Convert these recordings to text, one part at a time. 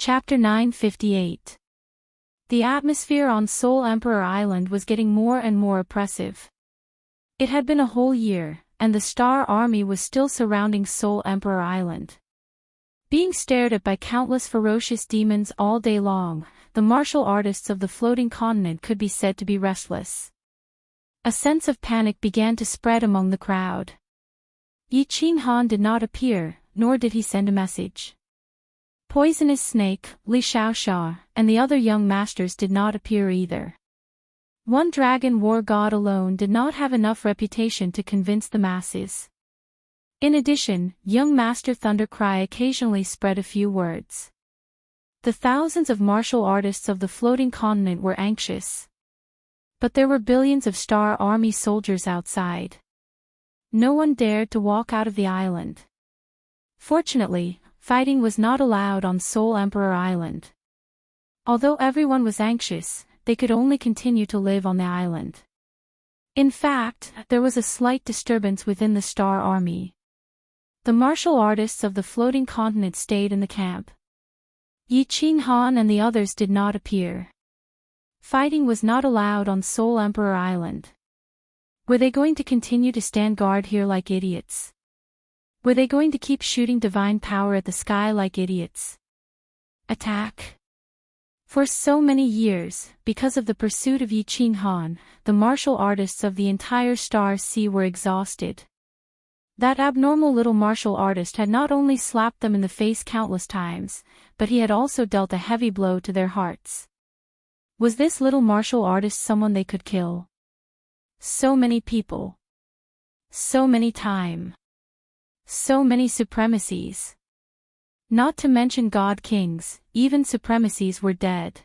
Chapter 958. The atmosphere on Soul Emperor Island was getting more and more oppressive. It had been a whole year, and the Star Army was still surrounding Soul Emperor Island. Being stared at by countless ferocious demons all day long, the martial artists of the floating continent could be said to be restless. A sense of panic began to spread among the crowd. Yi Qinghan did not appear, nor did he send a message. Poisonous Snake, Li Xiaoxia, and the other young masters did not appear either. One dragon war god alone did not have enough reputation to convince the masses. In addition, young Master Thundercry occasionally spread a few words. The thousands of martial artists of the floating continent were anxious. But there were billions of Star Army soldiers outside. No one dared to walk out of the island. Fortunately, fighting was not allowed on Soul Emperor Island. Although everyone was anxious, they could only continue to live on the island. In fact, there was a slight disturbance within the Star Army. The martial artists of the floating continent stayed in the camp. Yi Qinghan and the others did not appear. Fighting was not allowed on Soul Emperor Island. Were they going to continue to stand guard here like idiots? Were they going to keep shooting divine power at the sky like idiots? Attack! For so many years, because of the pursuit of Yi Qinghan, the martial artists of the entire Star Sea were exhausted. That abnormal little martial artist had not only slapped them in the face countless times, but he had also dealt a heavy blow to their hearts. Was this little martial artist someone they could kill? So many people. So many time. So many supremacies. Not to mention god kings, even supremacies were dead.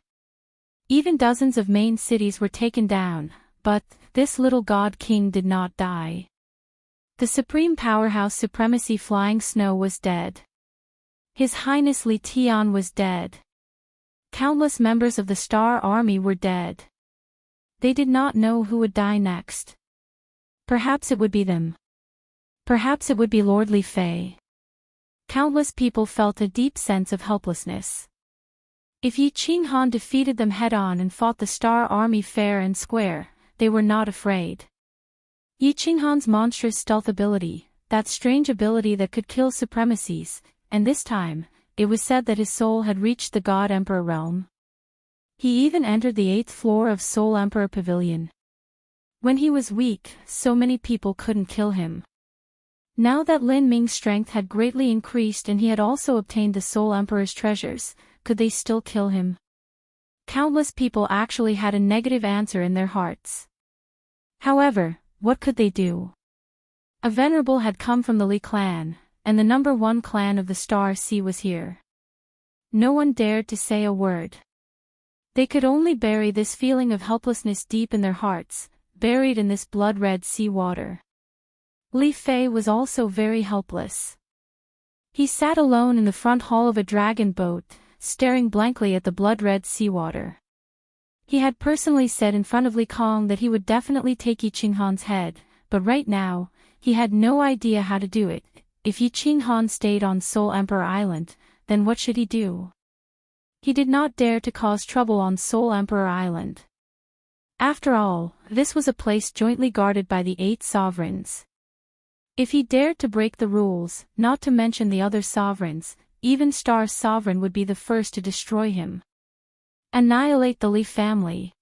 Even dozens of main cities were taken down, but this little god king did not die. The supreme powerhouse supremacy Flying Snow was dead. His Highness Li Tian was dead. Countless members of the Star Army were dead. They did not know who would die next. Perhaps it would be them. Perhaps it would be Lord Li Fei. Countless people felt a deep sense of helplessness. If Yi Qinghan defeated them head-on and fought the Star Army fair and square, they were not afraid. Yi Qinghan's monstrous stealth ability, that strange ability that could kill supremacies, and this time, it was said that his soul had reached the God Emperor realm. He even entered the 8th floor of Soul Emperor Pavilion. When he was weak, so many people couldn't kill him. Now that Lin Ming's strength had greatly increased and he had also obtained the Soul Emperor's treasures, could they still kill him? Countless people actually had a negative answer in their hearts. However, what could they do? A venerable had come from the Li clan, and the #1 clan of the Star Sea was here. No one dared to say a word. They could only bury this feeling of helplessness deep in their hearts, buried in this blood-red sea water. Li Fei was also very helpless. He sat alone in the front hall of a dragon boat, staring blankly at the blood-red seawater. He had personally said in front of Li Kong that he would definitely take Yi Qinghan's head, but right now, he had no idea how to do it. If Yi Qinghan stayed on Soul Emperor Island, then what should he do? He did not dare to cause trouble on Soul Emperor Island. After all, this was a place jointly guarded by the 8 sovereigns. If he dared to break the rules, not to mention the other sovereigns, even Star's sovereign would be the first to destroy him. Annihilate the Li family.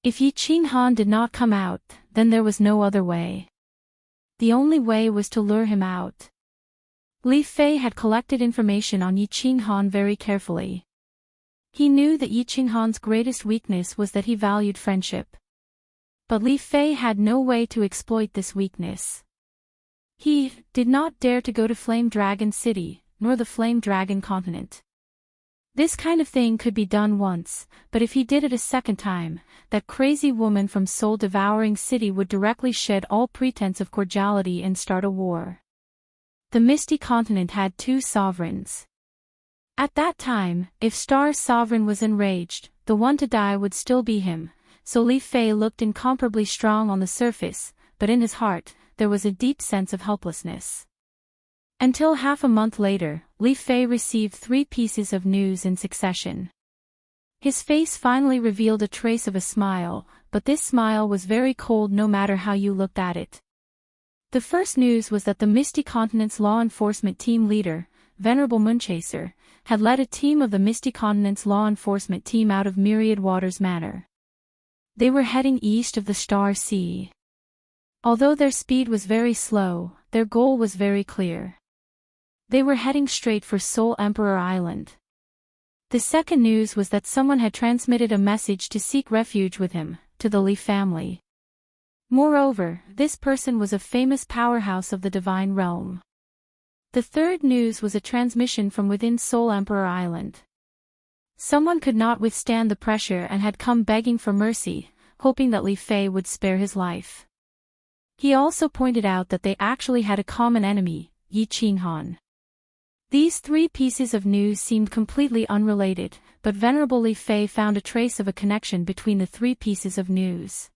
If Yi Qinghan did not come out, then there was no other way. The only way was to lure him out. Li Fei had collected information on Yi Qinghan very carefully. He knew that Yi Qinghan's greatest weakness was that he valued friendship. But Li Fei had no way to exploit this weakness. He did not dare to go to Flame Dragon City, nor the Flame Dragon continent. This kind of thing could be done once, but if he did it a second time, that crazy woman from Soul Devouring City would directly shed all pretense of cordiality and start a war. The Misty Continent had 2 sovereigns. At that time, if Star's sovereign was enraged, the one to die would still be him, so Li Fei looked incomparably strong on the surface, but in his heart, there was a deep sense of helplessness. Until half a month later, Li Fei received 3 pieces of news in succession. His face finally revealed a trace of a smile, but this smile was very cold no matter how you looked at it. The first news was that the Misty Continent's law enforcement team leader, Venerable Moonchaser, had led a team of the Misty Continent's law enforcement team out of Myriad Waters Manor. They were heading east of the Star Sea. Although their speed was very slow, their goal was very clear. They were heading straight for Soul Emperor Island. The second news was that someone had transmitted a message to seek refuge with him, to the Li family. Moreover, this person was a famous powerhouse of the Divine Realm. The third news was a transmission from within Soul Emperor Island. Someone could not withstand the pressure and had come begging for mercy, hoping that Li Fei would spare his life. He also pointed out that they actually had a common enemy, Yi Qinghan. These 3 pieces of news seemed completely unrelated, but Venerable Li Fei found a trace of a connection between the 3 pieces of news.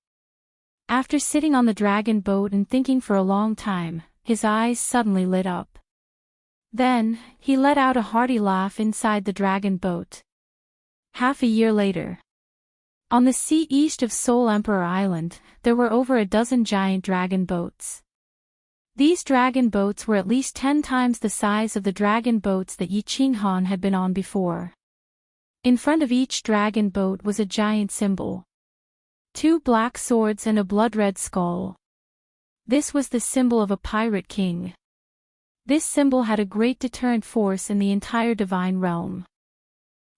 After sitting on the dragon boat and thinking for a long time, his eyes suddenly lit up. Then, he let out a hearty laugh inside the dragon boat. Half a year later. On the sea east of Soul Emperor Island, there were over a dozen giant dragon boats. These dragon boats were at least 10 times the size of the dragon boats that Yi Qinghan had been on before. In front of each dragon boat was a giant symbol. 2 black swords and a blood-red skull. This was the symbol of a pirate king. This symbol had a great deterrent force in the entire Divine Realm.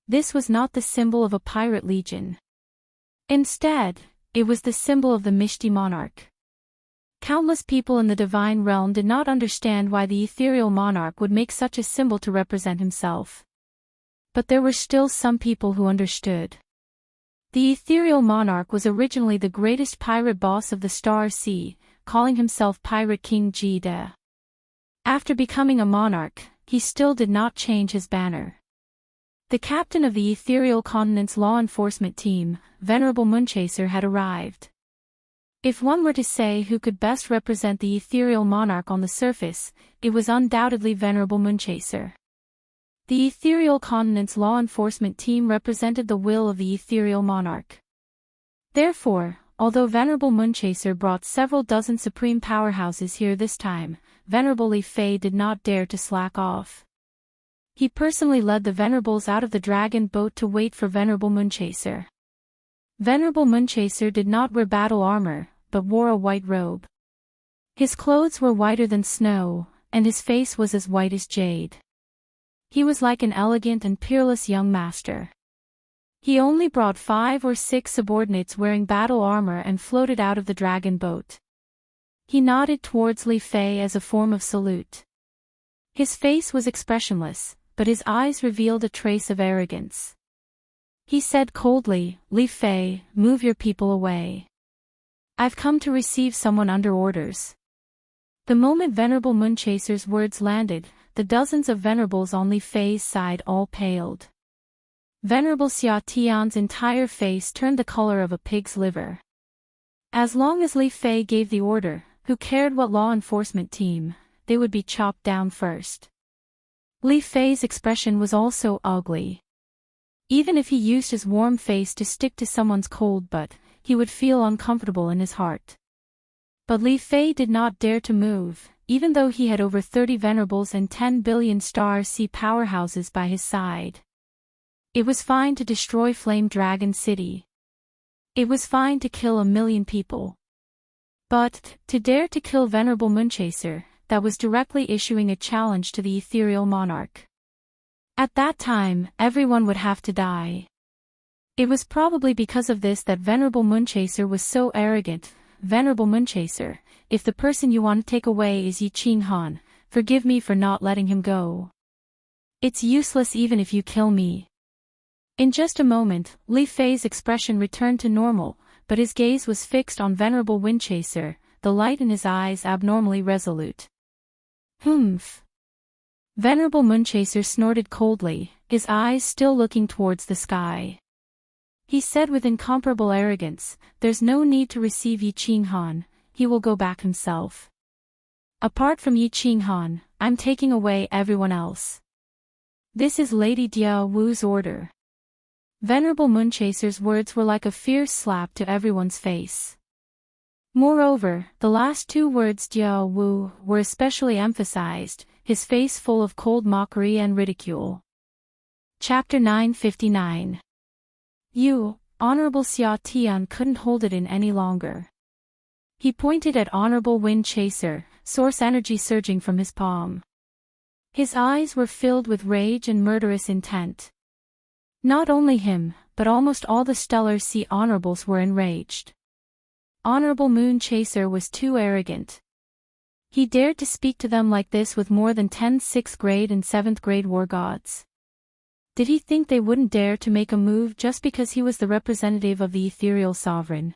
This was not the symbol of a pirate legion. Instead, it was the symbol of the Misty Monarch. Countless people in the Divine Realm did not understand why the ethereal monarch would make such a symbol to represent himself. But there were still some people who understood. The ethereal monarch was originally the greatest pirate boss of the Star Sea, calling himself Pirate King Jide. After becoming a monarch, he still did not change his banner. The captain of the ethereal continent's law enforcement team, Venerable Moonchaser, had arrived. If one were to say who could best represent the ethereal monarch on the surface, it was undoubtedly Venerable Moonchaser. The ethereal continent's law enforcement team represented the will of the ethereal monarch. Therefore, although Venerable Moonchaser brought several dozen supreme powerhouses here this time, Venerable Li Fei did not dare to slack off. He personally led the Venerables out of the dragon boat to wait for Venerable Moonchaser. Venerable Moonchaser did not wear battle armor, but wore a white robe. His clothes were whiter than snow, and his face was as white as jade. He was like an elegant and peerless young master. He only brought 5 or 6 subordinates wearing battle armor and floated out of the dragon boat. He nodded towards Li Fei as a form of salute. His face was expressionless, but his eyes revealed a trace of arrogance. He said coldly, "Li Fei, move your people away. I've come to receive someone under orders." The moment Venerable Moonchaser's words landed, the dozens of venerables on Li Fei's side all paled. Venerable Xia Tian's entire face turned the color of a pig's liver. As long as Li Fei gave the order, who cared what law enforcement team, they would be chopped down first. Li Fei's expression was also ugly. Even if he used his warm face to stick to someone's cold butt, he would feel uncomfortable in his heart. But Li Fei did not dare to move, even though he had over 30 venerables and 10 billion Star Sea powerhouses by his side. It was fine to destroy Flame Dragon City. It was fine to kill 1 million people. But, to dare to kill Venerable Moonchaser, that was directly issuing a challenge to the ethereal monarch. At that time, everyone would have to die. It was probably because of this that Venerable Moonchaser was so arrogant. "Venerable Moonchaser, if the person you want to take away is Yi Qinghan, forgive me for not letting him go. It's useless even if you kill me." In just a moment, Li Fei's expression returned to normal, but his gaze was fixed on Venerable Moonchaser, the light in his eyes abnormally resolute. "Humph." Venerable Moonchaser snorted coldly, his eyes still looking towards the sky. He said with incomparable arrogance, "There's no need to receive Yi Qinghan, he will go back himself. Apart from Yi Qinghan, I'm taking away everyone else. This is Lady Diao Wu's order. Venerable Moonchaser's words were like a fierce slap to everyone's face. Moreover, the last two words Diao Wu were especially emphasized, his face full of cold mockery and ridicule. Chapter 959. You, Honorable Xia Tian couldn't hold it in any longer. He pointed at Honorable Wind Chaser, source energy surging from his palm. His eyes were filled with rage and murderous intent. Not only him, but almost all the Stellar Sea Honorables were enraged. Honorable Moon Chaser was too arrogant. He dared to speak to them like this with more than 10 6th grade and 7th grade war gods. Did he think they wouldn't dare to make a move just because he was the representative of the ethereal sovereign?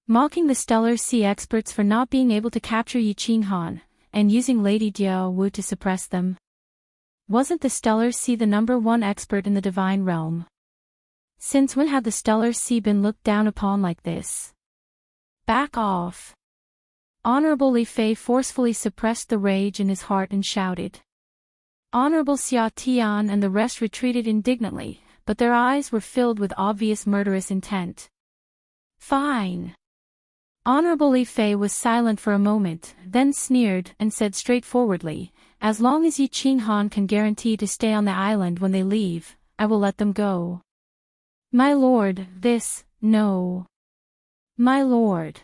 Mocking the Stellar Sea experts for not being able to capture Yi Qinghan, and using Lady Diao Wu to suppress them. Wasn't the Stellar Sea the #1 expert in the divine realm? Since when had the Stellar Sea been looked down upon like this? Back off! Honorable Li Fei forcefully suppressed the rage in his heart and shouted. Honorable Xia Tian and the rest retreated indignantly, but their eyes were filled with obvious murderous intent. Fine! Honorable Li Fei was silent for a moment, then sneered and said straightforwardly, as long as Yi Qinghan can guarantee to stay on the island when they leave, I will let them go. My lord, no. My lord.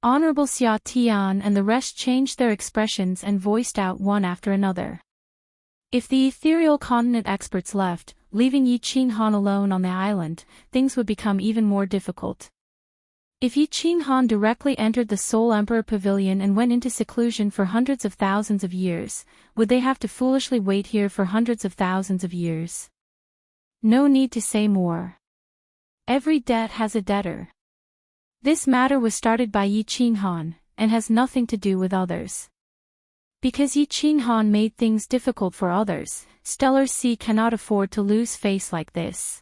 Honorable Xia Tian and the rest changed their expressions and voiced out one after another. If the ethereal continent experts left, leaving Yi Qinghan alone on the island, things would become even more difficult. If Yi Qinghan directly entered the Soul Emperor Pavilion and went into seclusion for hundreds of thousands of years, would they have to foolishly wait here for hundreds of thousands of years? No need to say more. Every debt has a debtor. This matter was started by Yi Qinghan, and has nothing to do with others. Because Yi Qinghan made things difficult for others, Stellar Sea cannot afford to lose face like this.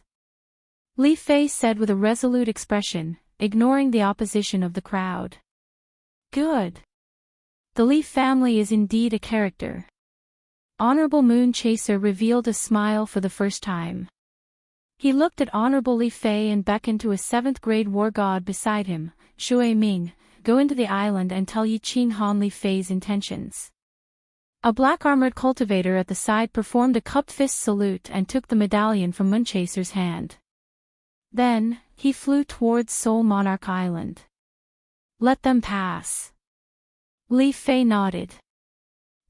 Li Fei said with a resolute expression, ignoring the opposition of the crowd. Good. The Li family is indeed a character. Honorable Moon Chaser revealed a smile for the first time. He looked at Honorable Li Fei and beckoned to a 7th grade war god beside him, Shui Ming, go into the island and tell Yi Qinghan Li Fei's intentions. A black-armored cultivator at the side performed a cupped fist salute and took the medallion from Moonchaser's hand. Then, he flew towards Soul Monarch Island. Let them pass. Li Fei nodded.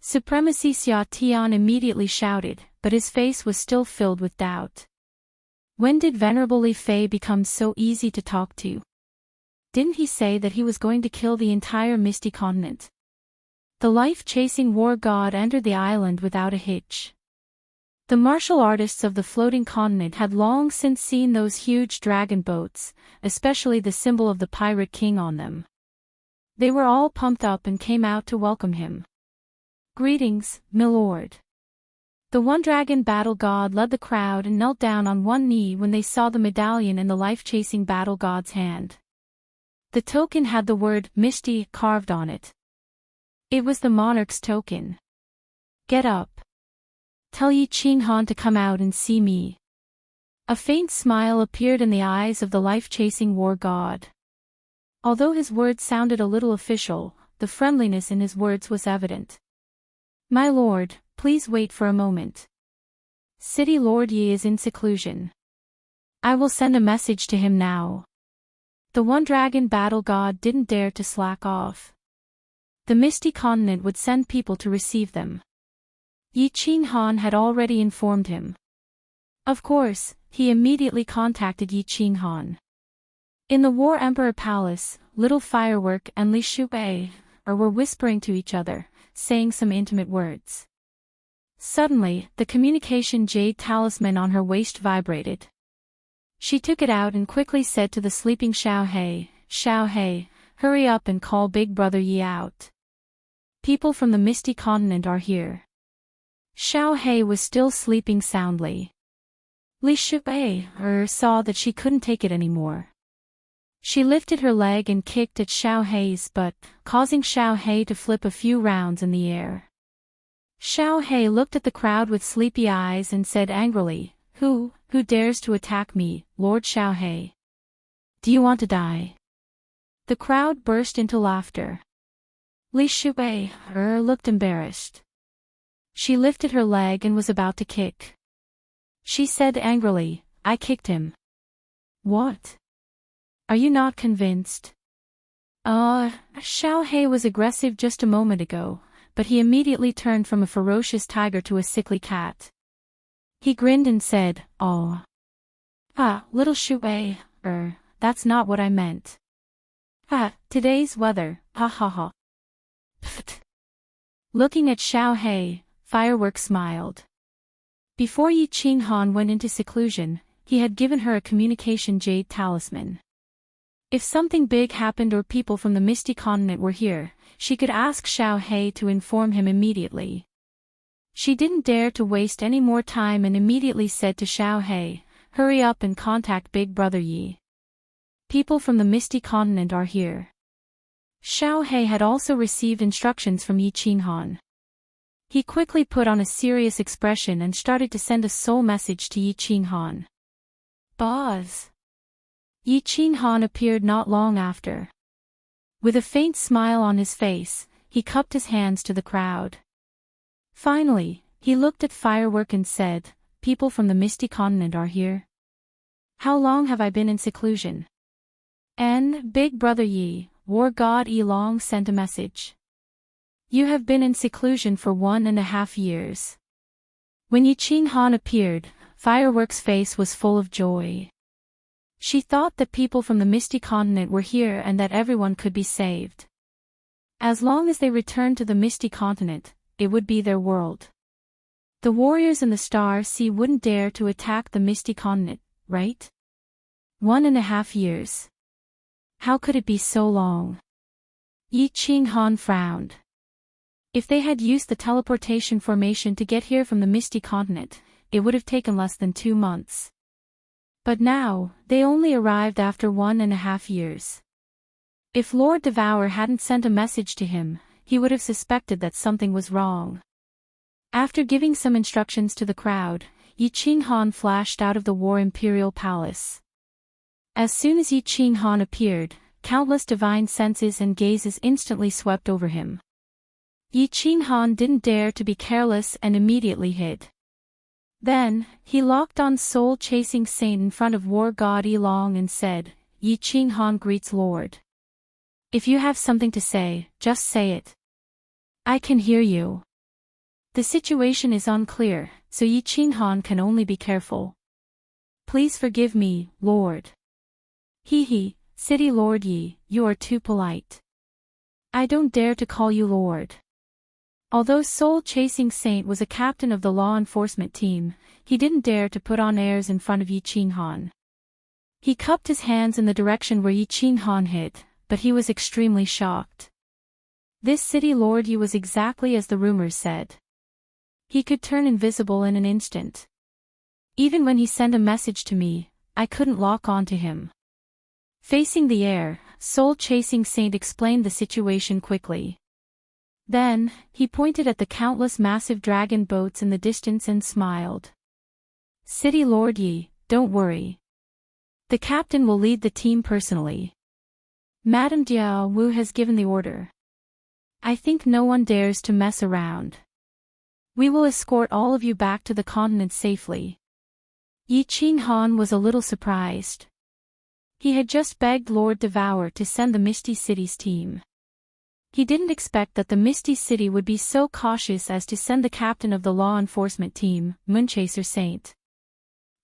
Supremacy Xia Tian immediately shouted, but his face was still filled with doubt. When did Venerable Li Fei become so easy to talk to? Didn't he say that he was going to kill the entire Misty Continent? The life-chasing war god entered the island without a hitch. The martial artists of the floating continent had long since seen those huge dragon boats, especially the symbol of the Pirate King on them. They were all pumped up and came out to welcome him. Greetings, milord. The one dragon battle god led the crowd and knelt down on one knee when they saw the medallion in the life-chasing battle god's hand. The token had the word Misty carved on it. It was the monarch's token. Get up. Tell Yi Qinghan to come out and see me. A faint smile appeared in the eyes of the life-chasing war god. Although his words sounded a little official, the friendliness in his words was evident. My lord, please wait for a moment. City Lord Yi is in seclusion. I will send a message to him now. The one dragon battle god didn't dare to slack off. The Misty Continent would send people to receive them. Yi Qinghan had already informed him. Of course, he immediately contacted Yi Qinghan. In the War Emperor Palace, Little Firework and Li Shubai were whispering to each other, saying some intimate words. Suddenly, the communication jade talisman on her waist vibrated. She took it out and quickly said to the sleeping Xiao He, hurry up and call Big Brother Yi out. People from the Misty Continent are here. Xiao He was still sleeping soundly. Li Shubai saw that she couldn't take it anymore. She lifted her leg and kicked at Xiao He's butt, causing Xiao He to flip a few rounds in the air. Xiao He looked at the crowd with sleepy eyes and said angrily, Who dares to attack me, Lord Xiao He? Do you want to die? The crowd burst into laughter. Li Shubai looked embarrassed. She lifted her leg and was about to kick. She said angrily, I kicked him. What? Are you not convinced? Xiao He was aggressive just a moment ago, but he immediately turned from a ferocious tiger to a sickly cat. He grinned and said, Oh. Little Shubai, that's not what I meant. Today's weather, ha ha ha. Pfft. Looking at Xiao He, Fireworks smiled. Before Yi Qinghan went into seclusion, he had given her a communication jade talisman. If something big happened or people from the Misty Continent were here, she could ask Xiao He to inform him immediately. She didn't dare to waste any more time and immediately said to Xiao He, Hurry up and contact Big Brother Yi. People from the Misty Continent are here. Xiao He had also received instructions from Yi Qinghan. He quickly put on a serious expression and started to send a soul message to Yi Qinghan. Buzz. Yi Qinghan appeared not long after. With a faint smile on his face, he cupped his hands to the crowd. Finally, he looked at Firework and said, People from the Misty Continent are here. How long have I been in seclusion? Big Brother Yi, War God Yi Long sent a message. You have been in seclusion for 1.5 years. When Yi Qinghan appeared, Firework's face was full of joy. She thought that people from the Misty Continent were here and that everyone could be saved. As long as they returned to the Misty Continent, it would be their world. The warriors in the Star Sea wouldn't dare to attack the Misty Continent, right? 1.5 years. How could it be so long? Yi Qinghan frowned. If they had used the teleportation formation to get here from the Misty Continent, it would have taken less than 2 months. But now, they only arrived after 1.5 years. If Lord Devour hadn't sent a message to him, he would have suspected that something was wrong. After giving some instructions to the crowd, Yi Qinghan flashed out of the War Imperial Palace. As soon as Yi Qinghan appeared, countless divine senses and gazes instantly swept over him. Yi Qinghan didn't dare to be careless and immediately hid. Then, he locked on Soul Chasing Saint in front of War God Yi Long and said, Yi Qinghan greets Lord. If you have something to say, just say it. I can hear you. The situation is unclear, so Yi Qinghan can only be careful. Please forgive me, Lord. He, City Lord Yi, you are too polite. I don't dare to call you Lord. Although Soul Chasing Saint was a captain of the law enforcement team, he didn't dare to put on airs in front of Yi Qinghan. He cupped his hands in the direction where Yi Qinghan hid, but he was extremely shocked. This City Lord Yi was exactly as the rumors said. He could turn invisible in an instant. Even when he sent a message to me, I couldn't lock on to him. Facing the air, Soul Chasing Saint explained the situation quickly. Then, he pointed at the countless massive dragon boats in the distance and smiled. City Lord Yi, don't worry. The captain will lead the team personally. Madame Diao Wu has given the order. I think no one dares to mess around. We will escort all of you back to the continent safely. Yi Qinghan was a little surprised. He had just begged Lord Devour to send the Misty City's team. He didn't expect that the Misty City would be so cautious as to send the captain of the law enforcement team, Moonchaser Saint.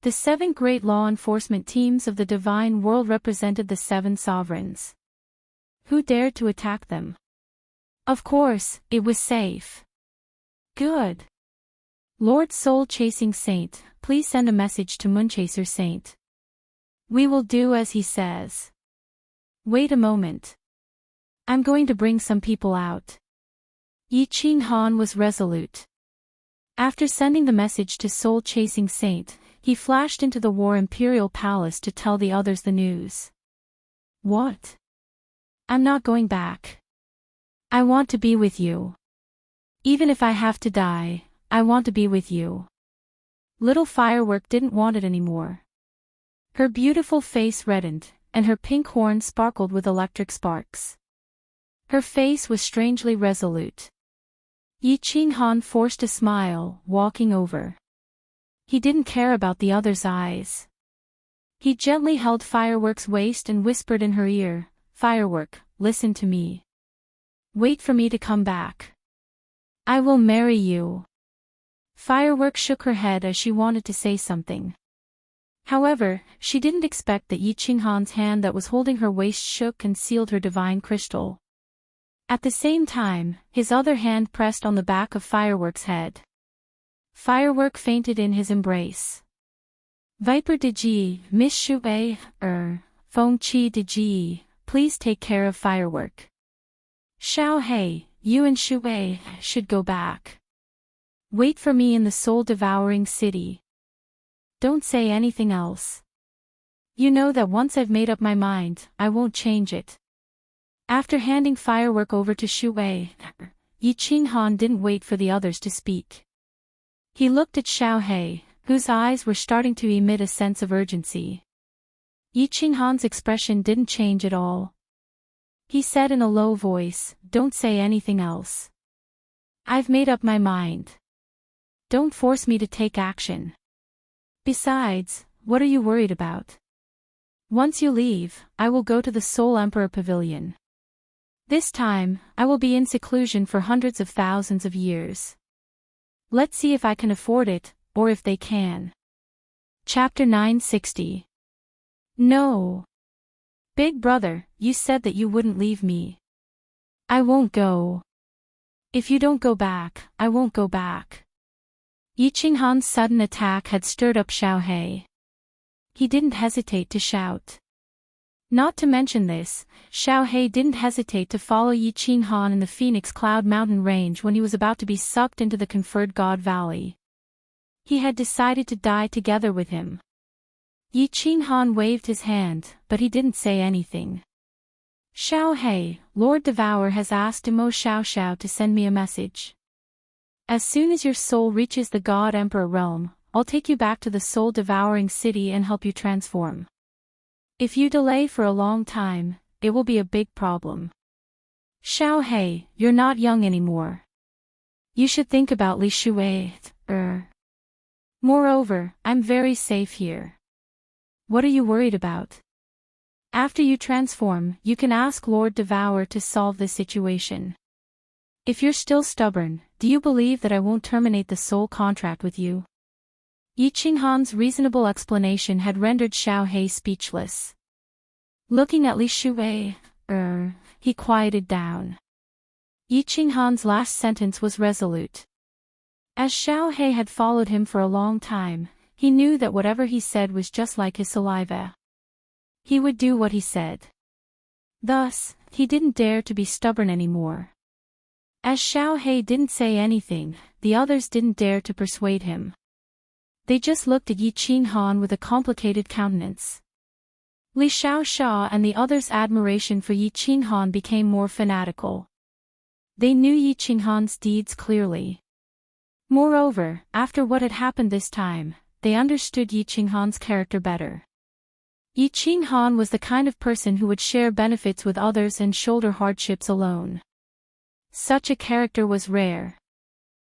The 7 great law enforcement teams of the divine world represented the 7 sovereigns. Who dared to attack them? Of course, it was safe. Good. Lord Soul Chasing Saint, please send a message to Moonchaser Saint. We will do as he says. Wait a moment. I'm going to bring some people out. Yi Qinghan was resolute. After sending the message to Soul Chasing Saint, he flashed into the War Imperial Palace to tell the others the news. What? I'm not going back. I want to be with you. Even if I have to die, I want to be with you. Little Firework didn't want it anymore. Her beautiful face reddened, and her pink horn sparkled with electric sparks. Her face was strangely resolute. Yi Qinghan forced a smile, walking over. He didn't care about the other's eyes. He gently held Firework's waist and whispered in her ear, "Firework, listen to me. Wait for me to come back. I will marry you." Firework shook her head as she wanted to say something. However, she didn't expect that Yi Qinghan's hand that was holding her waist shook and sealed her divine crystal. At the same time, his other hand pressed on the back of Firework's head. Firework fainted in his embrace. "Viper de Ji, Miss Shu Feng Qi de Ji, please take care of Firework. Xiao Hei, you and Shu should go back. Wait for me in the soul-devouring city. Don't say anything else. You know that once I've made up my mind, I won't change it." After handing Firework over to Shu Yi Qinghan didn't wait for the others to speak. He looked at Xiao Hei, whose eyes were starting to emit a sense of urgency. Yi Qinghan's expression didn't change at all. He said in a low voice, "Don't say anything else. I've made up my mind. Don't force me to take action. Besides, what are you worried about? Once you leave, I will go to the Soul Emperor Pavilion. This time, I will be in seclusion for hundreds of thousands of years. Let's see if I can afford it, or if they can." Chapter 960. No. Big brother, you said that you wouldn't leave me. I won't go. If you don't go back, I won't go back. Yi Qinghan's sudden attack had stirred up Xiao Hei. He didn't hesitate to shout. Not to mention this, Xiao Hei didn't hesitate to follow Yi Qinghan in the Phoenix Cloud Mountain range when he was about to be sucked into the Conferred God Valley. He had decided to die together with him. Yi Qinghan waved his hand, but he didn't say anything. "Xiao Hei, Lord Devourer has asked Imo Xiao to send me a message. As soon as your soul reaches the God Emperor realm, I'll take you back to the soul-devouring city and help you transform. If you delay for a long time, it will be a big problem. Xiao Hei, you're not young anymore. You should think about Li Shui. Moreover, I'm very safe here. What are you worried about? After you transform, you can ask Lord Devourer to solve this situation. If you're still stubborn, do you believe that I won't terminate the soul contract with you?" Yi Qinghan's reasonable explanation had rendered Xiao Hei speechless. Looking at Li Shui, he quieted down. Yi Qinghan's last sentence was resolute. As Xiao Hei had followed him for a long time, he knew that whatever he said was just like his saliva. He would do what he said. Thus, he didn't dare to be stubborn anymore. As Xiao Hei didn't say anything, the others didn't dare to persuade him. They just looked at Yi Qinghan with a complicated countenance. Li Xiaosha and the others' admiration for Yi Qinghan became more fanatical. They knew Yi Qinghan's deeds clearly. Moreover, after what had happened this time, they understood Yi Qinghan's character better. Yi Qinghan was the kind of person who would share benefits with others and shoulder hardships alone. Such a character was rare.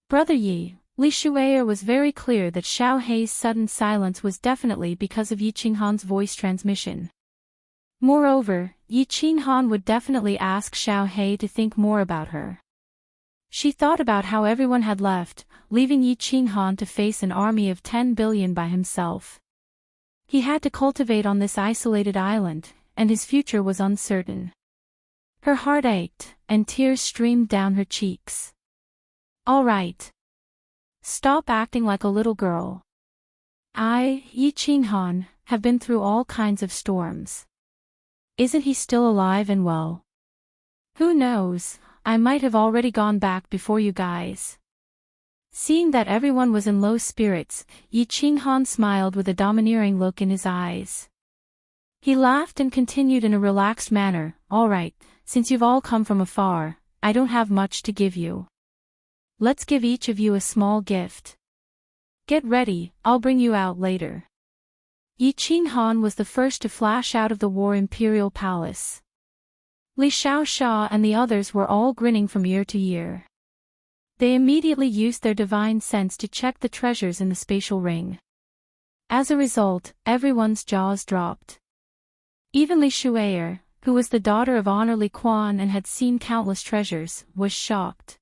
"Brother Yi," Li Shuier was very clear that Xiao Hei's sudden silence was definitely because of Yi Qinghan's voice transmission. Moreover, Yi Qinghan would definitely ask Xiao Hei to think more about her. She thought about how everyone had left, leaving Yi Qinghan to face an army of 10 billion by himself. He had to cultivate on this isolated island, and his future was uncertain. Her heart ached, and tears streamed down her cheeks. "All right. Stop acting like a little girl. I, Yi Qinghan, have been through all kinds of storms. Isn't he still alive and well? Who knows, I might have already gone back before you guys." Seeing that everyone was in low spirits, Yi Qinghan smiled with a domineering look in his eyes. He laughed and continued in a relaxed manner, "All right, since you've all come from afar, I don't have much to give you. Let's give each of you a small gift. Get ready, I'll bring you out later. Yi Qinghan was the first to flash out of the War Imperial Palace. Li Xiaosha and the others were all grinning from ear to ear. They immediately used their divine sense to check the treasures in the spatial ring. As a result, everyone's jaws dropped. Even Li Shuier, who was the daughter of Honor Li Quan and had seen countless treasures, was shocked.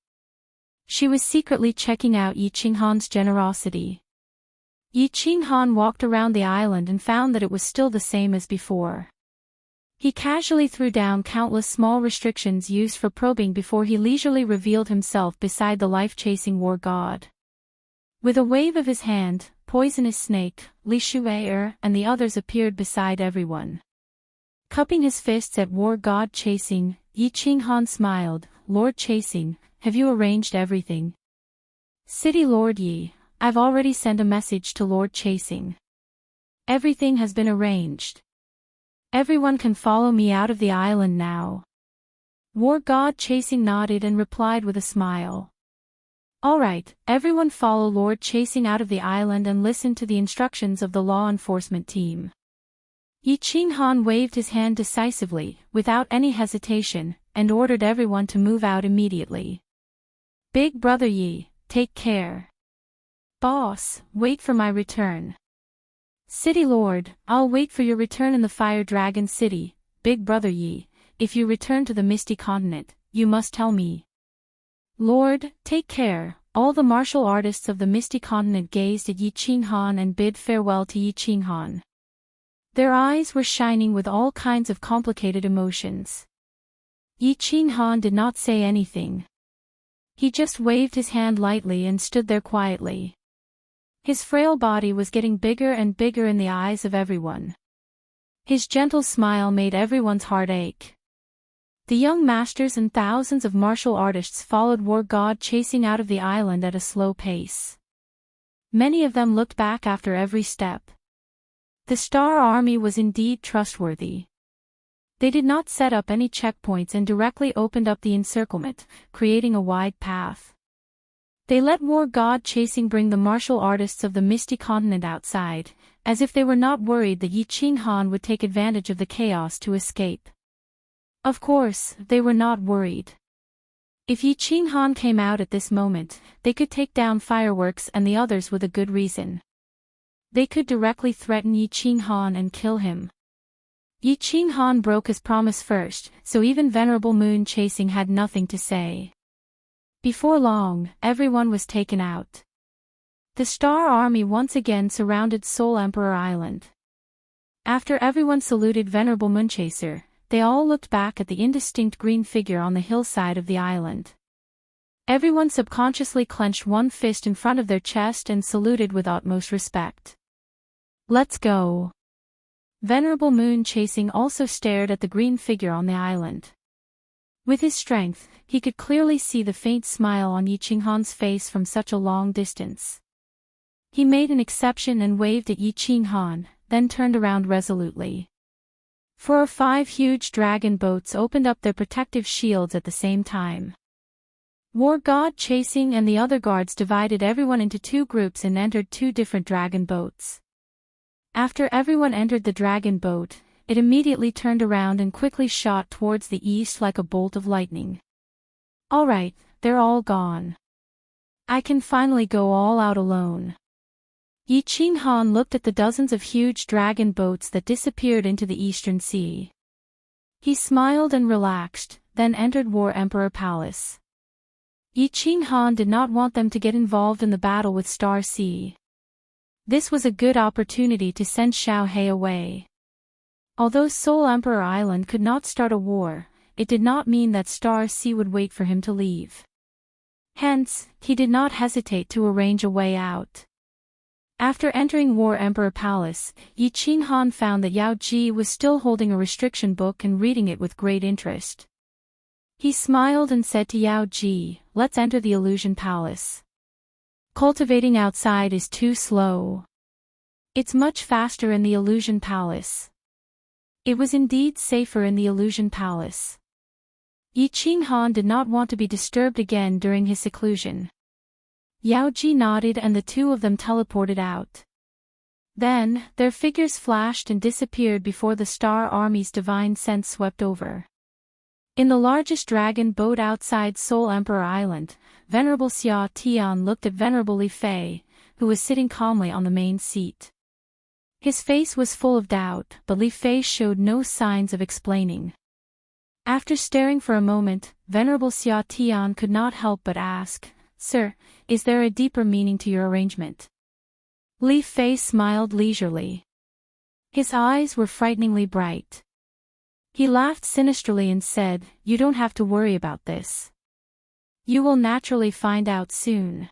She was secretly checking out Yi Qinghan's generosity. Yi Qinghan walked around the island and found that it was still the same as before. He casually threw down countless small restrictions used for probing before he leisurely revealed himself beside the life-chasing war god. With a wave of his hand, Poisonous Snake, Li Shuier, and the others appeared beside everyone. Cupping his fists at war god Chasing, Yi Qinghan smiled, Lord Chasing, have you arranged everything? City Lord Yi, I've already sent a message to Lord Chasing. Everything has been arranged. Everyone can follow me out of the island now. War god Chasing nodded and replied with a smile. Alright, everyone follow Lord Chasing out of the island and listen to the instructions of the law enforcement team. Yi Qinghan waved his hand decisively, without any hesitation, and ordered everyone to move out immediately. Big Brother Yi, take care. Boss, wait for my return. City Lord, I'll wait for your return in the Fire Dragon City. Big Brother Yi, if you return to the Misty Continent, you must tell me. Lord, take care. All the martial artists of the Misty Continent gazed at Yi Qinghan and bid farewell to Yi Qinghan. Their eyes were shining with all kinds of complicated emotions. Yi Qinghan did not say anything. He just waved his hand lightly and stood there quietly. His frail body was getting bigger and bigger in the eyes of everyone. His gentle smile made everyone's heart ache. The young masters and thousands of martial artists followed War God Chasing out of the island at a slow pace. Many of them looked back after every step. The Star Army was indeed trustworthy. They did not set up any checkpoints and directly opened up the encirclement, creating a wide path. They let War God Chasing bring the martial artists of the Misty Continent outside, as if they were not worried that Yi Qinghan would take advantage of the chaos to escape. Of course, they were not worried. If Yi Qinghan came out at this moment, they could take down Fireworks and the others with a good reason. They could directly threaten Yi Qinghan and kill him. Yi Qinghan broke his promise first, so even Venerable Moon Chasing had nothing to say. Before long, everyone was taken out. The Star Army once again surrounded Soul Emperor Island. After everyone saluted Venerable Moonchaser, they all looked back at the indistinct green figure on the hillside of the island. Everyone subconsciously clenched one fist in front of their chest and saluted with utmost respect. Let's go. Venerable Moon Chasing also stared at the green figure on the island. With his strength, he could clearly see the faint smile on Yi Qinghan's face from such a long distance. He made an exception and waved at Yi Qinghan, then turned around resolutely. 4 or 5 huge dragon boats opened up their protective shields at the same time. War God Chasing and the other guards divided everyone into 2 groups and entered 2 different dragon boats. After everyone entered the dragon boat, it immediately turned around and quickly shot towards the east like a bolt of lightning. Alright, they're all gone. I can finally go all out alone. Yi Qinghan looked at the dozens of huge dragon boats that disappeared into the eastern sea. He smiled and relaxed, then entered War Emperor Palace. Yi Qinghan did not want them to get involved in the battle with Star Sea. This was a good opportunity to send Xiao He away. Although Soul Emperor Island could not start a war, it did not mean that Star Sea would wait for him to leave. Hence, he did not hesitate to arrange a way out. After entering War Emperor Palace, Yi Qinghan found that Yao Ji was still holding a restriction book and reading it with great interest. He smiled and said to Yao Ji, "Let's enter the Illusion Palace. Cultivating outside is too slow. It's much faster in the Illusion Palace." It was indeed safer in the Illusion Palace. Yi Qinghan did not want to be disturbed again during his seclusion. Yaoji nodded and the two of them teleported out. Then, their figures flashed and disappeared before the Star Army's divine sense swept over. In the largest dragon boat outside Soul Emperor Island, Venerable Xia Tian looked at Venerable Li Fei, who was sitting calmly on the main seat. His face was full of doubt, but Li Fei showed no signs of explaining. After staring for a moment, Venerable Xia Tian could not help but ask, "Sir, is there a deeper meaning to your arrangement?" Li Fei smiled leisurely. His eyes were frighteningly bright. He laughed sinisterly and said, "You don't have to worry about this. You will naturally find out soon.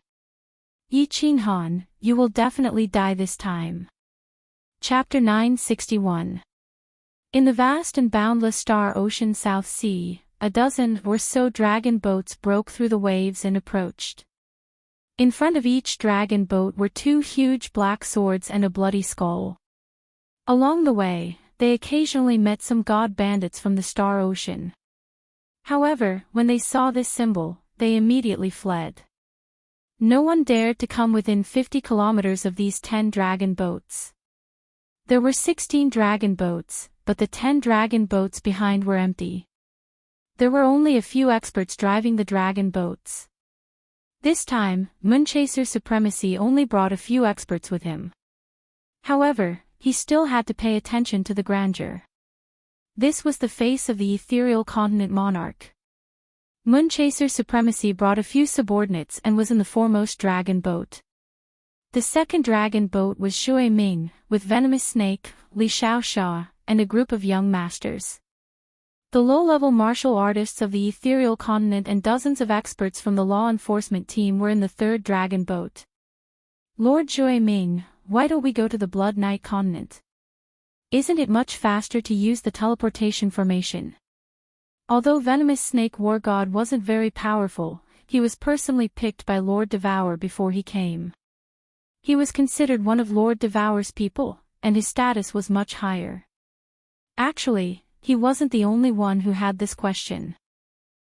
Yi Qinghan, you will definitely die this time." Chapter 961. In the vast and boundless Star Ocean South Sea, a dozen or so dragon boats broke through the waves and approached. In front of each dragon boat were two huge black swords and a bloody skull. Along the way, they occasionally met some god bandits from the Star Ocean. However, when they saw this symbol, they immediately fled. No one dared to come within 50 kilometers of these 10 dragon boats. There were 16 dragon boats, but the 10 dragon boats behind were empty. There were only a few experts driving the dragon boats. This time, Moonchaser's supremacy only brought a few experts with him. However, he still had to pay attention to the grandeur. This was the face of the ethereal continent monarch. Moonchaser's supremacy brought a few subordinates and was in the foremost dragon boat. The second dragon boat was Shui Ming, with Venomous Snake, Li Xiaoxia, and a group of young masters. The low-level martial artists of the ethereal continent and dozens of experts from the law enforcement team were in the third dragon boat. "Lord Shui Ming, why don't we go to the Blood Knight continent? Isn't it much faster to use the teleportation formation?" Although Venomous Snake War God wasn't very powerful, he was personally picked by Lord Devour before he came. He was considered one of Lord Devour's people, and his status was much higher. Actually, he wasn't the only one who had this question.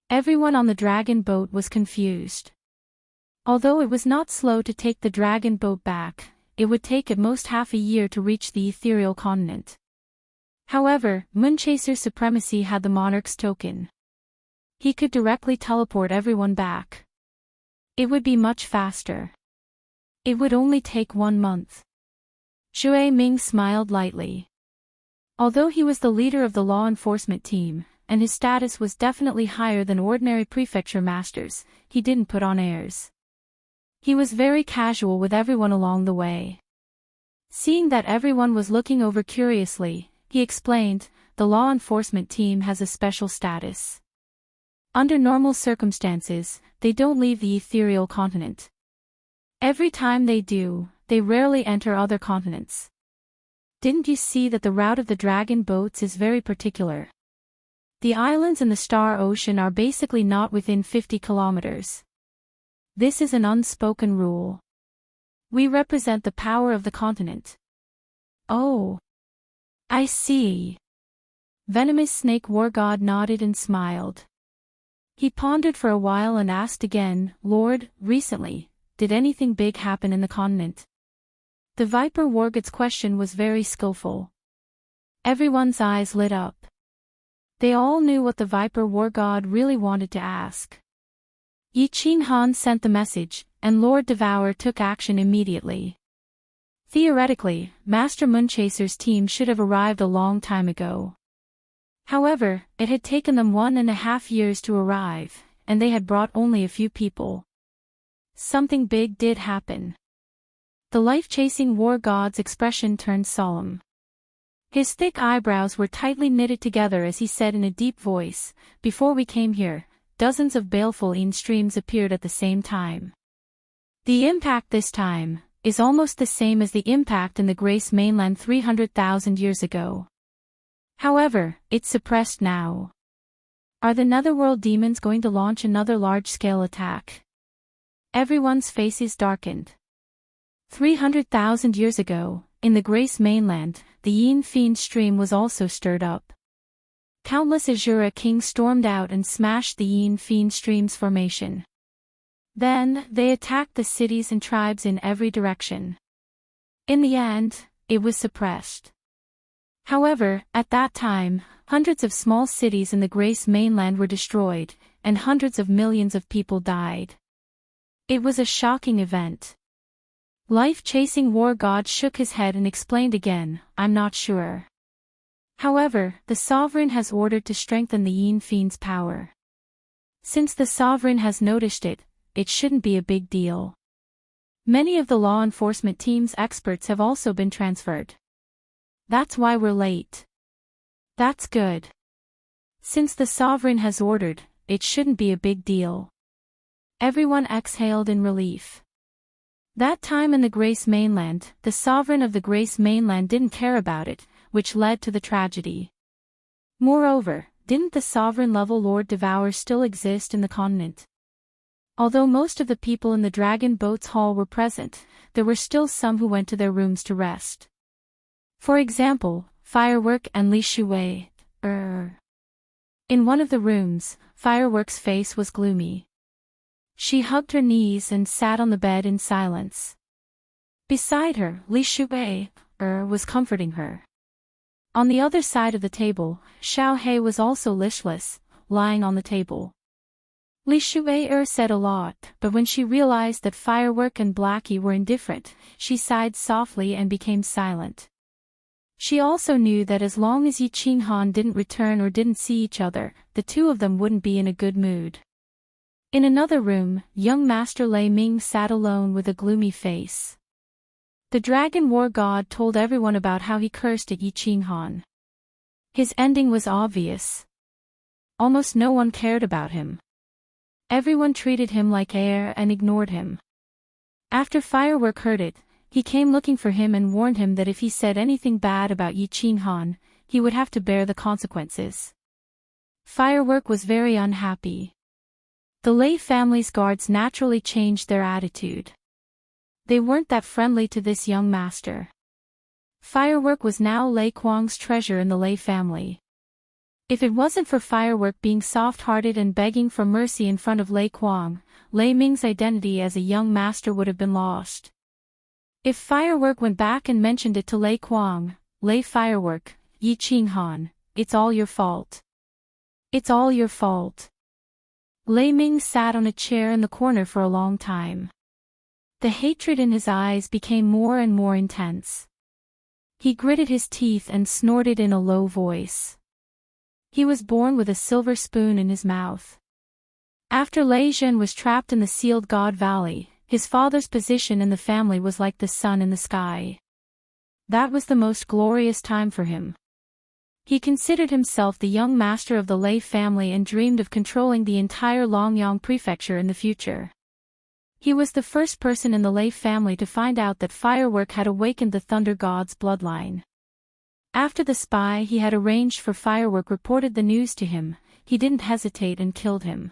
Everyone on the dragon boat was confused. Although it was not slow to take the dragon boat back, it would take at most half a year to reach the ethereal continent. However, Moonchaser's supremacy had the monarch's token. He could directly teleport everyone back. It would be much faster. It would only take 1 month. Shui Ming smiled lightly. Although he was the leader of the law enforcement team, and his status was definitely higher than ordinary prefecture masters, he didn't put on airs. He was very casual with everyone along the way. Seeing that everyone was looking over curiously, he explained, "The law enforcement team has a special status. Under normal circumstances, they don't leave the ethereal continent. Every time they do, they rarely enter other continents. Didn't you see that the route of the dragon boats is very particular? The islands in the Star Ocean are basically not within 50 kilometers. This is an unspoken rule. We represent the power of the continent." "Oh. I see." Venomous Snake War God nodded and smiled. He pondered for a while and asked again, "Lord, recently, did anything big happen in the continent?" The Viper War God's question was very skillful. Everyone's eyes lit up. They all knew what the Viper War God really wanted to ask. Yi Qinghan sent the message, and Lord Devour took action immediately. Theoretically, Master Moonchaser's team should have arrived a long time ago. However, it had taken them 1.5 years to arrive, and they had brought only a few people. Something big did happen. The life-chasing war god's expression turned solemn. His thick eyebrows were tightly knitted together as he said in a deep voice, "Before we came here, dozens of baleful streams appeared at the same time. The impact this time is almost the same as the impact in the Grace mainland 300,000 years ago. However, it's suppressed now. Are the Netherworld demons going to launch another large-scale attack?" Everyone's faces darkened. 300,000 years ago, in the Grace mainland, the Yin Fiend stream was also stirred up. Countless Azura kings stormed out and smashed the Yin Fiend stream's formation. Then, they attacked the cities and tribes in every direction. In the end, it was suppressed. However, at that time, hundreds of small cities in the Grace mainland were destroyed, and hundreds of millions of people died. It was a shocking event. Life-chasing war god shook his head and explained again, "I'm not sure. However, the sovereign has ordered to strengthen the Yin Fiend's power. Since the sovereign has noticed it, it shouldn't be a big deal. Many of the law enforcement team's experts have also been transferred. That's why we're late." "That's good. Since the sovereign has ordered, it shouldn't be a big deal." Everyone exhaled in relief. That time in the Grace mainland, the sovereign of the Grace mainland didn't care about it, which led to the tragedy. Moreover, didn't the sovereign-level Lord Devour still exist in the continent? Although most of the people in the Dragon Boat's hall were present, there were still some who went to their rooms to rest. For example, Firework and Li Shuwei. In one of the rooms, Firework's face was gloomy. She hugged her knees and sat on the bed in silence. Beside her, Li Shuwei was comforting her. On the other side of the table, Xiao He was also listless, lying on the table. Li Shuwei said a lot, but when she realized that Firework and Blackie were indifferent, she sighed softly and became silent. She also knew that as long as Yi Qinghan didn't return or didn't see each other, the two of them wouldn't be in a good mood. In another room, young Master Lei Ming sat alone with a gloomy face. The Dragon War God told everyone about how he cursed at Yi Qinghan. His ending was obvious. Almost no one cared about him. Everyone treated him like air and ignored him. After Firework heard it, he came looking for him and warned him that if he said anything bad about Yi Qinghan, he would have to bear the consequences. Firework was very unhappy. The Lei family's guards naturally changed their attitude. They weren't that friendly to this young master. Firework was now Lei Kuang's treasure in the Lei family. If it wasn't for Firework being soft-hearted and begging for mercy in front of Lei Kuang, Lei Ming's identity as a young master would have been lost. If Firework went back and mentioned it to Lei Kuang, "Lei Firework, Yi Qinghan, it's all your fault. It's all your fault." Lei Ming sat on a chair in the corner for a long time. The hatred in his eyes became more and more intense. He gritted his teeth and snorted in a low voice. He was born with a silver spoon in his mouth. After Lei Zhen was trapped in the Sealed God Valley, his father's position in the family was like the sun in the sky. That was the most glorious time for him. He considered himself the young master of the Lei family and dreamed of controlling the entire Longyang prefecture in the future. He was the first person in the Lei family to find out that Firework had awakened the Thunder God's bloodline. After the spy he had arranged for Firework reported the news to him, he didn't hesitate and killed him.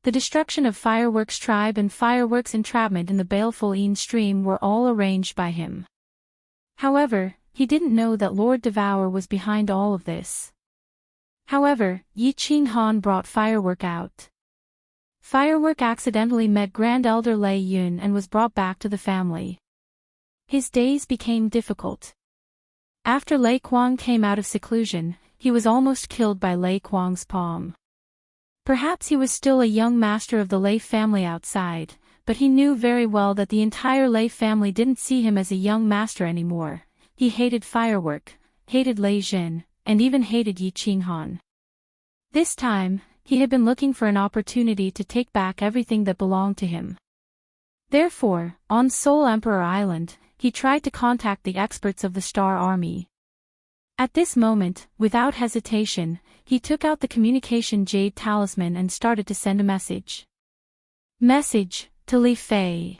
The destruction of Firework's tribe and Firework's entrapment in the baleful Yin stream were all arranged by him. However, he didn't know that Lord Devour was behind all of this. However, Yi Qinghan brought Firework out. Firework accidentally met Grand Elder Lei Yun and was brought back to the family. His days became difficult. After Lei Kuang came out of seclusion, he was almost killed by Lei Kuang's palm. Perhaps he was still a young master of the Lei family outside, but he knew very well that the entire Lei family didn't see him as a young master anymore. He hated Firework, hated Lei Zhen, and even hated Yi Qinghan. This time, he had been looking for an opportunity to take back everything that belonged to him. Therefore, on Soul Emperor Island, he tried to contact the experts of the Star Army. At this moment, without hesitation, he took out the communication jade talisman and started to send a message. Message, to Li Fei.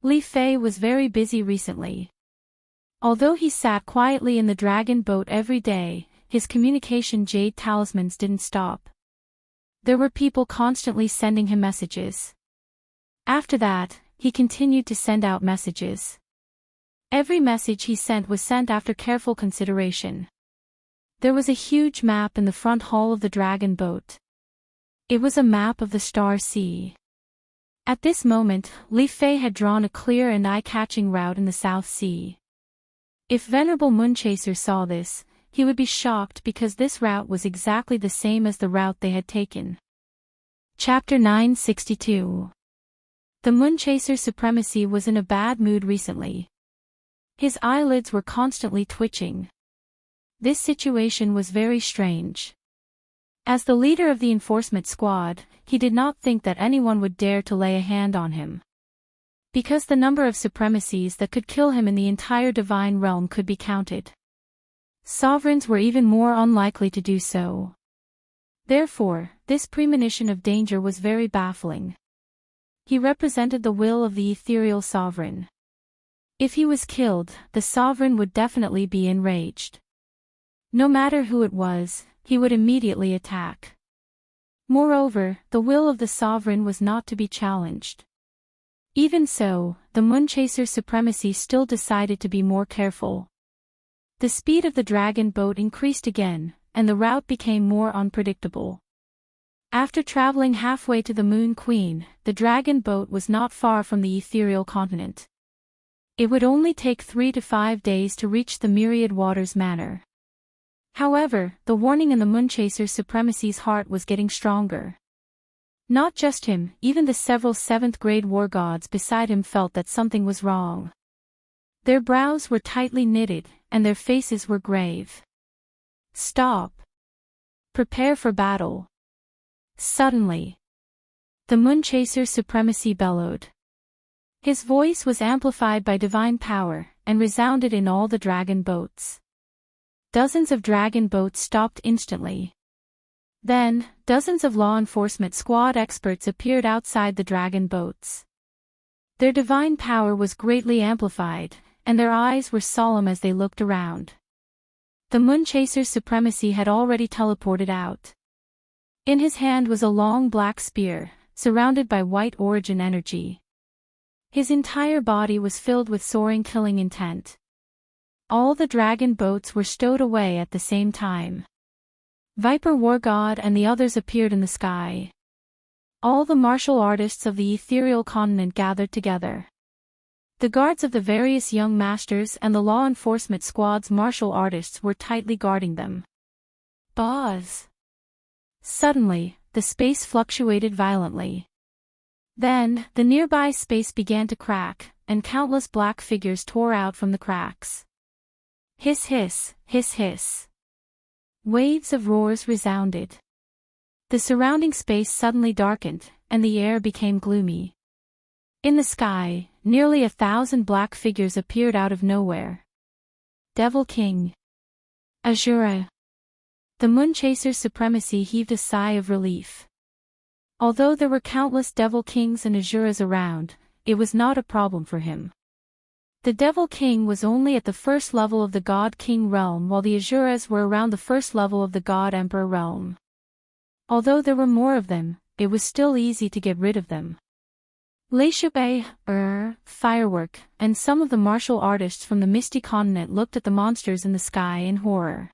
Li Fei was very busy recently. Although he sat quietly in the dragon boat every day, his communication jade talismans didn't stop. There were people constantly sending him messages. After that, he continued to send out messages. Every message he sent was sent after careful consideration. There was a huge map in the front hall of the dragon boat. It was a map of the Star Sea. At this moment, Li Fei had drawn a clear and eye-catching route in the South Sea. If Venerable Moonchaser saw this, he would be shocked because this route was exactly the same as the route they had taken. Chapter 962. The Moonchaser Supremacy was in a bad mood recently. His eyelids were constantly twitching. This situation was very strange. As the leader of the enforcement squad, he did not think that anyone would dare to lay a hand on him. Because the number of supremacies that could kill him in the entire divine realm could be counted. Sovereigns were even more unlikely to do so. Therefore, this premonition of danger was very baffling. He represented the will of the ethereal sovereign. If he was killed, the sovereign would definitely be enraged. No matter who it was, he would immediately attack. Moreover, the will of the sovereign was not to be challenged. Even so, the Moonchaser Supremacy still decided to be more careful. The speed of the dragon boat increased again, and the route became more unpredictable. After traveling halfway to the Moon Queen, the dragon boat was not far from the ethereal continent. It would only take 3 to 5 days to reach the Myriad Waters Manor. However, the warning in the Moonchaser Supremacy's heart was getting stronger. Not just him, even the several 7th-grade war gods beside him felt that something was wrong. Their brows were tightly knitted, and their faces were grave. Stop. Prepare for battle. Suddenly, the Moonchaser Supremacy bellowed. His voice was amplified by divine power, and resounded in all the dragon boats. Dozens of dragon boats stopped instantly. Then, dozens of law enforcement squad experts appeared outside the dragon boats. Their divine power was greatly amplified, and their eyes were solemn as they looked around. The Moonchaser Supremacy had already teleported out. In his hand was a long black spear, surrounded by white origin energy. His entire body was filled with soaring killing intent. All the dragon boats were stowed away at the same time. Viper War God and the others appeared in the sky. All the martial artists of the ethereal continent gathered together. The guards of the various young masters and the law enforcement squad's martial artists were tightly guarding them. Buzz! Suddenly, the space fluctuated violently. Then, the nearby space began to crack, and countless black figures tore out from the cracks. Hiss hiss, hiss hiss. Waves of roars resounded. The surrounding space suddenly darkened, and the air became gloomy. In the sky, nearly 1,000 black figures appeared out of nowhere. Devil King. Azura. The Moonchaser Supremacy heaved a sigh of relief. Although there were countless Devil Kings and Azuras around, it was not a problem for him. The Devil King was only at the first level of the God King realm while the Azuras were around the first level of the God Emperor realm. Although there were more of them, it was still easy to get rid of them. Leishabe, Firework, and some of the martial artists from the Misty Continent looked at the monsters in the sky in horror.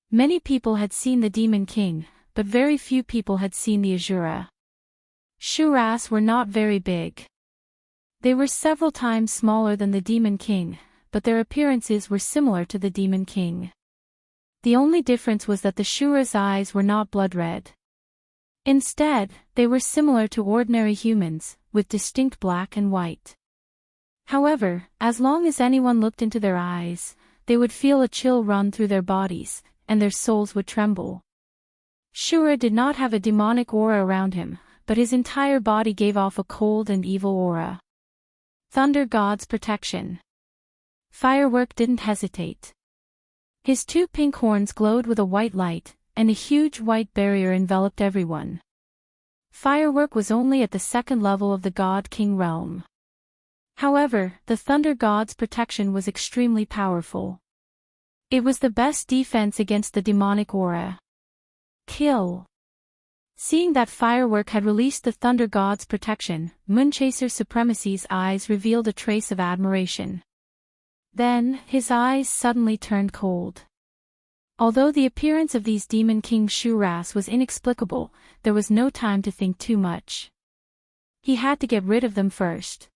Many people had seen the Demon King, but very few people had seen the Azura. Shuras were not very big. They were several times smaller than the Demon King, but their appearances were similar to the Demon King. The only difference was that the Shura's eyes were not blood red. Instead, they were similar to ordinary humans, with distinct black and white. However, as long as anyone looked into their eyes, they would feel a chill run through their bodies, and their souls would tremble. Shura did not have a demonic aura around him, but his entire body gave off a cold and evil aura. Thunder God's protection. Firework didn't hesitate. His 2 pink horns glowed with a white light, and a huge white barrier enveloped everyone. Firework was only at the 2nd level of the God King realm. However, the Thunder God's protection was extremely powerful. It was the best defense against the demonic aura. Kill. Seeing that Firework had released the Thunder God's protection, Moonchaser Supremacy's eyes revealed a trace of admiration. Then, his eyes suddenly turned cold. Although the appearance of these Demon King Shuras was inexplicable, there was no time to think too much. He had to get rid of them first.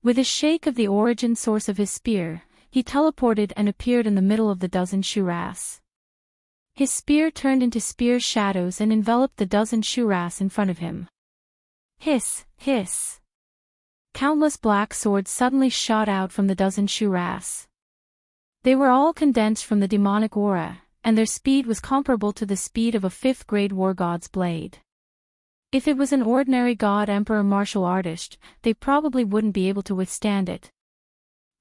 With a shake of the origin source of his spear, he teleported and appeared in the middle of the dozen Shuras. His spear turned into spear shadows and enveloped the dozen Shuras in front of him. Hiss, hiss. Countless black swords suddenly shot out from the dozen Shuras. They were all condensed from the demonic aura, and their speed was comparable to the speed of a 5th-grade war god's blade. If it was an ordinary god emperor martial artist, they probably wouldn't be able to withstand it.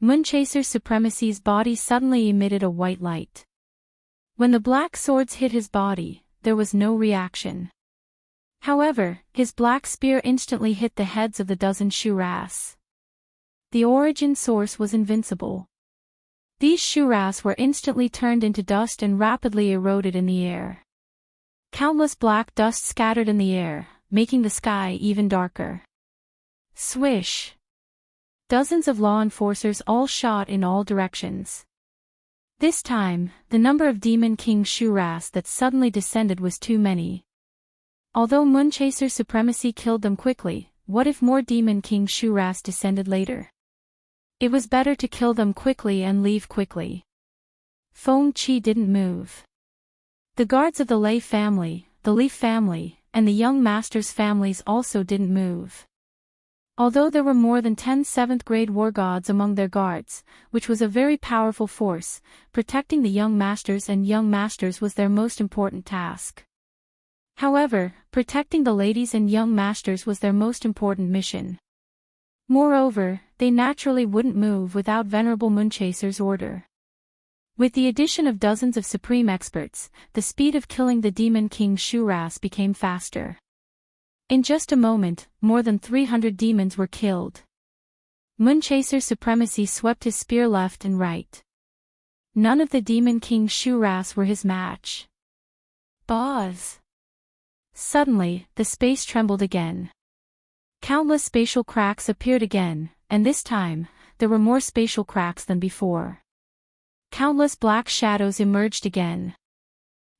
Moonchaser Supremacy's body suddenly emitted a white light. When the black swords hit his body, there was no reaction. However, his black spear instantly hit the heads of the dozen Shuras. The origin source was invincible. These Shuras were instantly turned into dust and rapidly eroded in the air. Countless black dust scattered in the air, making the sky even darker. Swish! Dozens of law enforcers all shot in all directions. This time, the number of Demon King Shuras that suddenly descended was too many. Although Moonchaser Supremacy killed them quickly, what if more Demon King Shuras descended later? It was better to kill them quickly and leave quickly. Feng Qi didn't move. The guards of the Lei family, the Leaf family, and the young master's families also didn't move. Although there were more than 10 7th-grade war gods among their guards, which was a very powerful force, protecting the young masters and young masters was their most important task. However, protecting the ladies and young masters was their most important mission. Moreover, they naturally wouldn't move without Venerable Moonchaser's order. With the addition of dozens of supreme experts, the speed of killing the Demon King Shuras became faster. In just a moment, more than 300 demons were killed. Moonchaser Supremacy swept his spear left and right. None of the Demon King Shuras were his match. Buzz! Suddenly, the space trembled again. Countless spatial cracks appeared again, and this time, there were more spatial cracks than before. Countless black shadows emerged again.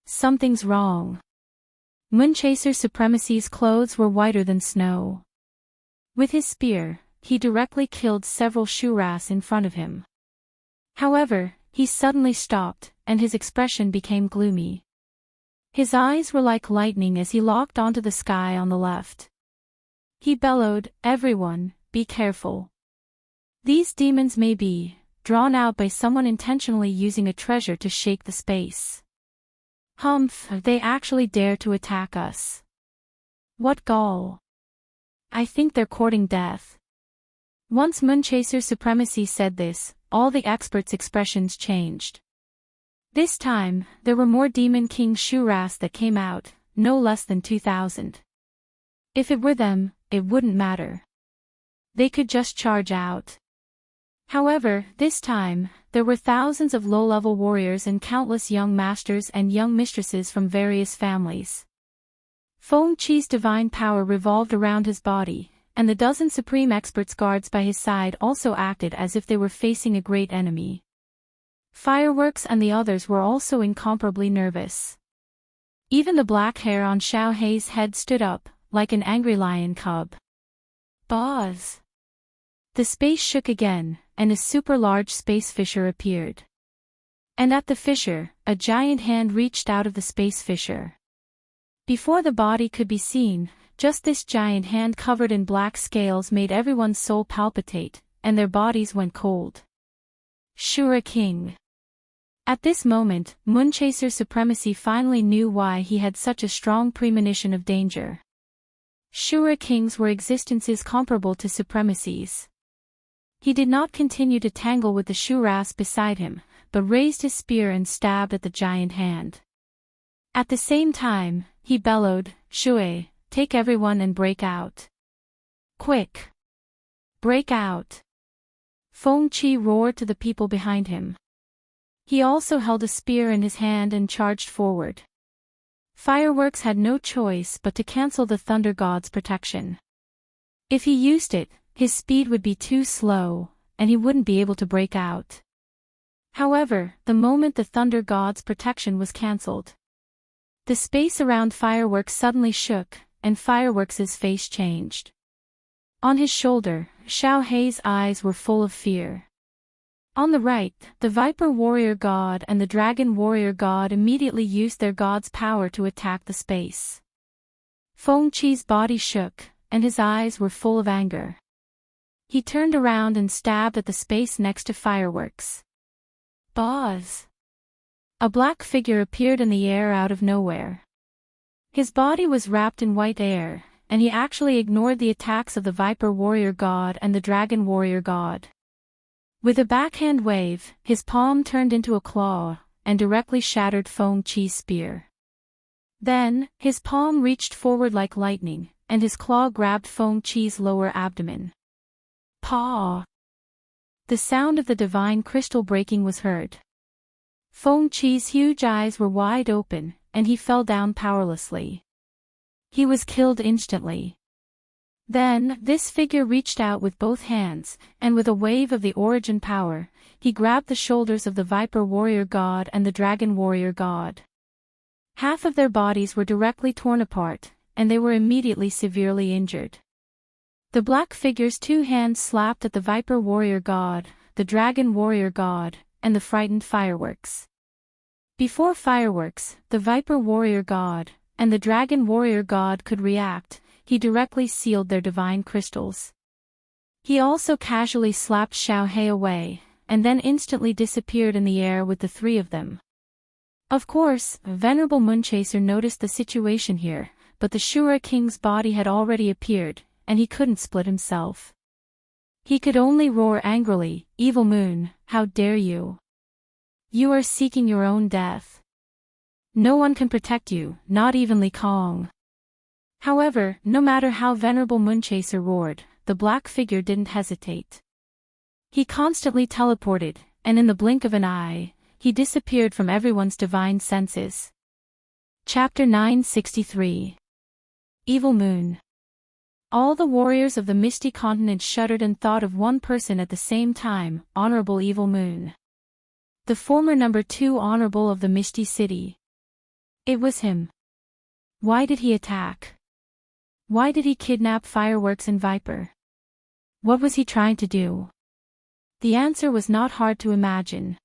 Something's wrong. Moonchaser Supremacy's clothes were whiter than snow. With his spear, he directly killed several Shuras in front of him. However, he suddenly stopped, and his expression became gloomy. His eyes were like lightning as he locked onto the sky on the left. He bellowed, "Everyone, be careful. These demons may be drawn out by someone intentionally using a treasure to shake the space. Humph, they actually dare to attack us. What gall. I think they're courting death." Once Moonchaser Supremacy said this, all the experts' expressions changed. This time, there were more Demon King Shuras that came out, no less than 2,000. If it were them, it wouldn't matter. They could just charge out. However, this time, there were thousands of low-level warriors and countless young masters and young mistresses from various families. Feng Qi's divine power revolved around his body, and the dozen supreme experts guards by his side also acted as if they were facing a great enemy. Fireworks and the others were also incomparably nervous. Even the black hair on Xiao Hei's head stood up, like an angry lion cub. Buzz! The space shook again, and a super-large space fissure appeared. And at the fissure, a giant hand reached out of the space fissure. Before the body could be seen, just this giant hand covered in black scales made everyone's soul palpitate, and their bodies went cold. Shura King. At this moment, Moonchaser Supremacy finally knew why he had such a strong premonition of danger. Shura Kings were existences comparable to supremacies. He did not continue to tangle with the Shuras beside him, but raised his spear and stabbed at the giant hand. At the same time, he bellowed, "Shui, take everyone and break out. Quick! Break out!" Feng Qi roared to the people behind him. He also held a spear in his hand and charged forward. Fireworks had no choice but to cancel the Thunder God's protection. If he used it, his speed would be too slow, and he wouldn't be able to break out. However, the moment the Thunder God's protection was cancelled, the space around Fireworks suddenly shook, and Fireworks' face changed. On his shoulder, Xiao Hei's eyes were full of fear. On the right, the Viper Warrior God and the Dragon Warrior God immediately used their god's power to attack the space. Feng Qi's body shook, and his eyes were full of anger. He turned around and stabbed at the space next to Fireworks. Buzz! A black figure appeared in the air out of nowhere. His body was wrapped in white air, and he actually ignored the attacks of the Viper Warrior God and the Dragon Warrior God. With a backhand wave, his palm turned into a claw, and directly shattered Feng Qi's spear. Then, his palm reached forward like lightning, and his claw grabbed Feng Qi's lower abdomen. Paw! The sound of the divine crystal breaking was heard. Feng Qi's huge eyes were wide open, and he fell down powerlessly. He was killed instantly. Then, this figure reached out with both hands, and with a wave of the origin power, he grabbed the shoulders of the Viper Warrior God and the Dragon Warrior God. Half of their bodies were directly torn apart, and they were immediately severely injured. The black figure's two hands slapped at the Viper Warrior God, the Dragon Warrior God, and the frightened Fireworks. Before Fireworks, the Viper Warrior God, and the Dragon Warrior God could react, he directly sealed their divine crystals. He also casually slapped Xiao Hei away, and then instantly disappeared in the air with the three of them. Of course, Venerable Moonchaser noticed the situation here, but the Shura King's body had already appeared, and he couldn't split himself. He could only roar angrily, "Evil Moon, how dare you! You are seeking your own death. No one can protect you, not even Li Kong." However, no matter how Venerable Moonchaser roared, the black figure didn't hesitate. He constantly teleported, and in the blink of an eye, he disappeared from everyone's divine senses. Chapter 963. Evil Moon. All the warriors of the Misty Continent shuddered and thought of one person at the same time, Honorable Evil Moon. The former number 2 Honorable of the Misty City. It was him. Why did he attack? Why did he kidnap Fireworks and Viper? What was he trying to do? The answer was not hard to imagine.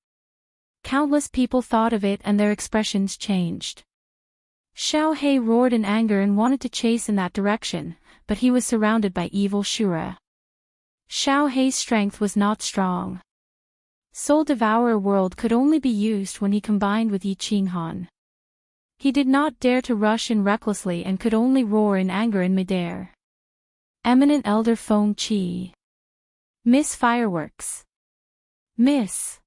Countless people thought of it and their expressions changed. Xiao Hei roared in anger and wanted to chase in that direction, but he was surrounded by evil Shura. Xiao Hei's strength was not strong. Soul Devourer World could only be used when he combined with Yi Qinghan. He did not dare to rush in recklessly and could only roar in anger in midair. Eminent Elder Feng Qi. Miss Fireworks. Miss.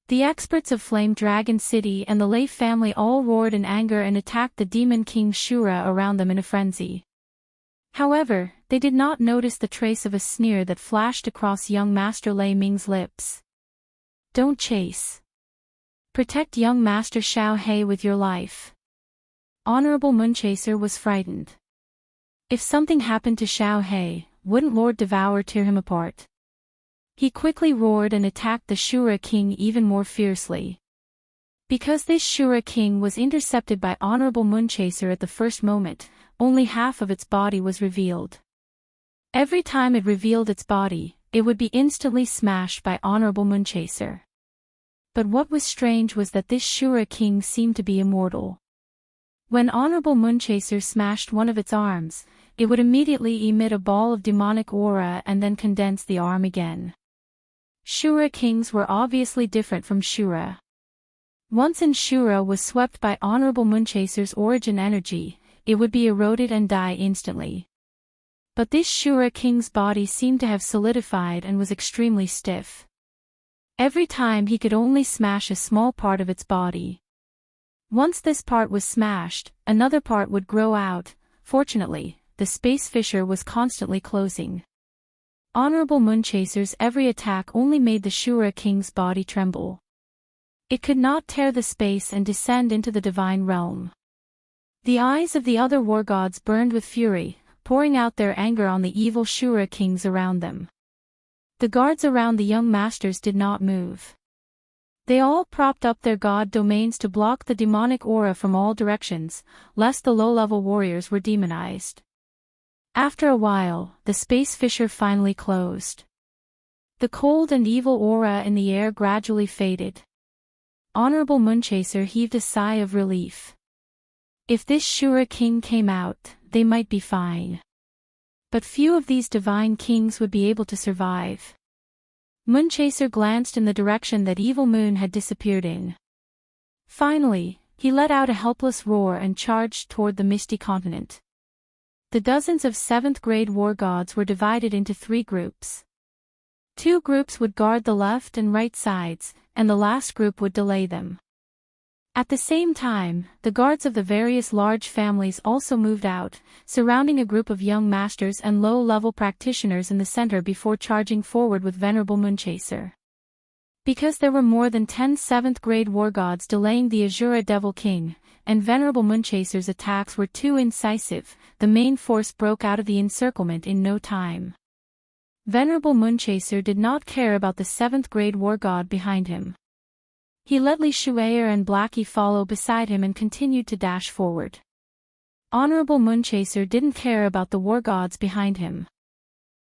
The experts of Flame Dragon City and the Lei family all roared in anger and attacked the Demon King Shura around them in a frenzy. However, they did not notice the trace of a sneer that flashed across young Master Lei Ming's lips. Don't chase. Protect young Master Xiao Hei with your life. Honorable Moonchaser was frightened. If something happened to Xiao Hei, wouldn't Lord Devour tear him apart? He quickly roared and attacked the Shura King even more fiercely. Because this Shura King was intercepted by Honorable Moonchaser at the first moment, only half of its body was revealed. Every time it revealed its body, it would be instantly smashed by Honorable Moonchaser. But what was strange was that this Shura King seemed to be immortal. When Honorable Moonchaser smashed one of its arms, it would immediately emit a ball of demonic aura and then condense the arm again. Shura Kings were obviously different from Shura. Once an Shura was swept by Honorable Moonchaser's origin energy, it would be eroded and die instantly. But this Shura King's body seemed to have solidified and was extremely stiff. Every time he could only smash a small part of its body. Once this part was smashed, another part would grow out. Fortunately, the space fissure was constantly closing. Honorable Moonchaser's every attack only made the Shura King's body tremble. It could not tear the space and descend into the divine realm. The eyes of the other war gods burned with fury, pouring out their anger on the evil Shura Kings around them. The guards around the young masters did not move. They all propped up their god domains to block the demonic aura from all directions, lest the low-level warriors were demonized. After a while, the space fissure finally closed. The cold and evil aura in the air gradually faded. Honorable Moonchaser heaved a sigh of relief. If this Shura king came out, they might be fine. But few of these divine kings would be able to survive. Moonchaser glanced in the direction that Evil Moon had disappeared in. Finally, he let out a helpless roar and charged toward the misty continent. The dozens of 7th grade war gods were divided into 3 groups. 2 groups would guard the left and right sides, and the last group would delay them. At the same time, the guards of the various large families also moved out, surrounding a group of young masters and low-level practitioners in the center before charging forward with Venerable Moonchaser. Because there were more than 10 7th grade war gods delaying the Azura Devil King, and Venerable Moonchaser's attacks were too incisive, the main force broke out of the encirclement in no time. Venerable Moonchaser did not care about the 7th grade war god behind him. He let Li Shuayer and Blackie follow beside him and continued to dash forward. Honorable Moonchaser didn't care about the war gods behind him.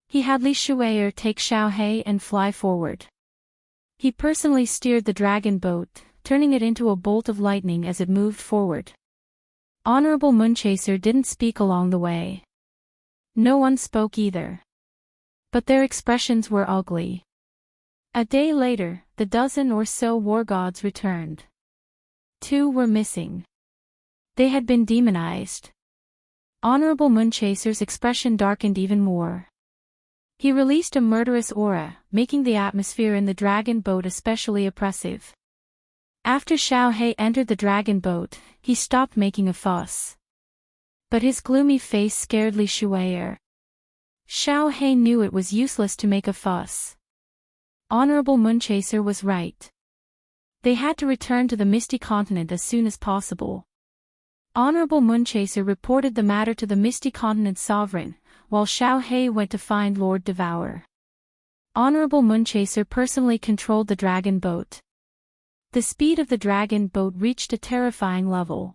He had Li Shuayer take Xiaohei and fly forward. He personally steered the dragon boat, turning it into a bolt of lightning as it moved forward. Honorable Moonchaser didn't speak along the way. No one spoke either. But their expressions were ugly. A day later, the dozen or so war gods returned. 2 were missing. They had been demonized. Honorable Moonchaser's expression darkened even more. He released a murderous aura, making the atmosphere in the dragon boat especially oppressive. After Xiaohei entered the dragon boat, he stopped making a fuss. But his gloomy face scared Li Shuayer. Xiaohei knew it was useless to make a fuss. Honorable Moonchaser was right. They had to return to the Misty Continent as soon as possible. Honorable Moonchaser reported the matter to the Misty Continent's sovereign, while Xiaohei went to find Lord Devour. Honorable Moonchaser personally controlled the dragon boat. The speed of the dragon boat reached a terrifying level.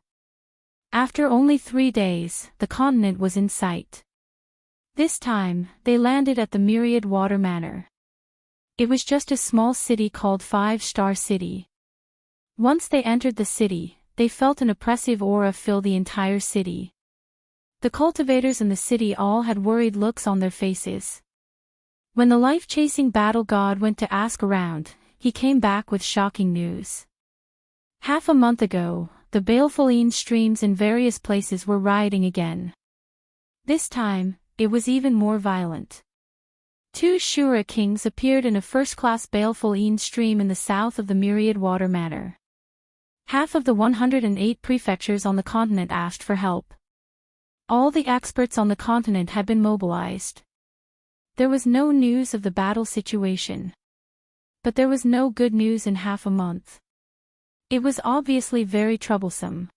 After only 3 days, the continent was in sight. This time, they landed at the Myriad Water Manor. It was just a small city called 5-Star City. Once they entered the city, they felt an oppressive aura fill the entire city. The cultivators in the city all had worried looks on their faces. When the life-chasing battle god went to ask around, he came back with shocking news. Half a month ago, the baleful streams in various places were rioting again. This time, it was even more violent. 2 Shura kings appeared in a first-class baleful stream in the south of the Myriad Water Manor. Half of the 108 prefectures on the continent asked for help. All the experts on the continent had been mobilized. There was no news of the battle situation. But there was no good news in half a month. It was obviously very troublesome.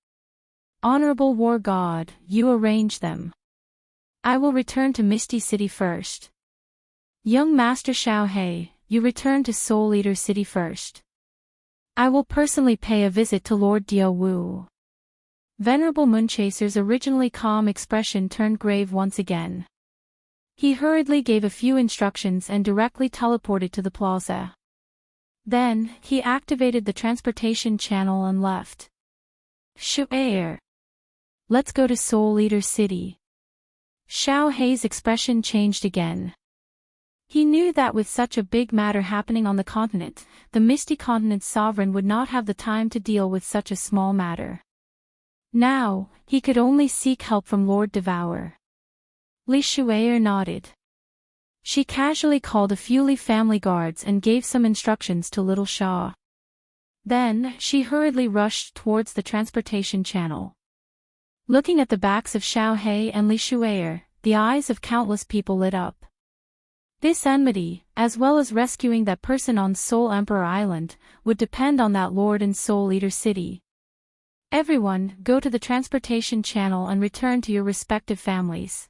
Honorable War God, you arrange them. I will return to Misty City first. Young Master Xiaohei, you return to Soul Eater City first. I will personally pay a visit to Lord Dio Wu. Venerable Moonchaser's originally calm expression turned grave once again. He hurriedly gave a few instructions and directly teleported to the plaza. Then, he activated the transportation channel and left. Shuayer. Let's go to Soul Eater City. Xiaohei's expression changed again. He knew that with such a big matter happening on the continent, the Misty Continent's sovereign would not have the time to deal with such a small matter. Now, he could only seek help from Lord Devour. Li Shuayer nodded. She casually called a few Li family guards and gave some instructions to Little Shaw. Then, she hurriedly rushed towards the transportation channel. Looking at the backs of Xiaohei and Li Shuayer, the eyes of countless people lit up. This enmity, as well as rescuing that person on Soul Emperor Island, would depend on that lord in Soul Eater City. Everyone, go to the transportation channel and return to your respective families.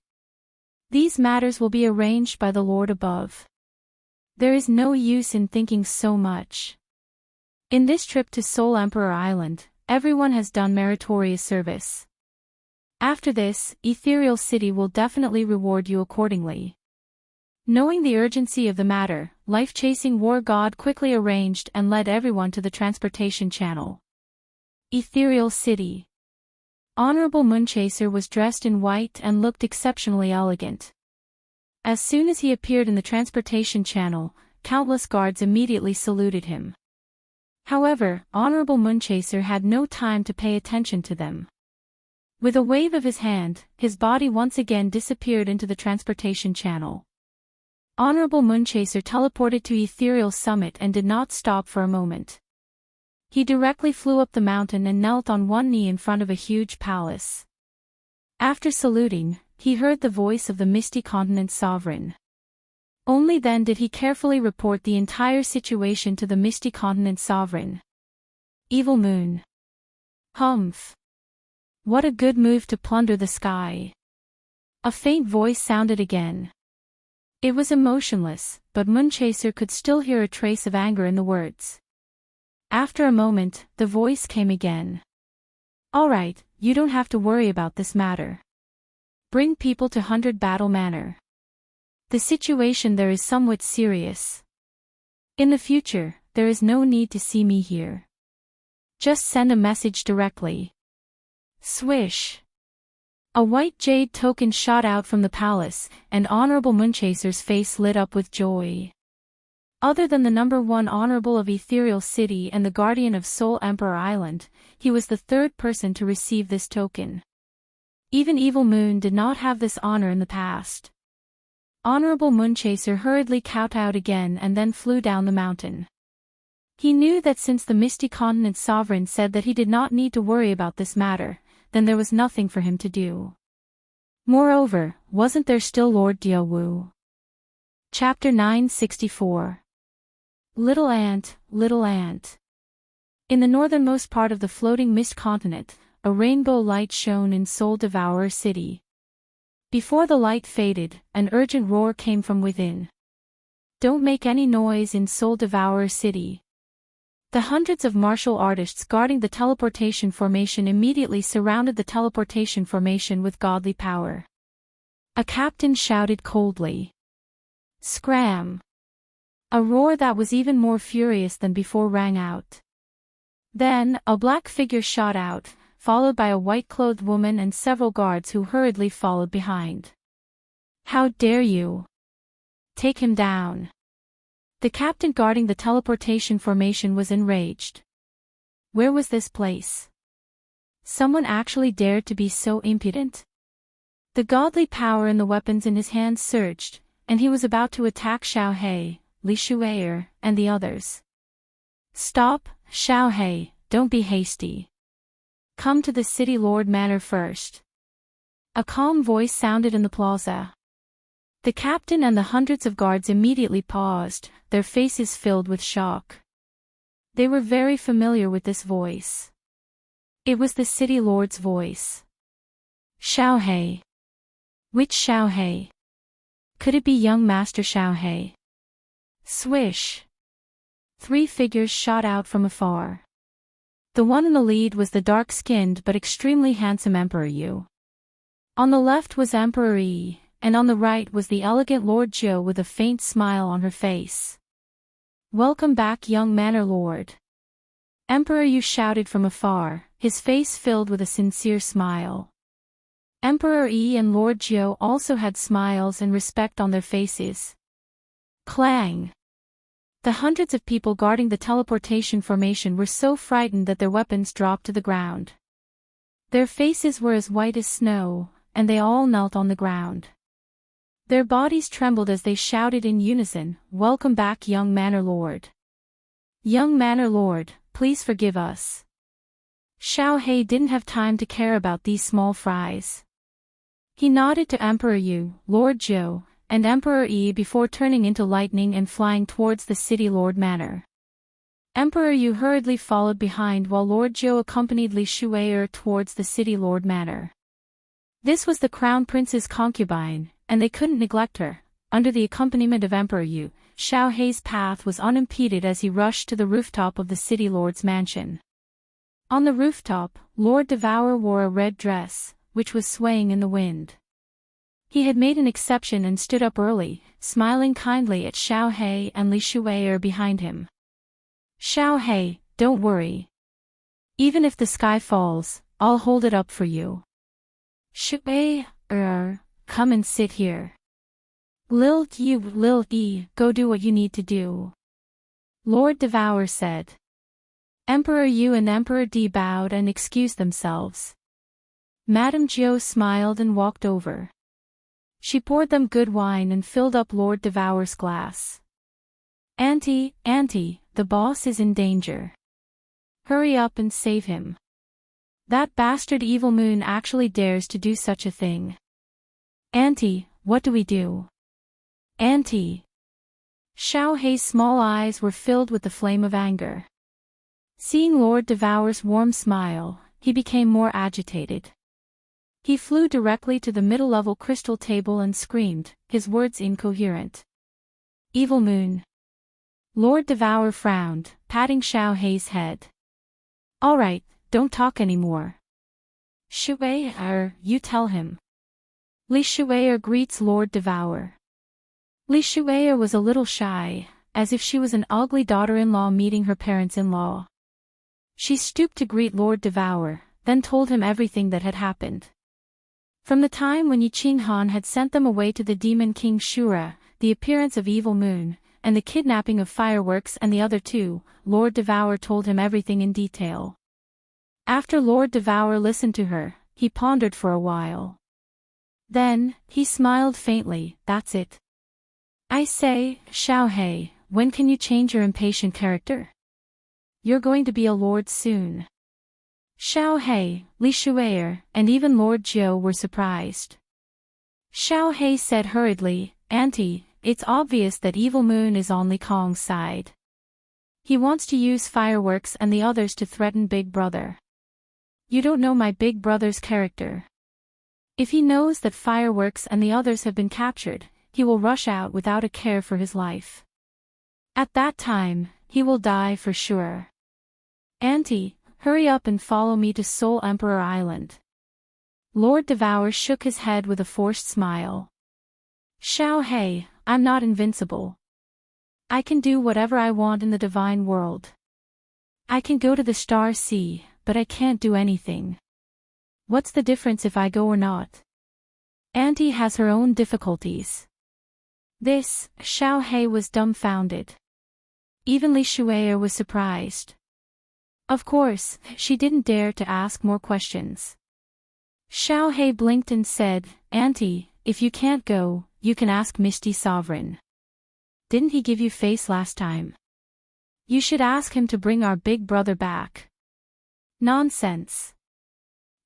These matters will be arranged by the Lord above. There is no use in thinking so much. In this trip to Soul Emperor Island, everyone has done meritorious service. After this, Ethereal City will definitely reward you accordingly. Knowing the urgency of the matter, life-chasing war god quickly arranged and led everyone to the transportation channel. Ethereal City. Honorable Moonchaser was dressed in white and looked exceptionally elegant. As soon as he appeared in the transportation channel, countless guards immediately saluted him. However, Honorable Moonchaser had no time to pay attention to them. With a wave of his hand, his body once again disappeared into the transportation channel. Honorable Moonchaser teleported to Ethereal Summit and did not stop for a moment. He directly flew up the mountain and knelt on one knee in front of a huge palace. After saluting, he heard the voice of the Misty Continent Sovereign. Only then did he carefully report the entire situation to the Misty Continent Sovereign. Evil Moon. Humph. What a good move to plunder the sky. A faint voice sounded again. It was emotionless, but Moonchaser could still hear a trace of anger in the words. After a moment, the voice came again. All right, you don't have to worry about this matter. Bring people to 100 Battle Manor. The situation there is somewhat serious. In the future, there is no need to see me here. Just send a message directly. Swish. A white jade token shot out from the palace, and Honorable Moonchaser's face lit up with joy. Other than the #1 Honorable of Ethereal City and the Guardian of Soul Emperor Island, he was the third person to receive this token. Even Evil Moon did not have this honor in the past. Honorable Moonchaser hurriedly kowtowed again and then flew down the mountain. He knew that since the Misty Continent Sovereign said that he did not need to worry about this matter, then there was nothing for him to do. Moreover, wasn't there still Lord Diawu? Chapter 964. Little Ant, Little Ant. In the northernmost part of the floating mist continent, a rainbow light shone in Soul Devourer City. Before the light faded, an urgent roar came from within. Don't make any noise in Soul Devourer City. The hundreds of martial artists guarding the teleportation formation immediately surrounded the teleportation formation with godly power. A captain shouted coldly. Scram! A roar that was even more furious than before rang out. Then, a black figure shot out, followed by a white-clothed woman and several guards who hurriedly followed behind. How dare you! Take him down! The captain guarding the teleportation formation was enraged. Where was this place? Someone actually dared to be so impudent? The godly power in the weapons in his hands surged, and he was about to attack Xiao He, Li Shuier, and the others. Stop, Xiao He, don't be hasty. Come to the City Lord Manor first. A calm voice sounded in the plaza. The captain and the hundreds of guards immediately paused, their faces filled with shock. They were very familiar with this voice. It was the City Lord's voice. Xiao He. Which Xiao He? Could it be young Master Xiao He? Swish. 3 figures shot out from afar. The one in the lead was the dark-skinned but extremely handsome Emperor Yu. On the left was Emperor Yi, and on the right was the elegant Lord Zhou with a faint smile on her face. Welcome back, young Manor Lord. Emperor Yu shouted from afar, his face filled with a sincere smile. Emperor Yi and Lord Zhou also had smiles and respect on their faces. Clang! The hundreds of people guarding the teleportation formation were so frightened that their weapons dropped to the ground. Their faces were as white as snow, and they all knelt on the ground. Their bodies trembled as they shouted in unison, Welcome back, young Manor Lord. Young Manor Lord, please forgive us. Xiao He didn't have time to care about these small fries. He nodded to Emperor Yu, Lord Zhou, and Emperor Yi before turning into lightning and flying towards the City Lord Manor. Emperor Yu hurriedly followed behind while Lord Zhou accompanied Li Shuier towards the City Lord Manor. This was the Crown Prince's concubine, and they couldn't neglect her. Under the accompaniment of Emperor Yu, Xiao He's path was unimpeded as he rushed to the rooftop of the City Lord's mansion. On the rooftop, Lord Devourer wore a red dress, which was swaying in the wind. He had made an exception and stood up early, smiling kindly at Xiao He and Li Shui'er behind him. Xiao He, don't worry. Even if the sky falls, I'll hold it up for you. Shui'er, come and sit here. Lil Yi, go do what you need to do. Lord Devour said. Emperor Yu and Emperor Di bowed and excused themselves. Madame Jiao smiled and walked over. She poured them good wine and filled up Lord Devour's glass. Auntie, the boss is in danger. Hurry up and save him. That bastard Evil Moon actually dares to do such a thing. Auntie, what do we do? Auntie. Xiao Hei's small eyes were filled with the flame of anger. Seeing Lord Devour's warm smile, he became more agitated. He flew directly to the middle-level crystal table and screamed, his words incoherent. Evil Moon. Lord Devour frowned, patting Xiao Hei's head. All right, don't talk anymore. Shui'er, you tell him. Li Shui'er greets Lord Devour. Li Shui'er was a little shy, as if she was an ugly daughter-in-law meeting her parents-in-law. She stooped to greet Lord Devour, then told him everything that had happened. From the time when Yi Qinghan had sent them away to the Demon King Shura, the appearance of Evil Moon, and the kidnapping of Fireworks and the other two, Lord Devour told him everything in detail. After Lord Devour listened to her, he pondered for a while. Then, he smiled faintly, that's it. I say, Xiao He, when can you change your impatient character? You're going to be a lord soon. Xiao He, Li Shui'er, and even Lord Jiao were surprised. Xiao He said hurriedly, Auntie, it's obvious that Evil Moon is on Li Kong's side. He wants to use Fireworks and the others to threaten Big Brother. You don't know my Big Brother's character. If he knows that Fireworks and the others have been captured, he will rush out without a care for his life. At that time, he will die for sure. Auntie, hurry up and follow me to Soul Emperor Island. Lord Devour shook his head with a forced smile. Xiao He, I'm not invincible. I can do whatever I want in the divine world. I can go to the Star Sea, but I can't do anything. What's the difference if I go or not? Auntie has her own difficulties. This, Xiao He was dumbfounded. Even Li Shui'er was surprised. Of course, she didn't dare to ask more questions. Xiao He blinked and said, Auntie, if you can't go, you can ask Misty Sovereign. Didn't he give you face last time? You should ask him to bring our big brother back. Nonsense.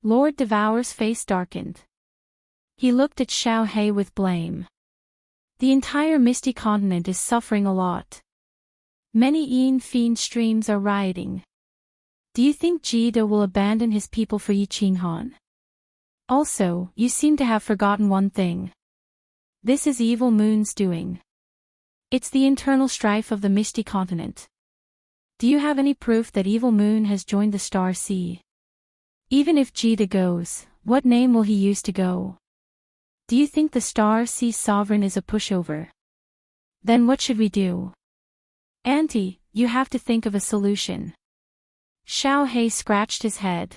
Lord Devour's face darkened. He looked at Xiao He with blame. The entire Misty Continent is suffering a lot. Many Yin Fiend streams are rioting. Do you think Jida will abandon his people for Yi Qinghan? Also, you seem to have forgotten one thing. This is Evil Moon's doing. It's the internal strife of the Misty Continent. Do you have any proof that Evil Moon has joined the Star Sea? Even if Jida goes, what name will he use to go? Do you think the Star Sea Sovereign is a pushover? Then what should we do? Auntie, you have to think of a solution. Xiao He scratched his head.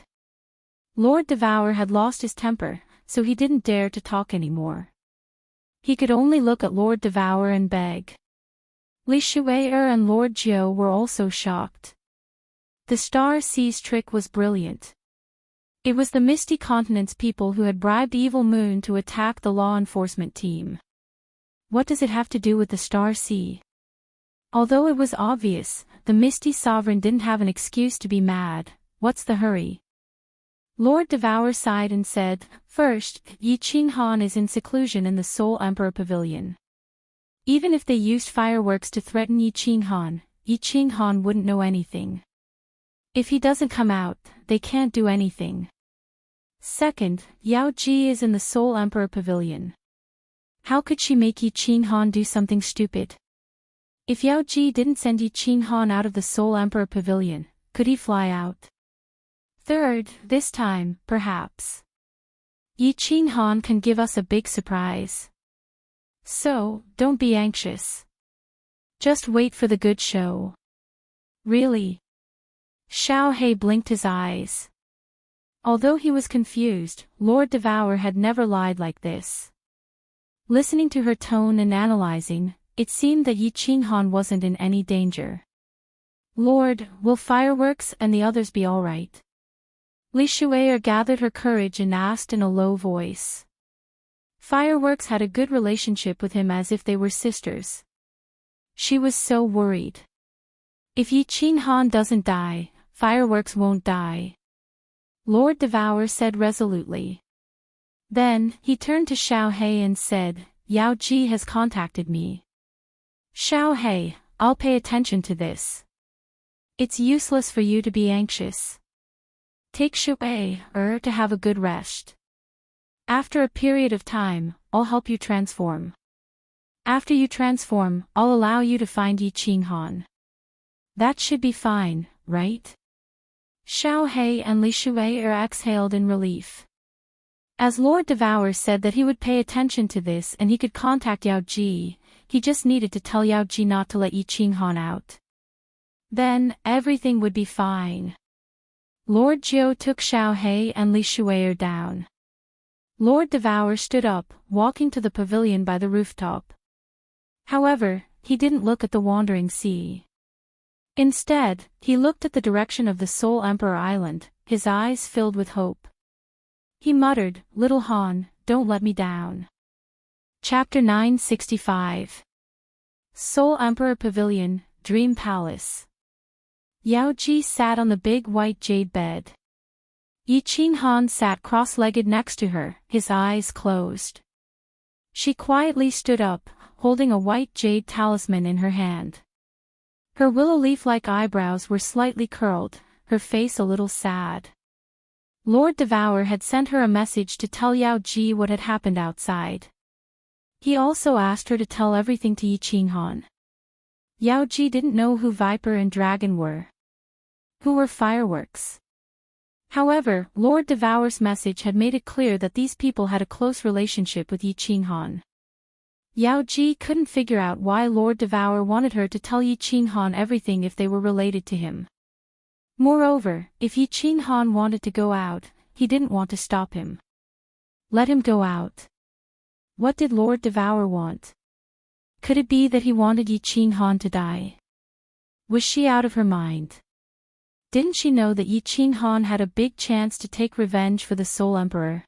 Lord Devour had lost his temper, so he didn't dare to talk anymore. He could only look at Lord Devour and beg. Li Shui'er and Lord Jiao were also shocked. The Star Sea's trick was brilliant. It was the Misty Continent's people who had bribed Evil Moon to attack the law enforcement team. What does it have to do with the Star Sea? Although it was obvious, the Misty Sovereign didn't have an excuse to be mad. What's the hurry? Lord Devour sighed and said, First, Yi Qinghan is in seclusion in the Soul Emperor Pavilion. Even if they used fireworks to threaten Yi Qinghan wouldn't know anything. If he doesn't come out, they can't do anything. Second, Yao Ji is in the Soul Emperor Pavilion. How could she make Yi Qinghan do something stupid? If Yao Ji didn't send Yi Qinghan out of the Soul Emperor Pavilion, could he fly out? Third, this time, perhaps. Yi Qinghan can give us a big surprise. So, don't be anxious. Just wait for the good show. Really? Xiao He blinked his eyes. Although he was confused, Lord Devour had never lied like this. Listening to her tone and analyzing, it seemed that Yi Qinghan wasn't in any danger. Lord, will Fireworks and the others be all right? Li Shuier gathered her courage and asked in a low voice. Fireworks had a good relationship with him as if they were sisters. She was so worried. If Yi Qinghan doesn't die, Fireworks won't die. Lord Devour said resolutely. Then, he turned to Xiao He and said, Yao Ji has contacted me. Xiao He, I'll pay attention to this. It's useless for you to be anxious. Take Shuier to have a good rest. After a period of time, I'll help you transform. After you transform, I'll allow you to find Yi Qinghan. That should be fine, right? Xiao He and Li Shuier exhaled in relief. As Lord Devour said that he would pay attention to this and he could contact Yao Ji, he just needed to tell Yao Ji not to let Yi Qinghan out. Then, everything would be fine. Lord Jiu took Xiao He and Li Shuier down. Lord Devour stood up, walking to the pavilion by the rooftop. However, he didn't look at the wandering sea. Instead, he looked at the direction of the Soul Emperor Island, his eyes filled with hope. He muttered, Little Han, don't let me down. Chapter 965. Soul Emperor Pavilion, Dream Palace. Yao Ji sat on the big white jade bed. Yi Qinghan sat cross-legged next to her, his eyes closed. She quietly stood up, holding a white jade talisman in her hand. Her willow leaf-like eyebrows were slightly curled, her face a little sad. Lord Devour had sent her a message to tell Yao Ji what had happened outside. He also asked her to tell everything to Yi Qinghan. Yao Ji didn't know who Viper and Dragon were. Who were Fireworks? However, Lord Devour's message had made it clear that these people had a close relationship with Yi Qinghan. Yao Ji couldn't figure out why Lord Devour wanted her to tell Yi Qinghan everything if they were related to him. Moreover, if Yi Qinghan wanted to go out, he didn't want to stop him. Let him go out. What did Lord Devour want? Could it be that he wanted Yi Qinghan to die? Was she out of her mind? Didn't she know that Yi Qinghan had a big chance to take revenge for the Soul Emperor?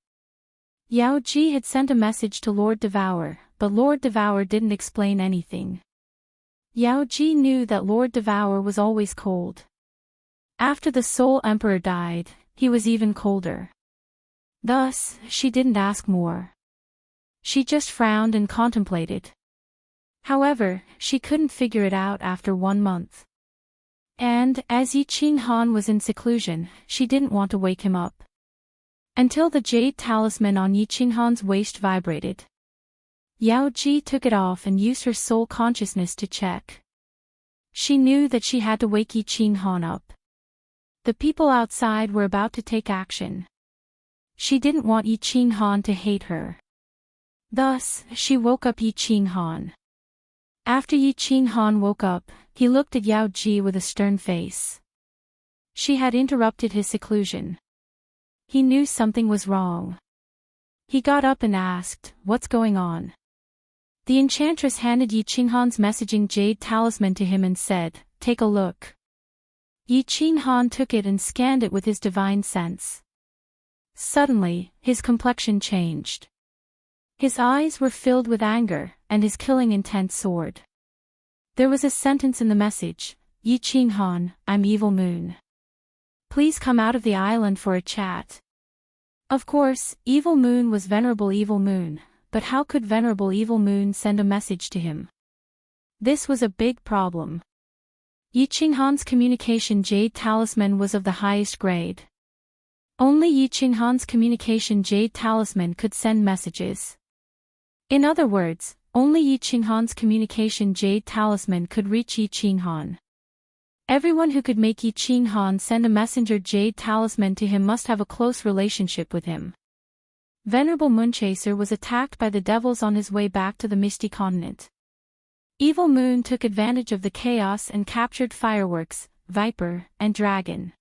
Yao Ji had sent a message to Lord Devour, but Lord Devour didn't explain anything. Yao Ji knew that Lord Devour was always cold. After the Soul Emperor died, he was even colder. Thus, she didn't ask more. She just frowned and contemplated. However, she couldn't figure it out after 1 month. And, as Yi Qinghan was in seclusion, she didn't want to wake him up. Until the jade talisman on Yi Qinghan's waist vibrated. Yao Ji took it off and used her soul consciousness to check. She knew that she had to wake Yi Qinghan up. The people outside were about to take action. She didn't want Yi Qinghan to hate her. Thus, she woke up Yi Qinghan. After Yi Qinghan woke up, he looked at Yao Ji with a stern face. She had interrupted his seclusion. He knew something was wrong. He got up and asked, "What's going on?" The enchantress handed Yi Qinghan's messaging jade talisman to him and said, "Take a look." Yi Qinghan took it and scanned it with his divine sense. Suddenly, his complexion changed. His eyes were filled with anger, and his killing intent soared. There was a sentence in the message, "Yi Qinghan, I'm Evil Moon. Please come out of the island for a chat." Of course, Evil Moon was Venerable Evil Moon, but how could Venerable Evil Moon send a message to him? This was a big problem. Yi Qinghan's communication jade talisman was of the highest grade. Only Yi Qinghan's communication jade talisman could send messages. In other words, only Yi Qinghan's communication jade talisman could reach Yi Qinghan. Everyone who could make Yi Qinghan send a messenger jade talisman to him must have a close relationship with him. Venerable Moonchaser was attacked by the devils on his way back to the Misty Continent. Evil Moon took advantage of the chaos and captured Fireworks, Viper, and Dragon.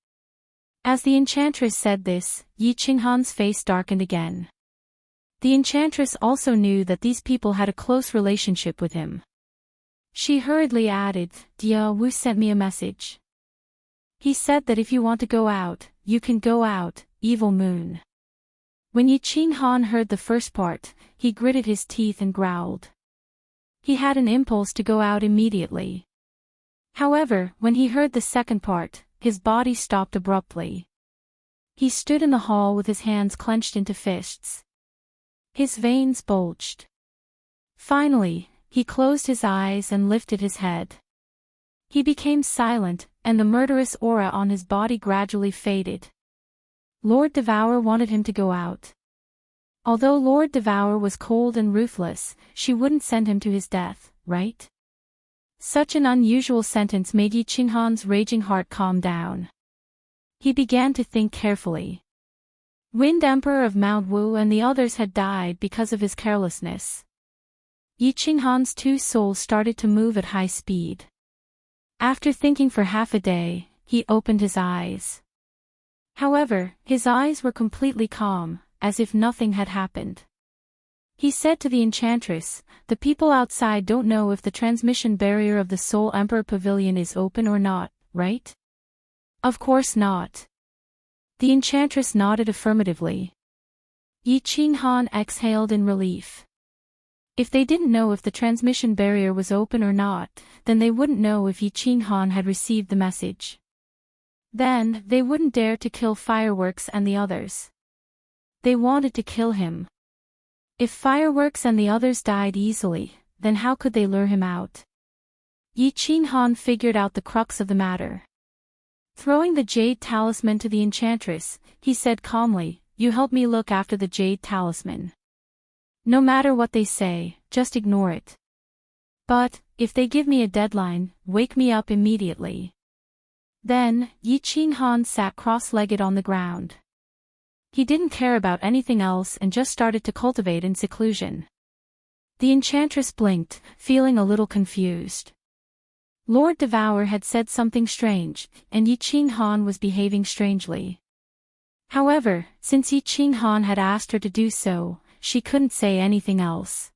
As the enchantress said this, Yi Qinghan's face darkened again. The enchantress also knew that these people had a close relationship with him. She hurriedly added, Dia Wu sent me a message. He said that if you want to go out, you can go out, Evil Moon. When Yi Qinghan heard the first part, he gritted his teeth and growled. He had an impulse to go out immediately. However, when he heard the second part, his body stopped abruptly. He stood in the hall with his hands clenched into fists. His veins bulged. Finally, he closed his eyes and lifted his head. He became silent, and the murderous aura on his body gradually faded. Lord Devour wanted him to go out. Although Lord Devour was cold and ruthless, she wouldn't send him to his death, right? Such an unusual sentence made Yi Qinghan's raging heart calm down. He began to think carefully. Wind Emperor of Mount Wu and the others had died because of his carelessness. Yi Qinghan's two souls started to move at high speed. After thinking for half a day, he opened his eyes. However, his eyes were completely calm, as if nothing had happened. He said to the enchantress, the people outside don't know if the transmission barrier of the Soul Emperor Pavilion is open or not, right? Of course not. The enchantress nodded affirmatively. Yi Qinghan exhaled in relief. If they didn't know if the transmission barrier was open or not, then they wouldn't know if Yi Qinghan had received the message. Then, they wouldn't dare to kill Fireworks and the others. They wanted to kill him. If Fireworks and the others died easily, then how could they lure him out? Yi Qinghan figured out the crux of the matter. Throwing the jade talisman to the enchantress, he said calmly, you help me look after the jade talisman. No matter what they say, just ignore it. But, if they give me a deadline, wake me up immediately. Then, Yi Qinghan sat cross-legged on the ground. He didn't care about anything else and just started to cultivate in seclusion. The enchantress blinked, feeling a little confused. Lord Devour had said something strange, and Yi Qinghan was behaving strangely. However, since Yi Qinghan had asked her to do so, she couldn't say anything else.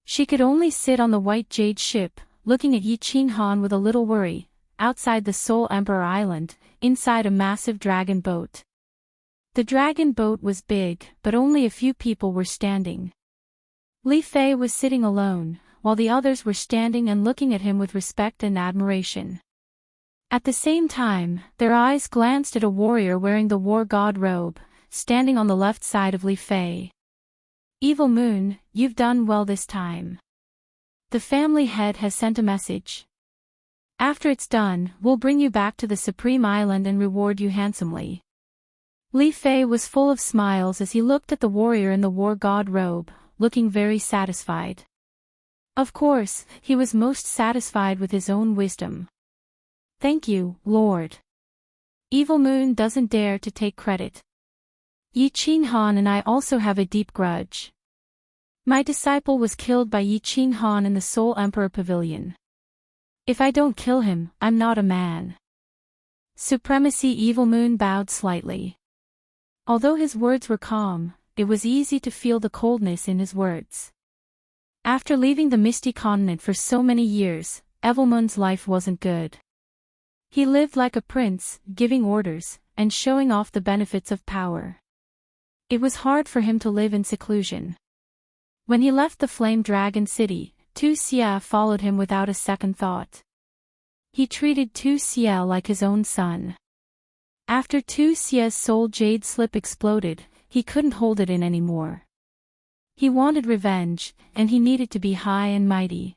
She could only sit on the white jade ship, looking at Yi Qinghan with a little worry, outside the Soul Emperor Island, inside a massive dragon boat. The dragon boat was big, but only a few people were standing. Li Fei was sitting alone, while the others were standing and looking at him with respect and admiration. At the same time, their eyes glanced at a warrior wearing the war god robe, standing on the left side of Li Fei. Evil Moon, you've done well this time. The family head has sent a message. After it's done, we'll bring you back to the Supreme Island and reward you handsomely. Li Fei was full of smiles as he looked at the warrior in the war god robe, looking very satisfied. Of course, he was most satisfied with his own wisdom. Thank you, Lord. Evil Moon doesn't dare to take credit. Yi Qinghan and I also have a deep grudge. My disciple was killed by Yi Qinghan in the Soul Emperor Pavilion. If I don't kill him, I'm not a man. Supremacy. Evil Moon bowed slightly. Although his words were calm, it was easy to feel the coldness in his words. After leaving the Misty Continent for so many years, Evil Moon's life wasn't good. He lived like a prince, giving orders, and showing off the benefits of power. It was hard for him to live in seclusion. When he left the Flame Dragon City, Tu Xia followed him without a second thought. He treated Tu Xia like his own son. After Tu Xia's soul jade slip exploded, he couldn't hold it in anymore. He wanted revenge, and he needed to be high and mighty.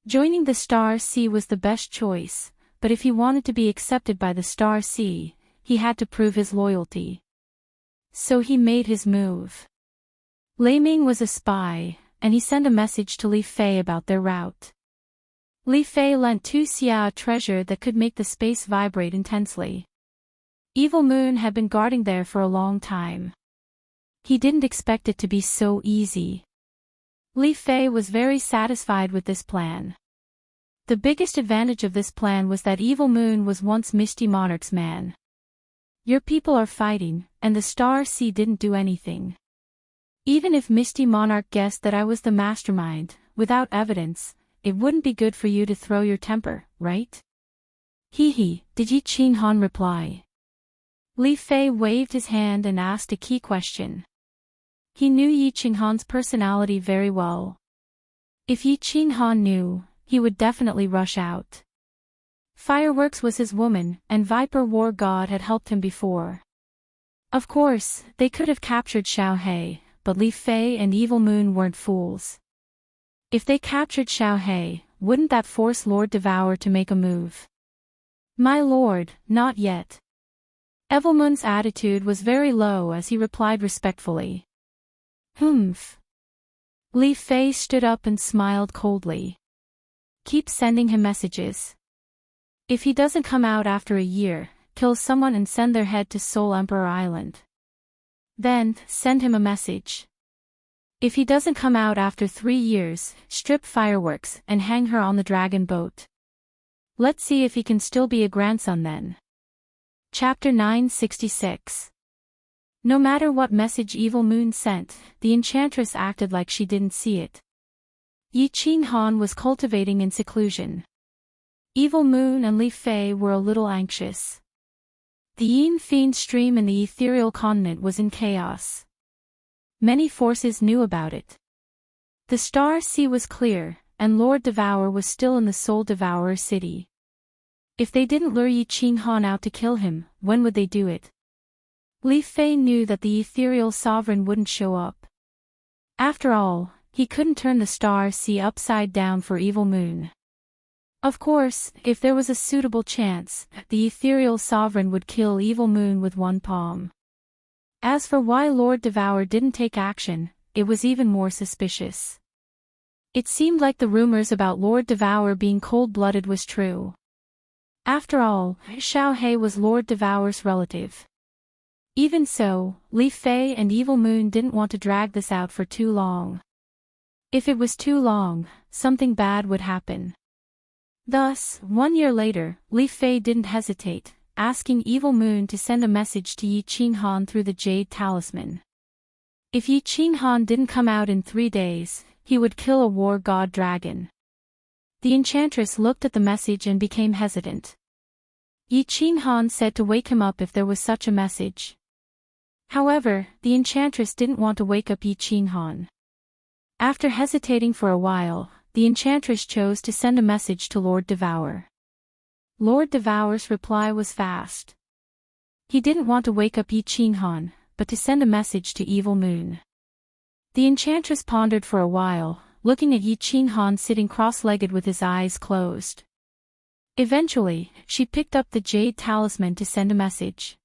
Joining the Star Sea was the best choice, but if he wanted to be accepted by the Star Sea, he had to prove his loyalty. So he made his move. Lei Ming was a spy, and he sent a message to Li Fei about their route. Li Fei lent Tu Xia a treasure that could make the space vibrate intensely. Evil Moon had been guarding there for a long time. He didn't expect it to be so easy. Li Fei was very satisfied with this plan. The biggest advantage of this plan was that Evil Moon was once Misty Monarch's man. Your people are fighting, and the Star Sea didn't do anything. Even if Misty Monarch guessed that I was the mastermind, without evidence, it wouldn't be good for you to throw your temper, right? Hee, did Yi Qinghan reply. Li Fei waved his hand and asked a key question. He knew Yi Qinghan's personality very well. If Yi Qinghan knew, he would definitely rush out. Fireworks was his woman, and Viper War God had helped him before. Of course, they could have captured Xiao He, but Li Fei and Evil Moon weren't fools. If they captured Xiao He, wouldn't that force Lord Devour to make a move? My lord, not yet. Evil Moon's attitude was very low as he replied respectfully. Humph. Li Fei stood up and smiled coldly. Keep sending him messages. If he doesn't come out after a year, kill someone and send their head to Soul Emperor Island. Then, send him a message. If he doesn't come out after 3 years, strip Fireworks and hang her on the dragon boat. Let's see if he can still be a grandson then. Chapter 966. No matter what message Evil Moon sent, the enchantress acted like she didn't see it. Yi Qinghan was cultivating in seclusion. Evil Moon and Li Fei were a little anxious. The Yin Fiend stream in the ethereal continent was in chaos. Many forces knew about it. The Star Sea was clear, and Lord Devour was still in the Soul Devourer city. If they didn't lure Yi Qinghan out to kill him, when would they do it? Li Fei knew that the ethereal sovereign wouldn't show up. After all, he couldn't turn the Star Sea upside down for Evil Moon. Of course, if there was a suitable chance, the ethereal sovereign would kill Evil Moon with one palm. As for why Lord Devour didn't take action, it was even more suspicious. It seemed like the rumors about Lord Devour being cold-blooded was true. After all, Xiao He was Lord Devour's relative. Even so, Li Fei and Evil Moon didn't want to drag this out for too long. If it was too long, something bad would happen. Thus, 1 year later, Li Fei didn't hesitate, asking Evil Moon to send a message to Yi Qinghan through the Jade Talisman. If Yi Qinghan didn't come out in 3 days, he would kill a war god dragon. The enchantress looked at the message and became hesitant. Yi Qinghan said to wake him up if there was such a message. However, the enchantress didn't want to wake up Yi Qinghan. After hesitating for a while, the enchantress chose to send a message to Lord Devour. Lord Devour's reply was fast. He didn't want to wake up Yi Qinghan, but to send a message to Evil Moon. The enchantress pondered for a while, looking at Yi Qinghan sitting cross-legged with his eyes closed. Eventually, she picked up the Jade Talisman to send a message.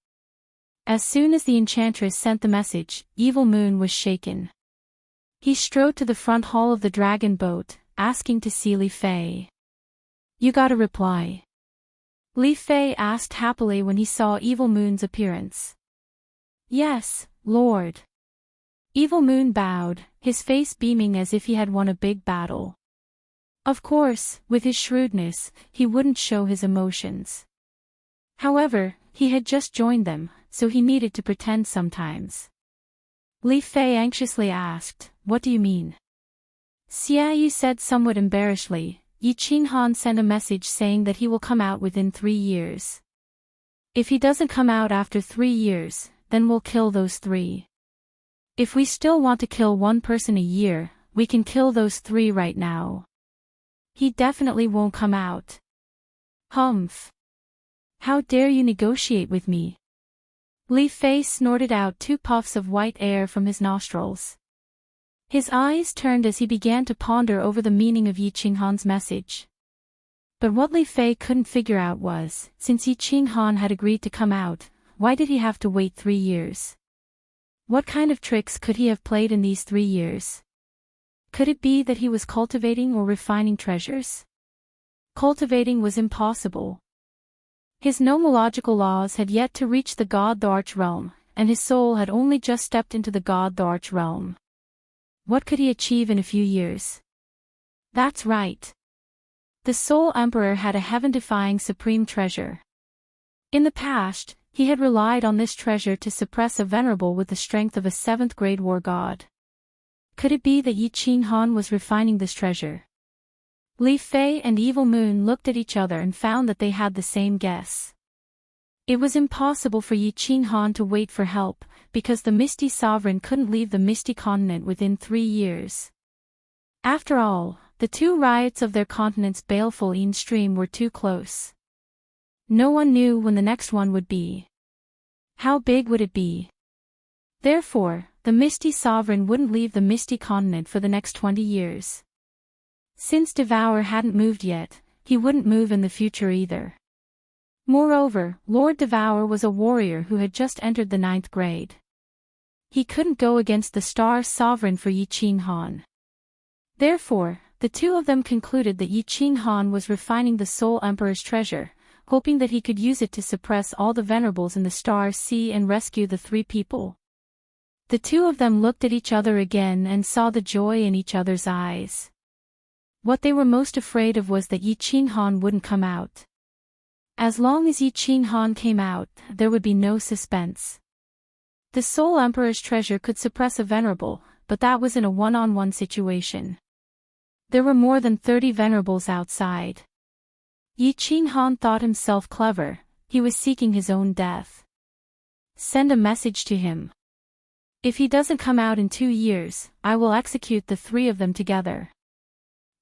As soon as the enchantress sent the message, Evil Moon was shaken. He strode to the front hall of the dragon boat, asking to see Li Fei. You got a reply? Li Fei asked happily when he saw Evil Moon's appearance. Yes, Lord. Evil Moon bowed, his face beaming as if he had won a big battle. Of course, with his shrewdness, he wouldn't show his emotions. However, he had just joined them, so he needed to pretend sometimes. Li Fei anxiously asked, What do you mean? Xia Yu said somewhat embarrassedly, Yi Qinghan sent a message saying that he will come out within 3 years. If he doesn't come out after 3 years, then we'll kill those 3. If we still want to kill 1 person a year, we can kill those 3 right now. He definitely won't come out. Humph. How dare you negotiate with me? Li Fei snorted out 2 puffs of white air from his nostrils. His eyes turned as he began to ponder over the meaning of Yi Qinghan's message. But what Li Fei couldn't figure out was, since Yi Qinghan had agreed to come out, why did he have to wait 3 years? What kind of tricks could he have played in these 3 years? Could it be that he was cultivating or refining treasures? Cultivating was impossible. His nomological laws had yet to reach the god the Arch realm, and his soul had only just stepped into the God-Arch realm. What could he achieve in a few years? That's right. The Soul Emperor had a heaven-defying supreme treasure. In the past, he had relied on this treasure to suppress a venerable with the strength of a 7th-grade war god. Could it be that Yi Qinghan was refining this treasure? Li Fei and Evil Moon looked at each other and found that they had the same guess. It was impossible for Yi Qinghan to wait for help, because the Misty Sovereign couldn't leave the Misty Continent within 3 years. After all, the two riots of their continent's baleful stream were too close. No one knew when the next one would be. How big would it be? Therefore, the Misty Sovereign wouldn't leave the Misty Continent for the next 20 years. Since Devour hadn't moved yet, he wouldn't move in the future either. Moreover, Lord Devour was a warrior who had just entered the 9th grade. He couldn't go against the Star Sovereign for Yi Qinghan. Therefore, the two of them concluded that Yi Qinghan was refining the Soul Emperor's treasure, hoping that he could use it to suppress all the venerables in the Star Sea and rescue the 3 people. The two of them looked at each other again and saw the joy in each other's eyes. What they were most afraid of was that Yi Qinghan wouldn't come out. As long as Yi Qinghan came out, there would be no suspense. The Soul Emperor's treasure could suppress a venerable, but that was in a one-on-one situation. There were more than 30 venerables outside. Yi Qinghan thought himself clever, he was seeking his own death. Send a message to him. If he doesn't come out in 2 years, I will execute the 3 of them together.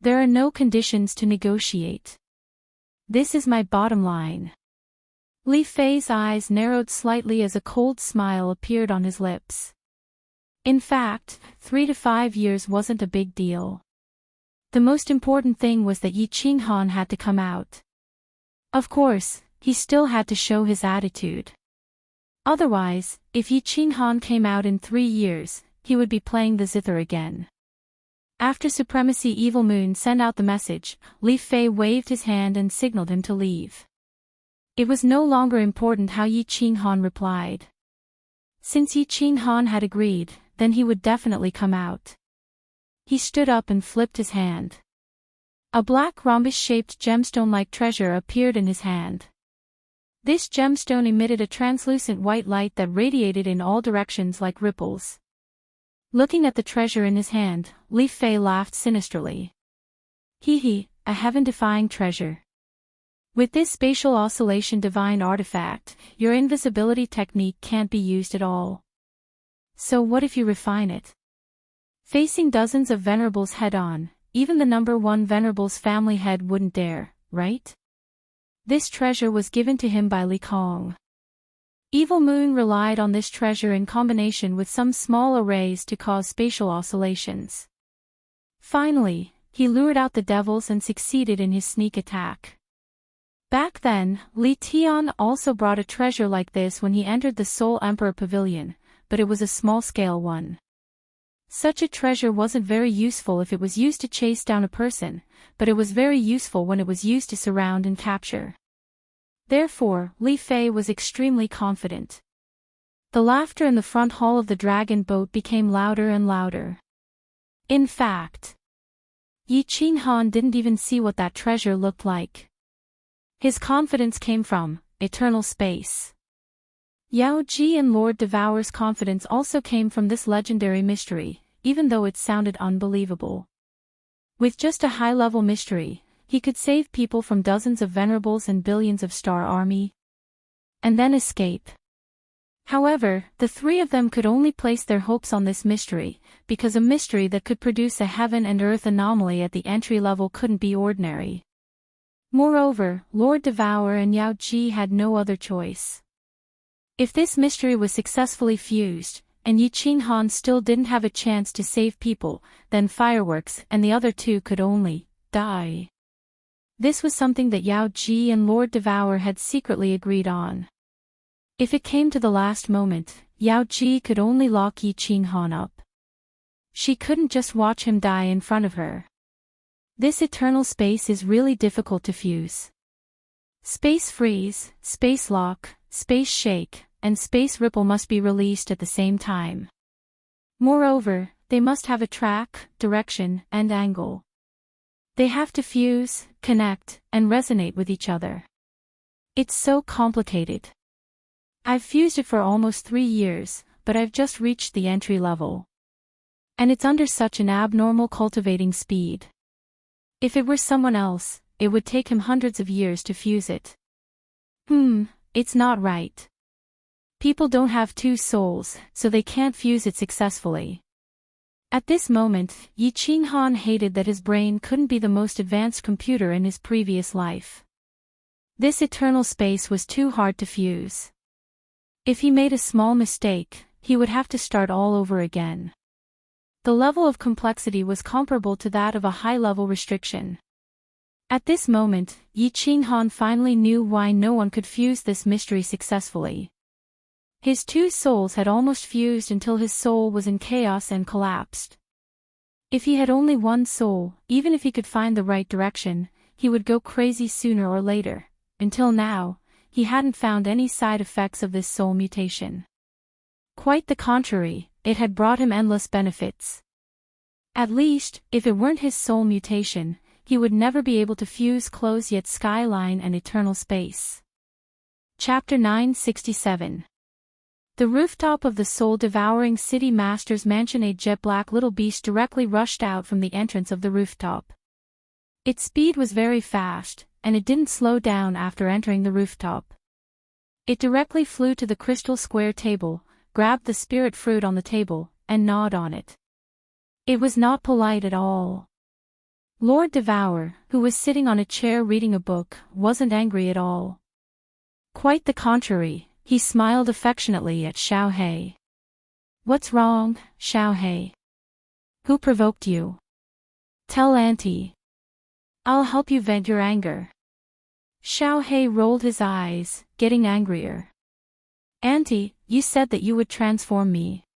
There are no conditions to negotiate. This is my bottom line. Li Fei's eyes narrowed slightly as a cold smile appeared on his lips. In fact, 3 to 5 years wasn't a big deal. The most important thing was that Yi Qinghan had to come out. Of course, he still had to show his attitude. Otherwise, if Yi Qinghan came out in 3 years, he would be playing the zither again. After Supremacy Evil Moon sent out the message, Li Fei waved his hand and signaled him to leave. It was no longer important how Yi Qinghan replied. Since Yi Qinghan had agreed, then he would definitely come out. He stood up and flipped his hand. A black rhombus-shaped gemstone-like treasure appeared in his hand. This gemstone emitted a translucent white light that radiated in all directions like ripples. Looking at the treasure in his hand, Li Fei laughed sinisterly. Hee, a heaven-defying treasure. With this spatial oscillation divine artifact, your invisibility technique can't be used at all. So what if you refine it? Facing dozens of venerables head-on, even the number 1 venerable's family head wouldn't dare, right? This treasure was given to him by Li Kong. Evil Moon relied on this treasure in combination with some small arrays to cause spatial oscillations. Finally, he lured out the devils and succeeded in his sneak attack. Back then, Li Tian also brought a treasure like this when he entered the Soul Emperor Pavilion, but it was a small-scale one. Such a treasure wasn't very useful if it was used to chase down a person, but it was very useful when it was used to surround and capture. Therefore, Li Fei was extremely confident. The laughter in the front hall of the dragon boat became louder and louder. In fact, Yi Qinghan didn't even see what that treasure looked like. His confidence came from eternal space. Yao Ji and Lord Devour's confidence also came from this legendary mystery, even though it sounded unbelievable. With just a high-level mystery, he could save people from dozens of venerables and billions of star army. And then escape. However, the 3 of them could only place their hopes on this mystery, because a mystery that could produce a heaven and earth anomaly at the entry level couldn't be ordinary. Moreover, Lord Devour and Yao Ji had no other choice. If this mystery was successfully fused, and Yi Qinghan still didn't have a chance to save people, then Fireworks and the other 2 could only die. This was something that Yao Ji and Lord Devour had secretly agreed on. If it came to the last moment, Yao Ji could only lock Yi Qinghan up. She couldn't just watch him die in front of her. This eternal space is really difficult to fuse. Space freeze, space lock, space shake, and space ripple must be released at the same time. Moreover, they must have a track, direction, and angle. They have to fuse, connect, and resonate with each other. It's so complicated. I've fused it for almost 3 years, but I've just reached the entry level. And it's under such an abnormal cultivating speed. If it were someone else, it would take him hundreds of years to fuse it. It's not right. People don't have 2 souls, so they can't fuse it successfully. At this moment, Yi Qinghan hated that his brain couldn't be the most advanced computer in his previous life. This eternal space was too hard to fuse. If he made a small mistake, he would have to start all over again. The level of complexity was comparable to that of a high-level restriction. At this moment, Yi Qinghan finally knew why no one could fuse this mystery successfully. His 2 souls had almost fused until his soul was in chaos and collapsed. If he had only 1 soul, even if he could find the right direction, he would go crazy sooner or later. Until now, he hadn't found any side effects of this soul mutation. Quite the contrary, it had brought him endless benefits. At least, if it weren't his soul mutation, he would never be able to fuse close yet skyline and eternal space. Chapter 967. The rooftop of the soul-devouring city master's mansion. A jet-black little beast directly rushed out from the entrance of the rooftop. Its speed was very fast, and it didn't slow down after entering the rooftop. It directly flew to the crystal square table, grabbed the spirit fruit on the table, and gnawed on it. It was not polite at all. Lord Devour, who was sitting on a chair reading a book, wasn't angry at all. Quite the contrary. He smiled affectionately at Xiao He. "What's wrong, Xiao He? Who provoked you? Tell Auntie. I'll help you vent your anger." Xiao He rolled his eyes, getting angrier. "Auntie, you said that you would transform me.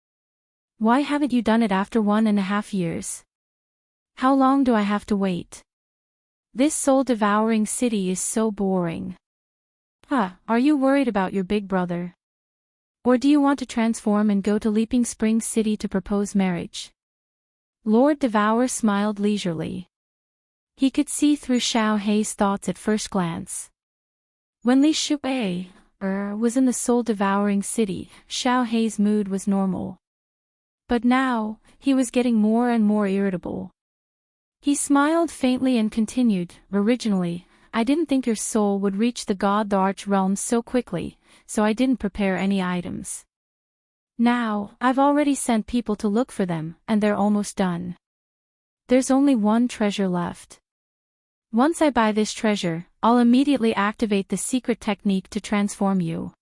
Why haven't you done it after 1.5 years? How long do I have to wait? This soul-devouring city is so boring. Are you worried about your big brother? Or do you want to transform and go to Leaping Springs City to propose marriage?" Lord Devour smiled leisurely. He could see through Xiao He's thoughts at first glance. When Li Shuai was in the soul-devouring city, Xiao He's mood was normal. But now, he was getting more and more irritable. He smiled faintly and continued, "Originally, I didn't think your soul would reach the God-the-Arch realm so quickly, so I didn't prepare any items. Now, I've already sent people to look for them, and they're almost done. There's only 1 treasure left. Once I buy this treasure, I'll immediately activate the secret technique to transform you."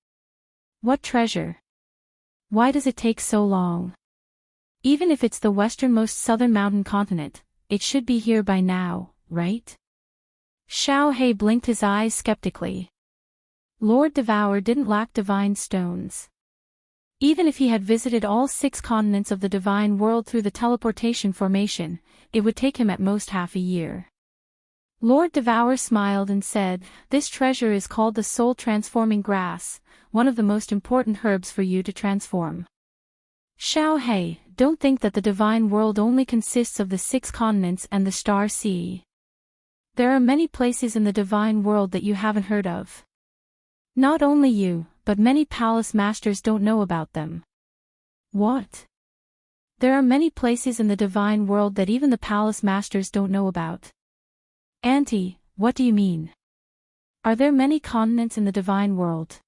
"What treasure? Why does it take so long? Even if it's the westernmost southern mountain continent, it should be here by now, right?" Xiao He blinked his eyes skeptically. Lord Devour didn't lack divine stones. Even if he had visited all 6 continents of the divine world through the teleportation formation, it would take him at most half a year. Lord Devour smiled and said, "This treasure is called the soul-transforming grass, one of the most important herbs for you to transform. Xiao He, don't think that the divine world only consists of the 6 continents and the star sea. There are many places in the divine world that you haven't heard of. Not only you, but many palace masters don't know about them." "What?" "There are many places in the divine world that even the palace masters don't know about." "Auntie, what do you mean? Are there many continents in the divine world?"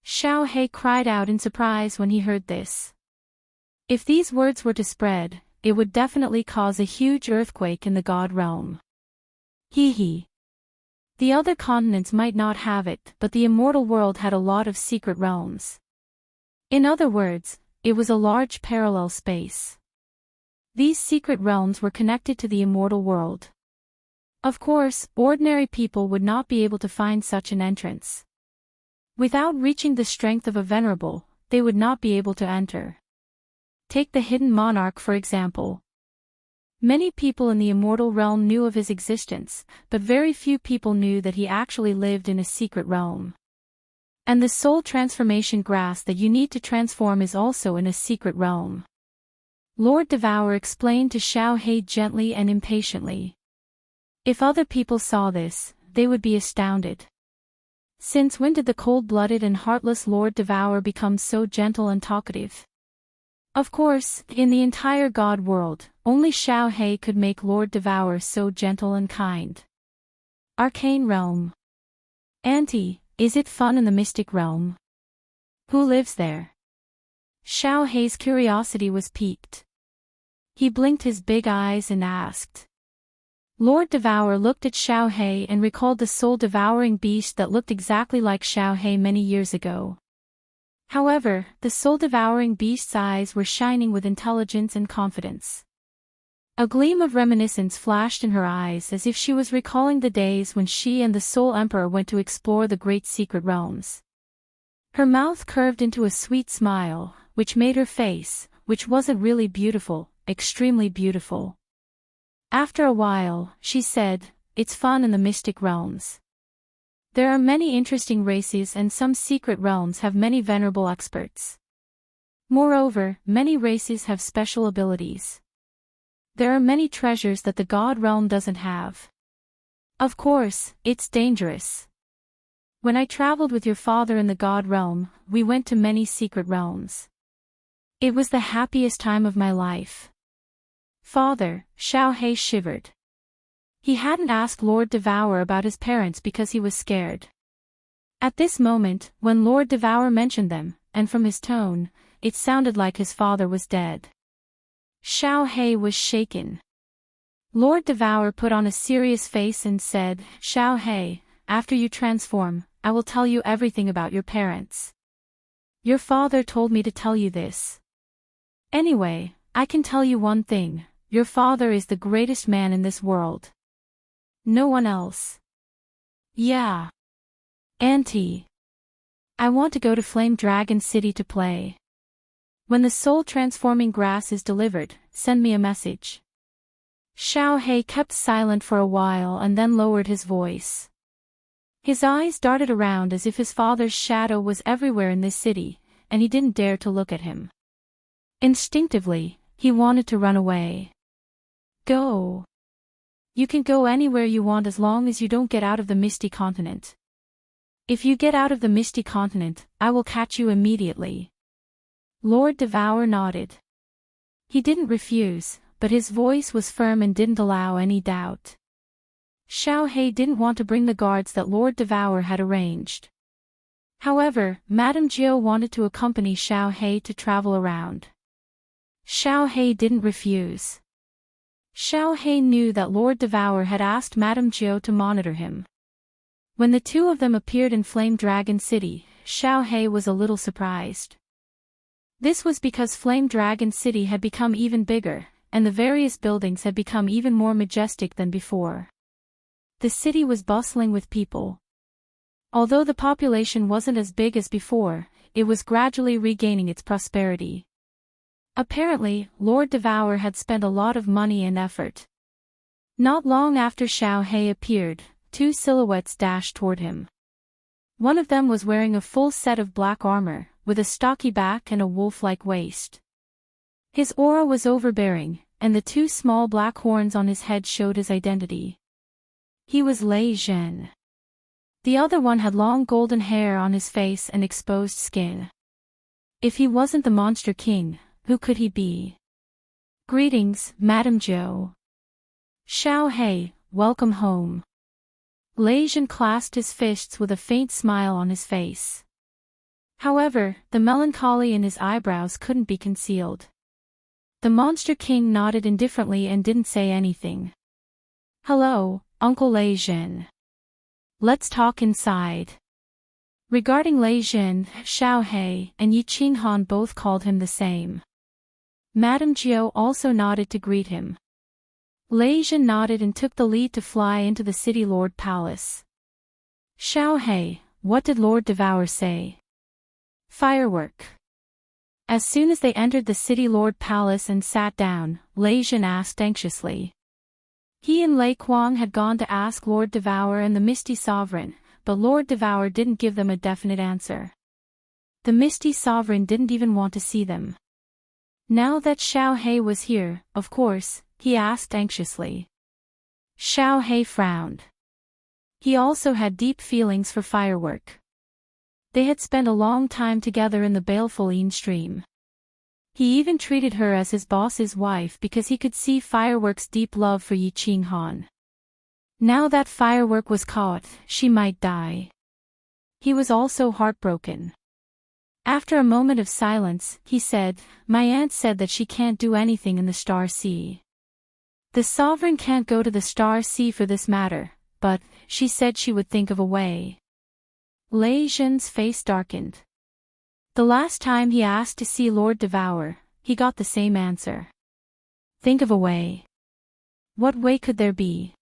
Xiao He cried out in surprise when he heard this. If these words were to spread, it would definitely cause a huge earthquake in the God realm. Hee. The other continents might not have it, but the immortal world had a lot of secret realms. In other words, it was a large parallel space. These secret realms were connected to the immortal world. Of course, ordinary people would not be able to find such an entrance. Without reaching the strength of a venerable, they would not be able to enter. Take the hidden monarch for example. Many people in the immortal realm knew of his existence, but very few people knew that he actually lived in a secret realm. And the soul transformation grass that you need to transform is also in a secret realm. Lord Devour explained to Xiao Hei gently and impatiently. If other people saw this, they would be astounded. Since when did the cold-blooded and heartless Lord Devour become so gentle and talkative? Of course, in the entire God world, only Xiao Hei could make Lord Devour so gentle and kind. Arcane Realm. Auntie, is it fun in the Mystic Realm? Who lives there? Xiao Hei's curiosity was piqued. He blinked his big eyes and asked. Lord Devour looked at Xiao Hei and recalled the soul-devouring beast that looked exactly like Xiao Hei many years ago. However, the soul-devouring beast's eyes were shining with intelligence and confidence. A gleam of reminiscence flashed in her eyes as if she was recalling the days when she and the Soul Emperor went to explore the great secret realms. Her mouth curved into a sweet smile, which made her face, which wasn't really beautiful, extremely beautiful. After a while, she said, "It's fun in the mystic realms. There are many interesting races and some secret realms have many venerable experts. Moreover, many races have special abilities. There are many treasures that the God realm doesn't have. Of course, it's dangerous. When I traveled with your father in the God realm, we went to many secret realms. It was the happiest time of my life." Father, Xiao Hei shivered. He hadn't asked Lord Devour about his parents because he was scared. At this moment, when Lord Devour mentioned them, and from his tone, it sounded like his father was dead. Xiao Hei was shaken. Lord Devour put on a serious face and said, "Xiao Hei, after you transform, I will tell you everything about your parents. Your father told me to tell you this. Anyway, I can tell you one thing, your father is the greatest man in this world. No one else." "Yeah. Auntie. I want to go to Flame Dragon City to play. When the soul-transforming grass is delivered, send me a message." Xiao Hei kept silent for a while and then lowered his voice. His eyes darted around as if his father's shadow was everywhere in this city, and he didn't dare to look at him. Instinctively, he wanted to run away. "Go. You can go anywhere you want as long as you don't get out of the Misty Continent. If you get out of the Misty Continent, I will catch you immediately." Lord Devour nodded. He didn't refuse, but his voice was firm and didn't allow any doubt. Xiao Hei didn't want to bring the guards that Lord Devour had arranged. However, Madame Jiao wanted to accompany Xiao Hei to travel around. Xiao Hei didn't refuse. Xiao Hei knew that Lord Devour had asked Madame Jiao to monitor him. When the two of them appeared in Flame Dragon City, Xiao Hei was a little surprised. This was because Flame Dragon City had become even bigger, and the various buildings had become even more majestic than before. The city was bustling with people. Although the population wasn't as big as before, it was gradually regaining its prosperity. Apparently, Lord Devour had spent a lot of money and effort. Not long after Xiao Hei appeared, two silhouettes dashed toward him. One of them was wearing a full set of black armor, with a stocky back and a wolf-like waist. His aura was overbearing, and the two small black horns on his head showed his identity. He was Lei Zhen. The other one had long golden hair on his face and exposed skin. If he wasn't the Monster King, who could he be? "Greetings, Madame Jiao." "Xiao Hei, welcome home." Lei Zhen clasped his fists with a faint smile on his face. However, the melancholy in his eyebrows couldn't be concealed. The Monster King nodded indifferently and didn't say anything. "Hello, Uncle Lei Zhen. Let's talk inside." Regarding Lei Zhen, Xiao Hei and Yi Qinghan both called him the same. Madame Jiao also nodded to greet him. Lei Zhen nodded and took the lead to fly into the City Lord Palace. "Xiao Hei, what did Lord Devour say?" "Firework." As soon as they entered the City Lord Palace and sat down, Lei Zhen asked anxiously. He and Lei Kuang had gone to ask Lord Devour and the Misty Sovereign, but Lord Devour didn't give them a definite answer. The Misty Sovereign didn't even want to see them. Now that Xiao He was here, of course, he asked anxiously. Xiao He frowned. He also had deep feelings for Firework. They had spent a long time together in the baleful Yin stream. He even treated her as his boss's wife because he could see Firework's deep love for Yi Qinghan. Now that Firework was caught, she might die. He was also heartbroken. After a moment of silence, he said, "My aunt said that she can't do anything in the Star Sea. The Sovereign can't go to the Star Sea for this matter, but she said she would think of a way." Lei Zhen's face darkened. The last time he asked to see Lord Devour, he got the same answer. Think of a way. What way could there be?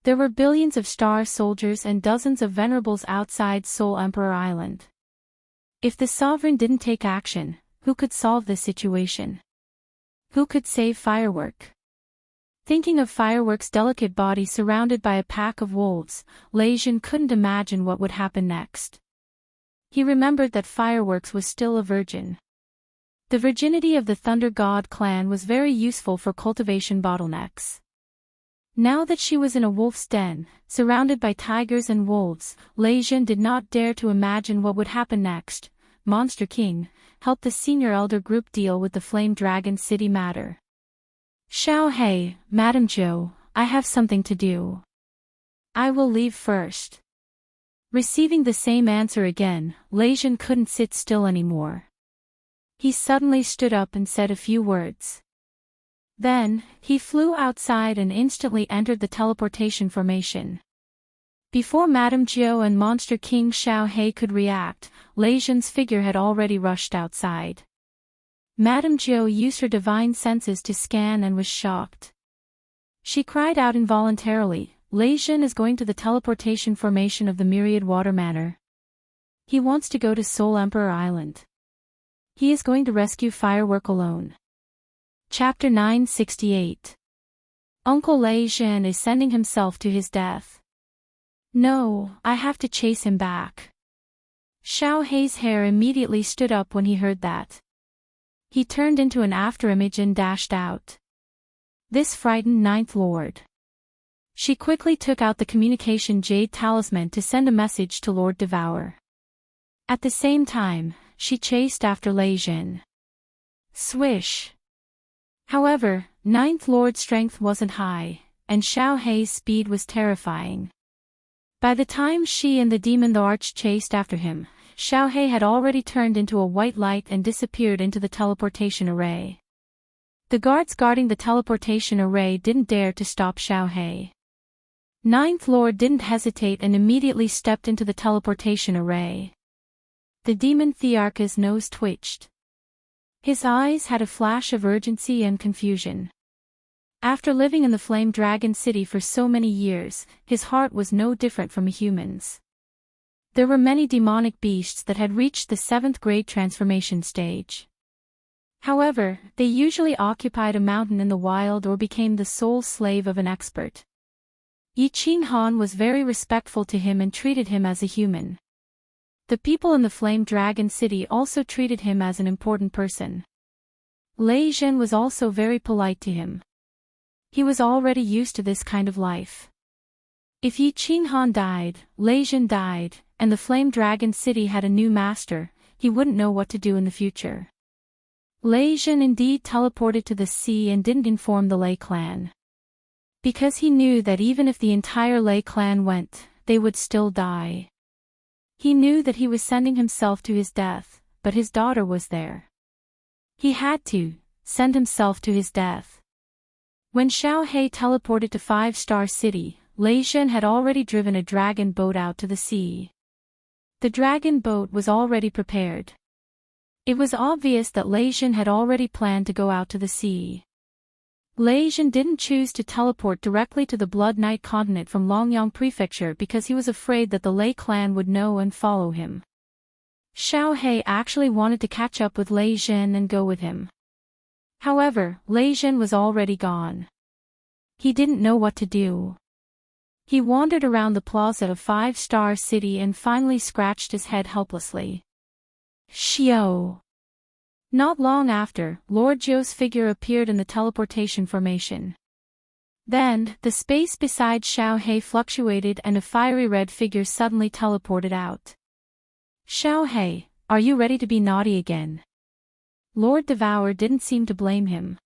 There were billions of star soldiers and dozens of venerables outside Soul Emperor Island. If the Sovereign didn't take action, who could solve this situation? Who could save Firework? Thinking of Firework's delicate body surrounded by a pack of wolves, Lei Zhen couldn't imagine what would happen next. He remembered that Fireworks was still a virgin. The virginity of the Thunder God clan was very useful for cultivation bottlenecks. Now that she was in a wolf's den, surrounded by tigers and wolves, Lei Zhen did not dare to imagine what would happen next. Monster King, help the senior elder group deal with the Flame Dragon City matter. Xiao He, Madam Zhou, I have something to do. I will leave first. Receiving the same answer again, Lei Zhen couldn't sit still anymore. He suddenly stood up and said a few words. Then, he flew outside and instantly entered the teleportation formation. Before Madame Zhou and Monster King Xiao He could react, Lei Zhen's figure had already rushed outside. Madame Zhou used her divine senses to scan and was shocked. She cried out involuntarily, Lei Zhen is going to the teleportation formation of the Myriad Water Manor. He wants to go to Soul Emperor Island. He is going to rescue Firework alone. Chapter 968. Uncle Lei Zhen is sending himself to his death. No, I have to chase him back. Xiao He's hair immediately stood up when he heard that. He turned into an afterimage and dashed out. This frightened Ninth Lord. She quickly took out the communication jade talisman to send a message to Lord Devour. At the same time, she chased after Lei Zhen. Swish! However, Ninth Lord's strength wasn't high, and Xiao He's speed was terrifying. By the time she and the demon the Arch chased after him, Xiao He had already turned into a white light and disappeared into the teleportation array. The guards guarding the teleportation array didn't dare to stop Xiao He. Ninth Lord didn't hesitate and immediately stepped into the teleportation array. The demon Thearcha's nose twitched. His eyes had a flash of urgency and confusion. After living in the Flame Dragon City for so many years, his heart was no different from a human's. There were many demonic beasts that had reached the 7th grade transformation stage. However, they usually occupied a mountain in the wild or became the sole slave of an expert. Yi Qinghan was very respectful to him and treated him as a human. The people in the Flame Dragon City also treated him as an important person. Lei Zhen was also very polite to him. He was already used to this kind of life. If Yi Qinghan died, Lei Zhen died, and the Flame Dragon City had a new master, he wouldn't know what to do in the future. Lei Zhen indeed teleported to the sea and didn't inform the Lei clan. Because he knew that even if the entire Lei clan went, they would still die. He knew that he was sending himself to his death, but his daughter was there. He had to send himself to his death. When Xiao He teleported to 5-Star City, Lei Zhen had already driven a dragon boat out to the sea. The dragon boat was already prepared. It was obvious that Lei Zhen had already planned to go out to the sea. Lei Zhen didn't choose to teleport directly to the Blood Knight continent from Longyang Prefecture because he was afraid that the Lei clan would know and follow him. Xiao He actually wanted to catch up with Lei Zhen and go with him. However, Lei Zhen was already gone. He didn't know what to do. He wandered around the plaza of Five-Star City and finally scratched his head helplessly. Shio! Not long after, Lord Zhou's figure appeared in the teleportation formation. Then, the space beside Xiao Hei fluctuated and a fiery red figure suddenly teleported out. Xiao Hei, are you ready to be naughty again? Lord Devour didn't seem to blame him.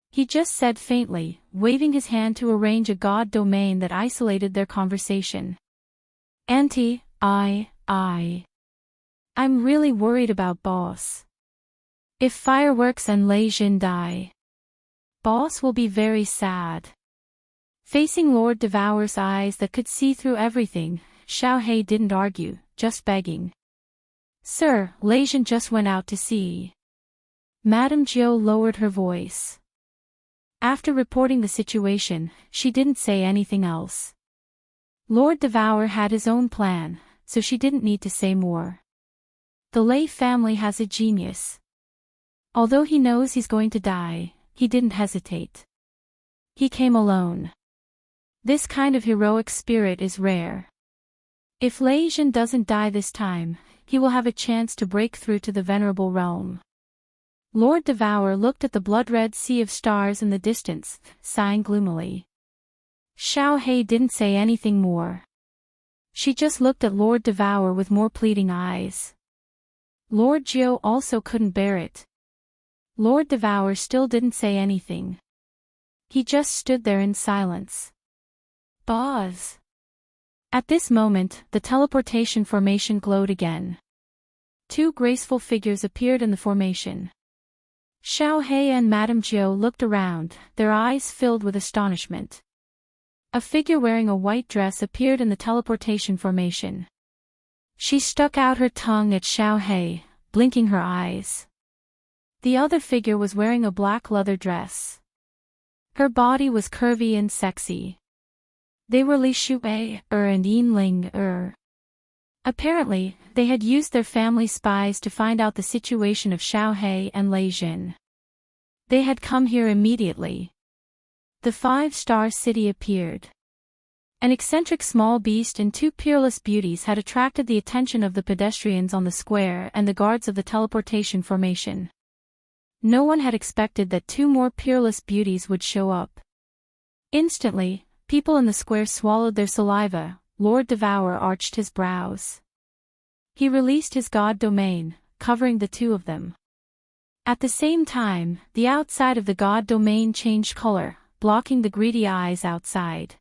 He just said faintly, waving his hand to arrange a god domain that isolated their conversation. Auntie, I'm really worried about Boss. If Fireworks and Lei Jin die, Boss will be very sad. Facing Lord Devour's eyes that could see through everything, Xiao Hei didn't argue, just begging. Sir, Lei Jin just went out to sea. Madame Zhou lowered her voice. After reporting the situation, she didn't say anything else. Lord Devour had his own plan, so she didn't need to say more. The Lei family has a genius. Although he knows he's going to die, he didn't hesitate. He came alone. This kind of heroic spirit is rare. If Lei Jin doesn't die this time, he will have a chance to break through to the venerable realm. Lord Devour looked at the blood-red sea of stars in the distance, sighing gloomily. Xiao Hei didn't say anything more. She just looked at Lord Devour with more pleading eyes. Lord Zhou also couldn't bear it. Lord Devour still didn't say anything. He just stood there in silence. Boss. At this moment, the teleportation formation glowed again. Two graceful figures appeared in the formation. Xiao Hei and Madame Zhou looked around, their eyes filled with astonishment. A figure wearing a white dress appeared in the teleportation formation. She stuck out her tongue at Xiao Hei, blinking her eyes. The other figure was wearing a black leather dress. Her body was curvy and sexy. They were Li Shuei and Yinling. Apparently, they had used their family spies to find out the situation of Xiao Hei and Lei Jin. They had come here immediately. The Five-Star City appeared. An eccentric small beast and two peerless beauties had attracted the attention of the pedestrians on the square and the guards of the teleportation formation. No one had expected that two more peerless beauties would show up. Instantly, people in the square swallowed their saliva. Lord Devour arched his brows. He released his god domain, covering the two of them. At the same time, the outside of the god domain changed color, blocking the greedy eyes outside.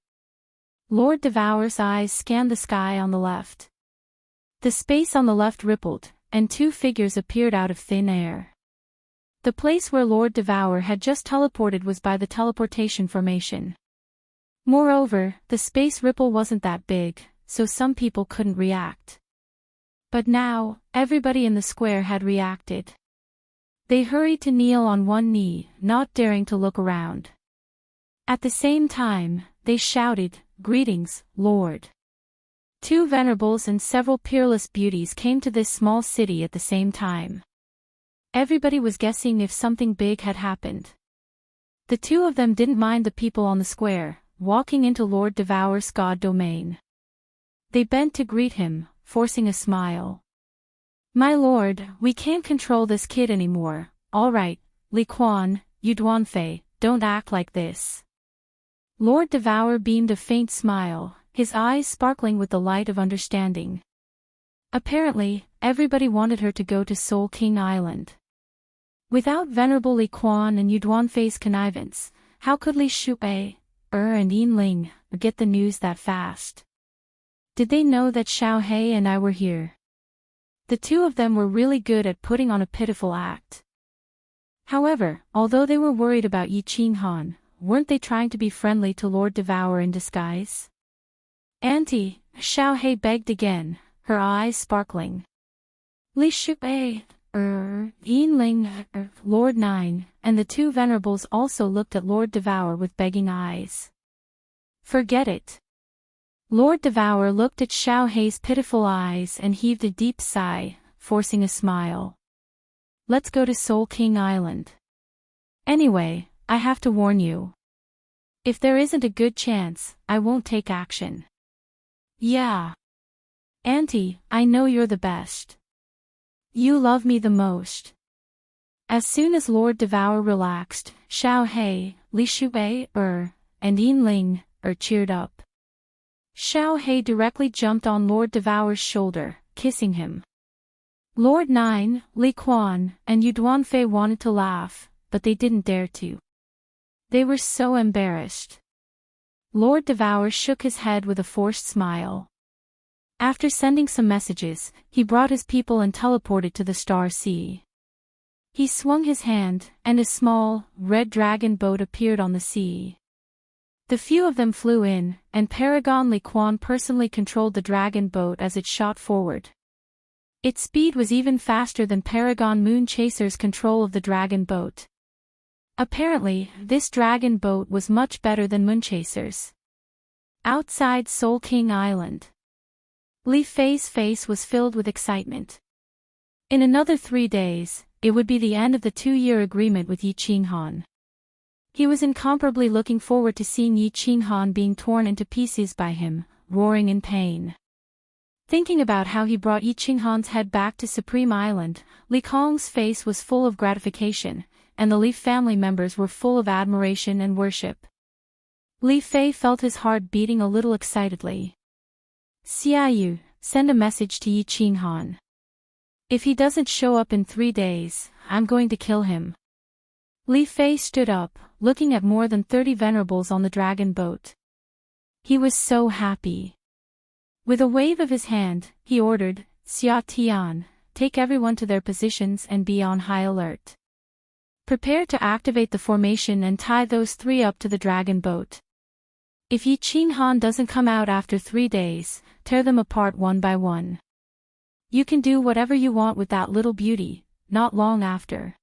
Lord Devour's eyes scanned the sky on the left. The space on the left rippled, and two figures appeared out of thin air. The place where Lord Devour had just teleported was by the teleportation formation. Moreover, the space ripple wasn't that big, so some people couldn't react. But now, everybody in the square had reacted. They hurried to kneel on one knee, not daring to look around. At the same time, they shouted, "Greetings, Lord." Two venerables and several peerless beauties came to this small city at the same time. Everybody was guessing if something big had happened. The two of them didn't mind the people on the square, walking into Lord Devour's god domain. They bent to greet him, forcing a smile. "My lord, we can't control this kid anymore. All right, Li Quan, Yu Duanfei, don't act like this." Lord Devour beamed a faint smile, his eyes sparkling with the light of understanding. Apparently, everybody wanted her to go to Soul King Island. Without Venerable Li Quan and Yu Duanfei's connivance, how could Li Shuei and Yinling get the news that fast? Did they know that Xiao Hei and I were here? The two of them were really good at putting on a pitiful act. However, although they were worried about Yi Qinghan, weren't they trying to be friendly to Lord Devour in disguise? "Auntie," Xiao Hei begged again, her eyes sparkling. Li Shuei, Yinling, Lord Nine, and the two venerables also looked at Lord Devour with begging eyes. "Forget it." Lord Devour looked at Xiao Hei's pitiful eyes and heaved a deep sigh, forcing a smile. "Let's go to Soul King Island. Anyway, I have to warn you. If there isn't a good chance, I won't take action. Yeah. Auntie, I know you're the best. You love me the most. As soon as Lord Devour relaxed, Xiao He, Li Shuwei, and Yin Ling, cheered up. Xiao He directly jumped on Lord Devour's shoulder, kissing him. Lord Nine, Li Quan, and Yu Duanfei wanted to laugh, but they didn't dare to. They were so embarrassed. Lord Devour shook his head with a forced smile. After sending some messages, he brought his people and teleported to the Star Sea. He swung his hand, and a small, red dragon boat appeared on the sea. The few of them flew in, and Paragon Li Quan personally controlled the dragon boat as it shot forward. Its speed was even faster than Paragon Moon Chaser's control of the dragon boat. Apparently, this dragon boat was much better than Moonchaser's. Outside Soul King Island, Li Fei's face was filled with excitement. In another 3 days, it would be the end of the 2-year agreement with Yi Qinghan. He was incomparably looking forward to seeing Yi Qinghan being torn into pieces by him, roaring in pain. Thinking about how he brought Yi Qinghan's head back to Supreme Island, Li Kong's face was full of gratification, and the Li family members were full of admiration and worship. Li Fei felt his heart beating a little excitedly. Xiaoyu, send a message to Yi Qinghan. If he doesn't show up in 3 days, I'm going to kill him. Li Fei stood up, looking at more than 30 venerables on the dragon boat. He was so happy. With a wave of his hand, he ordered, Xia Tian, take everyone to their positions and be on high alert. Prepare to activate the formation and tie those 3 up to the dragon boat. If Yi Qinghan doesn't come out after 3 days, tear them apart one by one. You can do whatever you want with that little beauty, not long after.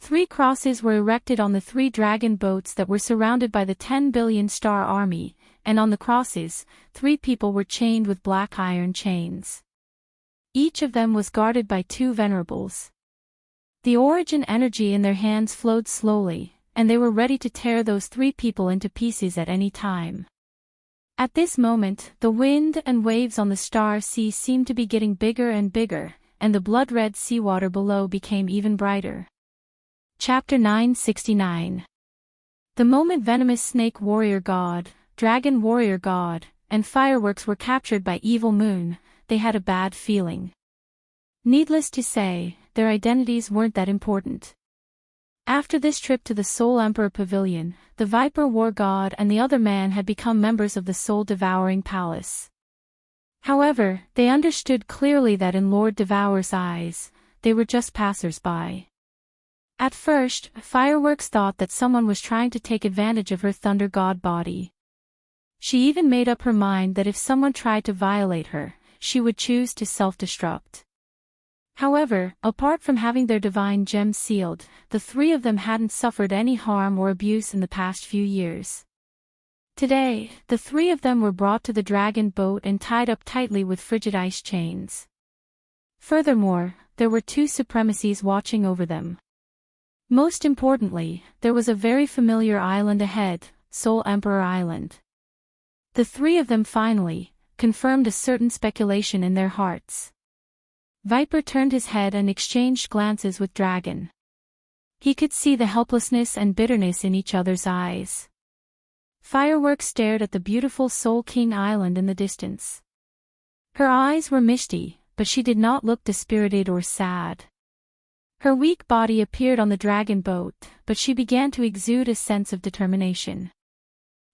3 crosses were erected on the 3 dragon boats that were surrounded by the 10 billion star army, and on the crosses, 3 people were chained with black iron chains. Each of them was guarded by 2 venerables. The origin energy in their hands flowed slowly, and they were ready to tear those 3 people into pieces at any time. At this moment, the wind and waves on the Star Sea seemed to be getting bigger and bigger, and the blood-red seawater below became even brighter. Chapter 969. The moment Venomous Snake Warrior God, Dragon Warrior God, and Fireworks were captured by Evil Moon, they had a bad feeling. Needless to say, their identities weren't that important. After this trip to the Soul Emperor Pavilion, the Viper War God and the other man had become members of the Soul-Devouring Palace. However, they understood clearly that in Lord Devour's eyes, they were just passers-by. At first, Fireworks thought that someone was trying to take advantage of her Thunder God body. She even made up her mind that if someone tried to violate her, she would choose to self-destruct. However, apart from having their divine gems sealed, the 3 of them hadn't suffered any harm or abuse in the past few years. Today, the 3 of them were brought to the dragon boat and tied up tightly with frigid ice chains. Furthermore, there were 2 supremacies watching over them. Most importantly, there was a very familiar island ahead, Soul Emperor Island. The 3 of them finally confirmed a certain speculation in their hearts. Viper turned his head and exchanged glances with Dragon. He could see the helplessness and bitterness in each other's eyes. Fireworks stared at the beautiful Soul King Island in the distance. Her eyes were misty, but she did not look dispirited or sad. Her weak body appeared on the dragon boat, but she began to exude a sense of determination.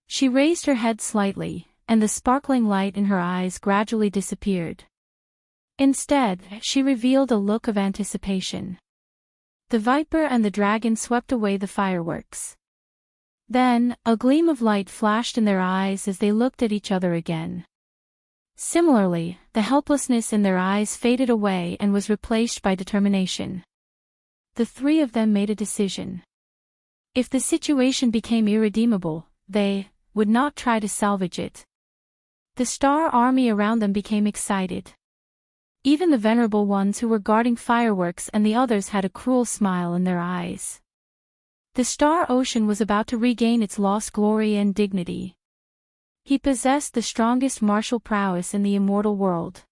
She raised her head slightly, and the sparkling light in her eyes gradually disappeared. Instead, she revealed a look of anticipation. The Viper and the Dragon swept away the fireworks. Then, a gleam of light flashed in their eyes as they looked at each other again. Similarly, the helplessness in their eyes faded away and was replaced by determination. The 3 of them made a decision. If the situation became irredeemable, they would not try to salvage it. The star army around them became excited. Even the venerable ones who were guarding fireworks and the others had a cruel smile in their eyes. The star ocean was about to regain its lost glory and dignity. He possessed the strongest martial prowess in the immortal world.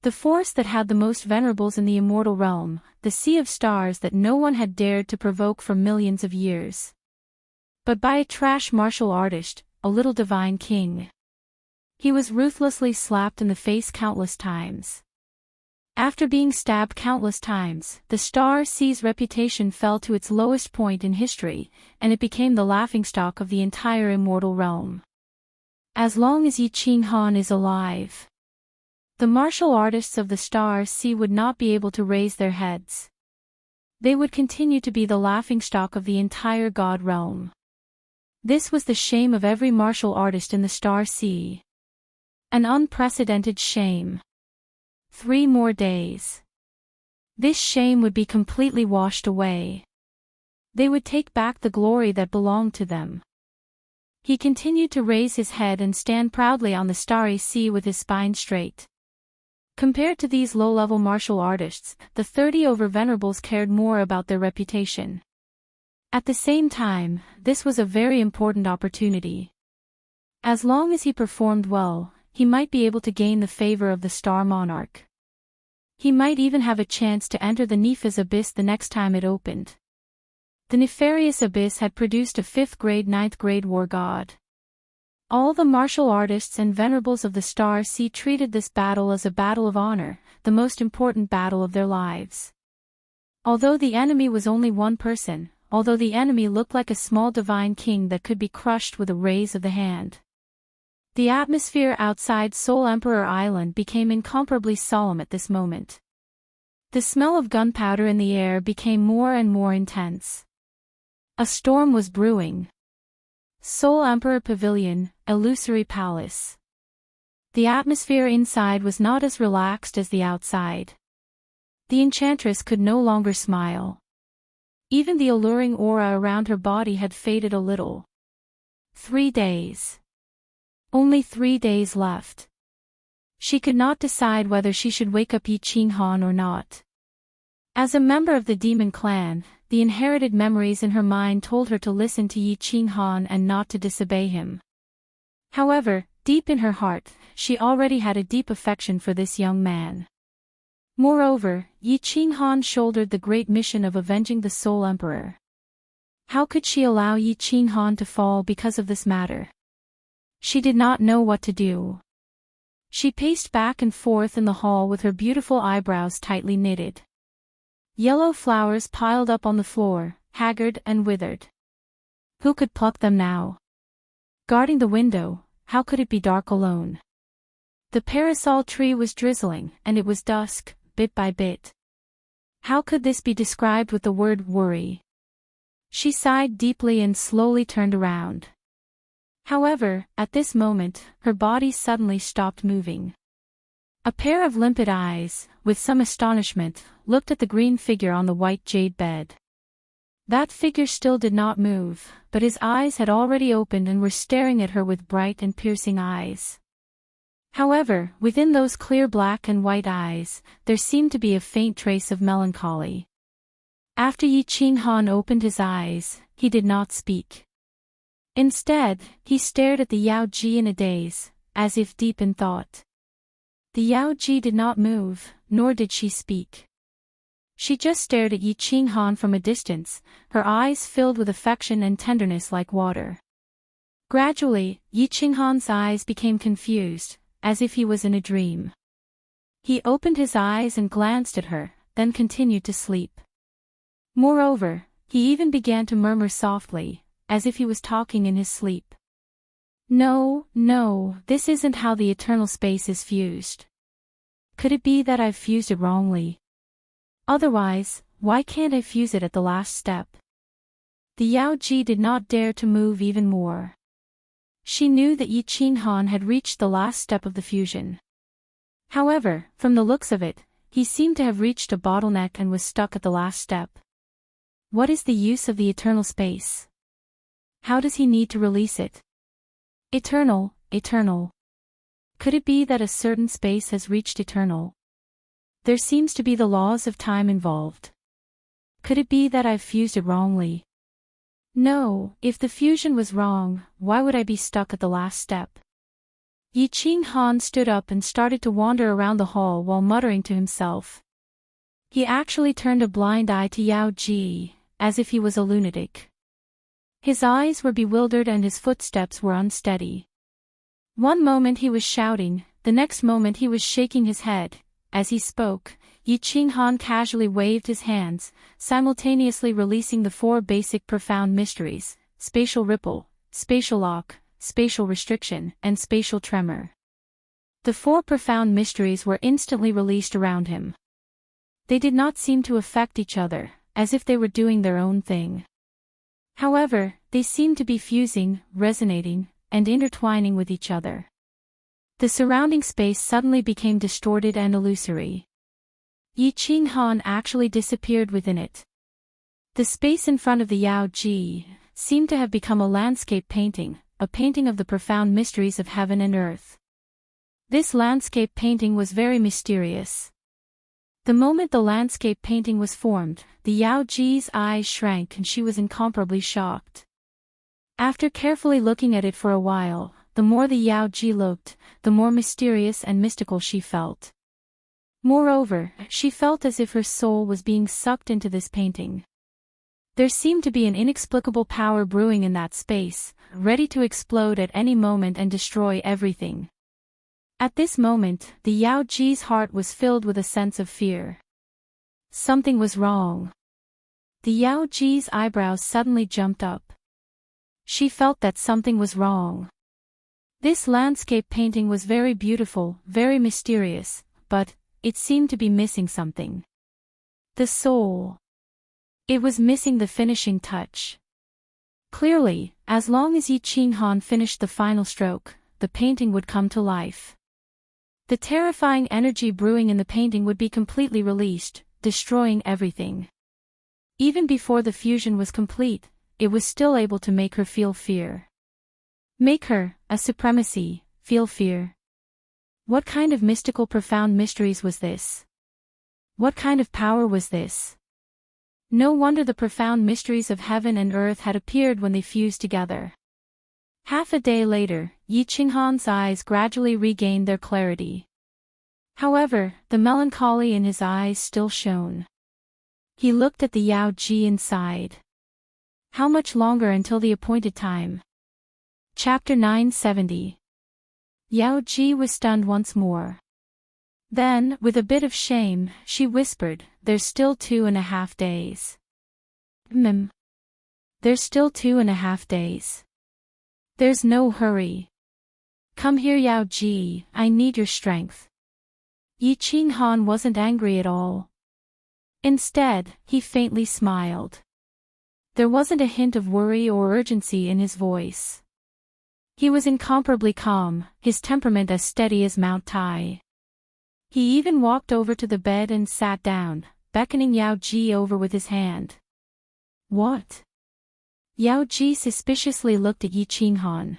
The force that had the most venerables in the immortal realm, the sea of stars that no one had dared to provoke for millions of years. But by a trash martial artist, a little divine king. He was ruthlessly slapped in the face countless times. After being stabbed countless times, the Star Sea's reputation fell to its lowest point in history, and it became the laughingstock of the entire immortal realm. As long as Yi Qinghan is alive, the martial artists of the Star Sea would not be able to raise their heads. They would continue to be the laughingstock of the entire god realm. This was the shame of every martial artist in the Star Sea. An unprecedented shame. 3 more days. This shame would be completely washed away. They would take back the glory that belonged to them. He continued to raise his head and stand proudly on the starry sea with his spine straight. Compared to these low-level martial artists, the 30 over-venerables cared more about their reputation. At the same time, this was a very important opportunity. As long as he performed well, he might be able to gain the favor of the Star Monarch. He might even have a chance to enter the Nepha's Abyss the next time it opened. The nefarious abyss had produced a 5th grade 9th grade war god. All the martial artists and venerables of the Star Sea treated this battle as a battle of honor, the most important battle of their lives. Although the enemy was only one person, although the enemy looked like a small divine king that could be crushed with a raise of the hand, the atmosphere outside Soul Emperor Island became incomparably solemn at this moment. The smell of gunpowder in the air became more and more intense. A storm was brewing. Soul Emperor Pavilion, Illusory Palace. The atmosphere inside was not as relaxed as the outside. The enchantress could no longer smile. Even the alluring aura around her body had faded a little. 3 days. Only 3 days left. She could not decide whether she should wake up Yi Qinghan or not. As a member of the demon clan, the inherited memories in her mind told her to listen to Yi Qinghan and not to disobey him. However, deep in her heart, she already had a deep affection for this young man. Moreover, Yi Qinghan shouldered the great mission of avenging the Soul Emperor. How could she allow Yi Qinghan to fall because of this matter? She did not know what to do. She paced back and forth in the hall with her beautiful eyebrows tightly knitted. Yellow flowers piled up on the floor, haggard and withered. Who could pluck them now? Guarding the window, how could it be dark alone? The parasol tree was drizzling, and it was dusk, bit by bit. How could this be described with the word worry? She sighed deeply and slowly turned around. However, at this moment, her body suddenly stopped moving. A pair of limpid eyes, with some astonishment, looked at the green figure on the white jade bed. That figure still did not move, but his eyes had already opened and were staring at her with bright and piercing eyes. However, within those clear black and white eyes, there seemed to be a faint trace of melancholy. After Yi Qinghan opened his eyes, he did not speak. Instead, he stared at the Yao Ji in a daze, as if deep in thought. The Yao Ji did not move, nor did she speak. She just stared at Yi Qinghan from a distance, her eyes filled with affection and tenderness like water. Gradually, Yi Qinghan's eyes became confused, as if he was in a dream. He opened his eyes and glanced at her, then continued to sleep. Moreover, he even began to murmur softly, as if he was talking in his sleep. No, this isn't how the eternal space is fused. Could it be that I've fused it wrongly? Otherwise, why can't I fuse it at the last step? The Yao Ji did not dare to move even more. She knew that Yi Qinghan had reached the last step of the fusion. However, from the looks of it, he seemed to have reached a bottleneck and was stuck at the last step. What is the use of the eternal space? How does he need to release it? Eternal. Could it be that a certain space has reached eternal? There seems to be the laws of time involved. Could it be that I've fused it wrongly? No, if the fusion was wrong, why would I be stuck at the last step? Yi-Ching-han stood up and started to wander around the hall while muttering to himself. He actually turned a blind eye to Yao Ji, as if he was a lunatic. His eyes were bewildered and his footsteps were unsteady. One moment he was shouting, the next moment he was shaking his head. As he spoke, Yi-Ching-han casually waved his hands, simultaneously releasing the 4 basic profound mysteries: spatial ripple, spatial lock, spatial restriction, and spatial tremor. The 4 profound mysteries were instantly released around him. They did not seem to affect each other, as if they were doing their own thing. However, they seemed to be fusing, resonating, and intertwining with each other. The surrounding space suddenly became distorted and illusory. Yi-Ching-han actually disappeared within it. The space in front of the Yao Ji seemed to have become a landscape painting, a painting of the profound mysteries of heaven and earth. This landscape painting was very mysterious. The moment the landscape painting was formed, the Yao Ji's eyes shrank and she was incomparably shocked. After carefully looking at it for a while, the more the Yao Ji looked, the more mysterious and mystical she felt. Moreover, she felt as if her soul was being sucked into this painting. There seemed to be an inexplicable power brewing in that space, ready to explode at any moment and destroy everything. At this moment, the Yao Ji's heart was filled with a sense of fear. Something was wrong. The Yao Ji's eyebrows suddenly jumped up. She felt that something was wrong. This landscape painting was very beautiful, very mysterious, but it seemed to be missing something. The soul. It was missing the finishing touch. Clearly, as long as Yi-Ching-han finished the final stroke, the painting would come to life. The terrifying energy brewing in the painting would be completely released, destroying everything. Even before the fusion was complete, it was still able to make her feel fear. Make her, a supremacy, feel fear. What kind of mystical profound mysteries was this? What kind of power was this? No wonder the profound mysteries of heaven and earth had appeared when they fused together. Half a day later, Yi-Ching-han's eyes gradually regained their clarity. However, the melancholy in his eyes still shone. He looked at the Yao Ji inside. How much longer until the appointed time? Chapter 970. Yao Ji was stunned once more. Then, with a bit of shame, she whispered, "There's still 2.5 days. There's still 2.5 days. There's no hurry. Come here, Yao Ji, I need your strength." Yi-Ching-han wasn't angry at all. Instead, he faintly smiled. There wasn't a hint of worry or urgency in his voice. He was incomparably calm, his temperament as steady as Mount Tai. He even walked over to the bed and sat down, beckoning Yao Ji over with his hand. What? Yao Ji suspiciously looked at Yi-Ching-han.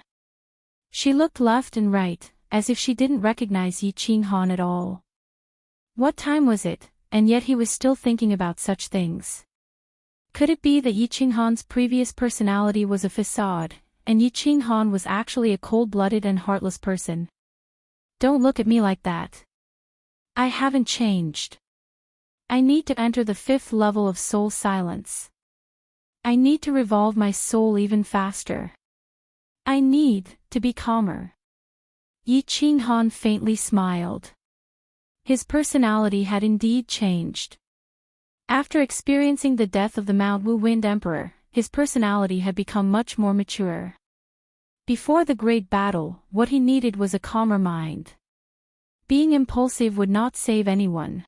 She looked left and right, as if she didn't recognize Yi-Ching-han at all. What time was it, and yet he was still thinking about such things? Could it be that Yi-Ching-han's previous personality was a facade, and Yi-Ching-han was actually a cold-blooded and heartless person? Don't look at me like that. I haven't changed. I need to enter the 5th level of soul silence. I need to revolve my soul even faster. I need to be calmer. Yi-Ching-han faintly smiled. His personality had indeed changed. After experiencing the death of the Mount Wu Wind Emperor, his personality had become much more mature. Before the great battle, what he needed was a calmer mind. Being impulsive would not save anyone.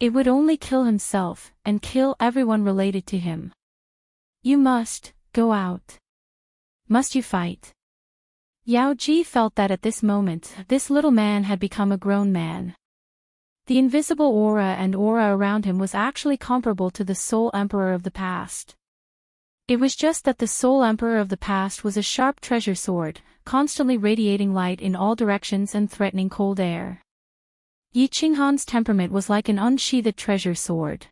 It would only kill himself, and kill everyone related to him. You must go out. Must you fight? Yao Ji felt that at this moment, this little man had become a grown man. The invisible aura around him was actually comparable to the Soul Emperor of the past. It was just that the Soul Emperor of the past was a sharp treasure sword, constantly radiating light in all directions and threatening cold air. Yi-Ching-han's temperament was like an unsheathed treasure sword.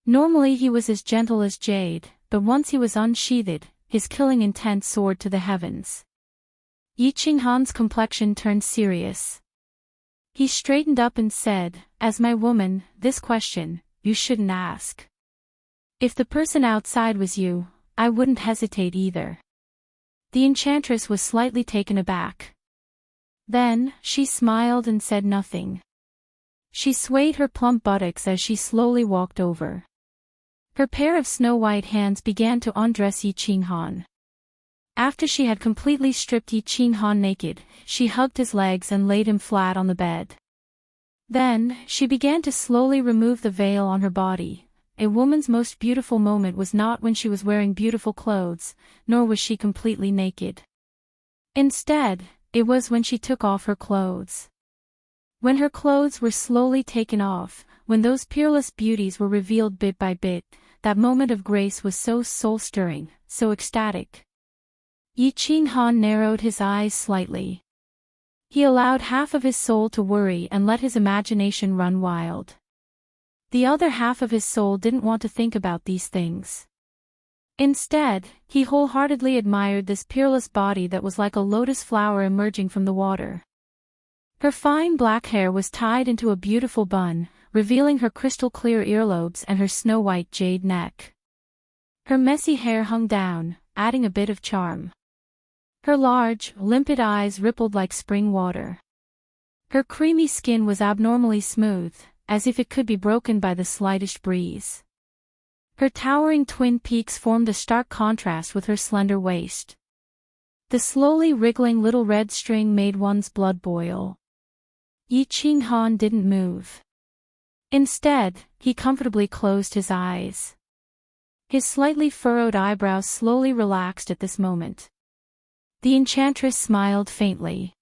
Normally he was as gentle as jade, but once he was unsheathed, his killing intent soared to the heavens. Yi Qinghan's complexion turned serious. He straightened up and said, "As my woman, this question, you shouldn't ask. If the person outside was you, I wouldn't hesitate either." The enchantress was slightly taken aback. Then, she smiled and said nothing. She swayed her plump buttocks as she slowly walked over. Her pair of snow-white hands began to undress Yi Qinghan. After she had completely stripped Yi Qinghan naked, she hugged his legs and laid him flat on the bed. Then, she began to slowly remove the veil on her body. A woman's most beautiful moment was not when she was wearing beautiful clothes, nor was she completely naked. Instead, it was when she took off her clothes. When her clothes were slowly taken off, when those peerless beauties were revealed bit by bit, that moment of grace was so soul-stirring, so ecstatic. Yi Qinghan narrowed his eyes slightly. He allowed half of his soul to worry and let his imagination run wild. The other half of his soul didn't want to think about these things. Instead, he wholeheartedly admired this peerless body that was like a lotus flower emerging from the water. Her fine black hair was tied into a beautiful bun, revealing her crystal-clear earlobes and her snow-white jade neck. Her messy hair hung down, adding a bit of charm. Her large, limpid eyes rippled like spring water. Her creamy skin was abnormally smooth, as if it could be broken by the slightest breeze. Her towering twin peaks formed a stark contrast with her slender waist. The slowly wriggling little red string made one's blood boil. Yi Qinghan didn't move. Instead, he comfortably closed his eyes. His slightly furrowed eyebrows slowly relaxed at this moment. The enchantress smiled faintly.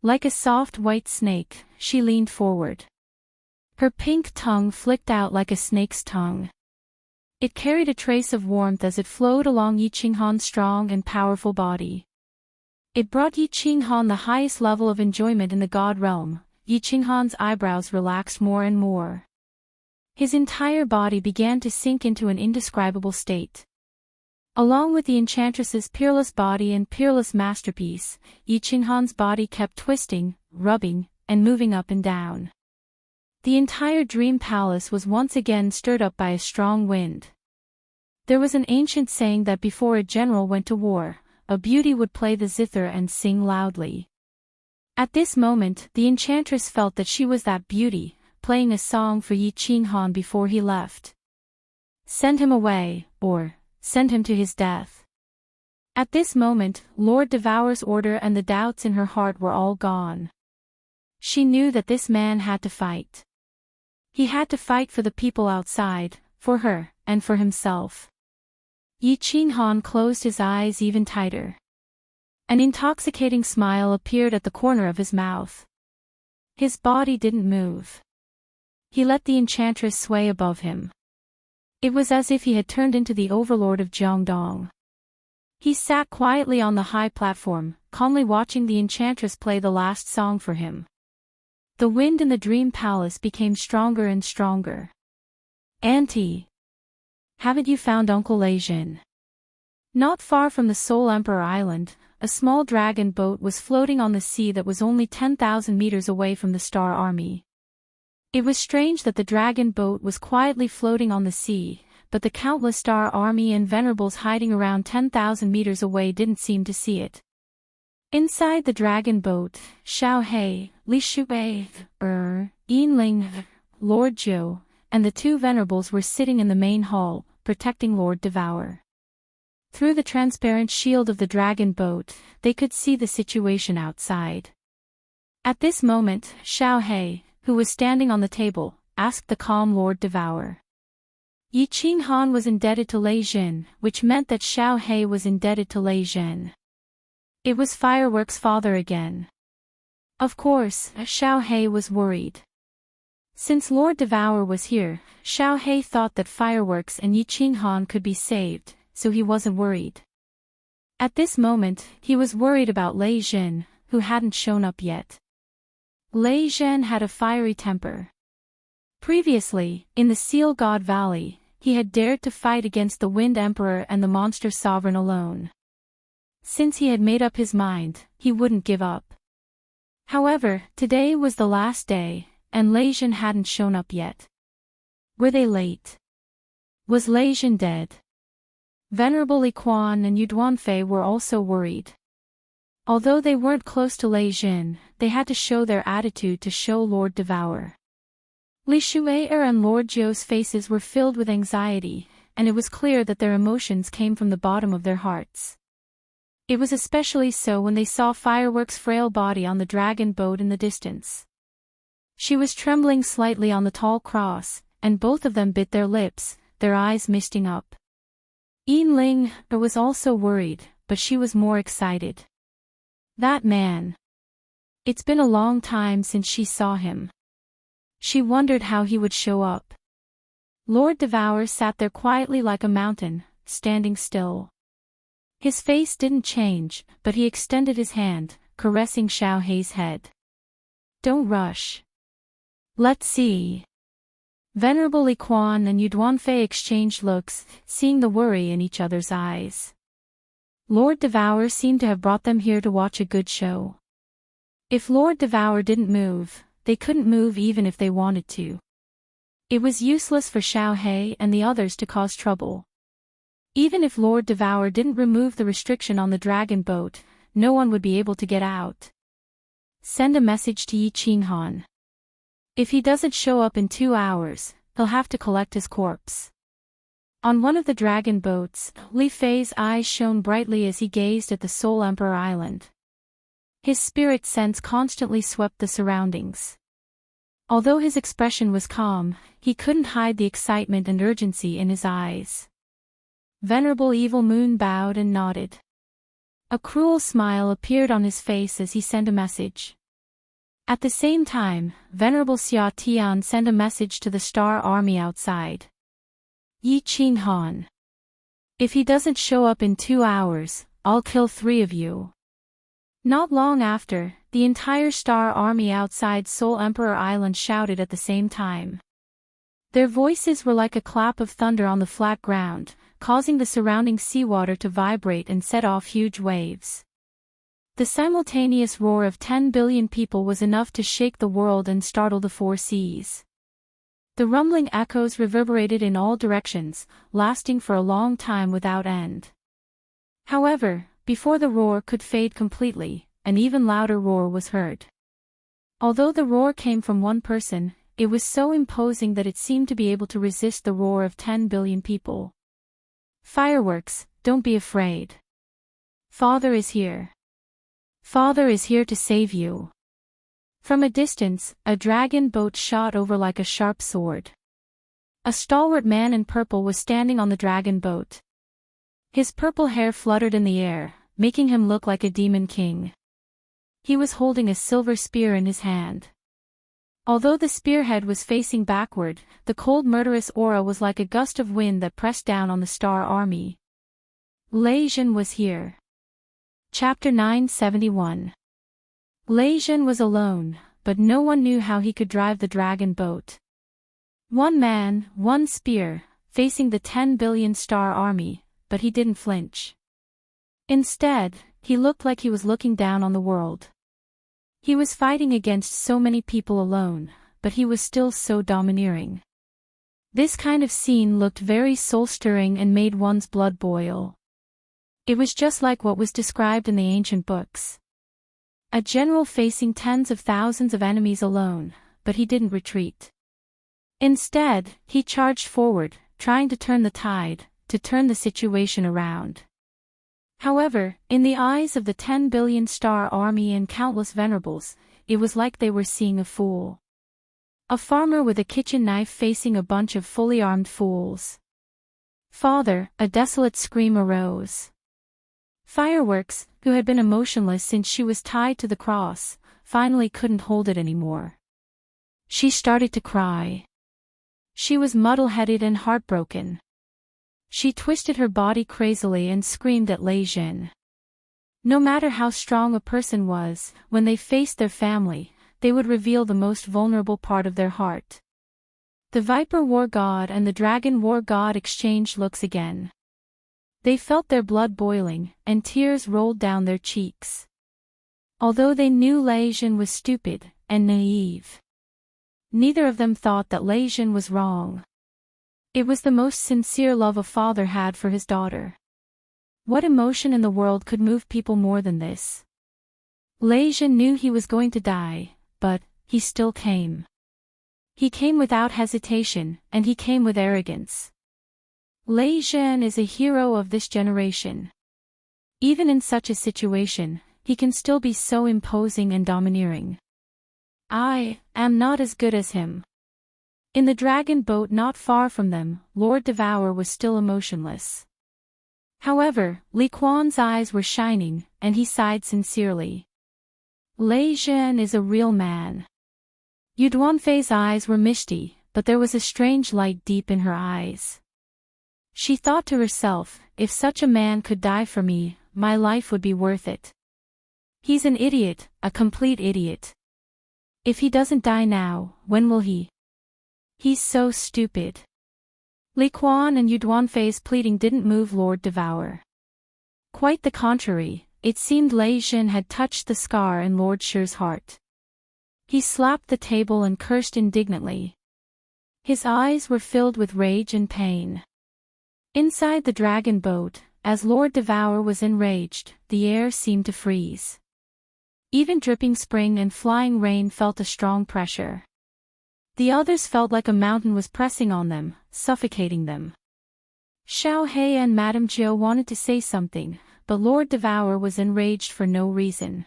Like a soft white snake, she leaned forward. Her pink tongue flicked out like a snake's tongue. It carried a trace of warmth as it flowed along Yi Qinghan's strong and powerful body. It brought Yi Qinghan the highest level of enjoyment in the god realm. Yi Qinghan's eyebrows relaxed more and more. His entire body began to sink into an indescribable state. Along with the enchantress's peerless body and peerless masterpiece, Yi Qinghan's body kept twisting, rubbing, and moving up and down. The entire dream palace was once again stirred up by a strong wind. There was an ancient saying that before a general went to war, a beauty would play the zither and sing loudly. At this moment, the enchantress felt that she was that beauty, playing a song for Yi Qinghan before he left. Send him away, or send him to his death. At this moment, Lord Devour's order and the doubts in her heart were all gone. She knew that this man had to fight. He had to fight for the people outside, for her, and for himself. Yi Qinghan closed his eyes even tighter. An intoxicating smile appeared at the corner of his mouth. His body didn't move. He let the enchantress sway above him. It was as if he had turned into the overlord of Jiangdong. He sat quietly on the high platform, calmly watching the enchantress play the last song for him. The wind in the dream palace became stronger and stronger. "Auntie! Haven't you found Uncle Leijin?" Not far from the Soul Emperor Island, a small dragon boat was floating on the sea that was only 10,000 meters away from the Star Army. It was strange that the dragon boat was quietly floating on the sea, but the countless Star Army and venerables hiding around 10,000 meters away didn't seem to see it. Inside the dragon boat, Xiao He, Li Shubei, Yinling, Lord Zhou, and the two venerables were sitting in the main hall, protecting Lord Devour. Through the transparent shield of the dragon boat, they could see the situation outside. At this moment, Xiao He, who was standing on the table, asked the calm Lord Devour. Yi Qinghan was indebted to Lei Jin, which meant that Xiao He was indebted to Lei Jin. It was Fireworks' father again. Of course, Xiao He was worried. Since Lord Devour was here, Xiao He thought that Fireworks and Yi Qinghan could be saved, so he wasn't worried. At this moment, he was worried about Lei Jin, who hadn't shown up yet. Lei Jin had a fiery temper. Previously, in the Seal God Valley, he had dared to fight against the Wind Emperor and the Monster Sovereign alone. Since he had made up his mind, he wouldn't give up. However, today was the last day, and Lei Jin hadn't shown up yet. Were they late? Was Lei Jin dead? Venerable Li Quan and Yu Duanfei were also worried. Although they weren't close to Lei Jin, they had to show their attitude to show Lord Devour. Li Shu'er and Lord Jiu's faces were filled with anxiety, and it was clear that their emotions came from the bottom of their hearts. It was especially so when they saw Fireworks' frail body on the dragon boat in the distance. She was trembling slightly on the tall cross, and both of them bit their lips, their eyes misting up. Yin Ling was also worried, but she was more excited. That man. It's been a long time since she saw him. She wondered how he would show up. Lord Devour sat there quietly like a mountain, standing still. His face didn't change, but he extended his hand, caressing Xiao Hei's head. Don't rush. Let's see. Venerable Li Quan and Yu Duanfei exchanged looks, seeing the worry in each other's eyes. Lord Devour seemed to have brought them here to watch a good show. If Lord Devour didn't move, they couldn't move even if they wanted to. It was useless for Xiao Hei and the others to cause trouble. Even if Lord Devour didn't remove the restriction on the dragon boat, no one would be able to get out. Send a message to Yi Qinghan. If he doesn't show up in 2 hours, he'll have to collect his corpse. On one of the dragon boats, Li Fei's eyes shone brightly as he gazed at the Soul Emperor Island. His spirit sense constantly swept the surroundings. Although his expression was calm, he couldn't hide the excitement and urgency in his eyes. Venerable Evil Moon bowed and nodded. A cruel smile appeared on his face as he sent a message. At the same time, Venerable Xia Tian sent a message to the Star Army outside. Yi Qinghan. If he doesn't show up in 2 hours, I'll kill 3 of you. Not long after, the entire Star Army outside Soul Emperor Island shouted at the same time. Their voices were like a clap of thunder on the flat ground, causing the surrounding seawater to vibrate and set off huge waves. The simultaneous roar of 10 billion people was enough to shake the world and startle the 4 seas. The rumbling echoes reverberated in all directions, lasting for a long time without end. However, before the roar could fade completely, an even louder roar was heard. Although the roar came from one person, it was so imposing that it seemed to be able to resist the roar of 10 billion people. Fireworks, don't be afraid. Father is here. Father is here to save you. From a distance, a dragon boat shot over like a sharp sword. A stalwart man in purple was standing on the dragon boat. His purple hair fluttered in the air, making him look like a demon king. He was holding a silver spear in his hand. Although the spearhead was facing backward, the cold murderous aura was like a gust of wind that pressed down on the Star Army. Lei Jin was here. Chapter 971. Lei Jin was alone, but no one knew how he could drive the dragon boat. One man, one spear, facing the 10 billion Star Army, but he didn't flinch. Instead, he looked like he was looking down on the world. He was fighting against so many people alone, but he was still so domineering. This kind of scene looked very soul-stirring and made one's blood boil. It was just like what was described in the ancient books. A general facing tens of thousands of enemies alone, but he didn't retreat. Instead, he charged forward, trying to turn the tide, to turn the situation around. However, in the eyes of the 10 billion Star Army and countless venerables, it was like they were seeing a fool. A farmer with a kitchen knife facing a bunch of fully armed fools. Father, a desolate scream arose. Fireworks, who had been emotionless since she was tied to the cross, finally couldn't hold it anymore. She started to cry. She was muddle-headed and heartbroken. She twisted her body crazily and screamed at Lei Jin. No matter how strong a person was, when they faced their family, they would reveal the most vulnerable part of their heart. The Viper War God and the Dragon War God exchanged looks again. They felt their blood boiling, and tears rolled down their cheeks. Although they knew Lei Jin was stupid and naive, neither of them thought that Lei Jin was wrong. It was the most sincere love a father had for his daughter. What emotion in the world could move people more than this? Lei Jin knew he was going to die, but he still came. He came without hesitation, and he came with arrogance. Lei Jin is a hero of this generation. Even in such a situation, he can still be so imposing and domineering. I am not as good as him. In the dragon boat not far from them, Lord Devour was still emotionless. However, Li Quan's eyes were shining, and he sighed sincerely. Lei Jin is a real man. Yu Duanfei's eyes were misty, but there was a strange light deep in her eyes. She thought to herself, if such a man could die for me, my life would be worth it. He's an idiot, a complete idiot. If he doesn't die now, when will he? He's so stupid. Li Quan and Yu Duanfei's pleading didn't move Lord Devour. Quite the contrary, it seemed Lei Jin had touched the scar in Lord Shi's heart. He slapped the table and cursed indignantly. His eyes were filled with rage and pain. Inside the dragon boat, as Lord Devour was enraged, the air seemed to freeze. Even dripping spring and flying rain felt a strong pressure. The others felt like a mountain was pressing on them, suffocating them. Xiao He and Madame Jiu wanted to say something, but Lord Devour was enraged for no reason.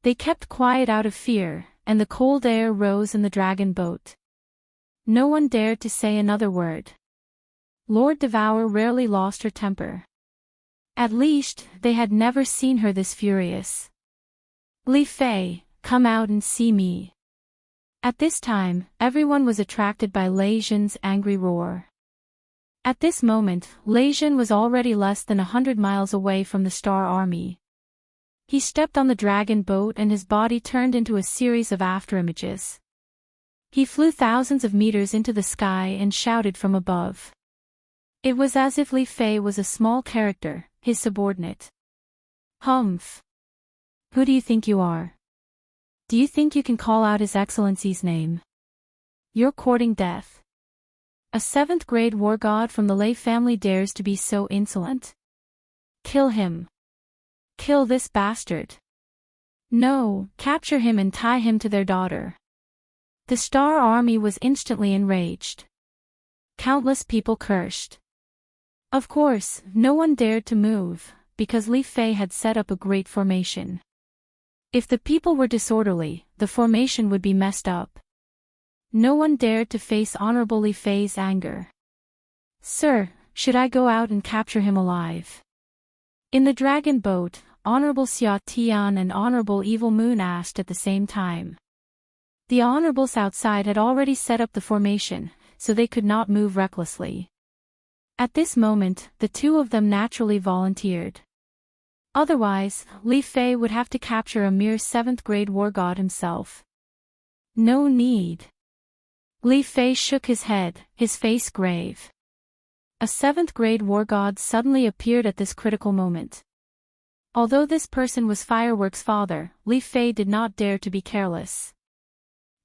They kept quiet out of fear, and the cold air rose in the dragon boat. No one dared to say another word. Lord Devour rarely lost her temper. At least, they had never seen her this furious. Li Fei, come out and see me. At this time, everyone was attracted by Lei Jin's angry roar. At this moment, Lei Jin was already less than 100 miles away from the Star Army. He stepped on the dragon boat and his body turned into a series of afterimages. He flew thousands of meters into the sky and shouted from above. It was as if Li Fei was a small character, his subordinate. Humph. Who do you think you are? Do you think you can call out His Excellency's name? You're courting death. A 7th grade war god from the Lei family dares to be so insolent? Kill him. Kill this bastard. No, capture him and tie him to their daughter. The Star Army was instantly enraged. Countless people cursed. Of course, no one dared to move, because Li Fei had set up a great formation. If the people were disorderly, the formation would be messed up. No one dared to face Honorable Li Fei's anger. Sir, should I go out and capture him alive? In the dragon boat, Honorable Xia Tian and Honorable Evil Moon asked at the same time. The honorables outside had already set up the formation, so they could not move recklessly. At this moment, the two of them naturally volunteered. Otherwise, Li Fei would have to capture a mere 7th grade war god himself. No need. Li Fei shook his head, his face grave. A 7th grade war god suddenly appeared at this critical moment. Although this person was Fireworks' father, Li Fei did not dare to be careless.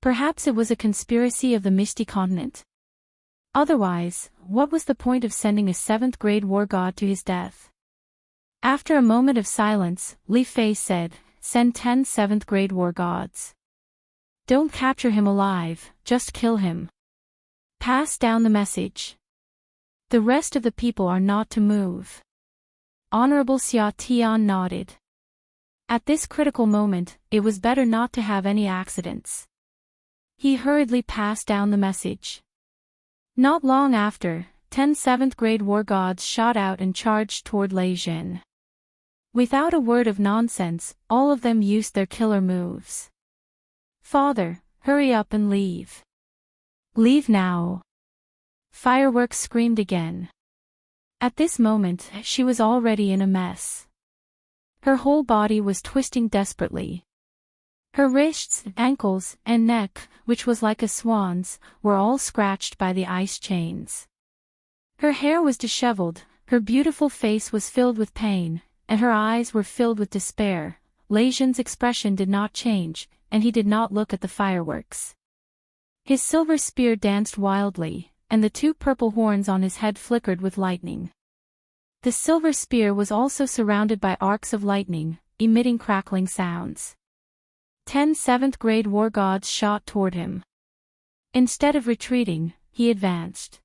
Perhaps it was a conspiracy of the Misty Continent. Otherwise, what was the point of sending a 7th grade war god to his death? After a moment of silence, Li Fei said, "Send 10 7th grade war gods. Don't capture him alive, just kill him. Pass down the message. The rest of the people are not to move." Honorable Xia Tian nodded. At this critical moment, it was better not to have any accidents. He hurriedly passed down the message. Not long after, 10 7th grade war gods shot out and charged toward Lei Jin. Without a word of nonsense, all of them used their killer moves. Father, hurry up and leave. Leave now. Fireworks screamed again. At this moment, she was already in a mess. Her whole body was twisting desperately. Her wrists, ankles, and neck, which was like a swan's, were all scratched by the ice chains. Her hair was disheveled, her beautiful face was filled with pain, and her eyes were filled with despair. Lei-Zhen's expression did not change, and he did not look at the fireworks. His silver spear danced wildly, and the 2 purple horns on his head flickered with lightning. The silver spear was also surrounded by arcs of lightning, emitting crackling sounds. 10 7th-grade war gods shot toward him. Instead of retreating, he advanced.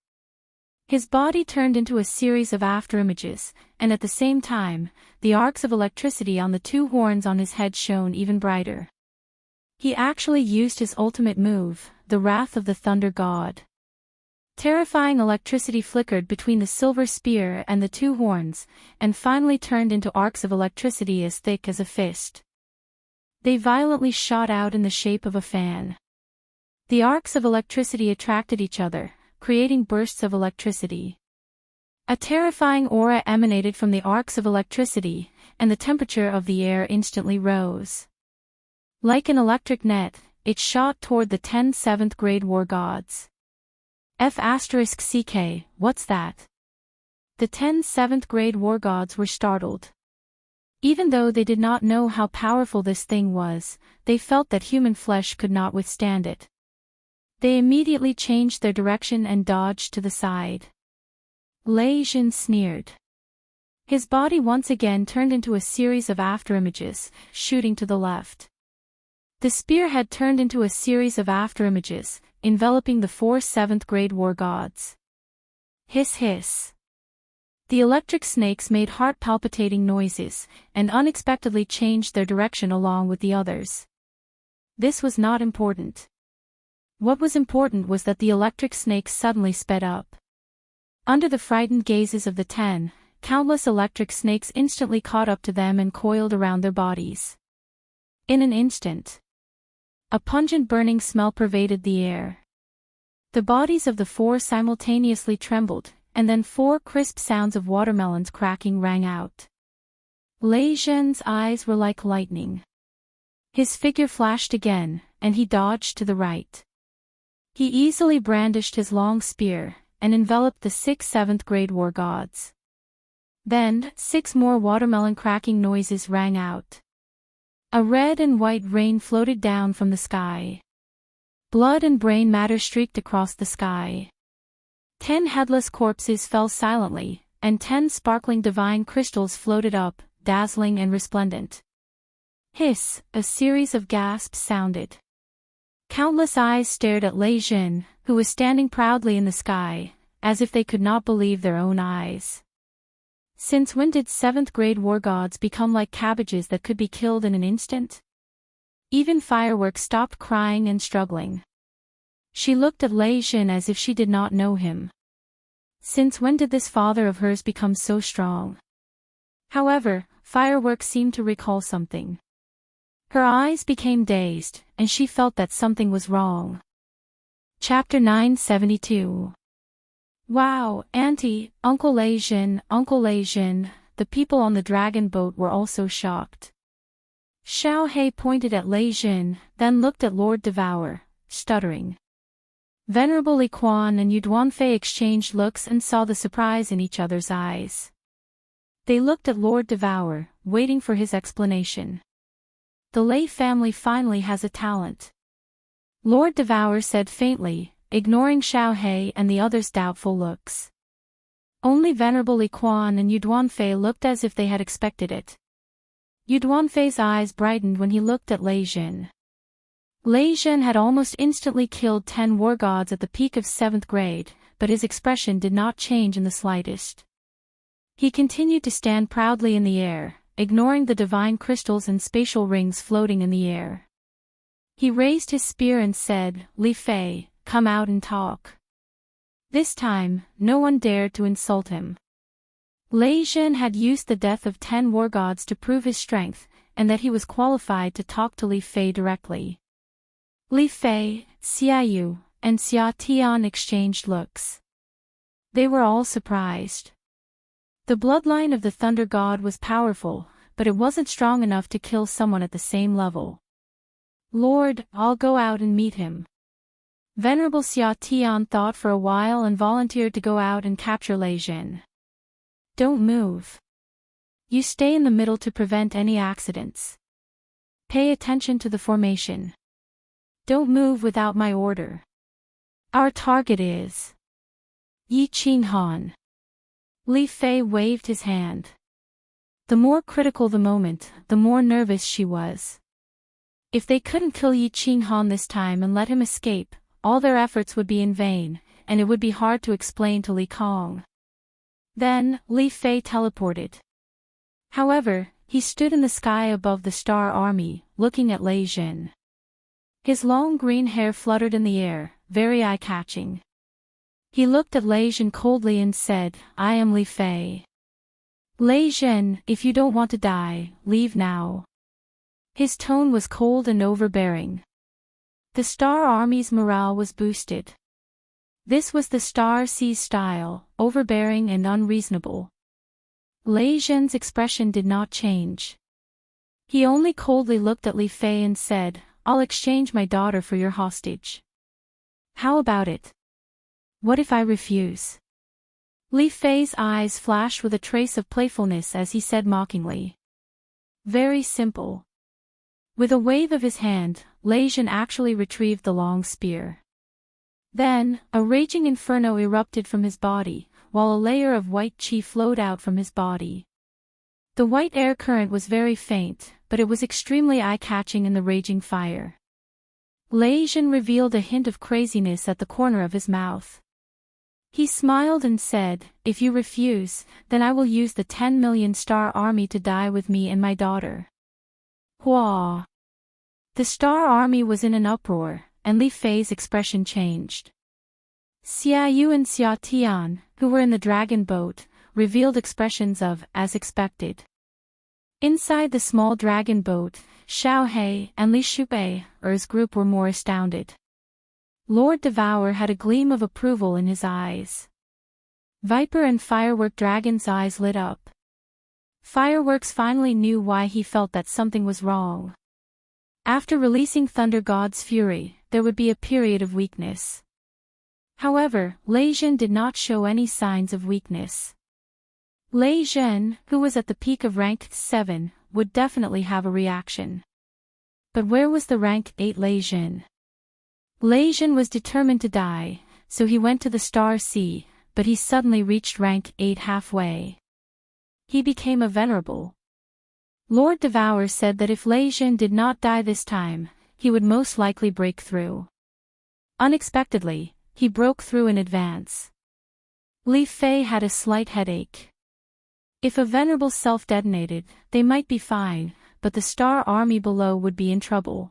His body turned into a series of afterimages, and at the same time, the arcs of electricity on the 2 horns on his head shone even brighter. He actually used his ultimate move, the Wrath of the Thunder God. Terrifying electricity flickered between the silver spear and the 2 horns, and finally turned into arcs of electricity as thick as a fist. They violently shot out in the shape of a fan. The arcs of electricity attracted each other, creating bursts of electricity. A terrifying aura emanated from the arcs of electricity, and the temperature of the air instantly rose. Like an electric net, it shot toward the 10 7th-grade war gods. F***CK, what's that? The 10 7th-grade war gods were startled. Even though they did not know how powerful this thing was, they felt that human flesh could not withstand it. They immediately changed their direction and dodged to the side. Lei-Zhen sneered. His body once again turned into a series of afterimages, shooting to the left. The spear had turned into a series of afterimages, enveloping the 4 7th-grade war gods. Hiss hiss. The electric snakes made heart-palpitating noises, and unexpectedly changed their direction along with the others. This was not important. What was important was that the electric snakes suddenly sped up. Under the frightened gazes of the 10, countless electric snakes instantly caught up to them and coiled around their bodies. In an instant, a pungent burning smell pervaded the air. The bodies of the 4 simultaneously trembled, and then 4 crisp sounds of watermelons cracking rang out. Lei-Zhen's eyes were like lightning. His figure flashed again, and he dodged to the right. He easily brandished his long spear, and enveloped the 6 7th-grade war gods. Then, 6 more watermelon cracking noises rang out. A red and white rain floated down from the sky. Blood and brain matter streaked across the sky. 10 headless corpses fell silently, and 10 sparkling divine crystals floated up, dazzling and resplendent. Hiss, a series of gasps sounded. Countless eyes stared at Lei-Zhen, who was standing proudly in the sky, as if they could not believe their own eyes. Since when did 7th-grade war gods become like cabbages that could be killed in an instant? Even fireworks stopped crying and struggling. She looked at Lei-Zhen as if she did not know him. Since when did this father of hers become so strong? However, fireworks seemed to recall something. Her eyes became dazed, and she felt that something was wrong. Chapter 972. Wow, Auntie, Uncle Lei-Zhen, the people on the dragon boat were also shocked. Xiao He pointed at Lei-Zhen, then looked at Lord Devour, stuttering. Venerable Li Quan and Yu Duanfei exchanged looks and saw the surprise in each other's eyes. They looked at Lord Devour, waiting for his explanation. The Lei family finally has a talent. Lord Devour said faintly, ignoring Xiao He and the others' doubtful looks. Only Venerable Li Quan and Yu Duanfei looked as if they had expected it. Yu Duanfei's eyes brightened when he looked at Lei-Zhen. Lei-Zhen had almost instantly killed 10 war gods at the peak of 7th grade, but his expression did not change in the slightest. He continued to stand proudly in the air, ignoring the divine crystals and spatial rings floating in the air. He raised his spear and said, "Li Fei, come out and talk." This time, no one dared to insult him. Lei-Zhen had used the death of 10 war gods to prove his strength, and that he was qualified to talk to Li Fei directly. Li Fei, Xiaoyu, and Xia Tian exchanged looks. They were all surprised. The bloodline of the Thunder God was powerful, but it wasn't strong enough to kill someone at the same level. Lord, I'll go out and meet him. Venerable Xia Tian thought for a while and volunteered to go out and capture Lei Jin. Don't move. You stay in the middle to prevent any accidents. Pay attention to the formation. Don't move without my order. Our target is Yi Qinghan. Li Fei waved his hand. The more critical the moment, the more nervous she was. If they couldn't kill Yi Qinghan this time and let him escape, all their efforts would be in vain, and it would be hard to explain to Li Kong. Then, Li Fei teleported. However, he stood in the sky above the Star Army, looking at Lei Jin. His long green hair fluttered in the air, very eye-catching. He looked at Lei Jin coldly and said, I am Li Fei. Lei Jin, if you don't want to die, leave now. His tone was cold and overbearing. The Star Army's morale was boosted. This was the Star C's style, overbearing and unreasonable. Lei Jin's expression did not change. He only coldly looked at Li Fei and said, I'll exchange my daughter for your hostage. How about it? What if I refuse? Li Fei's eyes flashed with a trace of playfulness as he said mockingly. Very simple. With a wave of his hand, Lei Jin actually retrieved the long spear. Then, a raging inferno erupted from his body, while a layer of white qi flowed out from his body. The white air current was very faint, but it was extremely eye-catching in the raging fire. Lei Jin revealed a hint of craziness at the corner of his mouth. He smiled and said, if you refuse, then I will use the 10 million Star Army to die with me and my daughter. Hua! The Star Army was in an uproar, and Li Fei's expression changed. Xia Yu and Xia Tian, who were in the dragon boat, revealed expressions of, as expected. Inside the small dragon boat, Xiao He and Li Shupei's group were more astounded. Lord Devour had a gleam of approval in his eyes. Viper and Firework Dragon's eyes lit up. Fireworks finally knew why he felt that something was wrong. After releasing Thunder God's fury, there would be a period of weakness. However, Lei Jin did not show any signs of weakness. Lei Jin, who was at the peak of rank 7, would definitely have a reaction. But where was the rank 8 Lei Jin? Lei Jin was determined to die, so he went to the Star Sea, but he suddenly reached rank 8 halfway. He became a venerable. Lord Devour said that if Lei Jin did not die this time, he would most likely break through. Unexpectedly, he broke through in advance. Li Fei had a slight headache. If a venerable self-detonated, they might be fine, but the Star Army below would be in trouble.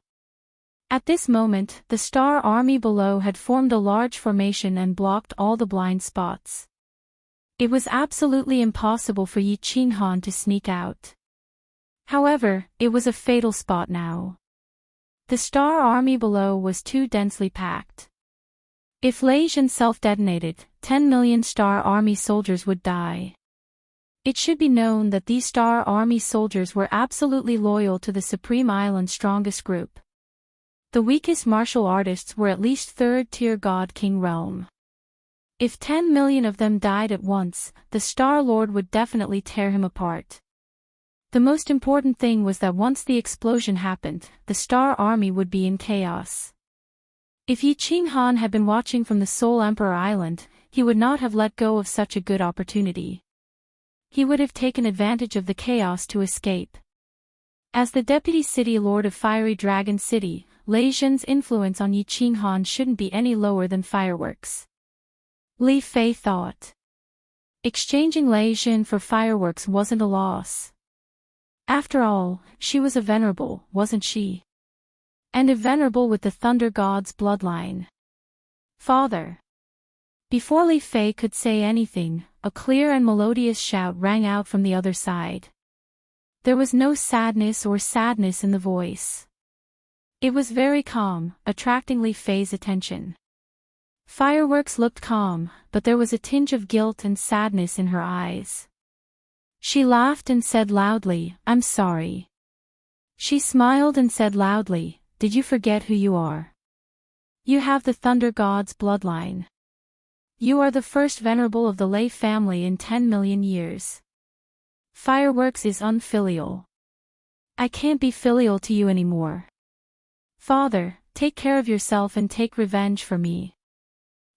At this moment, the Star Army below had formed a large formation and blocked all the blind spots. It was absolutely impossible for Yi Qinghan to sneak out. However, it was a fatal spot now. The Star Army below was too densely packed. If Lei Jin self-detonated, 10 million Star Army soldiers would die. It should be known that these Star Army soldiers were absolutely loyal to the Supreme Island's strongest group. The weakest martial artists were at least 3rd-tier God King realm. If 10 million of them died at once, the Star Lord would definitely tear him apart. The most important thing was that once the explosion happened, the Star Army would be in chaos. If Yi Qinghan had been watching from the Soul Emperor Island, he would not have let go of such a good opportunity. He would have taken advantage of the chaos to escape. As the Deputy City Lord of Fiery Dragon City, Lei Jin's influence on Yi Qinghan shouldn't be any lower than fireworks. Li Fei thought. Exchanging Lei Jin for fireworks wasn't a loss. After all, she was a venerable, wasn't she? And a venerable with the Thunder God's bloodline. Father. Before Li Fei could say anything, a clear and melodious shout rang out from the other side. There was no sadness in the voice. It was very calm, attracting Li Fei's attention. Fireworks looked calm, but there was a tinge of guilt and sadness in her eyes. She laughed and said loudly, "I'm sorry." She smiled and said loudly, did you forget who you are? You have the Thunder God's bloodline. You are the first venerable of the Lei family in 10 million years. Fireworks is unfilial. I can't be filial to you anymore. Father, take care of yourself and take revenge for me.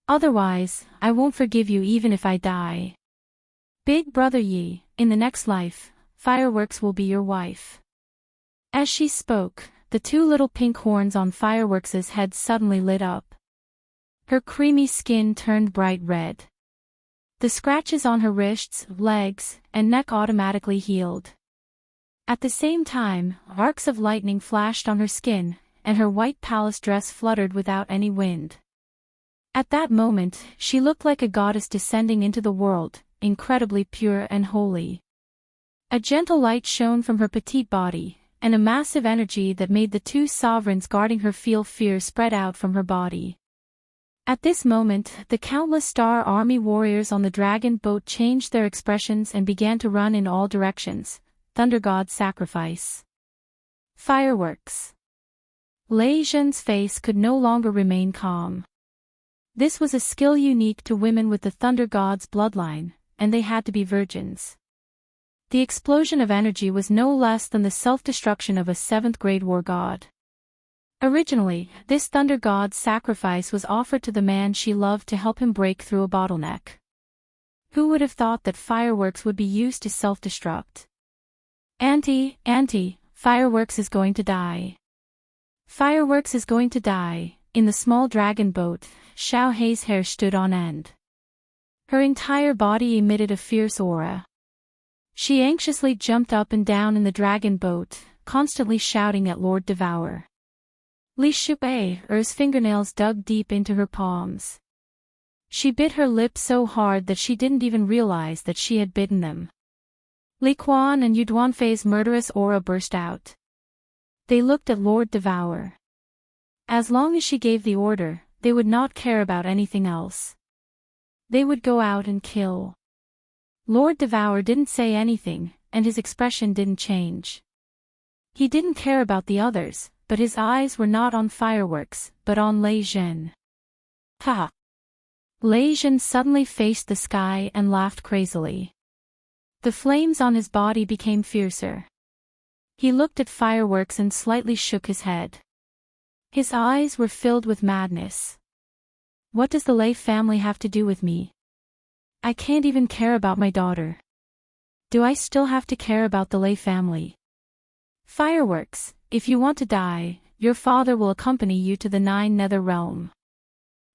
Otherwise, I won't forgive you even if I die. Big brother Yi, in the next life, Fireworks will be your wife. As she spoke, the two little pink horns on Fireworks's head suddenly lit up. Her creamy skin turned bright red. The scratches on her wrists, legs, and neck automatically healed. At the same time, arcs of lightning flashed on her skin, and her white palace dress fluttered without any wind. At that moment, she looked like a goddess descending into the world, incredibly pure and holy. A gentle light shone from her petite body, and a massive energy that made the two sovereigns guarding her feel fear spread out from her body. At this moment, the countless Star Army warriors on the dragon boat changed their expressions and began to run in all directions. Thunder God sacrifice. Fireworks. Lei Zhen's face could no longer remain calm. This was a skill unique to women with the Thunder God's bloodline, and they had to be virgins. The explosion of energy was no less than the self-destruction of a 7th-grade war god. Originally, this Thunder God's sacrifice was offered to the man she loved to help him break through a bottleneck. Who would have thought that fireworks would be used to self-destruct? Auntie, Fireworks is going to die. Fireworks is going to die. In the small dragon boat, Xiao Hei's hair stood on end. Her entire body emitted a fierce aura. She anxiously jumped up and down in the dragon boat, constantly shouting at Lord Devour. Li Shu'ei's fingernails dug deep into her palms. She bit her lips so hard that she didn't even realize that she had bitten them. Li Quan and Yu Duanfei's murderous aura burst out. They looked at Lord Devour. As long as she gave the order, they would not care about anything else. They would go out and kill. Lord Devour didn't say anything, and his expression didn't change. He didn't care about the others, but his eyes were not on Fireworks, but on Lei Zhen. Ha! Lei Zhen suddenly faced the sky and laughed crazily. The flames on his body became fiercer. He looked at Fireworks and slightly shook his head. His eyes were filled with madness. What does the Lei family have to do with me? I can't even care about my daughter. Do I still have to care about the Lei family? Fireworks, if you want to die, your father will accompany you to the 9 Nether Realm.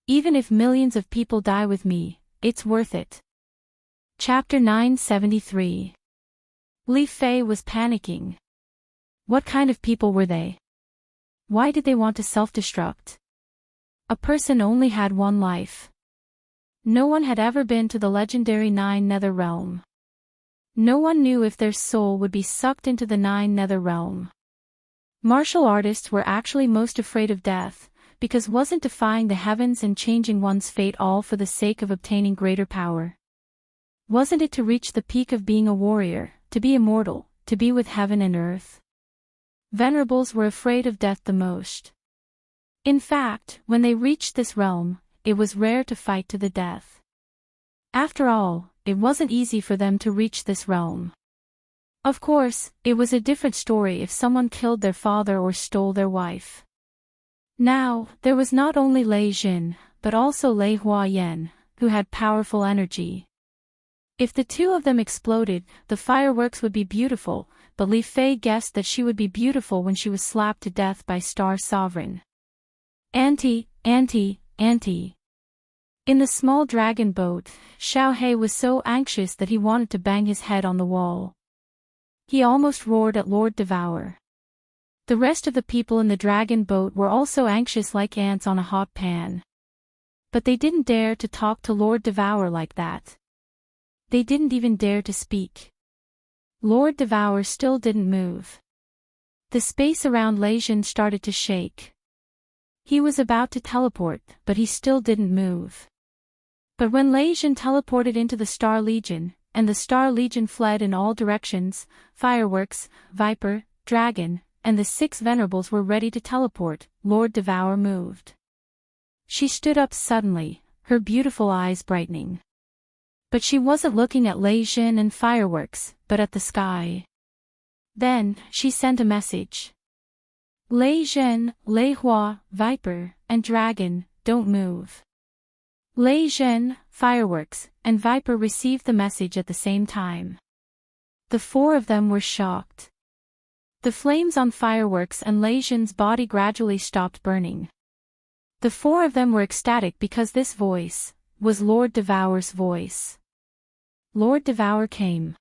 Even if millions of people die with me, it's worth it. Chapter 973. Li Fei was panicking. What kind of people were they? Why did they want to self-destruct? A person only had one life. No one had ever been to the legendary 9 Nether Realm. No one knew if their soul would be sucked into the 9 Nether Realm. Martial artists were actually most afraid of death, because wasn't defying the heavens and changing one's fate all for the sake of obtaining greater power? Wasn't it to reach the peak of being a warrior, to be immortal, to be with heaven and earth? Venerables were afraid of death the most. In fact, when they reached this realm, it was rare to fight to the death. After all, it wasn't easy for them to reach this realm. Of course, it was a different story if someone killed their father or stole their wife. Now, there was not only Lei Zhen, but also Lei Huayan, who had powerful energy. If the two of them exploded, the fireworks would be beautiful, but Li Fei guessed that she would be beautiful when she was slapped to death by Star Sovereign. Auntie. In the small dragon boat, Xiao Hei was so anxious that he wanted to bang his head on the wall. He almost roared at Lord Devour. The rest of the people in the dragon boat were also anxious like ants on a hot pan. But they didn't dare to talk to Lord Devour like that. They didn't even dare to speak. Lord Devour still didn't move. The space around Lei Zhen started to shake. He was about to teleport, but he still didn't move. But when Lei Zhen teleported into the Star Legion, and the Star Legion fled in all directions, Fireworks, Viper, Dragon, and the 6 venerables were ready to teleport. Lord Devour moved. She stood up suddenly, her beautiful eyes brightening. But she wasn't looking at Lei Jin and fireworks, but at the sky. Then, she sent a message. Lei Jin, Lei Hua, Viper, and Dragon, don't move. Lei Jin, fireworks, and Viper received the message at the same time. The 4 of them were shocked. The flames on fireworks and Lei Jin's body gradually stopped burning. The 4 of them were ecstatic because this voice was Lord Devour's voice. Lord Devour came.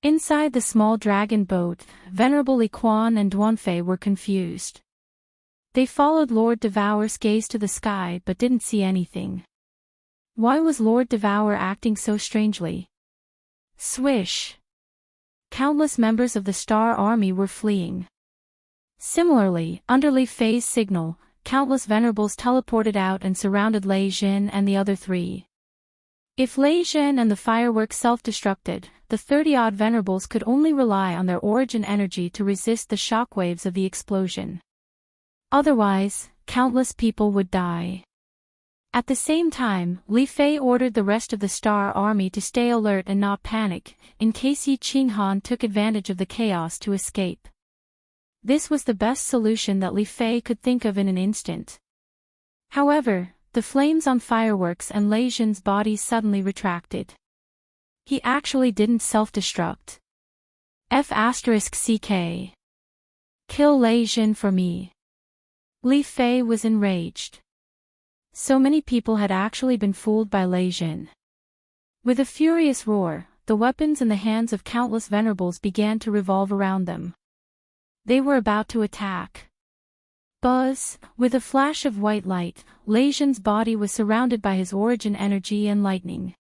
Inside the small dragon boat, Venerable Li Quan and Duanfei were confused. They followed Lord Devour's gaze to the sky but didn't see anything. Why was Lord Devour acting so strangely? Swish! Countless members of the Star Army were fleeing. Similarly, under Li Fei's signal, countless venerables teleported out and surrounded Lei Jin and the other 3. If Lei Jin and the fireworks self-destructed, the 30-odd venerables could only rely on their origin energy to resist the shockwaves of the explosion. Otherwise, countless people would die. At the same time, Li Fei ordered the rest of the Star Army to stay alert and not panic, in case Yi Qinghan took advantage of the chaos to escape. This was the best solution that Li Fei could think of in an instant. However, the flames on fireworks and Lei Jin's body suddenly retracted. He actually didn't self-destruct. F***CK. Kill Lei Jin for me. Li Fei was enraged. So many people had actually been fooled by Lei Jin. With a furious roar, the weapons in the hands of countless venerables began to revolve around them. They were about to attack. Buzz, with a flash of white light, Lei Jin's body was surrounded by his origin energy and lightning.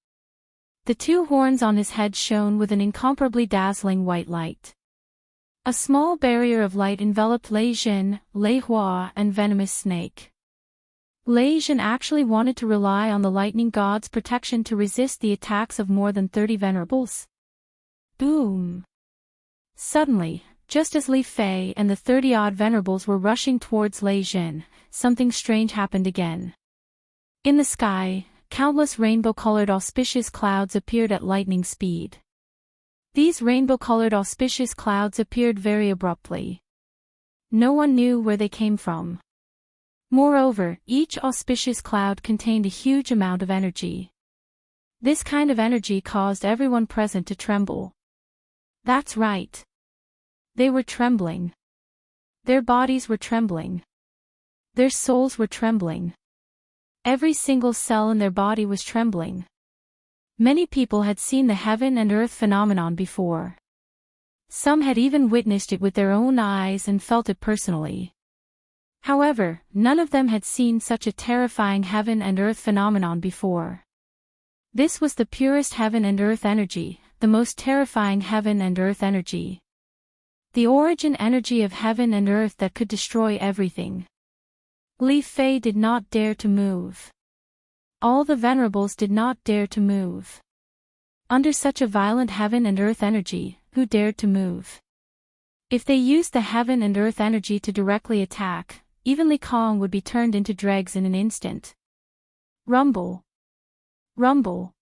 The 2 horns on his head shone with an incomparably dazzling white light. A small barrier of light enveloped Lei Jin, Lei Hua, and Venomous Snake. Lei Jin actually wanted to rely on the lightning god's protection to resist the attacks of more than 30 venerables. Boom! Suddenly, just as Li Fei and the 30-odd venerables were rushing towards Lei Jin, something strange happened again. In the sky, countless rainbow-colored auspicious clouds appeared at lightning speed. These rainbow-colored auspicious clouds appeared very abruptly. No one knew where they came from. Moreover, each auspicious cloud contained a huge amount of energy. This kind of energy caused everyone present to tremble. That's right. They were trembling. Their bodies were trembling. Their souls were trembling. Every single cell in their body was trembling. Many people had seen the heaven and earth phenomenon before. Some had even witnessed it with their own eyes and felt it personally. However, none of them had seen such a terrifying heaven and earth phenomenon before. This was the purest heaven and earth energy, the most terrifying heaven and earth energy. The origin energy of heaven and earth that could destroy everything. Li Fei did not dare to move. All the venerables did not dare to move. Under such a violent heaven and earth energy, who dared to move? If they used the heaven and earth energy to directly attack, even Li Kong would be turned into dregs in an instant. Rumble. Rumble.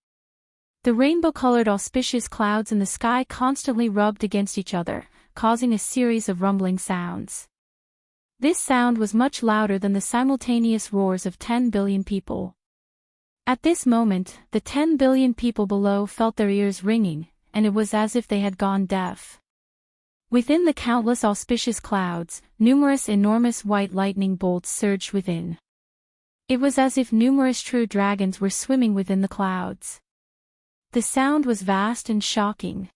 The rainbow-colored auspicious clouds in the sky constantly rubbed against each other, causing a series of rumbling sounds. This sound was much louder than the simultaneous roars of 10 billion people. At this moment, the 10 billion people below felt their ears ringing, and it was as if they had gone deaf. Within the countless auspicious clouds, numerous enormous white lightning bolts surged within. It was as if numerous true dragons were swimming within the clouds. The sound was vast and shocking.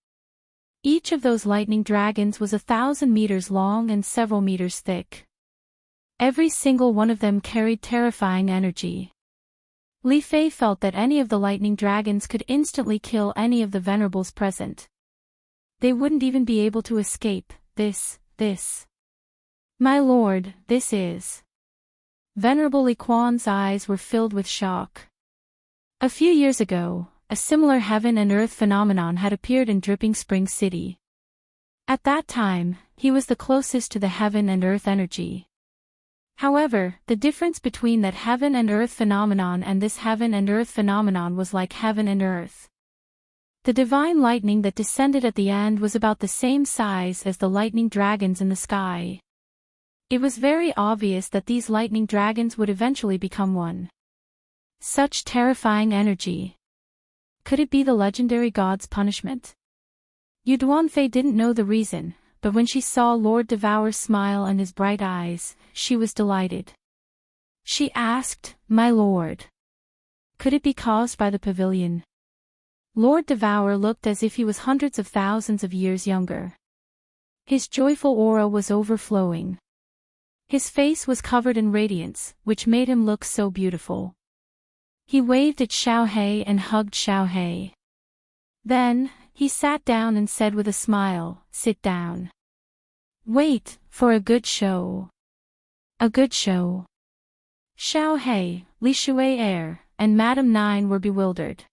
Each of those lightning dragons was 1,000 meters long and several meters thick. Every single one of them carried terrifying energy. Li Fei felt that any of the lightning dragons could instantly kill any of the venerables present. They wouldn't even be able to escape. This. My lord, this is. Venerable Li Quan's eyes were filled with shock. A few years ago, a similar heaven and earth phenomenon had appeared in Dripping Spring City. At that time, he was the closest to the heaven and earth energy. However, the difference between that heaven and earth phenomenon and this heaven and earth phenomenon was like heaven and earth. The divine lightning that descended at the end was about the same size as the lightning dragons in the sky. It was very obvious that these lightning dragons would eventually become one. Such terrifying energy. Could it be the legendary god's punishment? Yuduanfei didn't know the reason, but when she saw Lord Devour's smile and his bright eyes, she was delighted. She asked, "My lord, could it be caused by the pavilion?" Lord Devour looked as if he was hundreds of thousands of years younger. His joyful aura was overflowing. His face was covered in radiance, which made him look so beautiful. He waved at Xiaohei and hugged Xiaohei. Then, he sat down and said with a smile, "Sit down. Wait, for a good show." A good show. Xiaohei, Li Shuai and Madame Nine were bewildered.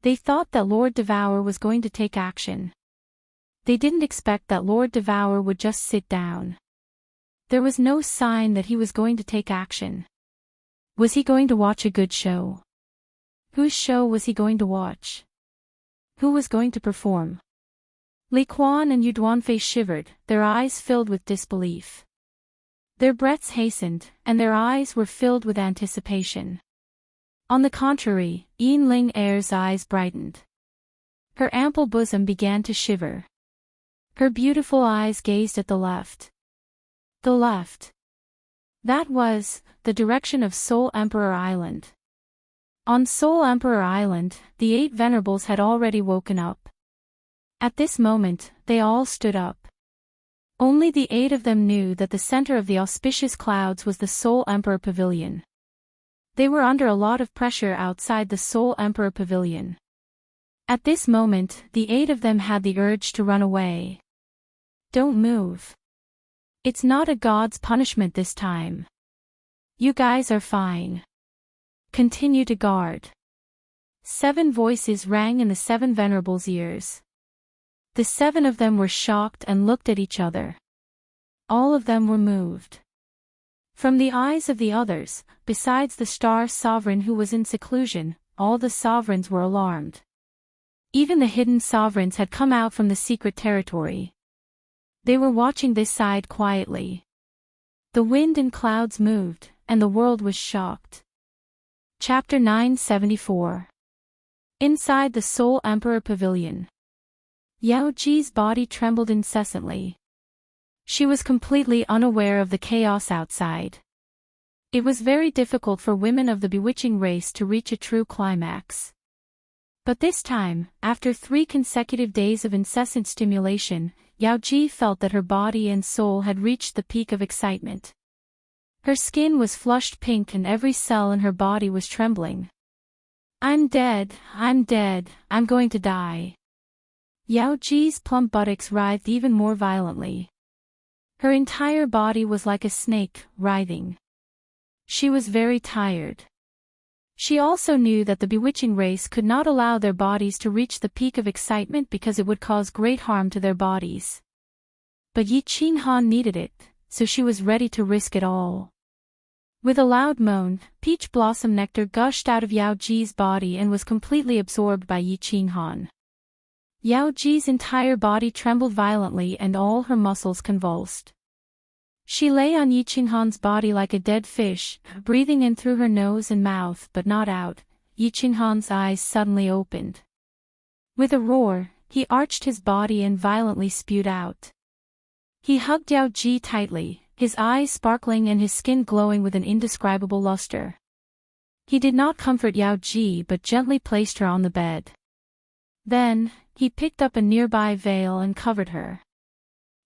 They thought that Lord Devour was going to take action. They didn't expect that Lord Devour would just sit down. There was no sign that he was going to take action. Was he going to watch a good show? Whose show was he going to watch? Who was going to perform? Li Quan and Yuduanfei shivered, their eyes filled with disbelief. Their breaths hastened, and their eyes were filled with anticipation. On the contrary, Yin Ling Er's eyes brightened. Her ample bosom began to shiver. Her beautiful eyes gazed at the left. The left. That was, the direction of Soul Emperor Island. On Soul Emperor Island, the 8 venerables had already woken up. At this moment, they all stood up. Only the 8 of them knew that the center of the auspicious clouds was the Soul Emperor Pavilion. They were under a lot of pressure outside the Soul Emperor Pavilion. At this moment, the 8 of them had the urge to run away. Don't move. It's not a god's punishment this time. You guys are fine. Continue to guard. 7 voices rang in the 7 venerables' ears. The 7 of them were shocked and looked at each other. All of them were moved. From the eyes of the others, besides the star sovereign who was in seclusion, all the sovereigns were alarmed. Even the hidden sovereigns had come out from the secret territory. They were watching this side quietly. The wind and clouds moved, and the world was shocked. Chapter 974. Inside the Soul Emperor Pavilion. Yao Ji's body trembled incessantly. She was completely unaware of the chaos outside. It was very difficult for women of the bewitching race to reach a true climax. But this time, after 3 consecutive days of incessant stimulation, Yao Ji felt that her body and soul had reached the peak of excitement. Her skin was flushed pink and every cell in her body was trembling. I'm dead, I'm going to die. Yao Ji's plump buttocks writhed even more violently. Her entire body was like a snake, writhing. She was very tired. She also knew that the bewitching race could not allow their bodies to reach the peak of excitement because it would cause great harm to their bodies. But Yi Qinghan needed it, so she was ready to risk it all. With a loud moan, peach blossom nectar gushed out of Yao Ji's body and was completely absorbed by Yi Qinghan. Yao Ji's entire body trembled violently and all her muscles convulsed. She lay on Yi Qinghan's body like a dead fish, breathing in through her nose and mouth but not out. Yi Qinghan's eyes suddenly opened. With a roar, he arched his body and violently spewed out. He hugged Yao Ji tightly, his eyes sparkling and his skin glowing with an indescribable luster. He did not comfort Yao Ji but gently placed her on the bed. Then, he picked up a nearby veil and covered her.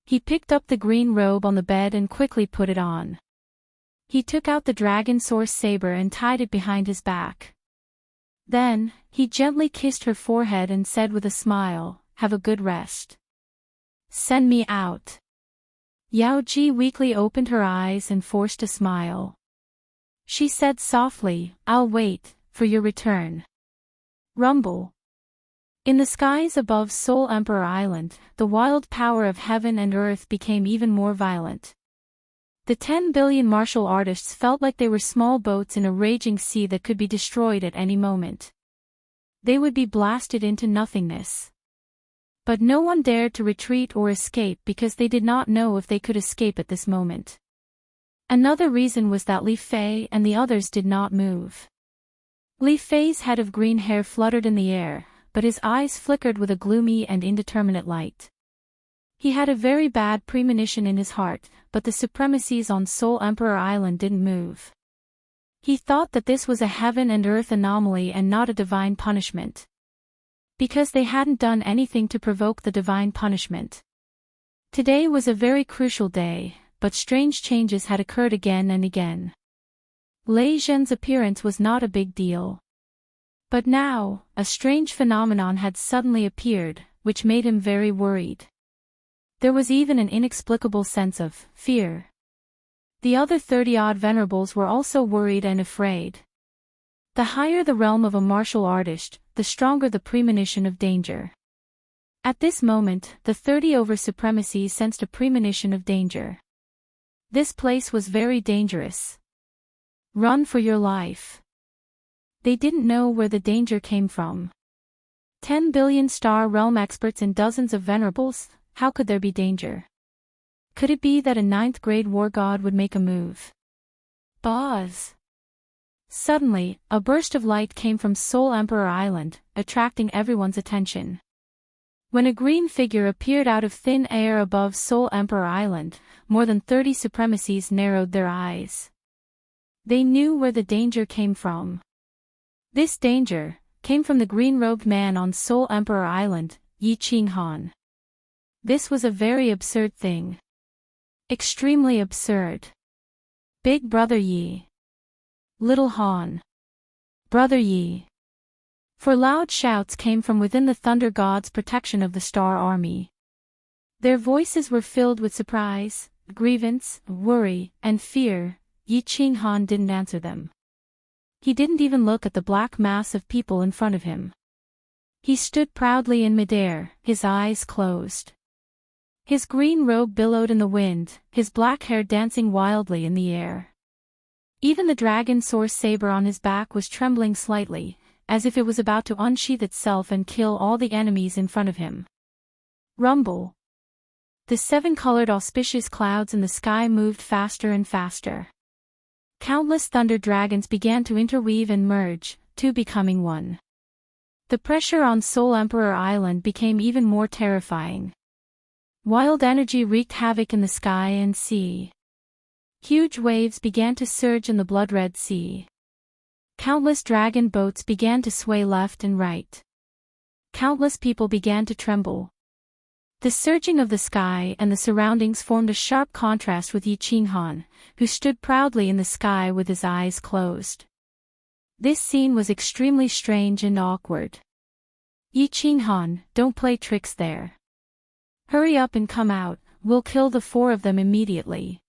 He picked up the green robe on the bed and quickly put it on. He took out the dragon source saber and tied it behind his back. Then, he gently kissed her forehead and said with a smile, "Have a good rest. Send me out." Yao Ji weakly opened her eyes and forced a smile. She said softly, "I'll wait, for your return." Rumble. In the skies above Soul Emperor Island, the wild power of heaven and earth became even more violent. The 10 billion martial artists felt like they were small boats in a raging sea that could be destroyed at any moment. They would be blasted into nothingness. But no one dared to retreat or escape because they did not know if they could escape at this moment. Another reason was that Li Fei and the others did not move. Li Fei's head of green hair fluttered in the air, but his eyes flickered with a gloomy and indeterminate light. He had a very bad premonition in his heart, but the supremacies on Soul Emperor Island didn't move. He thought that this was a heaven and earth anomaly and not a divine punishment. Because they hadn't done anything to provoke the divine punishment. Today was a very crucial day, but strange changes had occurred again and again. Lei Zhen's appearance was not a big deal. But now, a strange phenomenon had suddenly appeared, which made him very worried. There was even an inexplicable sense of fear. The other 30-odd venerables were also worried and afraid. The higher the realm of a martial artist, the stronger the premonition of danger. At this moment, the 30 over supremacy sensed a premonition of danger. This place was very dangerous. Run for your life. They didn't know where the danger came from. 10 billion star realm experts and dozens of venerables, how could there be danger? Could it be that a 9th grade war god would make a move? Buzz! Suddenly, a burst of light came from Soul Emperor Island, attracting everyone's attention. When a green figure appeared out of thin air above Soul Emperor Island, more than 30 supremacies narrowed their eyes. They knew where the danger came from. This danger came from the green-robed man on Soul Emperor Island, Yi Qinghan. This was a very absurd thing. Extremely absurd. Big Brother Yi. Little Han. Brother Yi. For loud shouts came from within the Thunder God's protection of the Star Army. Their voices were filled with surprise, grievance, worry, and fear. Yi Qinghan didn't answer them. He didn't even look at the black mass of people in front of him. He stood proudly in midair, his eyes closed. His green robe billowed in the wind, his black hair dancing wildly in the air. Even the dragon source saber on his back was trembling slightly, as if it was about to unsheath itself and kill all the enemies in front of him. Rumble. The 7-colored auspicious clouds in the sky moved faster and faster. Countless thunder dragons began to interweave and merge, two becoming one. The pressure on Soul Emperor Island became even more terrifying. Wild energy wreaked havoc in the sky and sea. Huge waves began to surge in the blood-red sea. Countless dragon boats began to sway left and right. Countless people began to tremble. The surging of the sky and the surroundings formed a sharp contrast with Yi Qinghan, who stood proudly in the sky with his eyes closed. This scene was extremely strange and awkward. Yi Qinghan, don't play tricks there. Hurry up and come out, we'll kill the 4 of them immediately.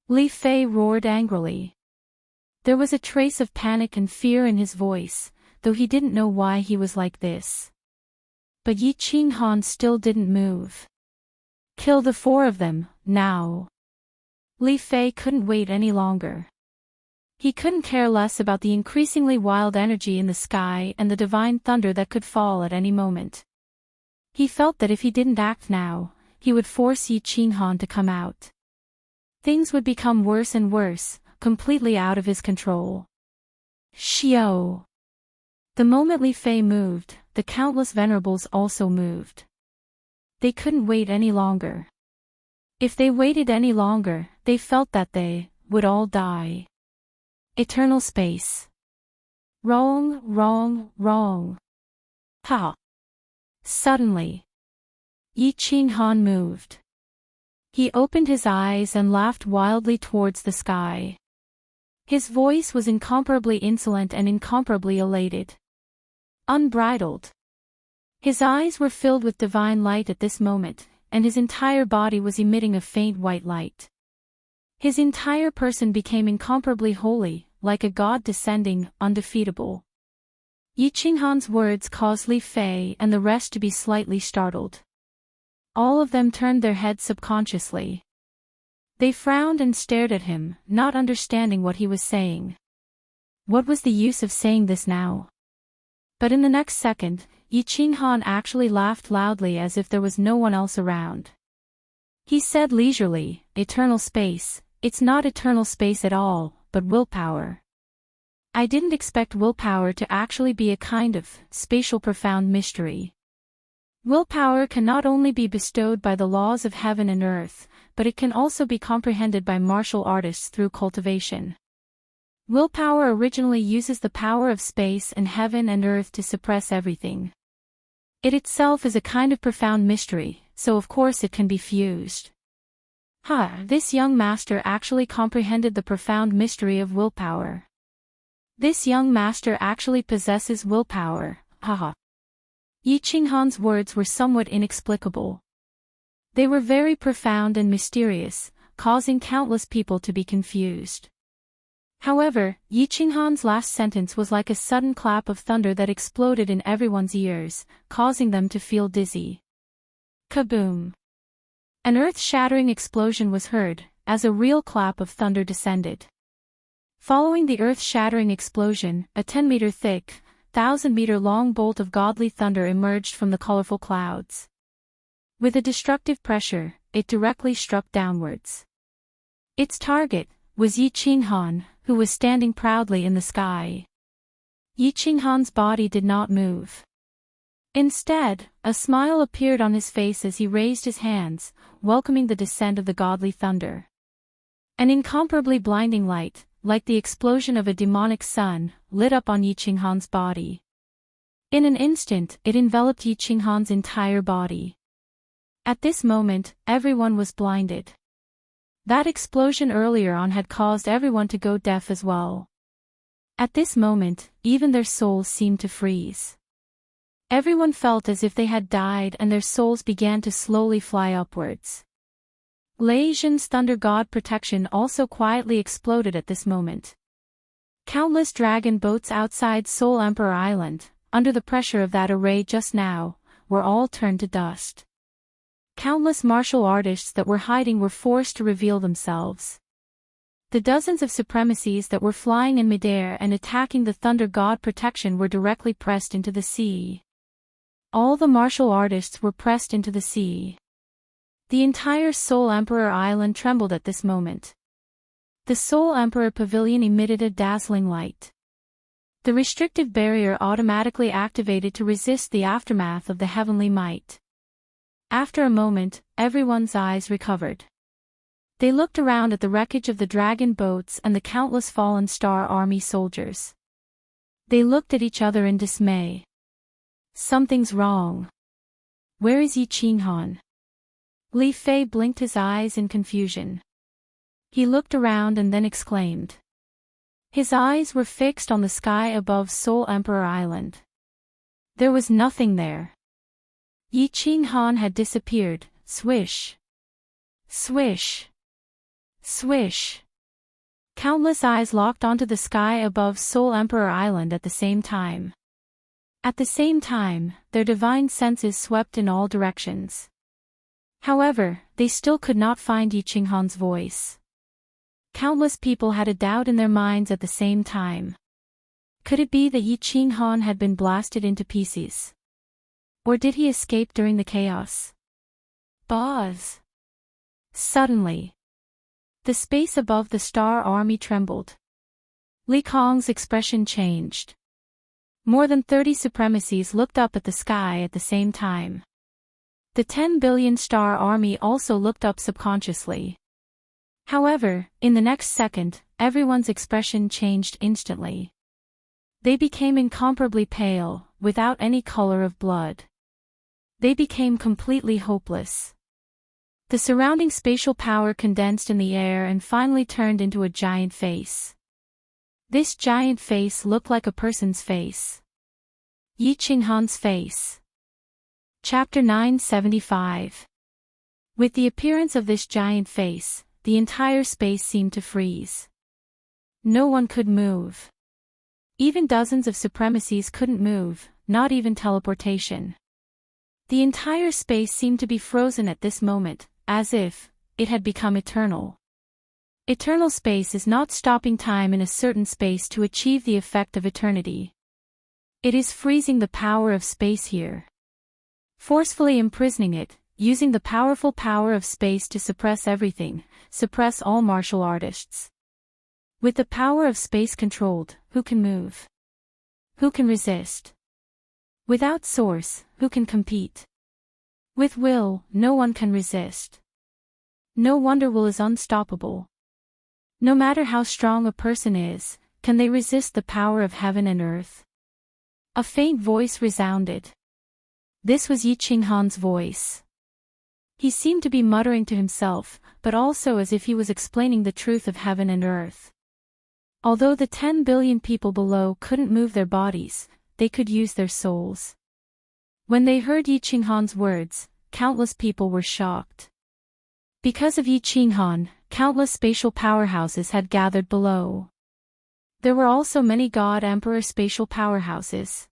Li Fei roared angrily. There was a trace of panic and fear in his voice, though he didn't know why he was like this. But Yi Qinghan still didn't move. Kill the 4 of them, now. Li Fei couldn't wait any longer. He couldn't care less about the increasingly wild energy in the sky and the divine thunder that could fall at any moment. He felt that if he didn't act now, he would force Yi Qinghan to come out. Things would become worse and worse, completely out of his control. Xiao. The moment Li Fei moved, the countless venerables also moved. They couldn't wait any longer. If they waited any longer, they felt that they would all die. Eternal space. Wrong, wrong, wrong. Ha! Suddenly, Yi Qinghan moved. He opened his eyes and laughed wildly towards the sky. His voice was incomparably insolent and incomparably elated. Unbridled. His eyes were filled with divine light at this moment, and his entire body was emitting a faint white light. His entire person became incomparably holy, like a god descending, undefeatable. Yi Qinghan's words caused Li Fei and the rest to be slightly startled. All of them turned their heads subconsciously. They frowned and stared at him, not understanding what he was saying. What was the use of saying this now? But in the next second, Yi Qinghan actually laughed loudly as if there was no one else around. He said leisurely, "Eternal space, it's not eternal space at all, but willpower. I didn't expect willpower to actually be a kind of spatial profound mystery. Willpower can not only be bestowed by the laws of heaven and earth, but it can also be comprehended by martial artists through cultivation. Willpower originally uses the power of space and heaven and earth to suppress everything. It itself is a kind of profound mystery, so of course it can be fused." This young master actually comprehended the profound mystery of willpower. This young master actually possesses willpower, haha. Yi Qinghan's words were somewhat inexplicable. They were very profound and mysterious, causing countless people to be confused. However, Yi Qinghan's last sentence was like a sudden clap of thunder that exploded in everyone's ears, causing them to feel dizzy. Kaboom! An earth-shattering explosion was heard, as a real clap of thunder descended. Following the earth-shattering explosion, a 10-meter thick, 1,000-meter-long bolt of godly thunder emerged from the colorful clouds. With a destructive pressure, it directly struck downwards. Its target was Yi Qinghan, who was standing proudly in the sky. Yi Qinghan's body did not move. Instead, a smile appeared on his face as he raised his hands, welcoming the descent of the godly thunder. An incomparably blinding light, like the explosion of a demonic sun, lit up on Yi Qinghan's body. In an instant, it enveloped Yi Qinghan's entire body. At this moment, everyone was blinded. That explosion earlier on had caused everyone to go deaf as well. At this moment, even their souls seemed to freeze. Everyone felt as if they had died and their souls began to slowly fly upwards. Lei Zhen's thunder god protection also quietly exploded at this moment. Countless dragon boats outside Soul Emperor Island, under the pressure of that array just now, were all turned to dust. Countless martial artists that were hiding were forced to reveal themselves. The dozens of supremacies that were flying in midair and attacking the thunder god protection were directly pressed into the sea. All the martial artists were pressed into the sea. The entire Soul Emperor Island trembled at this moment. The Soul Emperor Pavilion emitted a dazzling light. The restrictive barrier automatically activated to resist the aftermath of the heavenly might. After a moment, everyone's eyes recovered. They looked around at the wreckage of the dragon boats and the countless fallen Star Army soldiers. They looked at each other in dismay. Something's wrong. Where is Yi Qinghan? Li Fei blinked his eyes in confusion. He looked around and then exclaimed. His eyes were fixed on the sky above Soul Emperor Island. There was nothing there. Yi Qinghan had disappeared. Swish. Swish. Swish. Countless eyes locked onto the sky above Soul Emperor Island at the same time. At the same time, their divine senses swept in all directions. However, they still could not find Yi Qinghan's voice. Countless people had a doubt in their minds at the same time. Could it be that Yi Qinghan had been blasted into pieces? Or did he escape during the chaos? Buzz! Suddenly, the space above the Star Army trembled. Li Kong's expression changed. More than 30 supremacies looked up at the sky at the same time. The 10 billion Star Army also looked up subconsciously. However, in the next second, everyone's expression changed instantly. They became incomparably pale, without any color of blood. They became completely hopeless. The surrounding spatial power condensed in the air and finally turned into a giant face. This giant face looked like a person's face. Yi Qinghan's face. Chapter 975. With the appearance of this giant face, the entire space seemed to freeze. No one could move. Even dozens of supremacies couldn't move, not even teleportation. The entire space seemed to be frozen at this moment, as if it had become eternal. Eternal space is not stopping time in a certain space to achieve the effect of eternity. It is freezing the power of space here. Forcefully imprisoning it, using the powerful power of space to suppress everything, suppress all martial artists. With the power of space controlled, who can move? Who can resist? Without source, who can compete? With will, no one can resist. No wonder will is unstoppable. No matter how strong a person is, can they resist the power of heaven and earth? A faint voice resounded. This was Yi Qinghan's voice. He seemed to be muttering to himself, but also as if he was explaining the truth of heaven and earth. Although the 10 billion people below couldn't move their bodies, they could use their souls. When they heard Yi Qinghan's words, countless people were shocked. Because of Yi Qinghan, countless spatial powerhouses had gathered below. There were also many God-Emperor spatial powerhouses.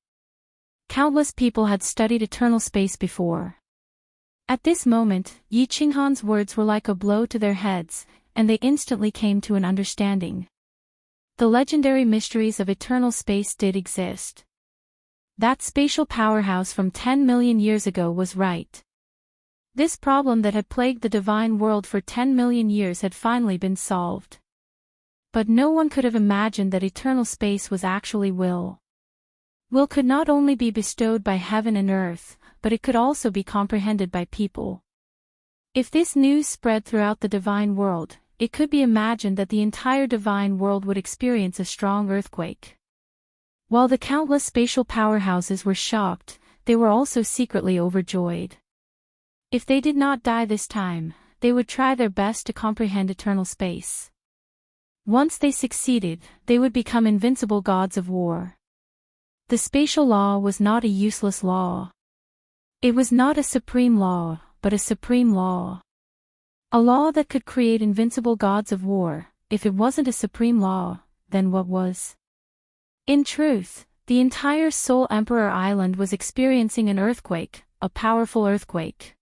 Countless people had studied eternal space before. At this moment, Yi Qinghan's words were like a blow to their heads, and they instantly came to an understanding. The legendary mysteries of eternal space did exist. That spatial powerhouse from 10 million years ago was right. This problem that had plagued the divine world for 10 million years had finally been solved. But no one could have imagined that eternal space was actually will. Will could not only be bestowed by heaven and earth, but it could also be comprehended by people. If this news spread throughout the divine world, it could be imagined that the entire divine world would experience a strong earthquake. While the countless spatial powerhouses were shocked, they were also secretly overjoyed. If they did not die this time, they would try their best to comprehend eternal space. Once they succeeded, they would become invincible gods of war. The spatial law was not a useless law. It was not a supreme law, but a supreme law. A law that could create invincible gods of war. If it wasn't a supreme law, then what was? In truth, the entire Soul Emperor Island was experiencing an earthquake, a powerful earthquake.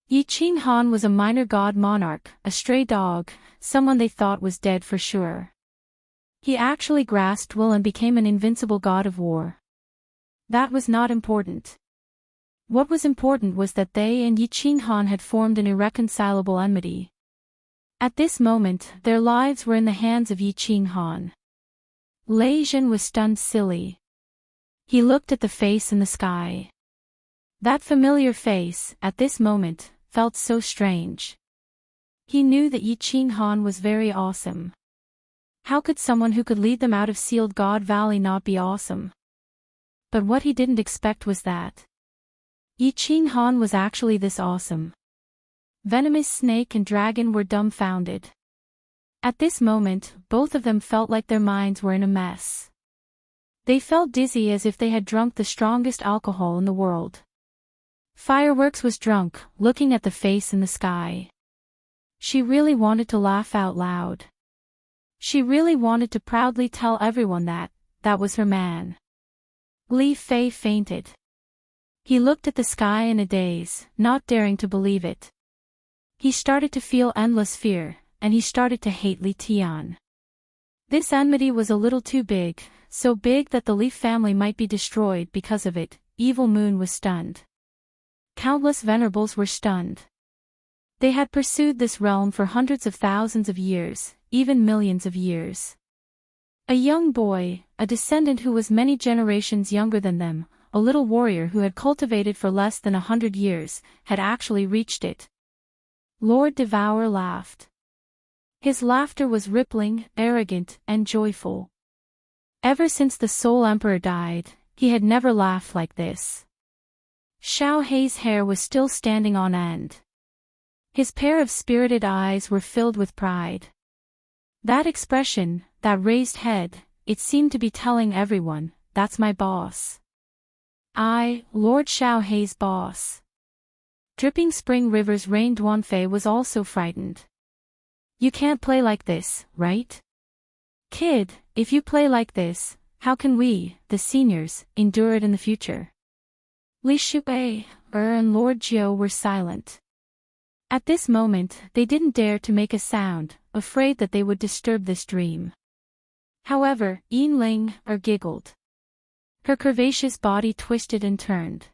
Yi Qinghan was a minor god monarch, a stray dog, someone they thought was dead for sure. He actually grasped will and became an invincible god of war. That was not important. What was important was that they and Yi Qinghan had formed an irreconcilable enmity. At this moment, their lives were in the hands of Yi Qinghan. Lei Jin was stunned silly. He looked at the face in the sky. That familiar face, at this moment, felt so strange. He knew that Yi Qinghan was very awesome. How could someone who could lead them out of Sealed God Valley not be awesome? But what he didn't expect was that Yi Qinghan was actually this awesome. Venomous Snake and Dragon were dumbfounded. At this moment, both of them felt like their minds were in a mess. They felt dizzy as if they had drunk the strongest alcohol in the world. Fireworks was drunk, looking at the face in the sky. She really wanted to laugh out loud. She really wanted to proudly tell everyone that was her man. Li Fei fainted. He looked at the sky in a daze, not daring to believe it. He started to feel endless fear, and he started to hate Li Tian. This enmity was a little too big, so big that the Li family might be destroyed because of it. Evil Moon was stunned. Countless venerables were stunned. They had pursued this realm for hundreds of thousands of years, even millions of years. A young boy, a descendant who was many generations younger than them, a little warrior who had cultivated for less than 100 years, had actually reached it. Lord Devour laughed. His laughter was rippling, arrogant, and joyful. Ever since the Soul Emperor died, he had never laughed like this. Xiao Hei's hair was still standing on end. His pair of spirited eyes were filled with pride. That expression, that raised head, it seemed to be telling everyone, that's my boss. I, Lord Xiao Hei's boss. Dripping Spring River's Rain Duanfei was also frightened. You can't play like this, right? Kid, if you play like this, how can we, the seniors, endure it in the future? Li Shubai, and Lord Jiu were silent. At this moment, they didn't dare to make a sound, afraid that they would disturb this dream. However, Yin Ling, giggled. Her curvaceous body twisted and turned.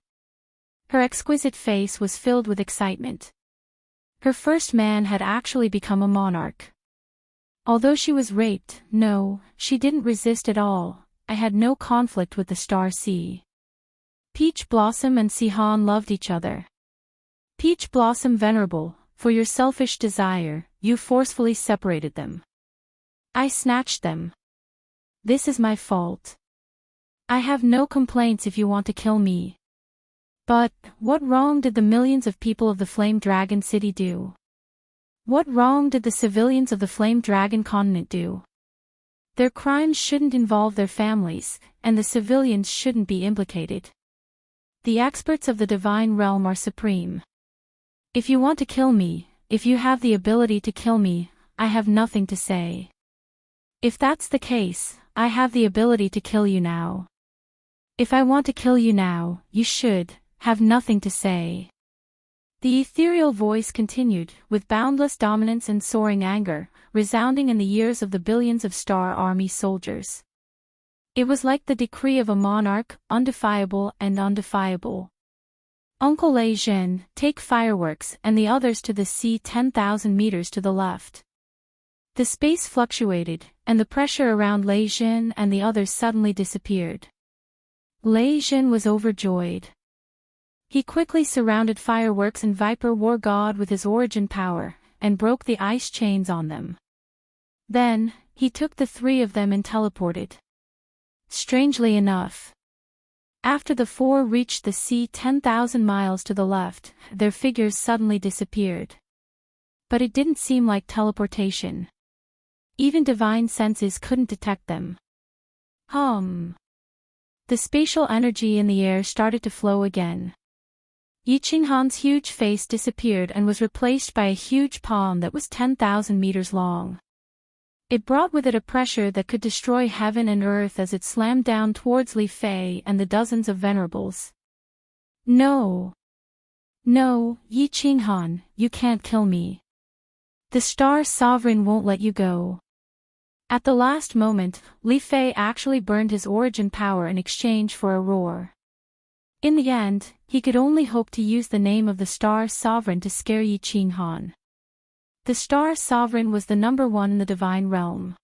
Her exquisite face was filled with excitement. Her first man had actually become a monarch. Although she was raped, no, she didn't resist at all. I had no conflict with the Star Sea. Peach Blossom and Sihan loved each other. Peach Blossom venerable, for your selfish desire, you forcefully separated them. I snatched them. This is my fault. I have no complaints if you want to kill me. But, what wrong did the millions of people of the Flame Dragon City do? What wrong did the civilians of the Flame Dragon Continent do? Their crimes shouldn't involve their families, and the civilians shouldn't be implicated. The experts of the Divine Realm are supreme. If you want to kill me, if you have the ability to kill me, I have nothing to say. If that's the case, I have the ability to kill you now. If I want to kill you now, you should have nothing to say. The ethereal voice continued, with boundless dominance and soaring anger, resounding in the ears of the billions of Star Army soldiers. It was like the decree of a monarch, undefiable and undefiable. Uncle Lei Zhen, take fireworks and the others to the sea 10,000 meters to the left. The space fluctuated, and the pressure around Lei Zhen and the others suddenly disappeared. Lei Zhen was overjoyed. He quickly surrounded Fireworks and Viper War God with his origin power, and broke the ice chains on them. Then, he took the three of them and teleported. Strangely enough, after the four reached the sea 10,000 miles to the left, their figures suddenly disappeared. But it didn't seem like teleportation. Even divine senses couldn't detect them. The spatial energy in the air started to flow again. Yi Qinghan's huge face disappeared and was replaced by a huge palm that was 10,000 meters long. It brought with it a pressure that could destroy heaven and earth as it slammed down towards Li Fei and the dozens of venerables. No, Yi Qinghan, you can't kill me. The Star Sovereign won't let you go. At the last moment, Li Fei actually burned his origin power in exchange for a roar. In the end, he could only hope to use the name of the Star Sovereign to scare Yi Qinghan. The Star Sovereign was the #1 in the Divine Realm.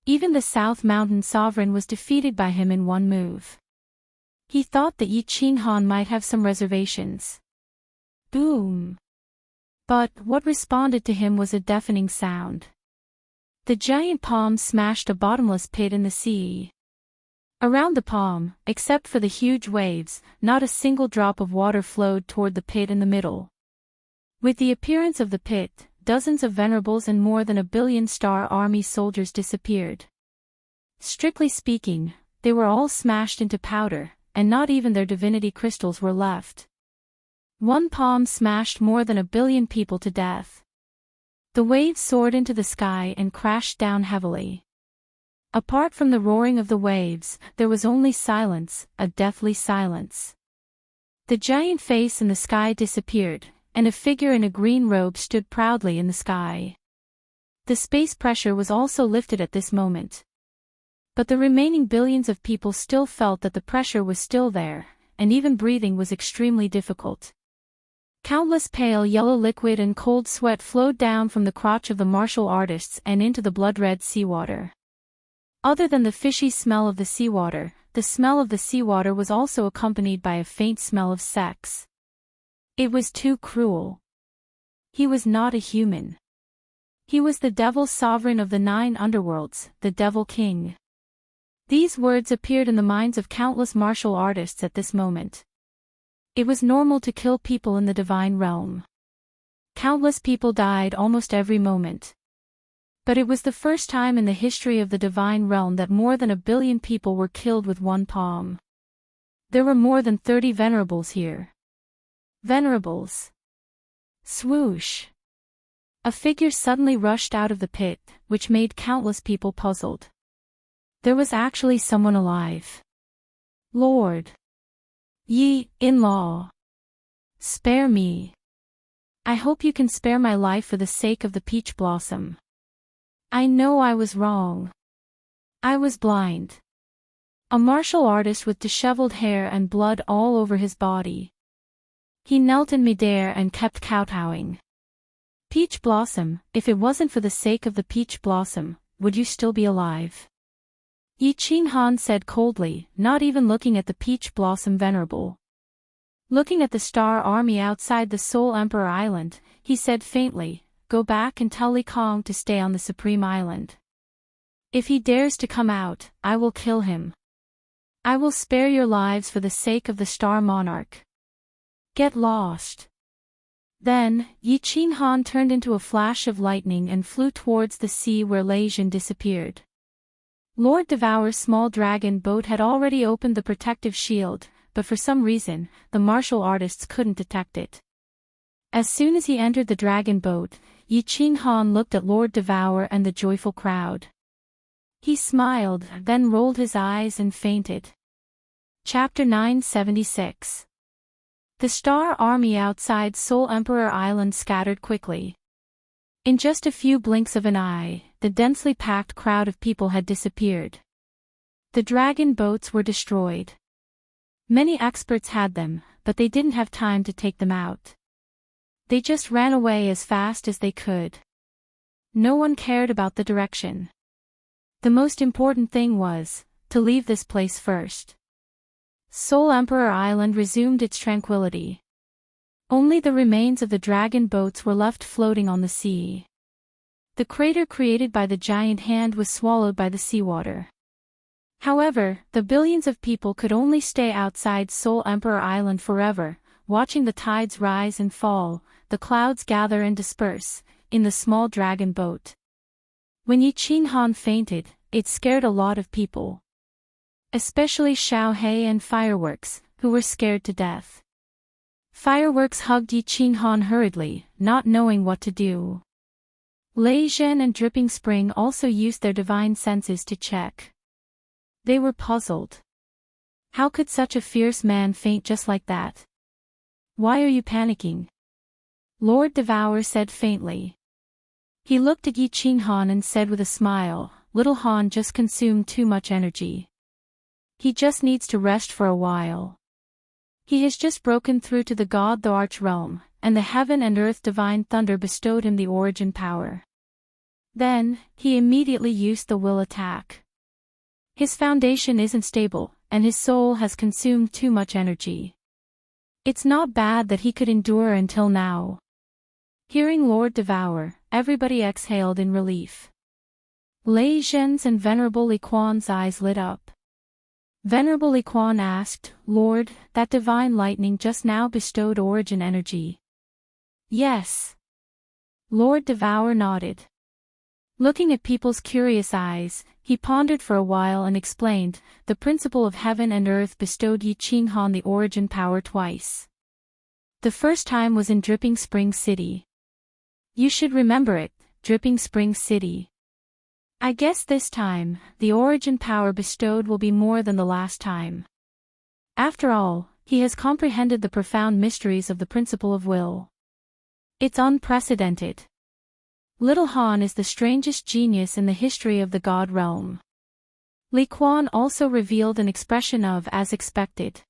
Even the South Mountain Sovereign was defeated by him in one move. He thought that Yi Qinghan might have some reservations. Boom! But what responded to him was a deafening sound. The giant palm smashed a bottomless pit in the sea. Around the palm, except for the huge waves, not a single drop of water flowed toward the pit in the middle. With the appearance of the pit, dozens of venerables and more than 1 billion Star Army soldiers disappeared. Strictly speaking, they were all smashed into powder, and not even their divinity crystals were left. One palm smashed more than 1 billion people to death. The waves soared into the sky and crashed down heavily. Apart from the roaring of the waves, there was only silence, a deathly silence. The giant face in the sky disappeared, and a figure in a green robe stood proudly in the sky. The space pressure was also lifted at this moment. But the remaining billions of people still felt that the pressure was still there, and even breathing was extremely difficult. Countless pale yellow liquid and cold sweat flowed down from the crotch of the martial artists and into the blood-red seawater. Other than the fishy smell of the seawater, the smell of the seawater was also accompanied by a faint smell of sex. It was too cruel. He was not a human. He was the devil sovereign of the 9 underworlds, the Devil King. These words appeared in the minds of countless martial artists at this moment. It was normal to kill people in the divine realm. Countless people died almost every moment. But it was the first time in the history of the divine realm that more than 1 billion people were killed with one palm. There were more than 30 venerables here. Venerables. Swoosh. A figure suddenly rushed out of the pit, which made countless people puzzled. There was actually someone alive. Lord. In-law. Spare me. I hope you can spare my life for the sake of the peach blossom. I know I was wrong. I was blind. A martial artist with disheveled hair and blood all over his body. He knelt in midair and kept kowtowing. Peach blossom, if it wasn't for the sake of the peach blossom, would you still be alive? Yi Qinghan said coldly, not even looking at the peach blossom venerable. Looking at the star army outside the Soul Emperor Island, he said faintly, go back and tell Li Kong to stay on the Supreme Island. If he dares to come out, I will kill him. I will spare your lives for the sake of the Star Monarch. Get lost. Then, Yi Qinghan turned into a flash of lightning and flew towards the sea where Lei Jin disappeared. Lord Devour's small dragon boat had already opened the protective shield, but for some reason, the martial artists couldn't detect it. As soon as he entered the dragon boat, Yi Qinghan looked at Lord Devour and the joyful crowd. He smiled, then rolled his eyes and fainted. Chapter 976. The Star Army outside Soul Emperor Island scattered quickly. In just a few blinks of an eye, the densely packed crowd of people had disappeared. The dragon boats were destroyed. Many experts had them, but they didn't have time to take them out. They just ran away as fast as they could. No one cared about the direction. The most important thing was, to leave this place first. Soul Emperor Island resumed its tranquility. Only the remains of the dragon boats were left floating on the sea. The crater created by the giant hand was swallowed by the seawater. However, the billions of people could only stay outside Soul Emperor Island forever, watching the tides rise and fall, the clouds gather and disperse, in the small dragon boat. When Yi Qinghan fainted, it scared a lot of people. Especially Xiao He and Fireworks, who were scared to death. Fireworks hugged Yi Qinghan hurriedly, not knowing what to do. Lei Jin and Dripping Spring also used their divine senses to check. They were puzzled. How could such a fierce man faint just like that? Why are you panicking? Lord Devour said faintly. He looked at Yi Qinghan and said with a smile, Little Han just consumed too much energy. He just needs to rest for a while. He has just broken through to the God the Arch Realm, and the heaven and earth divine thunder bestowed him the origin power. Then, he immediately used the will attack. His foundation isn't stable, and his soul has consumed too much energy. It's not bad that he could endure until now. Hearing Lord Devour, everybody exhaled in relief. Lei Jin's and Venerable Li Quan's eyes lit up. Venerable Li Quan asked, Lord, that divine lightning just now bestowed origin energy. Yes. Lord Devour nodded. Looking at people's curious eyes, he pondered for a while and explained, the principle of heaven and earth bestowed Yi Qinghan the origin power twice. The first time was in Dripping Spring City. You should remember it, Dripping Spring City. I guess this time, the origin power bestowed will be more than the last time. After all, he has comprehended the profound mysteries of the principle of will. It's unprecedented. Little Han is the strangest genius in the history of the God realm. Li Quan also revealed an expression of as expected.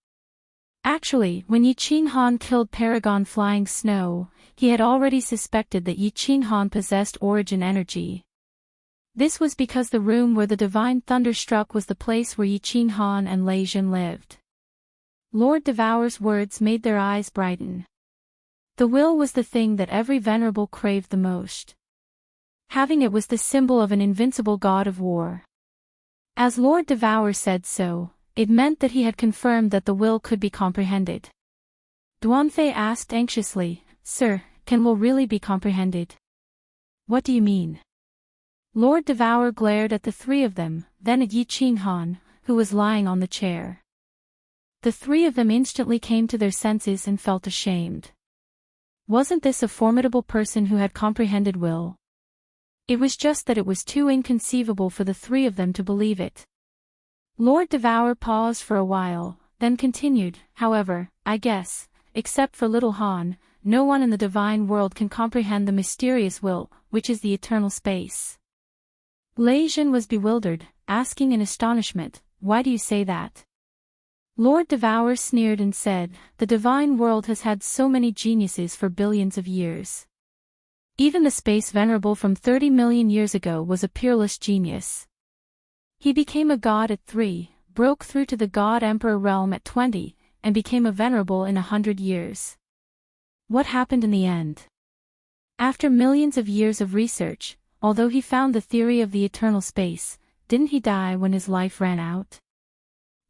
Actually, when Yi Qinghan killed Paragon Flying Snow, he had already suspected that Yi Qinghan possessed origin energy. This was because the room where the divine thunder struck was the place where Yi Qinghan and Lei Jin lived. Lord Devour's words made their eyes brighten. The will was the thing that every venerable craved the most. Having it was the symbol of an invincible god of war. As Lord Devour said so, it meant that he had confirmed that the will could be comprehended. Duanfei asked anxiously, Sir, can will really be comprehended? What do you mean? Lord Devour glared at the three of them, then at Yi Qinghan, who was lying on the chair. The three of them instantly came to their senses and felt ashamed. Wasn't this a formidable person who had comprehended will? It was just that it was too inconceivable for the three of them to believe it. Lord Devour paused for a while, then continued, however, I guess, except for little Han, no one in the divine world can comprehend the mysterious will, which is the eternal space. Lei Jin was bewildered, asking in astonishment, why do you say that? Lord Devour sneered and said, the divine world has had so many geniuses for billions of years. Even the space venerable from 30 million years ago was a peerless genius. He became a god at 3, broke through to the God Emperor realm at 20, and became a venerable in 100 years. What happened in the end? After millions of years of research, although he found the theory of the eternal space, didn't he die when his life ran out?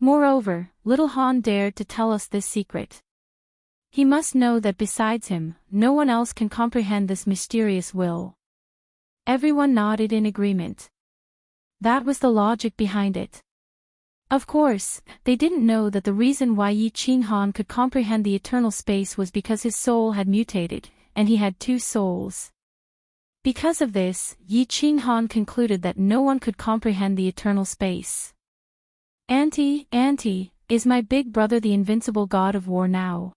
Moreover, little Han dared to tell us this secret. He must know that besides him, no one else can comprehend this mysterious will. Everyone nodded in agreement. That was the logic behind it. Of course, they didn't know that the reason why Yi Qinghan could comprehend the eternal space was because his soul had mutated, and he had 2 souls. Because of this, Yi Qinghan concluded that no one could comprehend the eternal space. Auntie, is my big brother the invincible god of war now?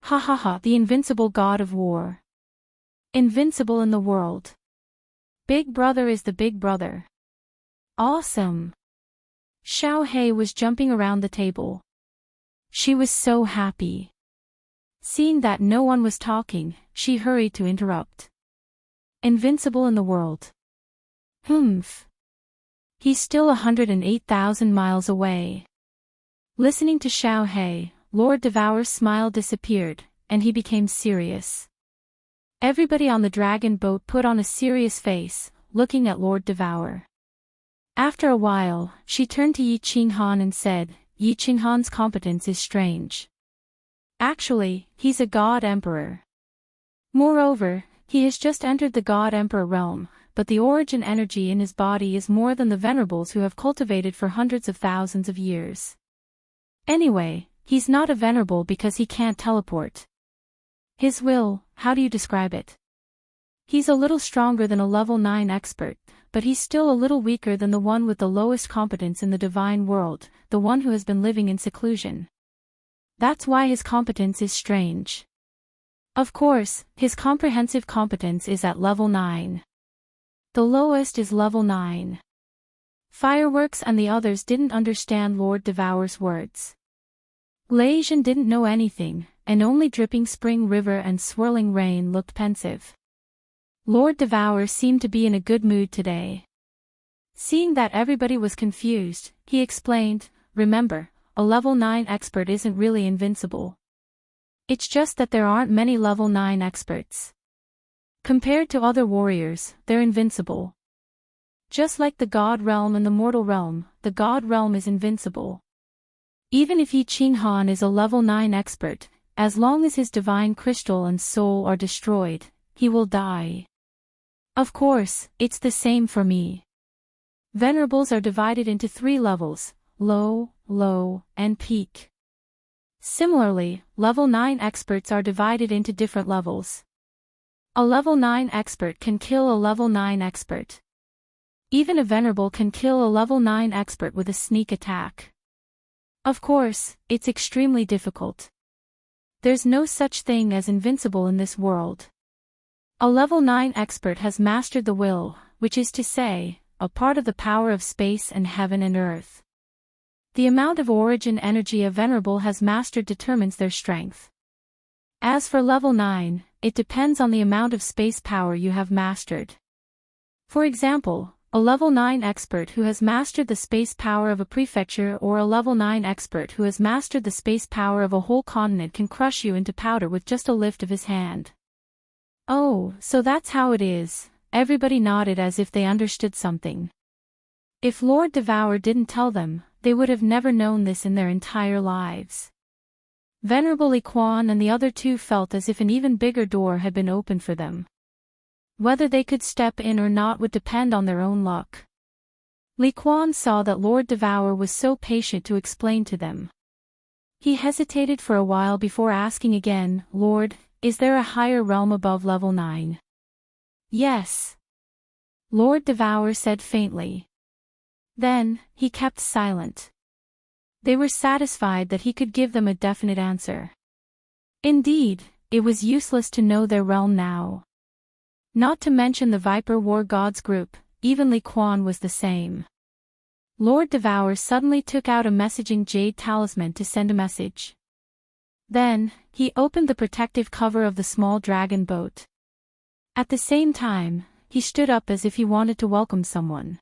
Ha ha ha, the invincible god of war. Invincible in the world. Big brother is the big brother. Awesome. Xiao Hei was jumping around the table. She was so happy. Seeing that no one was talking, she hurried to interrupt. Invincible in the world. Humph. He's still 108,000 miles away. Listening to Xiao Hei, Lord Devour's smile disappeared, and he became serious. Everybody on the dragon boat put on a serious face, looking at Lord Devour. After a while, she turned to Yi Qinghan and said, Yi Qinghan's competence is strange. Actually, he's a god emperor. Moreover, he has just entered the god emperor realm, but the origin energy in his body is more than the venerables who have cultivated for hundreds of thousands of years. Anyway, he's not a venerable because he can't teleport. His will, how do you describe it? He's a little stronger than a level 9 expert, but he's still a little weaker than the one with the lowest competence in the divine world, the one who has been living in seclusion. That's why his competence is strange. Of course, his comprehensive competence is at level 9. The lowest is level 9. Fireworks and the others didn't understand Lord Devour's words. Lei Jin didn't know anything, and only dripping spring river and swirling rain looked pensive. Lord Devour seemed to be in a good mood today. Seeing that everybody was confused, he explained, remember, a level 9 expert isn't really invincible. It's just that there aren't many level 9 experts. Compared to other warriors, they're invincible. Just like the God realm and the mortal realm, the God realm is invincible. Even if Yi Qinghan is a level 9 expert, as long as his divine crystal and soul are destroyed, he will die. Of course, it's the same for me. Venerables are divided into 3 levels, low, and peak. Similarly, level 9 experts are divided into different levels. A level 9 expert can kill a level 9 expert. Even a venerable can kill a level 9 expert with a sneak attack. Of course, it's extremely difficult. There's no such thing as invincible in this world. A level 9 expert has mastered the will, which is to say, a part of the power of space and heaven and earth. The amount of origin energy a venerable has mastered determines their strength. As for level 9, it depends on the amount of space power you have mastered. For example, a level 9 expert who has mastered the space power of a prefecture or a level 9 expert who has mastered the space power of a whole continent can crush you into powder with just a lift of his hand. Oh, so that's how it is. Everybody nodded as if they understood something. If Lord Devour didn't tell them, they would have never known this in their entire lives. Venerable Li Quan and the other 2 felt as if an even bigger door had been opened for them. Whether they could step in or not would depend on their own luck. Li Quan saw that Lord Devour was so patient to explain to them. He hesitated for a while before asking again, Lord, is there a higher realm above level 9? Yes. Lord Devour said faintly. Then, he kept silent. They were satisfied that he could give them a definite answer. Indeed, it was useless to know their realm now. Not to mention the Viper War Gods group, even Li Quan was the same. Lord Devour suddenly took out a messaging jade talisman to send a message. Then, he opened the protective cover of the small dragon boat. At the same time, he stood up as if he wanted to welcome someone.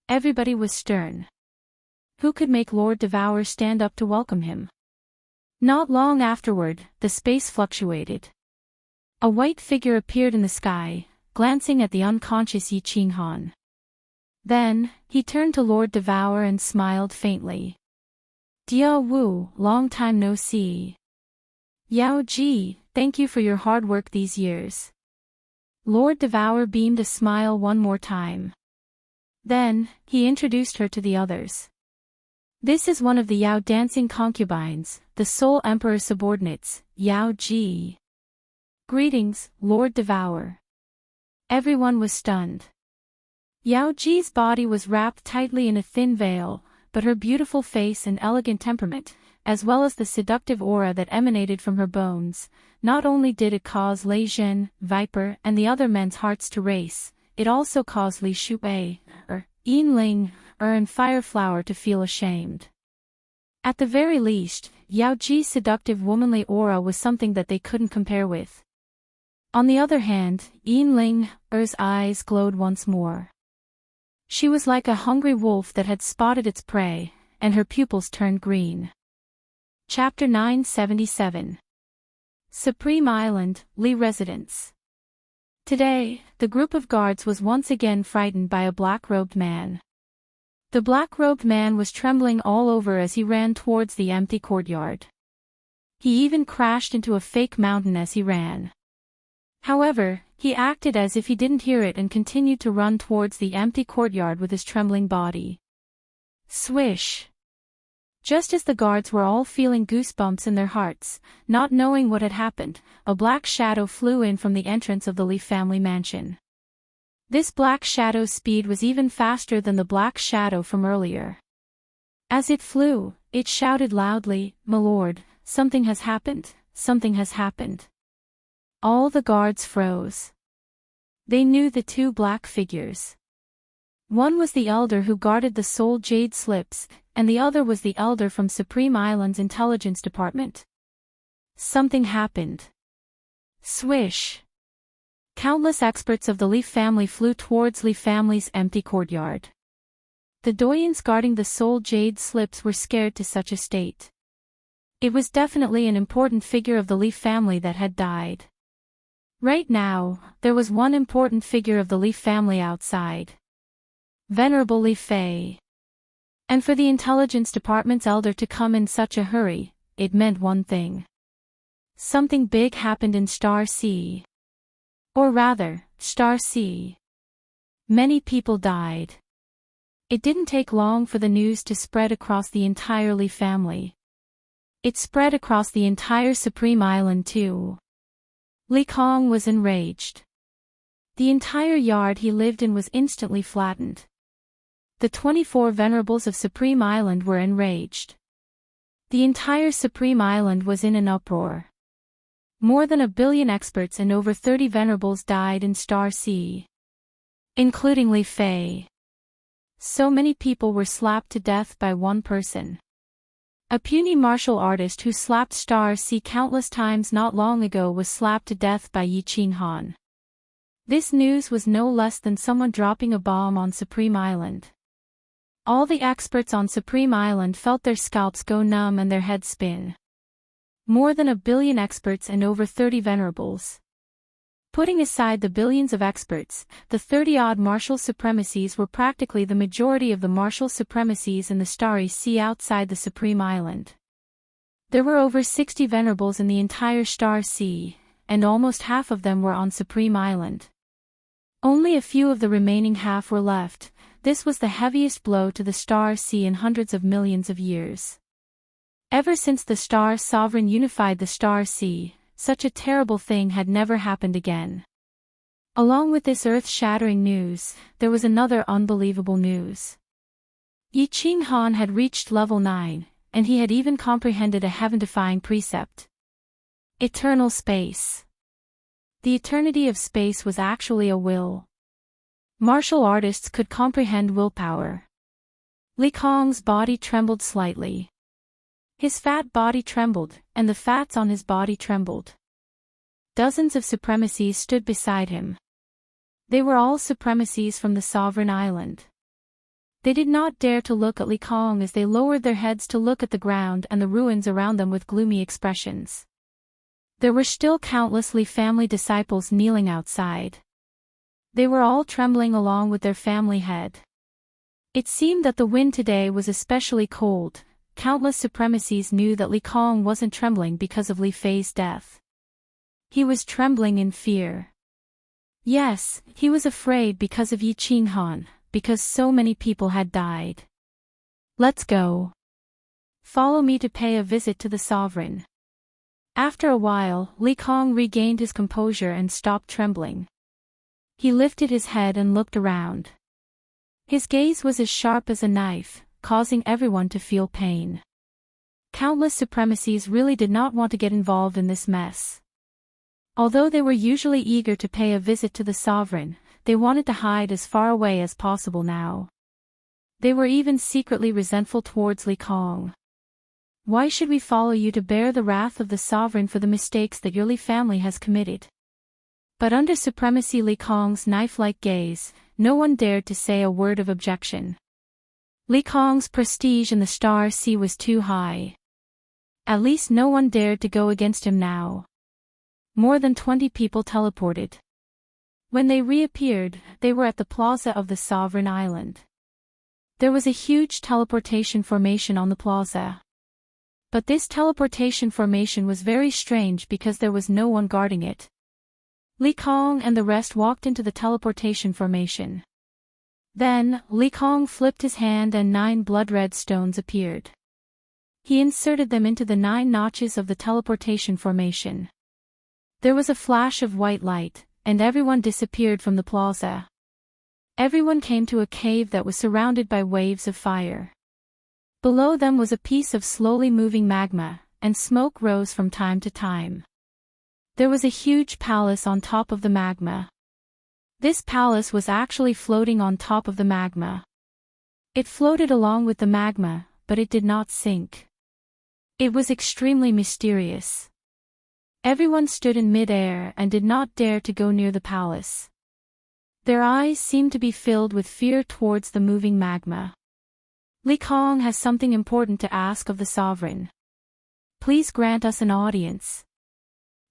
Everybody was stern. Who could make Lord Devour stand up to welcome him? Not long afterward, the space fluctuated. A white figure appeared in the sky, glancing at the unconscious Yi Qinghan. Then, he turned to Lord Devour and smiled faintly. Dia Wu, long time no see. Yao Ji, thank you for your hard work these years. Lord Devour beamed a smile one more time. Then, he introduced her to the others. This is one of the Yao dancing concubines, the Soul Emperor's subordinates, Yao Ji. Greetings, Lord Devour. Everyone was stunned. Yao Ji's body was wrapped tightly in a thin veil, but her beautiful face and elegant temperament, as well as the seductive aura that emanated from her bones, not only did it cause Lei Zhen, Viper, and the other men's hearts to race, it also caused Li Shubai, Yin Ling, and Fireflower to feel ashamed. At the very least, Yao Ji's seductive womanly aura was something that they couldn't compare with. On the other hand, Yin Ling's eyes glowed once more. She was like a hungry wolf that had spotted its prey, and her pupils turned green. Chapter 977. Supreme Island, Li Residence. Today, the group of guards was once again frightened by a black-robed man. The black-robed man was trembling all over as he ran towards the empty courtyard. He even crashed into a fake mountain as he ran. However, he acted as if he didn't hear it and continued to run towards the empty courtyard with his trembling body. Swish! Just as the guards were all feeling goosebumps in their hearts, not knowing what had happened, a black shadow flew in from the entrance of the Li family mansion. This black shadow's speed was even faster than the black shadow from earlier. As it flew, it shouted loudly, "My lord, something has happened, something has happened." All the guards froze. They knew the two black figures. One was the elder who guarded the soul jade slips, and the other was the elder from Supreme Island's intelligence department. Something happened. Swish! Countless experts of the Li family flew towards Li family's empty courtyard. The doyens guarding the soul jade slips were scared to such a state. It was definitely an important figure of the Li family that had died. Right now, there was one important figure of the Li family outside. Venerable Li Fei. And for the intelligence department's elder to come in such a hurry, it meant one thing. Something big happened in Star Sea. Or rather, Star Sea. Many people died. It didn't take long for the news to spread across the entire Li family. It spread across the entire Supreme Island too. Li Kong was enraged. The entire yard he lived in was instantly flattened. The 24 venerables of Supreme Island were enraged. The entire Supreme Island was in an uproar. More than 1 billion experts and over 30 venerables died in Star Sea. Including Li Fei. So many people were slapped to death by one person. A puny martial artist who slapped Star Sea countless times not long ago was slapped to death by Yi Qinghan. This news was no less than someone dropping a bomb on Supreme Island. All the experts on Supreme Island felt their scalps go numb and their heads spin. More than 1 billion experts and over 30 venerables. Putting aside the billions of experts, the 30-odd martial supremacies were practically the majority of the martial supremacies in the Starry Sea outside the Supreme Island. There were over 60 venerables in the entire Star Sea, and almost half of them were on Supreme Island. Only a few of the remaining half were left. This was the heaviest blow to the Star Sea in hundreds of millions of years. Ever since the Star Sovereign unified the Star Sea, such a terrible thing had never happened again. Along with this earth-shattering news, there was another unbelievable news. Yi Qing Han had reached level 9, and he had even comprehended a heaven-defying precept. Eternal space. The eternity of space was actually a will. Martial artists could comprehend willpower. Li Kong's body trembled slightly. His fat body trembled, and the fats on his body trembled. Dozens of supremacies stood beside him. They were all supremacies from the sovereign island. They did not dare to look at Li Kong as they lowered their heads to look at the ground and the ruins around them with gloomy expressions. There were still countless Li family disciples kneeling outside. They were all trembling along with their family head. It seemed that the wind today was especially cold. Countless supremacies knew that Li Kong wasn't trembling because of Li Fei's death. He was trembling in fear. Yes, he was afraid because of Yi Qing Han, because so many people had died. Let's go. Follow me to pay a visit to the sovereign. After a while, Li Kong regained his composure and stopped trembling. He lifted his head and looked around. His gaze was as sharp as a knife, causing everyone to feel pain. Countless supremacies really did not want to get involved in this mess. Although they were usually eager to pay a visit to the sovereign, they wanted to hide as far away as possible now. They were even secretly resentful towards Li Kong. Why should we follow you to bear the wrath of the sovereign for the mistakes that your Li family has committed? But under supremacy Li Kong's knife-like gaze, no one dared to say a word of objection. Li Kong's prestige in the Star Sea was too high. At least no one dared to go against him now. More than 20 people teleported. When they reappeared, they were at the plaza of the sovereign island. There was a huge teleportation formation on the plaza. But this teleportation formation was very strange because there was no one guarding it. Li Kong and the rest walked into the teleportation formation. Then, Li Kong flipped his hand and 9 blood-red stones appeared. He inserted them into the 9 notches of the teleportation formation. There was a flash of white light, and everyone disappeared from the plaza. Everyone came to a cave that was surrounded by waves of fire. Below them was a piece of slowly moving magma, and smoke rose from time to time. There was a huge palace on top of the magma. This palace was actually floating on top of the magma. It floated along with the magma, but it did not sink. It was extremely mysterious. Everyone stood in mid-air and did not dare to go near the palace. Their eyes seemed to be filled with fear towards the moving magma. Li Kong has something important to ask of the sovereign. Please grant us an audience.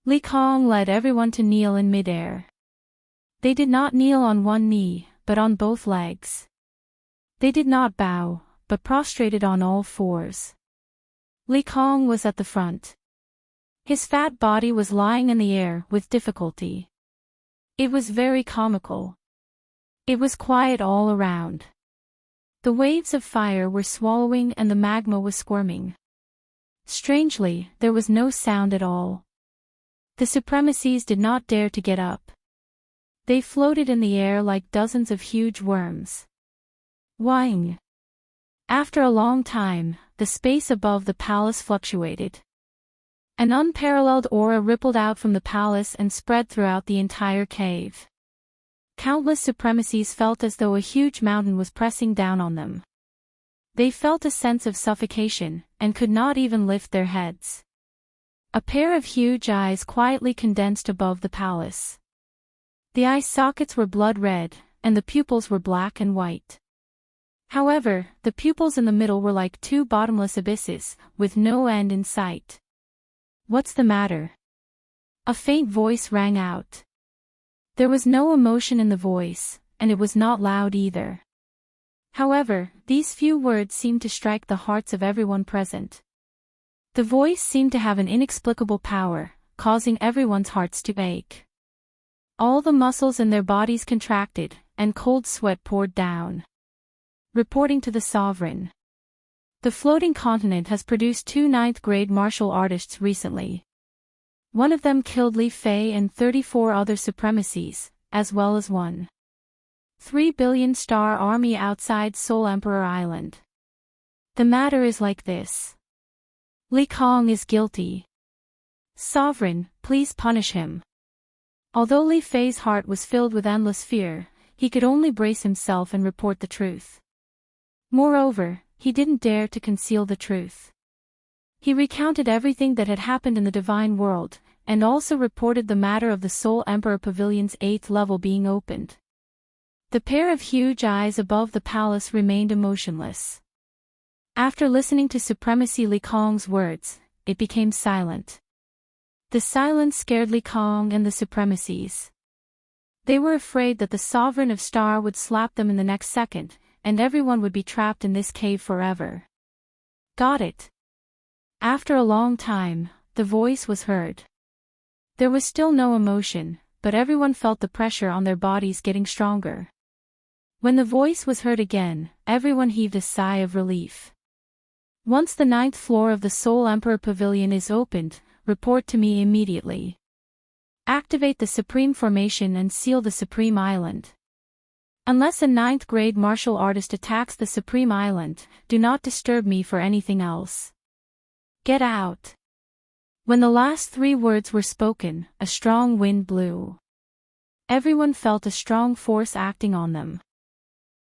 Li Kong led everyone to kneel in mid-air. They did not kneel on one knee, but on both legs. They did not bow, but prostrated on all fours. Li Kong was at the front. His fat body was lying in the air with difficulty. It was very comical. It was quiet all around. The waves of fire were swallowing and the magma was squirming. Strangely, there was no sound at all. The supremacies did not dare to get up. They floated in the air like dozens of huge worms. Whing! After a long time, the space above the palace fluctuated. An unparalleled aura rippled out from the palace and spread throughout the entire cave. Countless supremacies felt as though a huge mountain was pressing down on them. They felt a sense of suffocation, and could not even lift their heads. A pair of huge eyes quietly condensed above the palace. The eye sockets were blood red, and the pupils were black and white. However, the pupils in the middle were like 2 bottomless abysses, with no end in sight. What's the matter? A faint voice rang out. There was no emotion in the voice, and it was not loud either. However, these few words seemed to strike the hearts of everyone present. The voice seemed to have an inexplicable power, causing everyone's hearts to ache. All the muscles in their bodies contracted, and cold sweat poured down. Reporting to the sovereign. The floating continent has produced 2 9th-grade martial artists recently. One of them killed Li Fei and 34 other supremacies, as well as 1.3 billion star army outside Soul Emperor Island. The matter is like this. Li Kong is guilty. Sovereign, please punish him. Although Li Fei's heart was filled with endless fear, he could only brace himself and report the truth. Moreover, he didn't dare to conceal the truth. He recounted everything that had happened in the divine world, and also reported the matter of the Soul Emperor Pavilion's 8th level being opened. The pair of huge eyes above the palace remained emotionless. After listening to Supremacy Li Kong's words, it became silent. The silence scared Li Kong and the Supremacies. They were afraid that the Sovereign of Star would slap them in the next second, and everyone would be trapped in this cave forever. Got it. After a long time, the voice was heard. There was still no emotion, but everyone felt the pressure on their bodies getting stronger. When the voice was heard again, everyone heaved a sigh of relief. Once the 9th floor of the Soul Emperor Pavilion is opened, report to me immediately. Activate the Supreme Formation and seal the Supreme Island. Unless a 9th grade martial artist attacks the Supreme Island, do not disturb me for anything else. Get out. When the last 3 words were spoken, a strong wind blew. Everyone felt a strong force acting on them.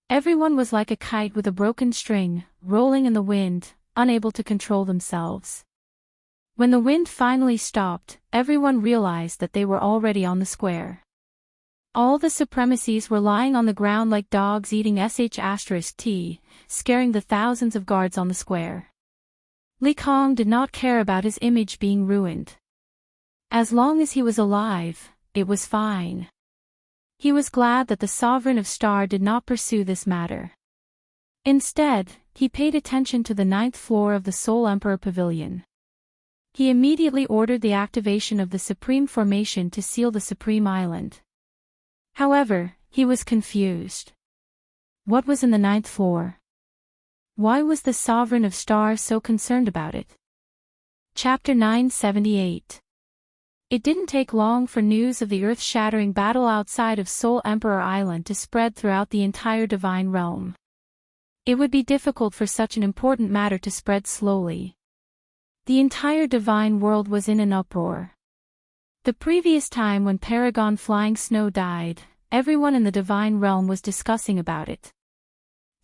Everyone was like a kite with a broken string, rolling in the wind, unable to control themselves. When the wind finally stopped, everyone realized that they were already on the square. All the Supremacies were lying on the ground like dogs eating *T, scaring the thousands of guards on the square. Li Kong did not care about his image being ruined. As long as he was alive, it was fine. He was glad that the Sovereign of Star did not pursue this matter. Instead, he paid attention to the 9th floor of the Soul Emperor Pavilion. He immediately ordered the activation of the Supreme Formation to seal the Supreme Island. However, he was confused. What was in the 9th floor? Why was the Sovereign of Star so concerned about it? Chapter 978. It didn't take long for news of the earth-shattering battle outside of Soul Emperor Island to spread throughout the entire Divine Realm. It would be difficult for such an important matter to spread slowly. The entire divine world was in an uproar. The previous time when Paragon Flying Snow died, everyone in the divine realm was discussing about it.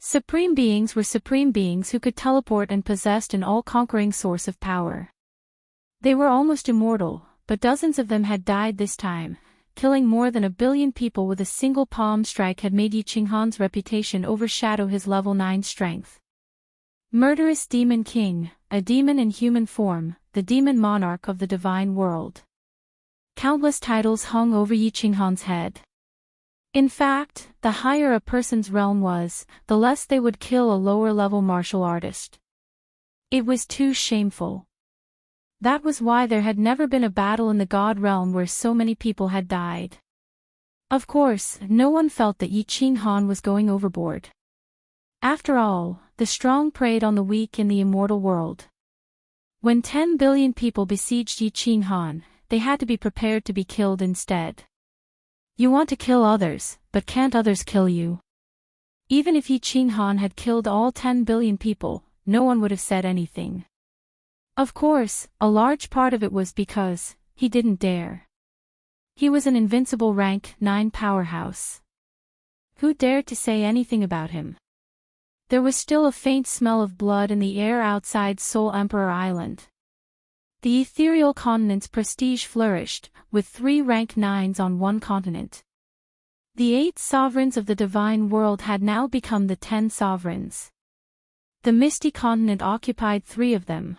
Supreme beings were supreme beings who could teleport and possessed an all-conquering source of power. They were almost immortal, but dozens of them had died this time. Killing more than 1 billion people with a single palm strike had made Yi Qinghan's reputation overshadow his level 9 strength. Murderous Demon King, a demon in human form, the demon monarch of the divine world. Countless titles hung over Yi Qinghan's head. In fact, the higher a person's realm was, the less they would kill a lower-level martial artist. It was too shameful. That was why there had never been a battle in the god realm where so many people had died. Of course, no one felt that Yi Qinghan was going overboard. After all, the strong preyed on the weak in the immortal world. When 10 billion people besieged Yi Qinghan, they had to be prepared to be killed instead. You want to kill others, but can't others kill you? Even if Yi Qinghan had killed all 10 billion people, no one would have said anything. Of course, a large part of it was because he didn't dare. He was an invincible rank 9 powerhouse. Who dared to say anything about him? There was still a faint smell of blood in the air outside Soul Emperor Island. The ethereal continent's prestige flourished, with 3 rank 9s on one continent. The 8 sovereigns of the divine world had now become the 10 sovereigns. The Misty Continent occupied 3 of them.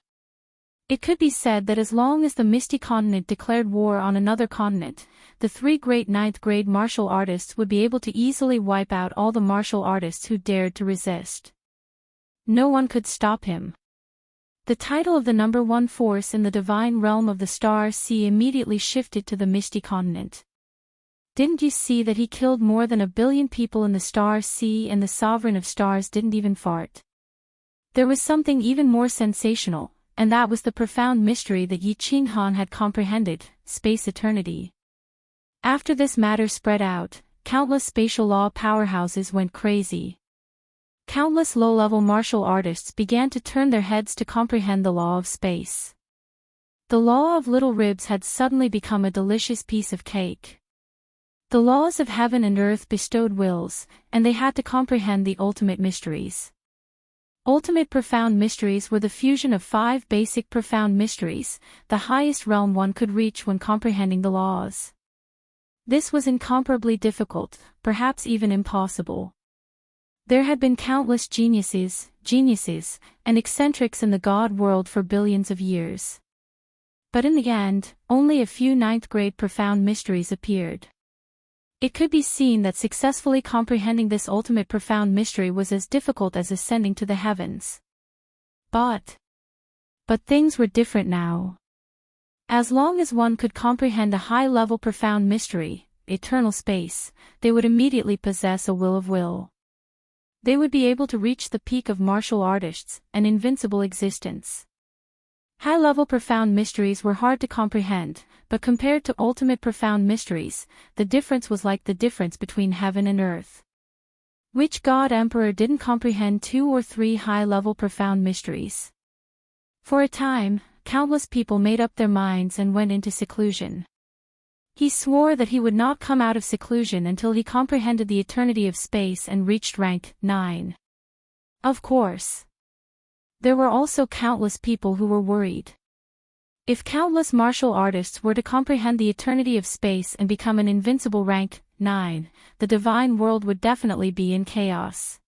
It could be said that as long as the Misty Continent declared war on another continent, the 3 great 9th grade martial artists would be able to easily wipe out all the martial artists who dared to resist. No one could stop him. The title of the number 1 force in the divine realm of the Star Sea immediately shifted to the Misty Continent. Didn't you see that he killed more than 1 billion people in the Star Sea and the Sovereign of Stars didn't even fart? There was something even more sensational, and that was the profound mystery that Yi Qinghan had comprehended, space eternity. After this matter spread out, countless spatial law powerhouses went crazy. Countless low-level martial artists began to turn their heads to comprehend the law of space. The law of little ribs had suddenly become a delicious piece of cake. The laws of heaven and earth bestowed wills, and they had to comprehend the ultimate mysteries. Ultimate profound mysteries were the fusion of 5 basic profound mysteries, the highest realm one could reach when comprehending the laws. This was incomparably difficult, perhaps even impossible. There had been countless geniuses, and eccentrics in the God world for billions of years. But in the end, only a few ninth-grade profound mysteries appeared. It could be seen that successfully comprehending this ultimate profound mystery was as difficult as ascending to the heavens. But things were different now. As long as one could comprehend a high-level profound mystery, eternal space, they would immediately possess a will. They would be able to reach the peak of martial artists, an invincible existence. High-level profound mysteries were hard to comprehend, but compared to ultimate profound mysteries, the difference was like the difference between heaven and earth. Which god emperor didn't comprehend 2 or 3 high-level profound mysteries? For a time, countless people made up their minds and went into seclusion. He swore that he would not come out of seclusion until he comprehended the eternity of space and reached rank 9. Of course. There were also countless people who were worried. If countless martial artists were to comprehend the eternity of space and become an invincible rank 9, the divine world would definitely be in chaos.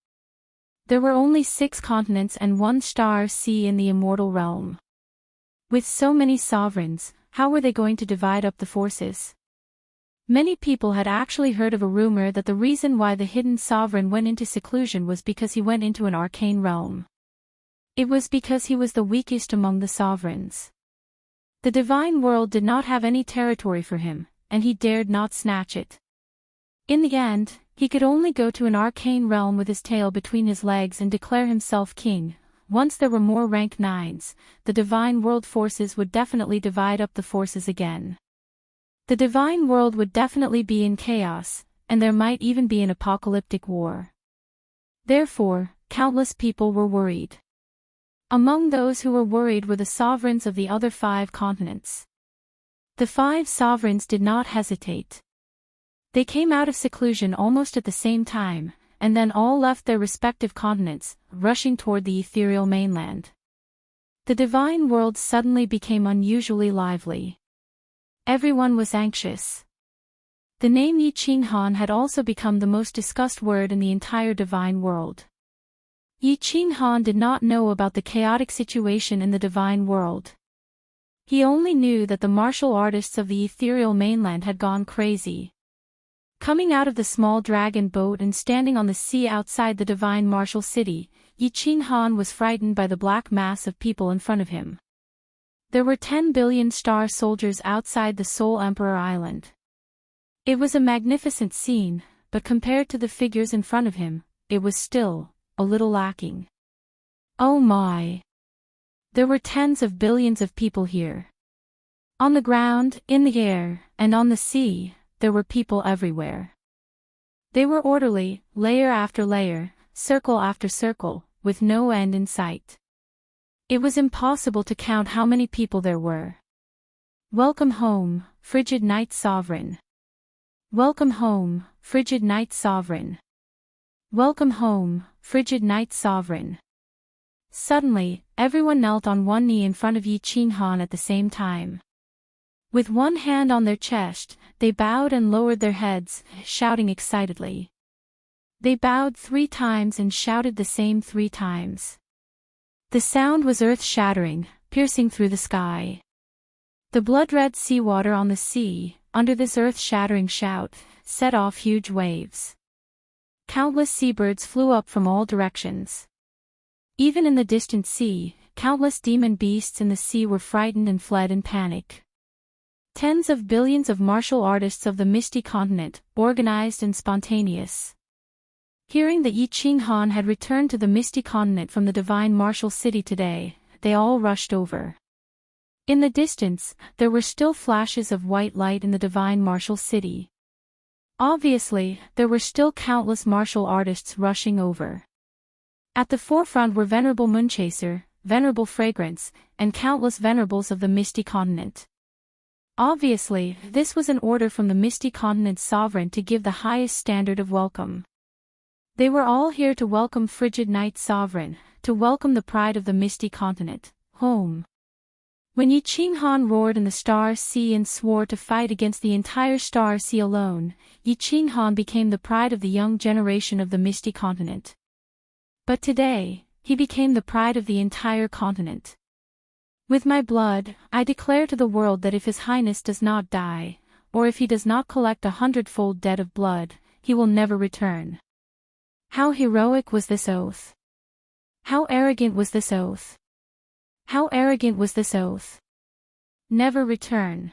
There were only 6 continents and 1 star sea in the immortal realm. With so many sovereigns, how were they going to divide up the forces? Many people had actually heard of a rumor that the reason why the hidden sovereign went into seclusion was because he went into an arcane realm. It was because he was the weakest among the sovereigns. The divine world did not have any territory for him, and he dared not snatch it. In the end, he could only go to an arcane realm with his tail between his legs and declare himself king. Once there were more rank 9s, the divine world forces would definitely divide up the forces again. The divine world would definitely be in chaos, and there might even be an apocalyptic war. Therefore, countless people were worried. Among those who were worried were the sovereigns of the other 5 continents. The 5 sovereigns did not hesitate. They came out of seclusion almost at the same time, and then all left their respective continents, rushing toward the ethereal mainland. The divine world suddenly became unusually lively. Everyone was anxious. The name Yi Ching Han had also become the most discussed word in the entire divine world. Yi Ching Han did not know about the chaotic situation in the divine world. He only knew that the martial artists of the ethereal mainland had gone crazy. Coming out of the small dragon boat and standing on the sea outside the divine martial city, Yi Ching Han was frightened by the black mass of people in front of him. There were 10 billion star soldiers outside the Soul Emperor Island. It was a magnificent scene, but compared to the figures in front of him, it was still a little lacking. Oh my! There were tens of billions of people here. On the ground, in the air, and on the sea, there were people everywhere. They were orderly, layer after layer, circle after circle, with no end in sight. It was impossible to count how many people there were. Welcome home, frigid night sovereign. Welcome home, frigid night sovereign. Welcome home, frigid night sovereign. Suddenly, everyone knelt on one knee in front of Yi Ching Han at the same time. With one hand on their chest, they bowed and lowered their heads, shouting excitedly. They bowed 3 times and shouted the same 3 times. The sound was earth-shattering, piercing through the sky. The blood-red seawater on the sea, under this earth-shattering shout, set off huge waves. Countless seabirds flew up from all directions. Even in the distant sea, countless demon beasts in the sea were frightened and fled in panic. Tens of billions of martial artists of the misty continent, organized and spontaneous. Hearing that Yi Ching Han had returned to the misty continent from the divine martial city today, they all rushed over. In the distance, there were still flashes of white light in the divine martial city. Obviously, there were still countless martial artists rushing over. At the forefront were Venerable Moonchaser, Venerable Fragrance, and countless venerables of the Misty Continent. Obviously, this was an order from the Misty Continent's sovereign to give the highest standard of welcome. They were all here to welcome Frigid Night's sovereign, to welcome the pride of the Misty Continent, home. When Yi Qinghan roared in the Star Sea and swore to fight against the entire Star Sea alone, Yi Qinghan became the pride of the young generation of the Misty Continent. But today, he became the pride of the entire continent. With my blood, I declare to the world that if His Highness does not die, or if he does not collect 100-fold debt of blood, he will never return. How heroic was this oath! How arrogant was this oath! How arrogant was this oath! Never return.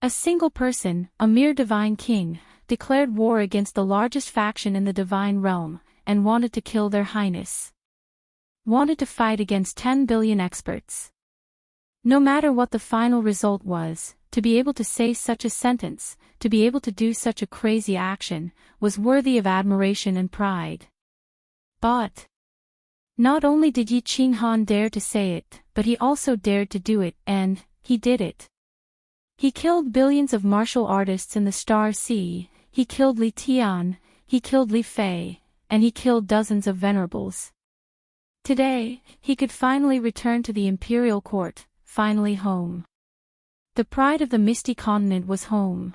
A single person, a mere divine king, declared war against the largest faction in the divine realm, and wanted to kill their highness. Wanted to fight against 10 billion experts. No matter what the final result was, to be able to say such a sentence, to be able to do such a crazy action, was worthy of admiration and pride. But not only did Yi Qinghan dare to say it, but he also dared to do it, and he did it. He killed billions of martial artists in the Star Sea, he killed Li Tian, he killed Li Fei, and he killed dozens of venerables. Today, he could finally return to the imperial court, finally home. The pride of the Misty Continent was home.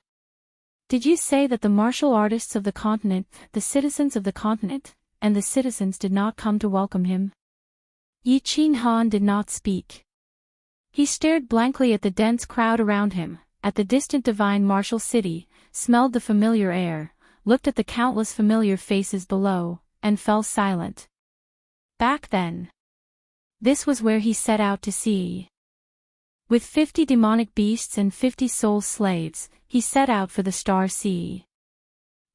Did you say that the martial artists of the continent, the citizens of the continent, and the citizens did not come to welcome him? Yi Qinghan did not speak. He stared blankly at the dense crowd around him, at the distant divine martial city, smelled the familiar air, looked at the countless familiar faces below, and fell silent. Back then, this was where he set out to see. With 50 demonic beasts and 50 soul slaves, he set out for the Star Sea.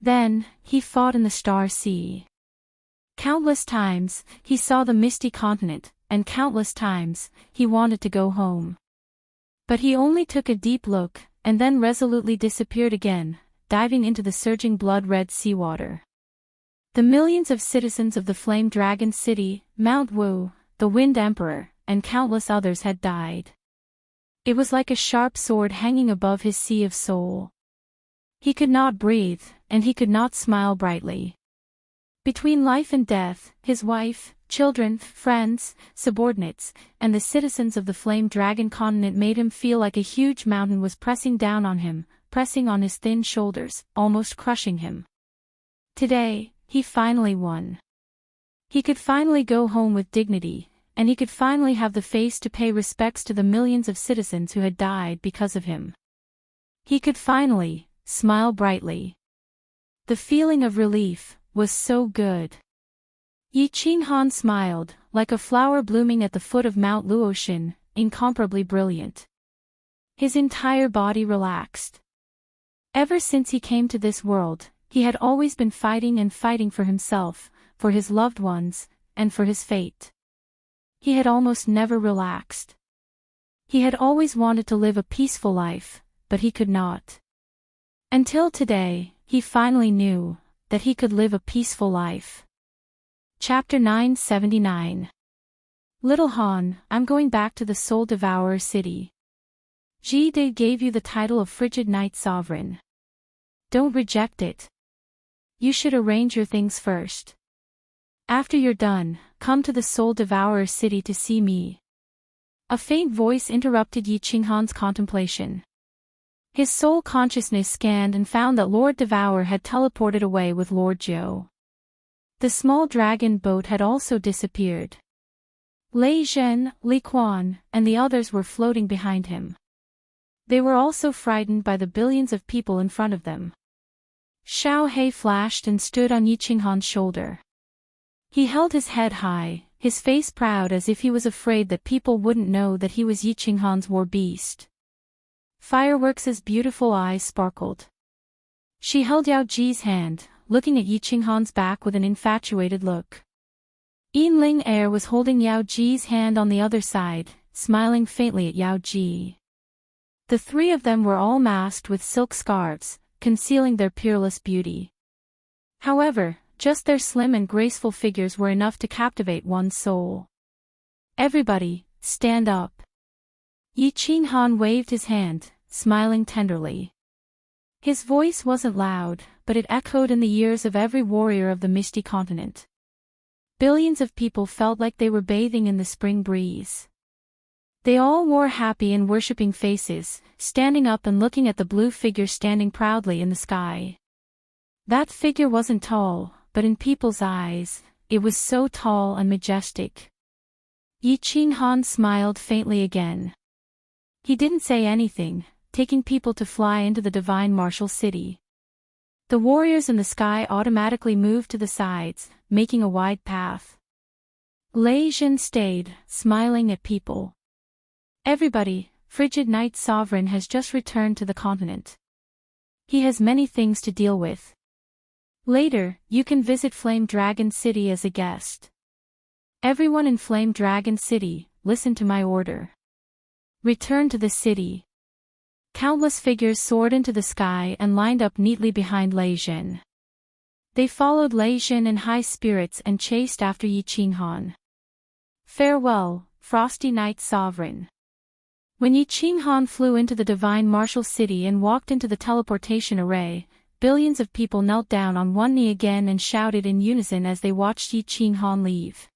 Then, he fought in the Star Sea. Countless times, he saw the Misty Continent, and countless times, he wanted to go home. But he only took a deep look, and then resolutely disappeared again, diving into the surging blood-red seawater. The millions of citizens of the Flame Dragon City, Mount Wu, the Wind Emperor, and countless others had died. It was like a sharp sword hanging above his sea of soul. He could not breathe, and he could not smile brightly. Between life and death, his wife, children, friends, subordinates, and the citizens of the Flame Dragon continent made him feel like a huge mountain was pressing down on him, pressing on his thin shoulders, almost crushing him. Today, he finally won. He could finally go home with dignity, and he could finally have the face to pay respects to the millions of citizens who had died because of him. He could finally smile brightly. The feeling of relief was so good. Yi Qinghan smiled, like a flower blooming at the foot of Mount Luoshan, incomparably brilliant. His entire body relaxed. Ever since he came to this world, he had always been fighting and fighting for himself, for his loved ones, and for his fate. He had almost never relaxed. He had always wanted to live a peaceful life, but he could not. Until today, he finally knew that he could live a peaceful life. Chapter 979. Little Han, I'm going back to the Soul Devourer city. Ji De gave you the title of Frigid Night Sovereign. Don't reject it. You should arrange your things first. After you're done, come to the Soul Devourer city to see me. A faint voice interrupted Yi Qinghan's contemplation. His soul consciousness scanned and found that Lord Devourer had teleported away with Lord Jiu. The small dragon boat had also disappeared. Lei Zhen, Li Quan, and the others were floating behind him. They were also frightened by the billions of people in front of them. Xiao He flashed and stood on Yi Qinghan's shoulder. He held his head high, his face proud as if he was afraid that people wouldn't know that he was Yi Qinghan's war beast. Fireworks' beautiful eyes sparkled. She held Yao Ji's hand, looking at Yi Qinghan's back with an infatuated look. Yinling Air was holding Yao Ji's hand on the other side, smiling faintly at Yao Ji. The three of them were all masked with silk scarves, concealing their peerless beauty. However, just their slim and graceful figures were enough to captivate one's soul. "Everybody, stand up." Yi Qinghan waved his hand, smiling tenderly. His voice wasn't loud, but it echoed in the ears of every warrior of the misty continent. Billions of people felt like they were bathing in the spring breeze. They all wore happy and worshipping faces, standing up and looking at the blue figure standing proudly in the sky. That figure wasn't tall, but in people's eyes, it was so tall and majestic. Yi Qinghan smiled faintly again. He didn't say anything, taking people to fly into the divine martial city. The warriors in the sky automatically moved to the sides, making a wide path. Lei Jin stayed, smiling at people. "Everybody, Frigid Night Sovereign has just returned to the continent. He has many things to deal with. Later, you can visit Flame Dragon City as a guest. Everyone in Flame Dragon City, listen to my order. Return to the city." Countless figures soared into the sky and lined up neatly behind Lei Jin. They followed Lei Jin in high spirits and chased after Yi Qinghan. "Farewell, Frosty Night Sovereign." When Yi Qinghan flew into the divine martial city and walked into the teleportation array, billions of people knelt down on one knee again and shouted in unison as they watched Yi Qinghan leave.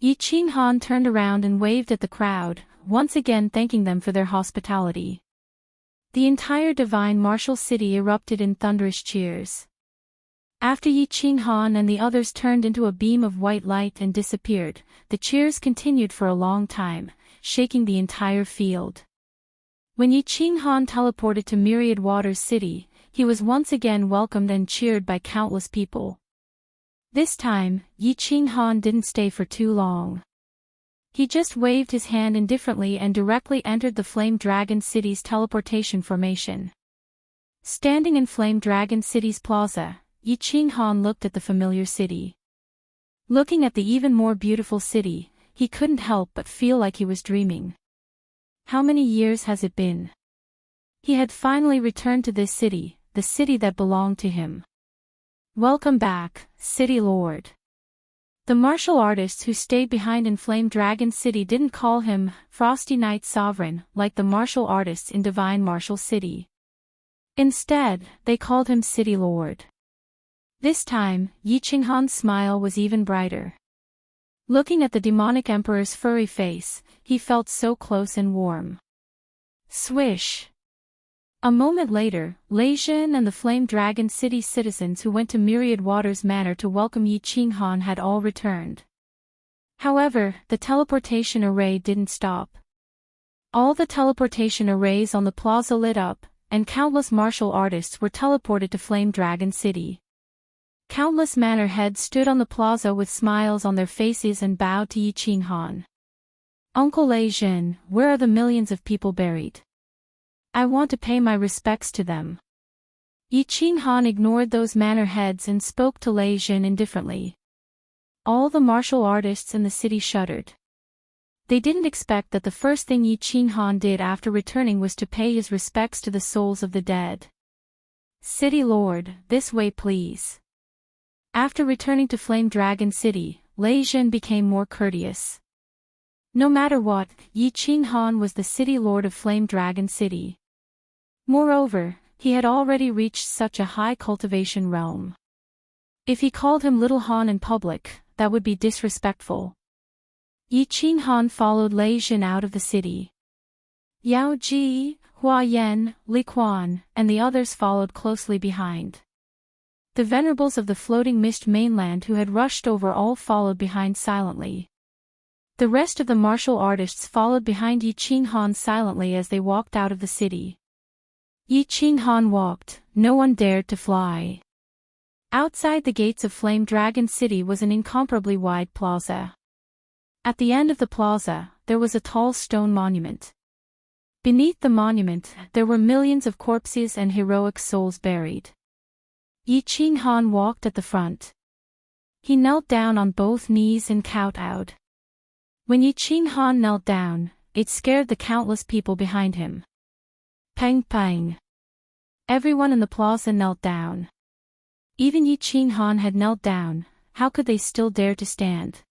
Yi Qinghan turned around and waved at the crowd, once again thanking them for their hospitality. The entire divine martial city erupted in thunderous cheers. After Yi Qinghan and the others turned into a beam of white light and disappeared, the cheers continued for a long time, shaking the entire field. When Yi Qinghan teleported to Myriad Waters City, he was once again welcomed and cheered by countless people. This time, Yi Qinghan didn't stay for too long. He just waved his hand indifferently and directly entered the Flame Dragon City's teleportation formation. Standing in Flame Dragon City's plaza, Yi Qinghan looked at the familiar city. Looking at the even more beautiful city, he couldn't help but feel like he was dreaming. How many years has it been? He had finally returned to this city, the city that belonged to him. "Welcome back, City Lord." The martial artists who stayed behind in Flame Dragon City didn't call him Frosty Night Sovereign like the martial artists in Divine Martial City. Instead, they called him City Lord. This time, Yi Qinghan's smile was even brighter. Looking at the demonic emperor's furry face, he felt so close and warm. Swish! A moment later, Lei Jin and the Flame Dragon City citizens who went to Myriad Waters Manor to welcome Yi Qinghan had all returned. However, the teleportation array didn't stop. All the teleportation arrays on the plaza lit up, and countless martial artists were teleported to Flame Dragon City. Countless manor heads stood on the plaza with smiles on their faces and bowed to Yi Qinghan. "Uncle Lei Jin, where are the millions of people buried? I want to pay my respects to them." Yi Qinghan ignored those manor heads and spoke to Lei Jin indifferently. All the martial artists in the city shuddered. They didn't expect that the first thing Yi Qinghan did after returning was to pay his respects to the souls of the dead. "City Lord, this way please." After returning to Flame Dragon City, Lei Jin became more courteous. No matter what, Yi Qinghan was the City Lord of Flame Dragon City. Moreover, he had already reached such a high cultivation realm. If he called him Little Han in public, that would be disrespectful. Yi Qinghan followed Lei Jin out of the city. Yao Ji, Hua Yan, Li Quan, and the others followed closely behind. The venerables of the floating mist mainland who had rushed over all followed behind silently. The rest of the martial artists followed behind Yi Qinghan silently as they walked out of the city. Yi Qinghan walked, no one dared to fly. Outside the gates of Flame Dragon City was an incomparably wide plaza. At the end of the plaza, there was a tall stone monument. Beneath the monument, there were millions of corpses and heroic souls buried. Yi Qinghan walked at the front. He knelt down on both knees and kowtowed. When Yi Qinghan knelt down, it scared the countless people behind him. Pang pang. Everyone in the plaza knelt down. Even Yi Qin Han had knelt down, how could they still dare to stand?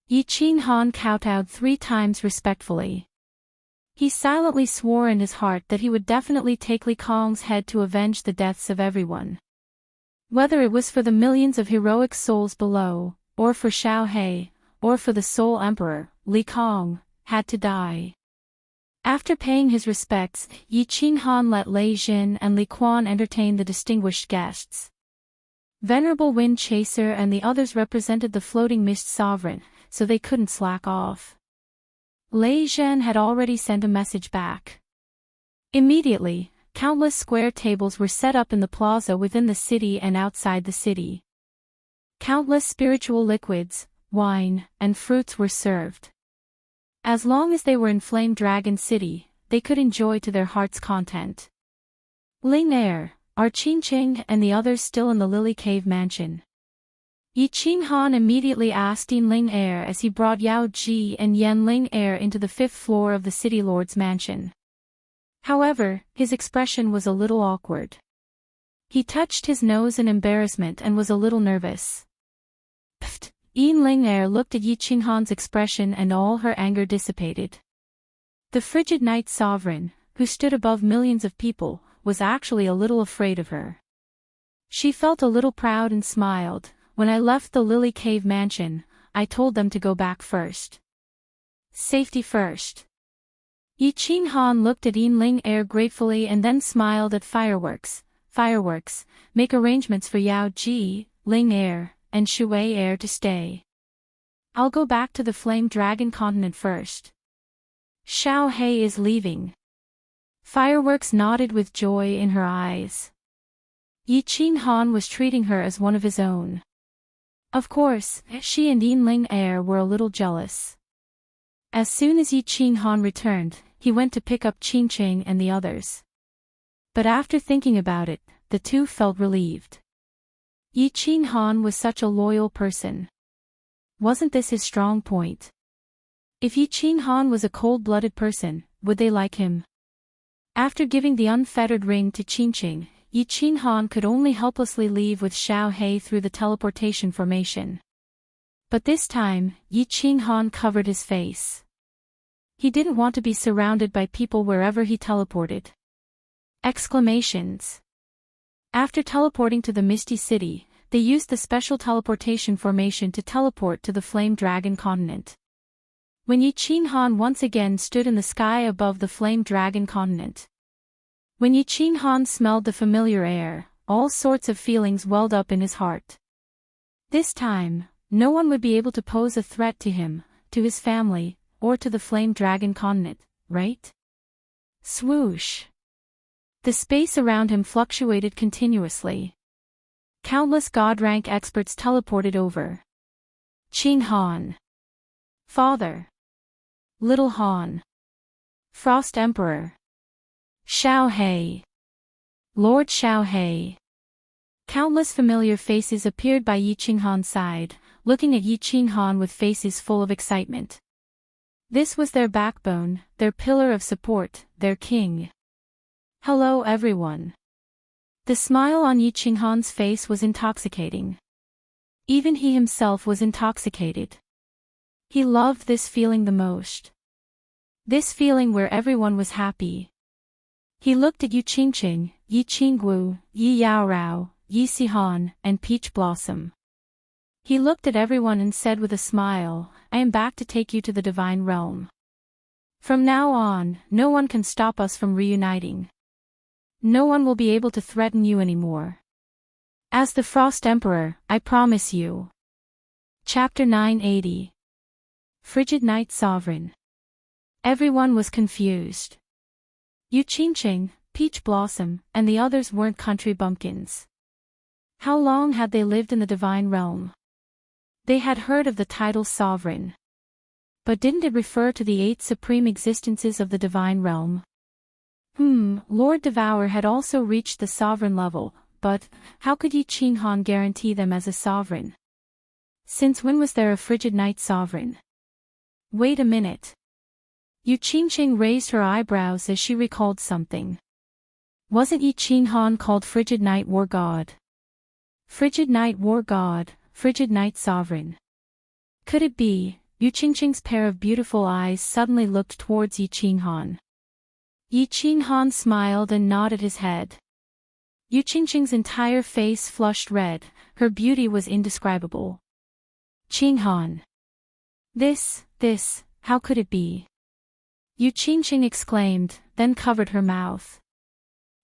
Yi Qin Han kowtowed 3 times respectfully. He silently swore in his heart that he would definitely take Li Kong's head to avenge the deaths of everyone. Whether it was for the millions of heroic souls below, or for Xiao He, or for the Soul Emperor, Li Kong had to die. After paying his respects, Yi Qin Han let Lei Jin and Li Quan entertain the distinguished guests. Venerable Wind Chaser and the others represented the floating mist sovereign, so they couldn't slack off. Lei Jin had already sent a message back. Immediately, countless square tables were set up in the plaza within the city and outside the city. Countless spiritual liquids, wine, and fruits were served. As long as they were in Flame Dragon City, they could enjoy to their heart's content. Ling Er, Qingqing and the others still in the Lily Cave mansion. Yi Qin Han immediately asked Yin Ling Er as he brought Yao Ji and Yan Ling Er into the 5th floor of the city lord's mansion. However, his expression was a little awkward. He touched his nose in embarrassment and was a little nervous. Pfft! Yin Ling Er looked at Yi Qin Han's expression and all her anger dissipated. The frigid night sovereign, who stood above millions of people, was actually a little afraid of her. She felt a little proud and smiled. When I left the Lily Cave mansion, I told them to go back first. Safety first. Yi Qin Han looked at Yin Ling Er gratefully and then smiled at Fireworks. Fireworks, make arrangements for Yao Ji, Ling Er, and Shui Er to stay. I'll go back to the Flame Dragon continent first. Xiao He is leaving. Fireworks nodded with joy in her eyes. Yi Qin Han was treating her as one of his own. Of course, she and Yin Ling Er were a little jealous. As soon as Yi Qin Han returned, he went to pick up Qingqing and the others. But after thinking about it, the two felt relieved. Yi Qin Han was such a loyal person. Wasn't this his strong point? If Yi Qin Han was a cold-blooded person, would they like him? After giving the unfettered ring to Qingqing, Yi Qin Han could only helplessly leave with Xiao He through the teleportation formation. But this time, Yi Qin Han covered his face. He didn't want to be surrounded by people wherever he teleported. Exclamations. After teleporting to the Misty City, they used the special teleportation formation to teleport to the Flame Dragon continent. When Yi Qin Han once again stood in the sky above the Flame Dragon continent. When Yi Qin Han smelled the familiar air, all sorts of feelings welled up in his heart. This time, no one would be able to pose a threat to him, to his family, or to the Flame Dragon continent, right? Swoosh! The space around him fluctuated continuously. Countless God-rank experts teleported over. Qin Han. Father. Little Han. Frost Emperor. Xiao He. Lord Xiao He. Countless familiar faces appeared by Yi Qin Han's side, looking at Yi Qin Han with faces full of excitement. This was their backbone, their pillar of support, their king. Hello everyone. The smile on Yi Qin Han's face was intoxicating. Even he himself was intoxicated. He loved this feeling the most. This feeling where everyone was happy. He looked at Yu Qingqing, Yi Qinggu, Yi Yaorao, Yi Sihan, and Peach Blossom. He looked at everyone and said with a smile, I am back to take you to the divine realm. From now on, no one can stop us from reuniting. No one will be able to threaten you anymore. As the Frost Emperor, I promise you. Chapter 980. Frigid Night Sovereign. Everyone was confused. Yu Qingqing, Peach Blossom, and the others weren't country bumpkins. How long had they lived in the divine realm? They had heard of the title sovereign. But didn't it refer to the 8 supreme existences of the divine realm? Lord Devour had also reached the sovereign level, but how could Yi Qin Han guarantee them as a sovereign? Since when was there a frigid night sovereign? Wait a minute. Yu Qingqing raised her eyebrows as she recalled something. Wasn't Yi Qin Han called frigid night war god? Frigid night war god, frigid night sovereign. Could it be? Yu Qingqing's pair of beautiful eyes suddenly looked towards Yi Qinghan. Yi Qinghan smiled and nodded his head. Yu Qingqing's entire face flushed red, her beauty was indescribable. Qinghan. This, how could it be? Yu Qingqing exclaimed, then covered her mouth.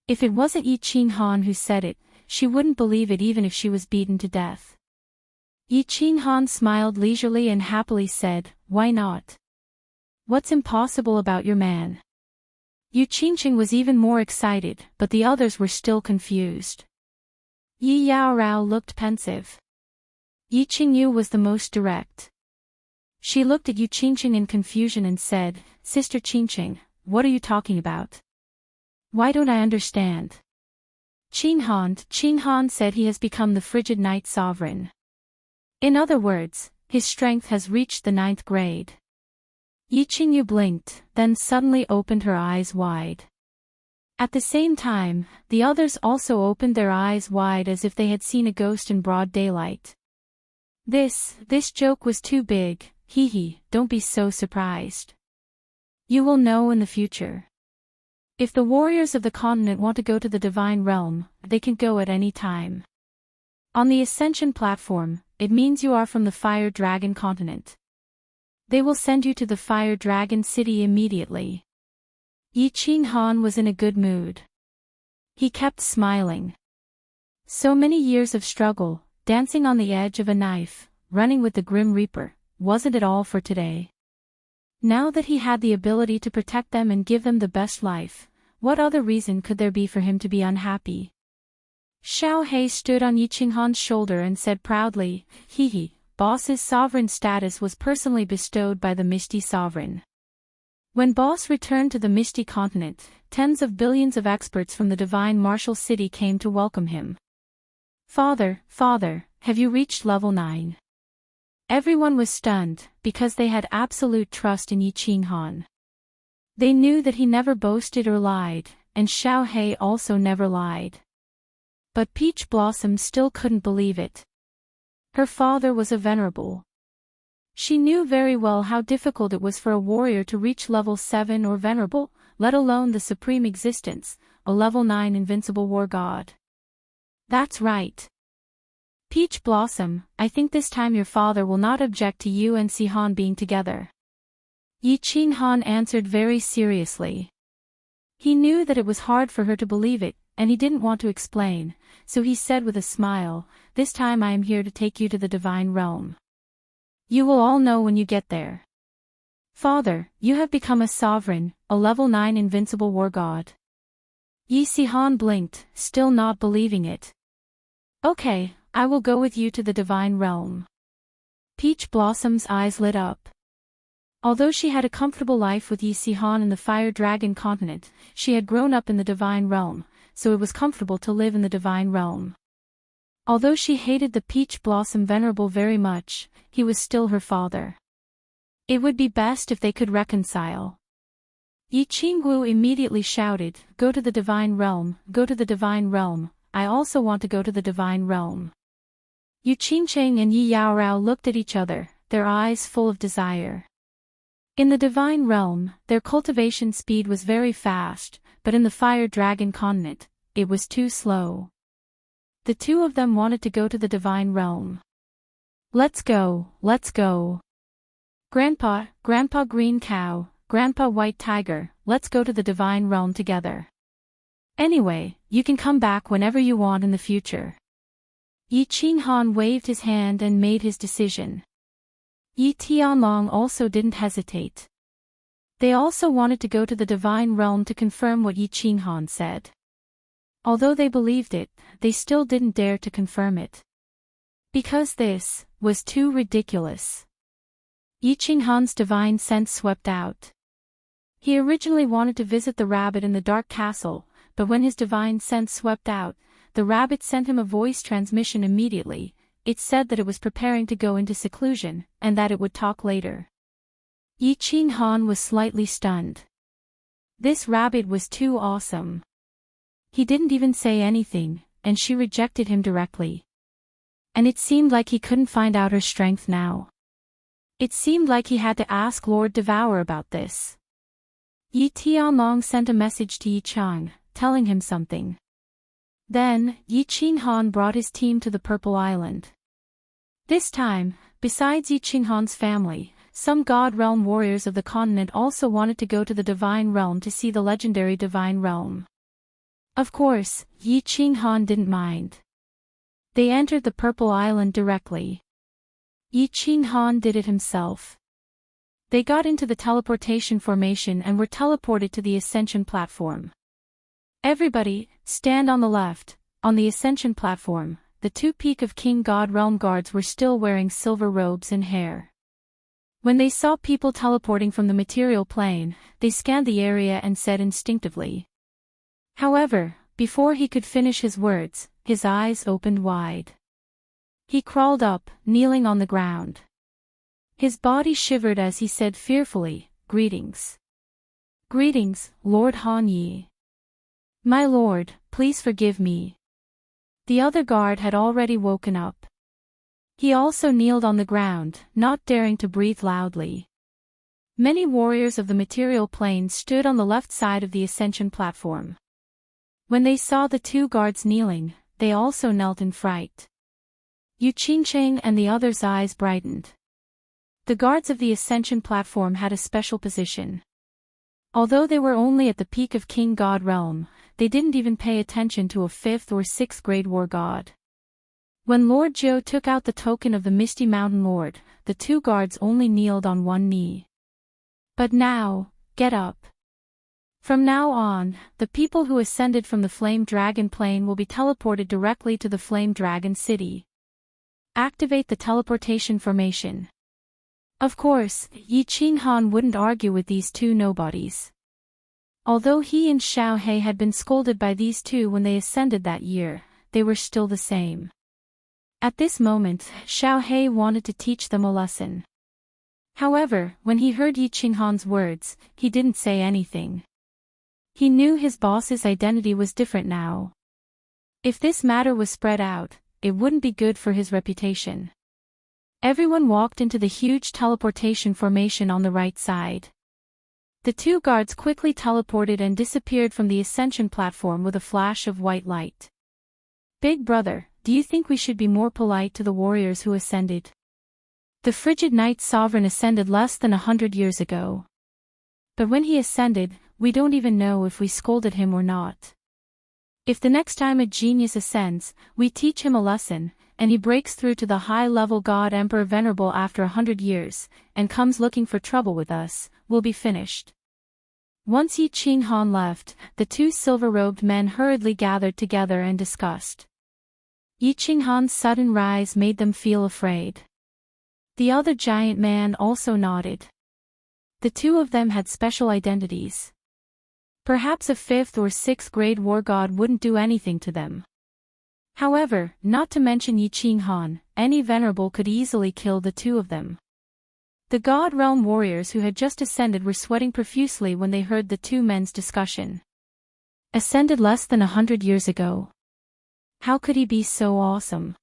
If it wasn't Yi Qinghan who said it, she wouldn't believe it even if she was beaten to death. Yi Qinghan smiled leisurely and happily said, why not? What's impossible about your man? Yu Qingqing was even more excited, but the others were still confused. Yi Yaorao looked pensive. Yi Qingyu was the most direct. She looked at Yu Qingqing in confusion and said, Sister Qingqing, what are you talking about? Why don't I understand? Qinghan said he has become the frigid night sovereign. In other words, his strength has reached the 9th grade. Yi Qingyu blinked, then suddenly opened her eyes wide. At the same time, the others also opened their eyes wide as if they had seen a ghost in broad daylight. This joke was too big, hee, don't be so surprised. You will know in the future. If the warriors of the continent want to go to the divine realm, they can go at any time. On the ascension platform, it means you are from the Fire Dragon continent. They will send you to the Fire Dragon city immediately. Yi Qinghan was in a good mood. He kept smiling. So many years of struggle, dancing on the edge of a knife, running with the Grim Reaper, wasn't it all for today? Now that he had the ability to protect them and give them the best life, what other reason could there be for him to be unhappy? Xiao He stood on Yi Qinghan's shoulder and said proudly, Boss's sovereign status was personally bestowed by the Misty Sovereign. When Boss returned to the Misty Continent, tens of billions of experts from the Divine Martial City came to welcome him. Father, have you reached level 9? Everyone was stunned, because they had absolute trust in Yi Qinghan. They knew that he never boasted or lied, and Xiao He also never lied. But Peach Blossom still couldn't believe it. Her father was a venerable. She knew very well how difficult it was for a warrior to reach level 7 or venerable, let alone the supreme existence, a level 9 invincible war god. That's right. Peach Blossom, I think this time your father will not object to you and Sihan being together. Yi Qinghan answered very seriously. He knew that it was hard for her to believe it, and he didn't want to explain, so he said with a smile, this time I am here to take you to the divine realm. You will all know when you get there. Father, you have become a sovereign, a level 9 invincible war god. Yi Sihan blinked, still not believing it. Okay, I will go with you to the divine realm. Peach Blossom's eyes lit up. Although she had a comfortable life with Yi Sihan in the Fire Dragon continent, she had grown up in the divine realm, so it was comfortable to live in the divine realm. Although she hated the Peach Blossom Venerable very much, he was still her father. It would be best if they could reconcile. Yi Qingwu immediately shouted, go to the divine realm, go to the divine realm, I also want to go to the divine realm. Yu Qingqing and Yi Yaorao looked at each other, their eyes full of desire. In the divine realm, their cultivation speed was very fast, but in the Fire Dragon continent, it was too slow. The two of them wanted to go to the divine realm. Let's go, let's go. Grandpa Green Cow, Grandpa White Tiger, let's go to the divine realm together. Anyway, you can come back whenever you want in the future. Yi Qinghan waved his hand and made his decision. Yi Tianlong also didn't hesitate. They also wanted to go to the divine realm to confirm what Yi Qinghan said. Although they believed it, they still didn't dare to confirm it. Because this was too ridiculous. Yi Qinghan's divine sense swept out. He originally wanted to visit the rabbit in the dark castle, but when his divine sense swept out, the rabbit sent him a voice transmission immediately. It said that it was preparing to go into seclusion, and that it would talk later. Yi Qinghan was slightly stunned. This rabbit was too awesome. He didn't even say anything, and she rejected him directly. And it seemed like he couldn't find out her strength now. It seemed like he had to ask Lord Devour about this. Yi Tianlong sent a message to Yi Chang, telling him something. Then, Yi Qinghan brought his team to the Purple Island. This time, besides Yi Qinghan's family, some God Realm warriors of the continent also wanted to go to the Divine Realm to see the legendary Divine Realm. Of course, Yi Qinghan didn't mind. They entered the Purple Island directly. Yi Qinghan did it himself. They got into the teleportation formation and were teleported to the Ascension platform. Everybody, stand on the left. On the Ascension platform, the two Peak of King God Realm guards were still wearing silver robes and hair. When they saw people teleporting from the material plane, they scanned the area and said instinctively. However, before he could finish his words, his eyes opened wide. He crawled up, kneeling on the ground. His body shivered as he said fearfully, "Greetings. Greetings, Lord Han Yi. My lord, please forgive me." The other guard had already woken up. He also kneeled on the ground, not daring to breathe loudly. Many warriors of the material plane stood on the left side of the Ascension platform. When they saw the two guards kneeling, they also knelt in fright. Yu Qingcheng and the others' eyes brightened. The guards of the Ascension platform had a special position. Although they were only at the peak of King God Realm, they didn't even pay attention to a 5th or 6th grade war god. When Lord Zhou took out the token of the Misty Mountain Lord, the two guards only kneeled on one knee. But now, get up. From now on, the people who ascended from the Flame Dragon plane will be teleported directly to the Flame Dragon City. Activate the teleportation formation. Of course, Yi Qinghan wouldn't argue with these two nobodies. Although he and Xiao He had been scolded by these two when they ascended that year, they were still the same. At this moment, Xiao He wanted to teach them a lesson. However, when he heard Yi Qinghan's words, he didn't say anything. He knew his boss's identity was different now. If this matter was spread out, it wouldn't be good for his reputation. Everyone walked into the huge teleportation formation on the right side. The two guards quickly teleported and disappeared from the Ascension platform with a flash of white light. "Big brother, do you think we should be more polite to the warriors who ascended? The frigid Night Sovereign ascended less than 100 years ago. But when he ascended, we don't even know if we scolded him or not. If the next time a genius ascends, we teach him a lesson, and he breaks through to the high-level God Emperor Venerable after 100 years, and comes looking for trouble with us, we'll be finished." Once Yi Qinghan left, the two silver-robed men hurriedly gathered together and discussed. Yi Qinghan's sudden rise made them feel afraid. The other giant man also nodded. The two of them had special identities. Perhaps a 5th or 6th grade war god wouldn't do anything to them. However, not to mention Yi Qinghan, any venerable could easily kill the two of them. The God Realm warriors who had just ascended were sweating profusely when they heard the two men's discussion. Ascended less than 100 years ago. How could he be so awesome?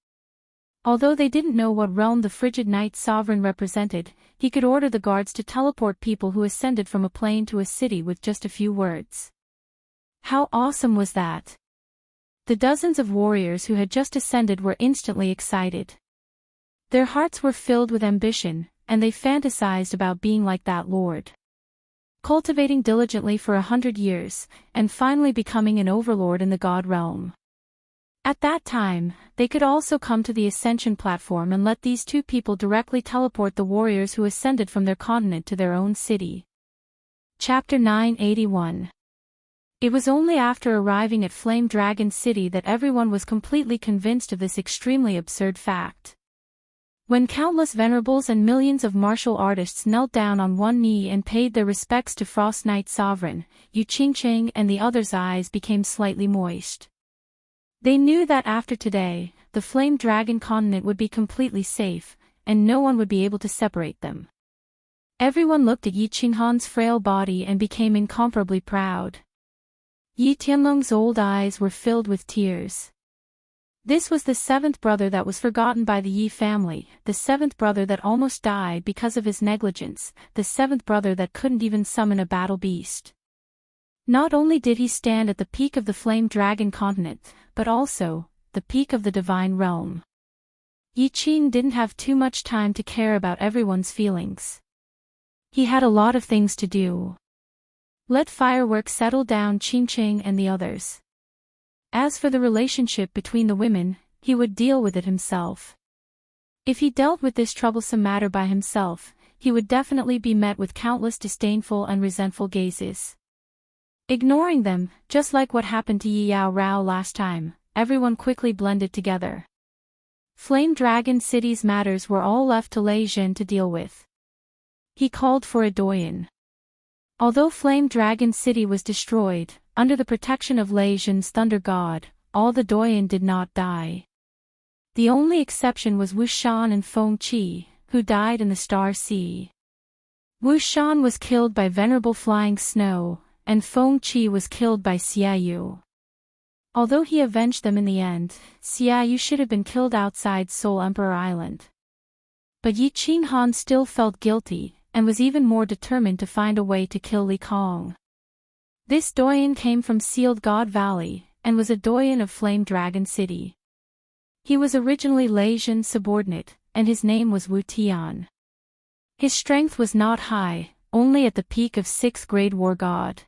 Although they didn't know what realm the frigid Night Sovereign represented, he could order the guards to teleport people who ascended from a plane to a city with just a few words. How awesome was that? The dozens of warriors who had just ascended were instantly excited. Their hearts were filled with ambition, and they fantasized about being like that lord. Cultivating diligently for 100 years, and finally becoming an overlord in the God Realm. At that time, they could also come to the Ascension platform and let these two people directly teleport the warriors who ascended from their continent to their own city. Chapter 981. It was only after arriving at Flame Dragon City that everyone was completely convinced of this extremely absurd fact. When countless venerables and millions of martial artists knelt down on one knee and paid their respects to Frost Night Sovereign, Yu Qingcheng and the others' eyes became slightly moist. They knew that after today, the Flame Dragon continent would be completely safe, and no one would be able to separate them. Everyone looked at Yi Qinghan's frail body and became incomparably proud. Yi Tianlong's old eyes were filled with tears. This was the seventh brother that was forgotten by the Yi family, the seventh brother that almost died because of his negligence, the seventh brother that couldn't even summon a battle beast. Not only did he stand at the peak of the flame dragon continent, but also, the peak of the divine realm. Yi Qing didn't have too much time to care about everyone's feelings. He had a lot of things to do. Let fireworks settle down Qing and the others. As for the relationship between the women, he would deal with it himself. If he dealt with this troublesome matter by himself, he would definitely be met with countless disdainful and resentful gazes. Ignoring them, just like what happened to Yi Yao Rao last time, everyone quickly blended together. Flame Dragon City's matters were all left to Lei Zhen to deal with. He called for a doyen. Although Flame Dragon City was destroyed, under the protection of Lei Zhen's Thunder God, all the doyen did not die. The only exception was Wu Shan and Feng Qi, who died in the Star Sea. Wu Shan was killed by Venerable Flying Snow, and Feng Qi was killed by Xiaoyu. Although he avenged them in the end, Xiaoyu should have been killed outside Soul Emperor Island. But Yi Qinghan still felt guilty, and was even more determined to find a way to kill Li Kong. This doyen came from Sealed God Valley, and was a doyen of Flame Dragon City. He was originally Lei Zhen's subordinate, and his name was Wu Tian. His strength was not high, only at the peak of 6th grade war god.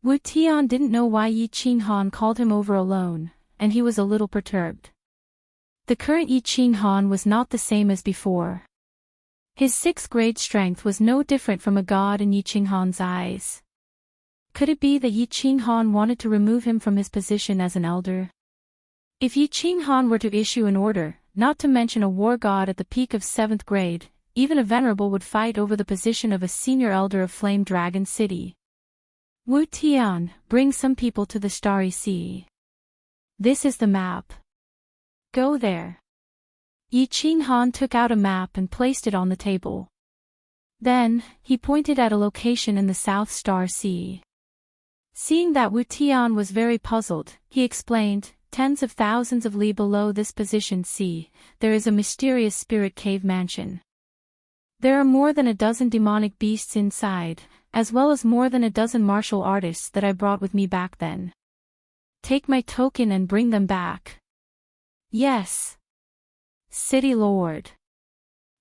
Wu Tian didn't know why Yi Qinghan called him over alone, and he was a little perturbed. The current Yi Qinghan was not the same as before. His 6th grade strength was no different from a god in Yi Qinghan's eyes. Could it be that Yi Qinghan wanted to remove him from his position as an elder? If Yi Qinghan were to issue an order, not to mention a war god at the peak of 7th grade, even a venerable would fight over the position of a senior elder of Flame Dragon City. Wu Tian, bring some people to the Starry Sea. This is the map. Go there. Yi Qinghan took out a map and placed it on the table. Then, he pointed at a location in the South Star Sea. Seeing that Wu Tian was very puzzled, he explained, tens of thousands of li below this positioned sea, there is a mysterious spirit cave mansion. There are more than a dozen demonic beasts inside, as well as more than a dozen martial artists that I brought with me back then. Take my token and bring them back. Yes. City Lord.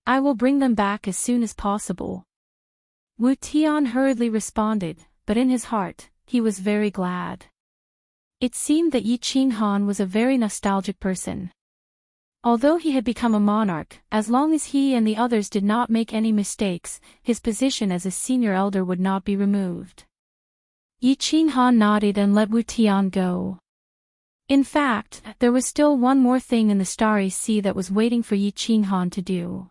I will bring them back as soon as possible. Wu Tian hurriedly responded, but in his heart, he was very glad. It seemed that Yi Qinghan was a very nostalgic person. Although he had become a monarch, as long as he and the others did not make any mistakes, his position as a senior elder would not be removed. Yi Qinghan nodded and let Wu Tian go. In fact, there was still one more thing in the Starry Sea that was waiting for Yi Qinghan to do.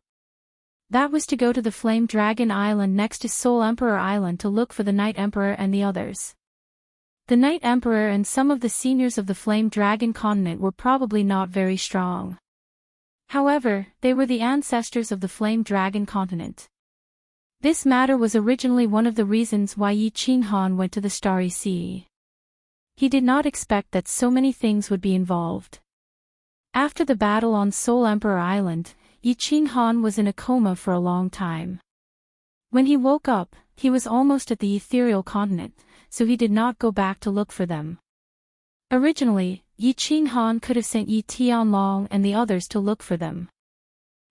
That was to go to the Flame Dragon Island next to Soul Emperor Island to look for the Night Emperor and the others. The Night Emperor and some of the seniors of the Flame Dragon continent were probably not very strong. However, they were the ancestors of the Flame Dragon continent. This matter was originally one of the reasons why Yi Qinghan went to the Starry Sea. He did not expect that so many things would be involved. After the battle on Soul Emperor Island, Yi Qinghan was in a coma for a long time. When he woke up, he was almost at the ethereal continent, so he did not go back to look for them. Originally, Yi Qinghan could have sent Yi Tianlong and the others to look for them.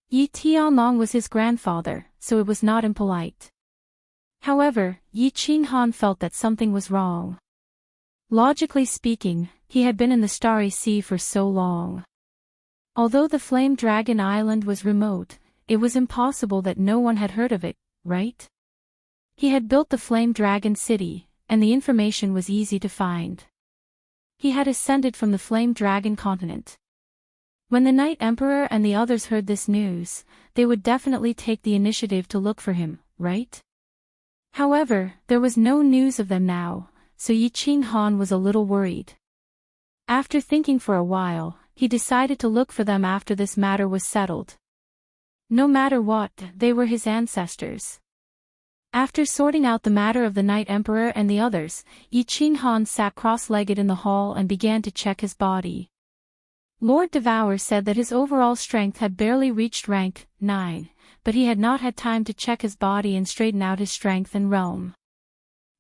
Yi Tianlong was his grandfather, so it was not impolite. However, Yi Qinghan felt that something was wrong. Logically speaking, he had been in the Starry Sea for so long. Although the Flame Dragon Island was remote, it was impossible that no one had heard of it, right? He had built the Flame Dragon City, and the information was easy to find. He had ascended from the Flame Dragon continent. When the Night Emperor and the others heard this news, they would definitely take the initiative to look for him, right? However, there was no news of them now, so Yi Qinghan was a little worried. After thinking for a while, he decided to look for them after this matter was settled. No matter what, they were his ancestors. After sorting out the matter of the Night Emperor and the others, Yi Qinghan sat cross-legged in the hall and began to check his body. Lord Devour said that his overall strength had barely reached rank 9, but he had not had time to check his body and straighten out his strength and realm.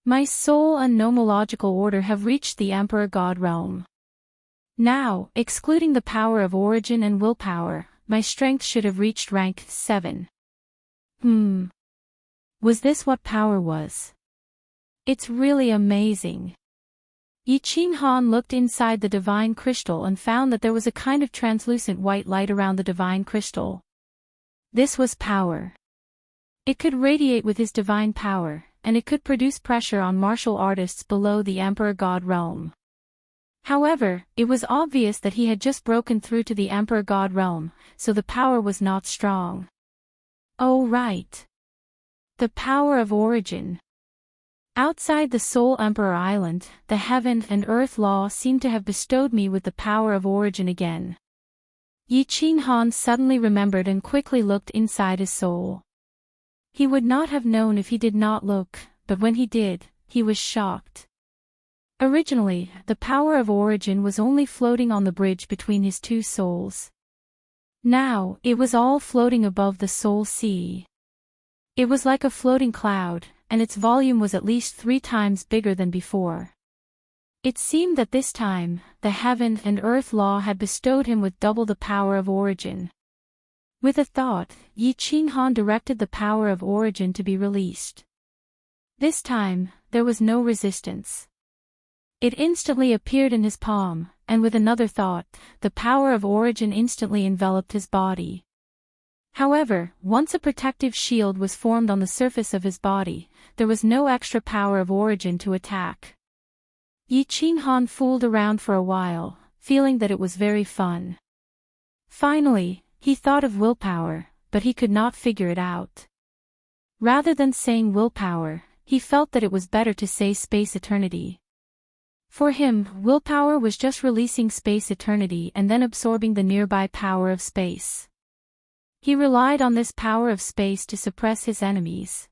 My soul and nomological order have reached the Emperor God realm. Now, excluding the power of origin and willpower, my strength should have reached rank 7. Was this what power was? It's really amazing. Yi Qing Han looked inside the divine crystal and found that there was a kind of translucent white light around the divine crystal. This was power. It could radiate with his divine power, and it could produce pressure on martial artists below the Emperor God realm. However, it was obvious that he had just broken through to the Emperor God realm, so the power was not strong. Oh right. The power of origin. Outside the Soul Emperor Island, the heaven and earth law seemed to have bestowed me with the power of origin again. Yi Qing Han suddenly remembered and quickly looked inside his soul. He would not have known if he did not look, but when he did, he was shocked. Originally, the power of origin was only floating on the bridge between his two souls. Now, it was all floating above the soul sea. It was like a floating cloud, and its volume was at least 3 times bigger than before. It seemed that this time, the heaven and earth law had bestowed him with double the power of origin. With a thought, Yi Qing Han directed the power of origin to be released. This time, there was no resistance. It instantly appeared in his palm, and with another thought, the power of origin instantly enveloped his body. However, once a protective shield was formed on the surface of his body, there was no extra power of origin to attack. Yi Qing Han fooled around for a while, feeling that it was very fun. Finally, he thought of willpower, but he could not figure it out. Rather than saying willpower, he felt that it was better to say space eternity. For him, willpower was just releasing space eternity and then absorbing the nearby power of space. He relied on this power of space to suppress his enemies.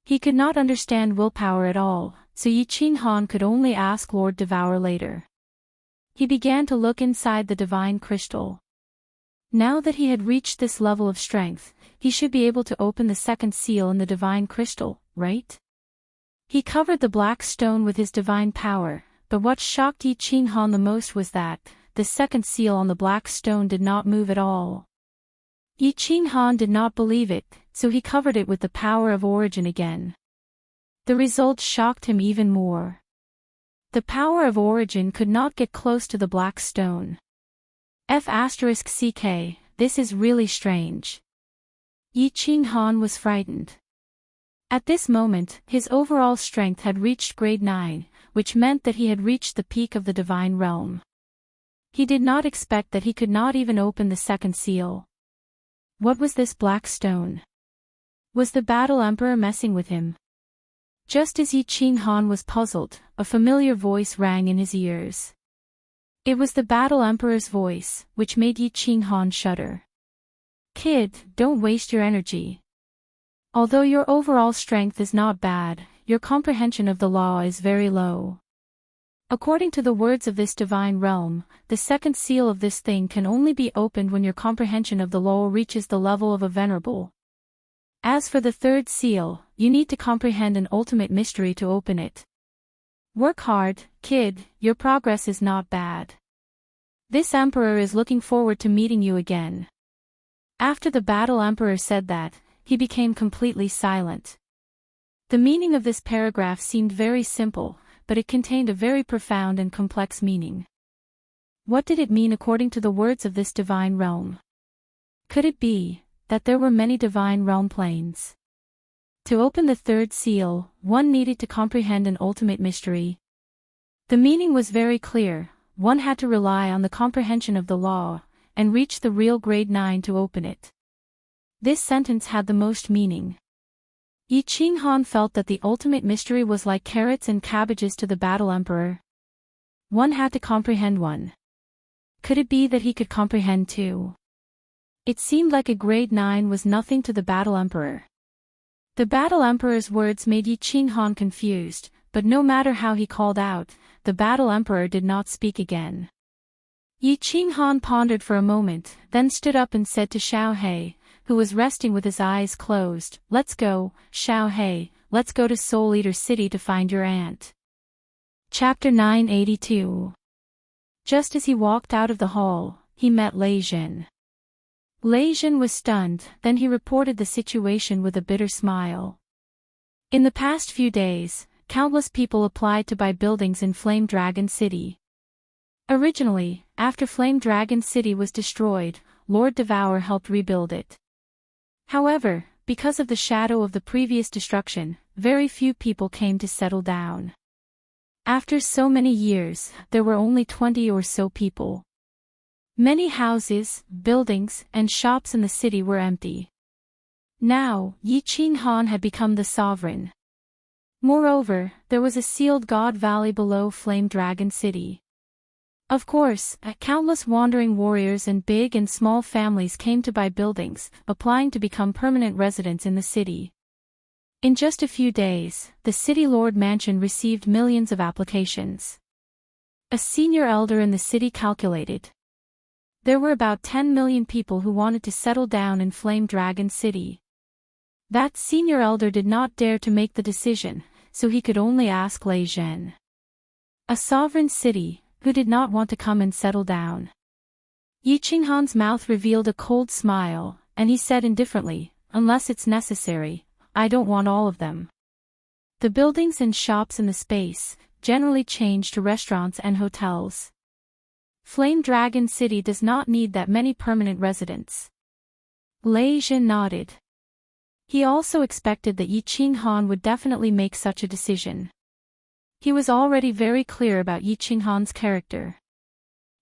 He could not understand willpower at all, so Yi Qing Han could only ask Lord Devour later. He began to look inside the divine crystal. Now that he had reached this level of strength, he should be able to open the second seal in the divine crystal, right? He covered the black stone with his divine power, but what shocked Yi Qing Han the most was that the second seal on the black stone did not move at all. Yi Qing Han did not believe it, so he covered it with the power of origin again. The result shocked him even more. The power of origin could not get close to the black stone. F***ck, this is really strange. Yi Qing Han was frightened. At this moment, his overall strength had reached grade 9, which meant that he had reached the peak of the divine realm. He did not expect that he could not even open the second seal. What was this black stone? Was the Battle Emperor messing with him? Just as Yi Qing Han was puzzled, a familiar voice rang in his ears. It was the Battle Emperor's voice, which made Yi Qing Han shudder. Kid, don't waste your energy. Although your overall strength is not bad, your comprehension of the law is very low. According to the words of this divine realm, the second seal of this thing can only be opened when your comprehension of the law reaches the level of a venerable. As for the third seal, you need to comprehend an ultimate mystery to open it. Work hard, kid, your progress is not bad. This emperor is looking forward to meeting you again. After the Battle Emperor said that, he became completely silent. The meaning of this paragraph seemed very simple, but it contained a very profound and complex meaning. What did it mean according to the words of this divine realm? Could it be that there were many divine realm planes? To open the third seal, one needed to comprehend an ultimate mystery. The meaning was very clear: one had to rely on the comprehension of the law, and reach the real grade 9 to open it. This sentence had the most meaning. Yi Qing Han felt that the ultimate mystery was like carrots and cabbages to the Battle Emperor. One had to comprehend one. Could it be that he could comprehend two? It seemed like a grade 9 was nothing to the Battle Emperor. The Battle Emperor's words made Yi Qing Han confused, but no matter how he called out, the Battle Emperor did not speak again. Yi Qinghan pondered for a moment, then stood up and said to Xiao He, who was resting with his eyes closed, "Let's go, Xiao He, let's go to Soul Eater City to find your aunt." Chapter 982. Just as he walked out of the hall, he met Lei Jin. Lei Jin was stunned, then he reported the situation with a bitter smile. In the past few days, countless people applied to buy buildings in Flame Dragon City. Originally, after Flame Dragon City was destroyed, Lord Devour helped rebuild it. However, because of the shadow of the previous destruction, very few people came to settle down. After so many years, there were only 20 or so people. Many houses, buildings, and shops in the city were empty. Now, Yi Qinghan had become the sovereign. Moreover, there was a sealed God Valley below Flame Dragon City. Of course, countless wandering warriors and big and small families came to buy buildings, applying to become permanent residents in the city. In just a few days, the City Lord Mansion received millions of applications. A senior elder in the city calculated. There were about 10 million people who wanted to settle down in Flame Dragon City. That senior elder did not dare to make the decision, so he could only ask Lei Jin. A sovereign city, who did not want to come and settle down. Yi Qinghan's mouth revealed a cold smile, and he said indifferently, "Unless it's necessary, I don't want all of them." The buildings and shops in the space generally change to restaurants and hotels. Flame Dragon City does not need that many permanent residents. Lei Jin nodded. He also expected that Yi Qinghan would definitely make such a decision. He was already very clear about Yi Qinghan's character.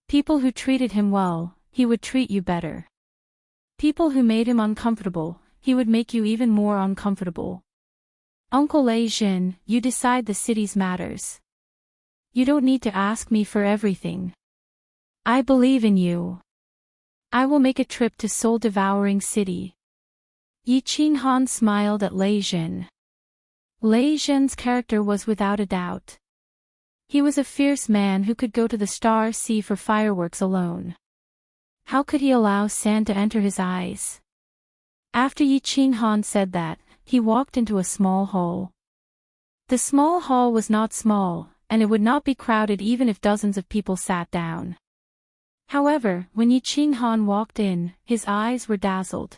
People who treated him well, he would treat you better. People who made him uncomfortable, he would make you even more uncomfortable. Uncle Lei Jin, you decide the city's matters. You don't need to ask me for everything. I believe in you. I will make a trip to Soul Devouring City. Yi Qinghan smiled at Lei Jin. Lei Jin's character was without a doubt. He was a fierce man who could go to the Star Sea for fireworks alone. How could he allow sand to enter his eyes? After Yi Qinghan said that, he walked into a small hall. The small hall was not small, and it would not be crowded even if dozens of people sat down. However, when Yi Qinghan walked in, his eyes were dazzled.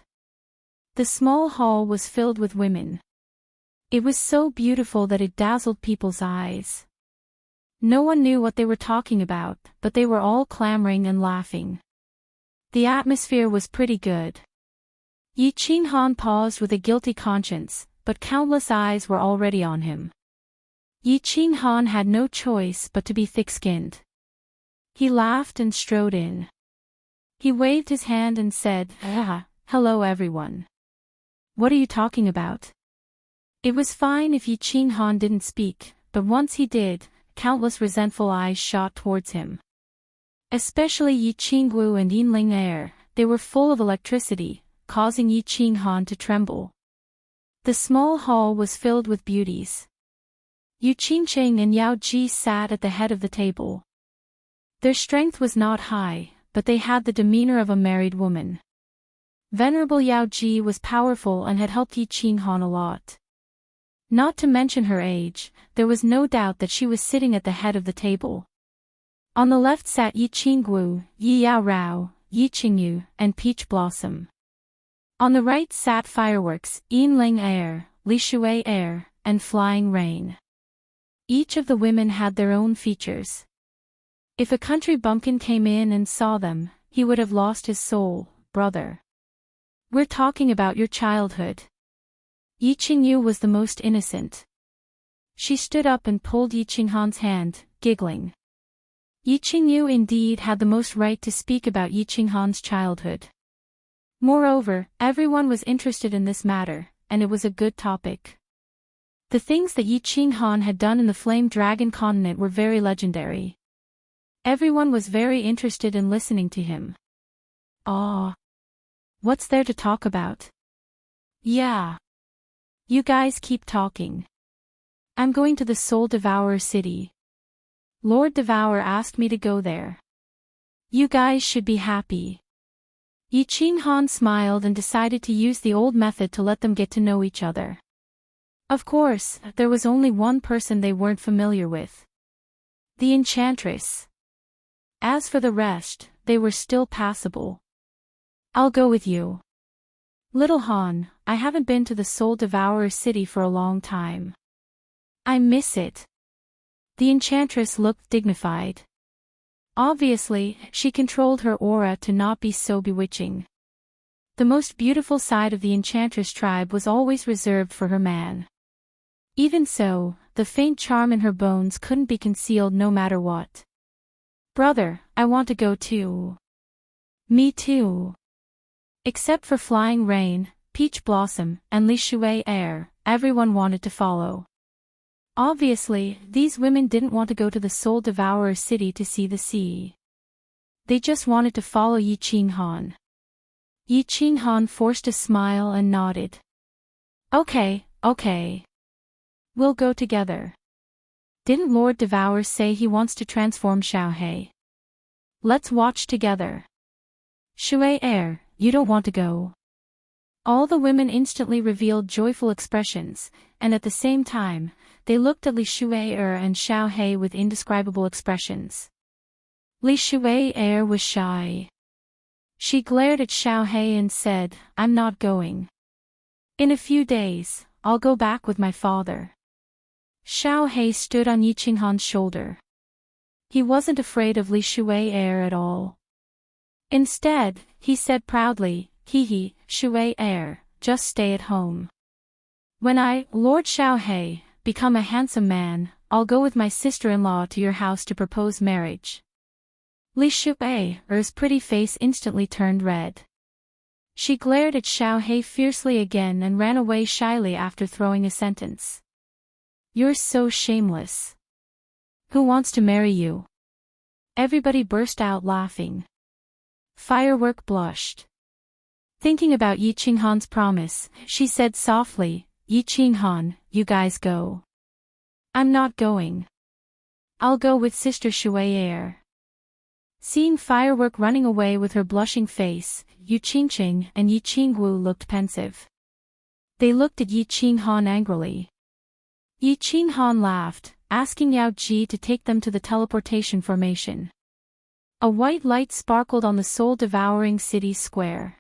The small hall was filled with women. It was so beautiful that it dazzled people's eyes. No one knew what they were talking about, but they were all clamoring and laughing. The atmosphere was pretty good. Yi Qinghan paused with a guilty conscience, but countless eyes were already on him. Yi Qinghan had no choice but to be thick-skinned. He laughed and strode in. He waved his hand and said, "Hello everyone. What are you talking about?" It was fine if Yi Qinghan didn't speak, but once he did, countless resentful eyes shot towards him. Especially Yi Qingwu and Yinling Air, they were full of electricity, causing Yi Qinghan to tremble. The small hall was filled with beauties. Yu Qingqing and Yao Ji sat at the head of the table. Their strength was not high, but they had the demeanor of a married woman. Venerable Yao Ji was powerful and had helped Yi Qinghan a lot. Not to mention her age, there was no doubt that she was sitting at the head of the table. On the left sat Yi Qinggu, Yi Yao Rao, Yi Qingyu, and Peach Blossom. On the right sat Fireworks, Yinling Air, Li Shui Air, and Flying Rain. Each of the women had their own features. If a country bumpkin came in and saw them, he would have lost his soul, brother. We're talking about your childhood. Yi Qingyu was the most innocent. She stood up and pulled Yi Qinghan's hand, giggling. Yi Qingyu indeed had the most right to speak about Yi Qinghan's childhood. Moreover, everyone was interested in this matter, and it was a good topic. The things that Yi Qinghan had done in the Flame Dragon continent were very legendary. Everyone was very interested in listening to him. What's there to talk about? Yeah. You guys keep talking. I'm going to the Soul Devourer City. Lord Devour asked me to go there. You guys should be happy. Yi Qinghan smiled and decided to use the old method to let them get to know each other. Of course, there was only one person they weren't familiar with. The Enchantress. As for the rest, they were still passable. I'll go with you. Little Han, I haven't been to the Soul Devourer city for a long time. I miss it. The Enchantress looked dignified. Obviously, she controlled her aura to not be so bewitching. The most beautiful side of the Enchantress tribe was always reserved for her man. Even so, the faint charm in her bones couldn't be concealed no matter what. Brother, I want to go too. Me too. Except for Flying Rain, Peach Blossom, and Li Shui Air, everyone wanted to follow. Obviously, these women didn't want to go to the Soul Devourer city to see the sea. They just wanted to follow Yi Qinghan. Yi Qinghan forced a smile and nodded. Okay. We'll go together. Didn't Lord Devourer say he wants to transform Xiaohei? Let's watch together. Shui Air, you don't want to go? All the women instantly revealed joyful expressions, and at the same time, they looked at Li Shui Air and Xiaohei with indescribable expressions. Li Shui Air was shy. She glared at Xiaohei and said, I'm not going. In a few days, I'll go back with my father. Xiaohei stood on Yi Qinghan's shoulder. He wasn't afraid of Li Shui Air at all. Instead, he said proudly, Hee, Shui Air, just stay at home. When I, Lord Xiaohei, become a handsome man, I'll go with my sister-in-law to your house to propose marriage. Li Shui Air's pretty face instantly turned red. She glared at Xiaohei fiercely again and ran away shyly after throwing a sentence. You're so shameless. Who wants to marry you? Everybody burst out laughing. Firework blushed. Thinking about Yi Qinghan's promise, she said softly, Yi Qinghan, you guys go. I'm not going. I'll go with Sister Shui Air. Seeing Firework running away with her blushing face, Yu Qingqing and Yi Qingwu looked pensive. They looked at Yi Qinghan angrily. Yi Qinghan laughed, asking Yao Ji to take them to the teleportation formation. A white light sparkled on the soul-devouring city square.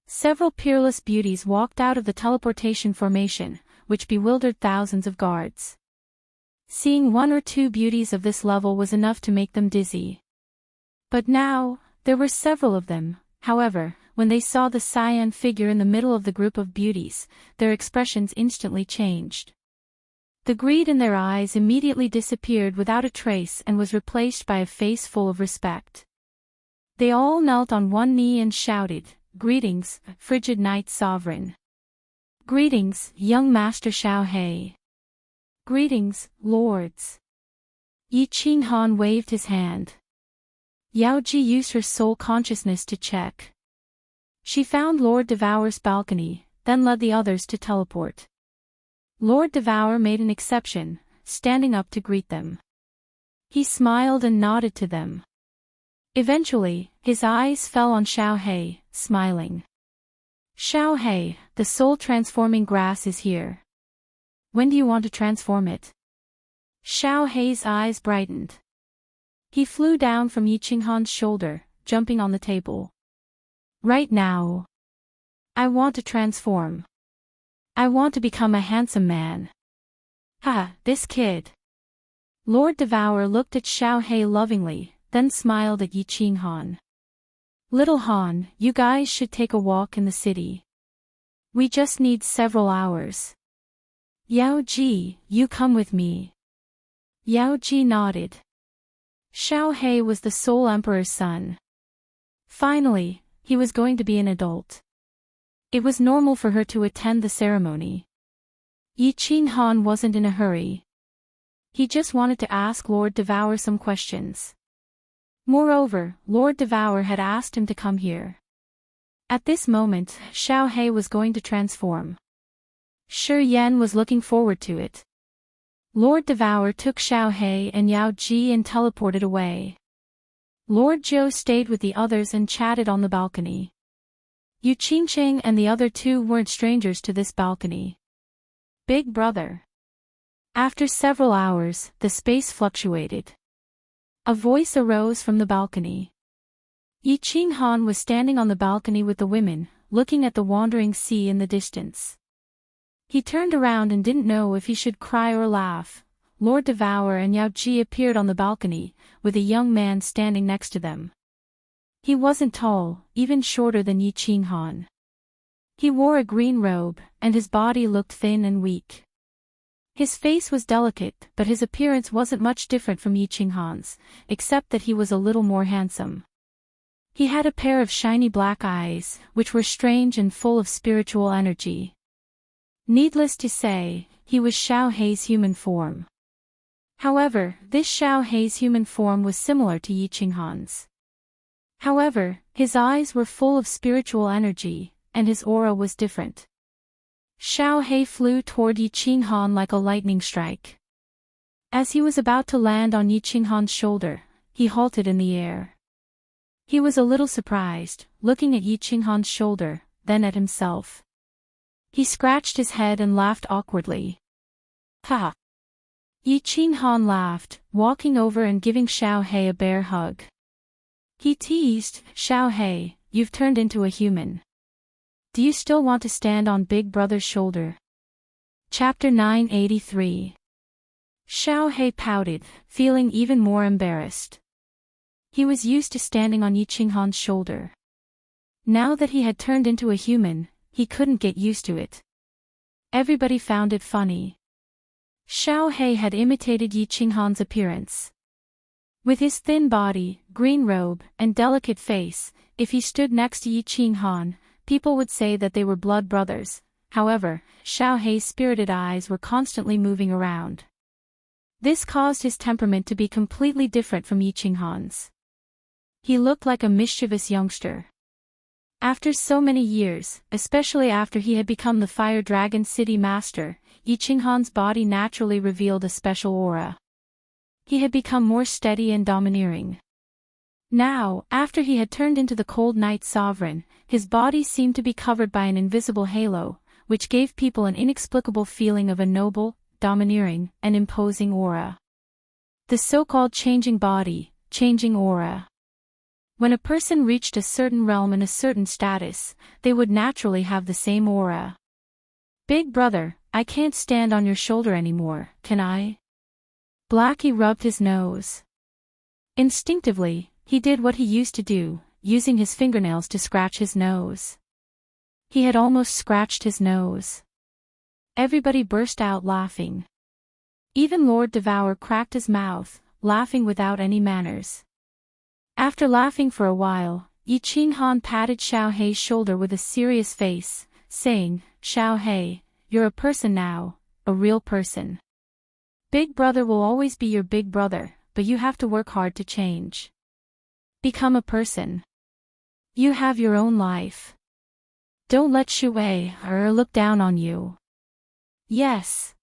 Several peerless beauties walked out of the teleportation formation, which bewildered thousands of guards. Seeing one or two beauties of this level was enough to make them dizzy. But now, there were several of them. However, when they saw the cyan figure in the middle of the group of beauties, their expressions instantly changed. The greed in their eyes immediately disappeared without a trace and was replaced by a face full of respect. They all knelt on one knee and shouted, Greetings, frigid Night Sovereign. Greetings, young Master Xiaohei. Greetings, lords. Yi Qinghan waved his hand. Yao Ji used her soul consciousness to check. She found Lord Devourer's balcony, then led the others to teleport. Lord Devourer made an exception, standing up to greet them. He smiled and nodded to them. Eventually, his eyes fell on Xiaohei, smiling. Xiaohei, the soul-transforming grass is here. When do you want to transform it? Xiaohei's eyes brightened. He flew down from Yi Qinghan's shoulder, jumping on the table. Right now. I want to transform. I want to become a handsome man. This kid. Lord Devourer looked at Xiaohei lovingly, then smiled at Yi Qinghan. Little Han, you guys should take a walk in the city. We just need several hours. Yao Ji, you come with me. Yao Ji nodded. Xiaohei was the Soul Emperor's son. Finally, he was going to be an adult. It was normal for her to attend the ceremony. Yi Qinghan wasn't in a hurry. He just wanted to ask Lord Devourer some questions. Moreover, Lord Devourer had asked him to come here. At this moment, Xiaohei was going to transform. Shi Yan was looking forward to it. Lord Devourer took Xiaohei and Yao Ji and teleported away. Lord Zhou stayed with the others and chatted on the balcony. Yu Qingqing and the other two weren't strangers to this balcony. Big brother. After several hours, the space fluctuated. A voice arose from the balcony. Yi Qinghan was standing on the balcony with the women, looking at the wandering sea in the distance. He turned around and didn't know if he should cry or laugh. Lord Devour and Yao Ji appeared on the balcony, with a young man standing next to them. He wasn't tall, even shorter than Yi Qinghan. He wore a green robe, and his body looked thin and weak. His face was delicate, but his appearance wasn't much different from Yi Qinghan's, except that he was a little more handsome. He had a pair of shiny black eyes, which were strange and full of spiritual energy. Needless to say, he was Xiao Hei's human form. However, this Xiao Hei's human form was similar to Yi Qinghan's. However, his eyes were full of spiritual energy, and his aura was different. Xiao Hei flew toward Yi Qinghan like a lightning strike. As he was about to land on Yi Qinghan's shoulder, he halted in the air. He was a little surprised, looking at Yi Qinghan's shoulder, then at himself. He scratched his head and laughed awkwardly. Ha! Yi Qinghan laughed, walking over and giving Xiao Hei a bear hug. He teased, "Xiao Hei, you've turned into a human. Do you still want to stand on Big Brother's shoulder?" Chapter 983. Xiao Hei pouted, feeling even more embarrassed. He was used to standing on Yi Qinghan's shoulder. Now that he had turned into a human, he couldn't get used to it. Everybody found it funny. Xiao Hei had imitated Yi Qinghan's appearance. With his thin body, green robe, and delicate face, if he stood next to Yi Qinghan, people would say that they were blood brothers. However, Xiao Hei's spirited eyes were constantly moving around. This caused his temperament to be completely different from Yi Qinghan's. He looked like a mischievous youngster. After so many years, especially after he had become the Fire Dragon City Master, Yi Qinghan's body naturally revealed a special aura. He had become more steady and domineering. Now, after he had turned into the Cold Night Sovereign, his body seemed to be covered by an invisible halo, which gave people an inexplicable feeling of a noble, domineering, and imposing aura. The so-called changing body, changing aura. When a person reached a certain realm and a certain status, they would naturally have the same aura. "Big brother, I can't stand on your shoulder anymore, can I?" Blackie rubbed his nose. Instinctively, he did what he used to do, using his fingernails to scratch his nose. He had almost scratched his nose. Everybody burst out laughing. Even Lord Devour cracked his mouth, laughing without any manners. After laughing for a while, Yi Qinghan patted Xiao Hei's shoulder with a serious face, saying, "Xiao Hei, you're a person now, a real person. Big brother will always be your big brother, but you have to work hard to change. Become a person. You have your own life. Don't let Shu Wei look down on you." "Yes.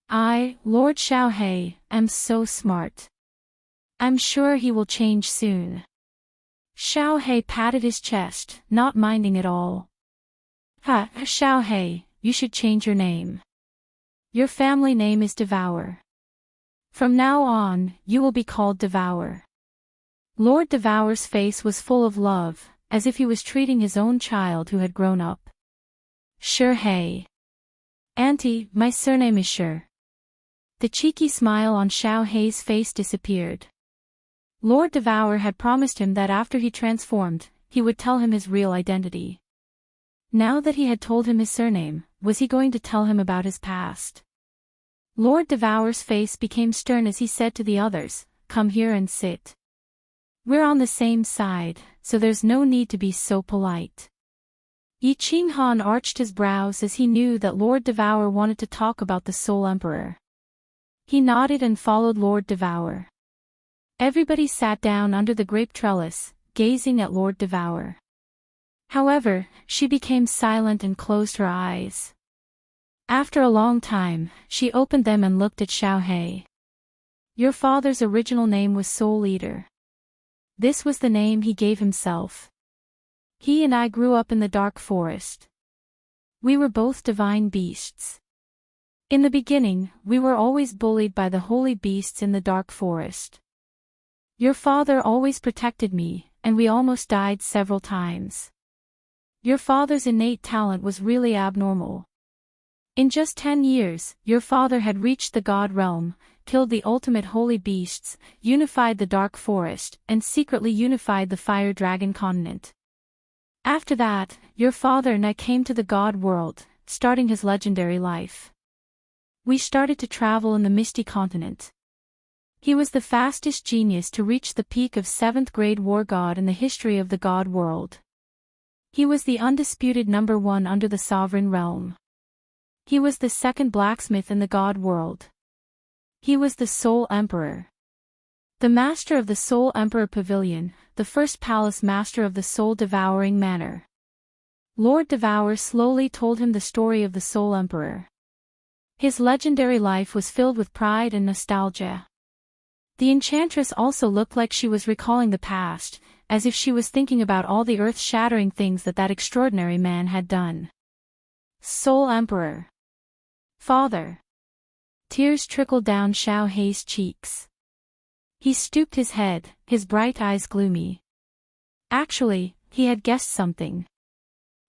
I, Lord Xiao Hei, am so smart. I'm sure he will change soon." Xiao Hei patted his chest, not minding at all. "Ha, Xiao Hei, you should change your name. Your family name is Devour. From now on, you will be called Devour." Lord Devour's face was full of love, as if he was treating his own child who had grown up. "Sure Hei. Auntie, my surname is Sure." The cheeky smile on Xiao Hei's face disappeared. Lord Devour had promised him that after he transformed, he would tell him his real identity. Now that he had told him his surname, was he going to tell him about his past? Lord Devour's face became stern as he said to the others, "Come here and sit. We're on the same side, so there's no need to be so polite." Yi Qinghan arched his brows as he knew that Lord Devour wanted to talk about the Soul Emperor. He nodded and followed Lord Devour. Everybody sat down under the grape trellis, gazing at Lord Devour. However, she became silent and closed her eyes. After a long time, she opened them and looked at Xiao Hei. "Your father's original name was Soul Eater. This was the name he gave himself. He and I grew up in the dark forest. We were both divine beasts. In the beginning, we were always bullied by the holy beasts in the dark forest. Your father always protected me, and we almost died several times. Your father's innate talent was really abnormal. In just 10 years, your father had reached the god realm, killed the ultimate holy beasts, unified the dark forest, and secretly unified the fire dragon continent. After that, your father and I came to the god world, starting his legendary life. We started to travel in the misty continent. He was the fastest genius to reach the peak of 7th grade war god in the history of the god world. He was the undisputed #1 under the sovereign realm. He was the second blacksmith in the god world. He was the Soul Emperor. The master of the Soul Emperor Pavilion, the first palace master of the soul-devouring manor. Lord Devour slowly told him the story of the Soul Emperor. His legendary life was filled with pride and nostalgia. The enchantress also looked like she was recalling the past, as if she was thinking about all the earth-shattering things that extraordinary man had done. Soul Emperor. Father. Tears trickled down Xiao Hei's cheeks. He stooped his head, his bright eyes gloomy. Actually, he had guessed something.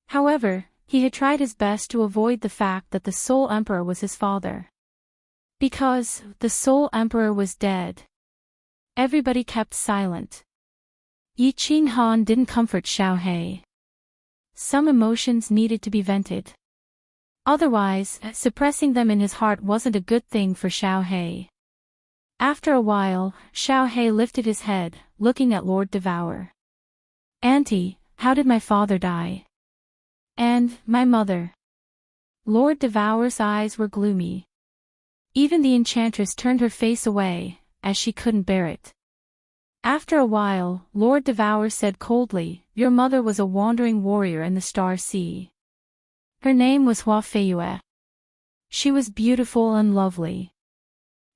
However, he had tried his best to avoid the fact that the Soul Emperor was his father. Because the Soul Emperor was dead. Everybody kept silent. Yi Qinghan didn't comfort Xiao Hei. Some emotions needed to be vented. Otherwise, suppressing them in his heart wasn't a good thing for Xiao Hei. After a while, Xiao Hei lifted his head, looking at Lord Devour. Auntie, how did my father die? And my mother? Lord Devour's eyes were gloomy. Even the enchantress turned her face away, as she couldn't bear it. After a while, Lord Devour said coldly, your mother was a wandering warrior in the Star Sea. Her name was Hua Feiyue. She was beautiful and lovely.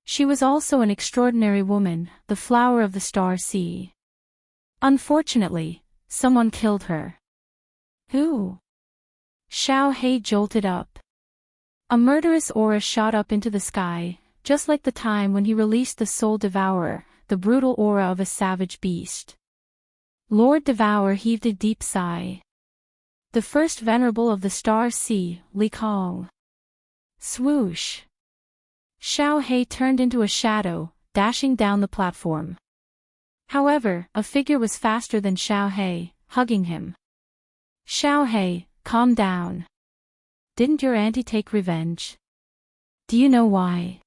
She was also an extraordinary woman, the flower of the Star Sea. Unfortunately, someone killed her. Who? Xiao Hei jolted up. A murderous aura shot up into the sky, just like the time when he released the Soul Devourer, the brutal aura of a savage beast. Lord Devour heaved a deep sigh. The first venerable of the Star Sea, Li Kong. Swoosh. Xiao Hei turned into a shadow, dashing down the platform. However, a figure was faster than Xiao Hei, hugging him. Xiao Hei, calm down. Didn't your auntie take revenge? Do you know why?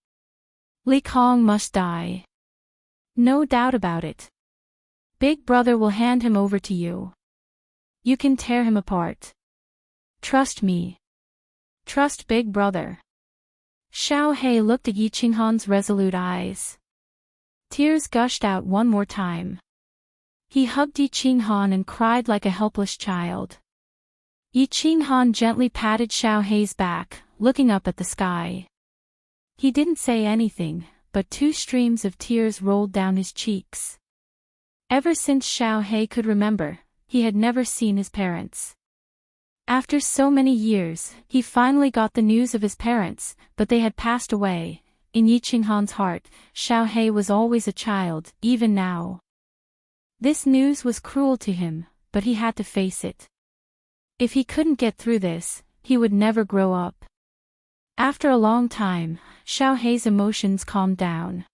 Li Kong must die. No doubt about it. Big Brother will hand him over to you. You can tear him apart. Trust me. Trust Big Brother. Xiao Hei looked at Yi Qinghan's resolute eyes. Tears gushed out one more time. He hugged Yi Qinghan and cried like a helpless child. Yi Qinghan gently patted Xiao Hei's back, looking up at the sky. He didn't say anything, but 2 streams of tears rolled down his cheeks. Ever since Xiao Hei could remember, he had never seen his parents. After so many years, he finally got the news of his parents, but they had passed away. In Yi Qinghan's heart, Xiao Hei was always a child, even now. This news was cruel to him, but he had to face it. If he couldn't get through this, he would never grow up. After a long time, Xiao Hei's emotions calmed down.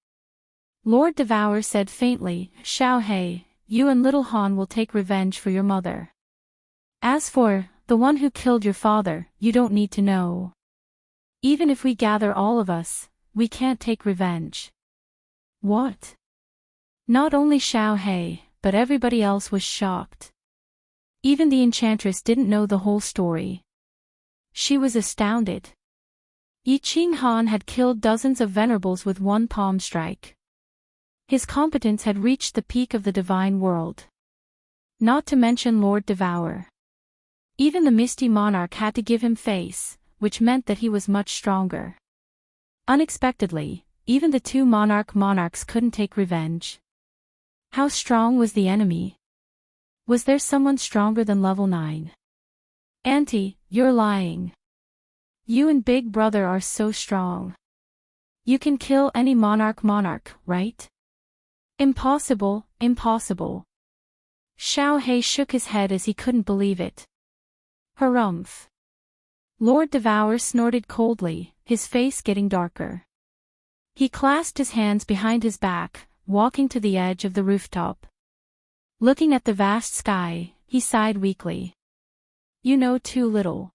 Lord Devour said faintly, Xiao Hei, you and little Han will take revenge for your mother. As for the one who killed your father, you don't need to know. Even if we gather all of us, we can't take revenge. What? Not only Xiao Hei, but everybody else was shocked. Even the enchantress didn't know the whole story. She was astounded. Yi Qinghan had killed dozens of venerables with one palm strike. His competence had reached the peak of the divine world. Not to mention Lord Devour. Even the Misty Monarch had to give him face, which meant that he was much stronger. Unexpectedly, even the 2 monarchs couldn't take revenge. How strong was the enemy? Was there someone stronger than level 9? Auntie, you're lying. You and Big Brother are so strong. You can kill any monarch, right? Impossible, impossible. Xiao He shook his head as he couldn't believe it. Harumph. Lord Devour snorted coldly, his face getting darker. He clasped his hands behind his back, walking to the edge of the rooftop. Looking at the vast sky, he sighed weakly. You know too little.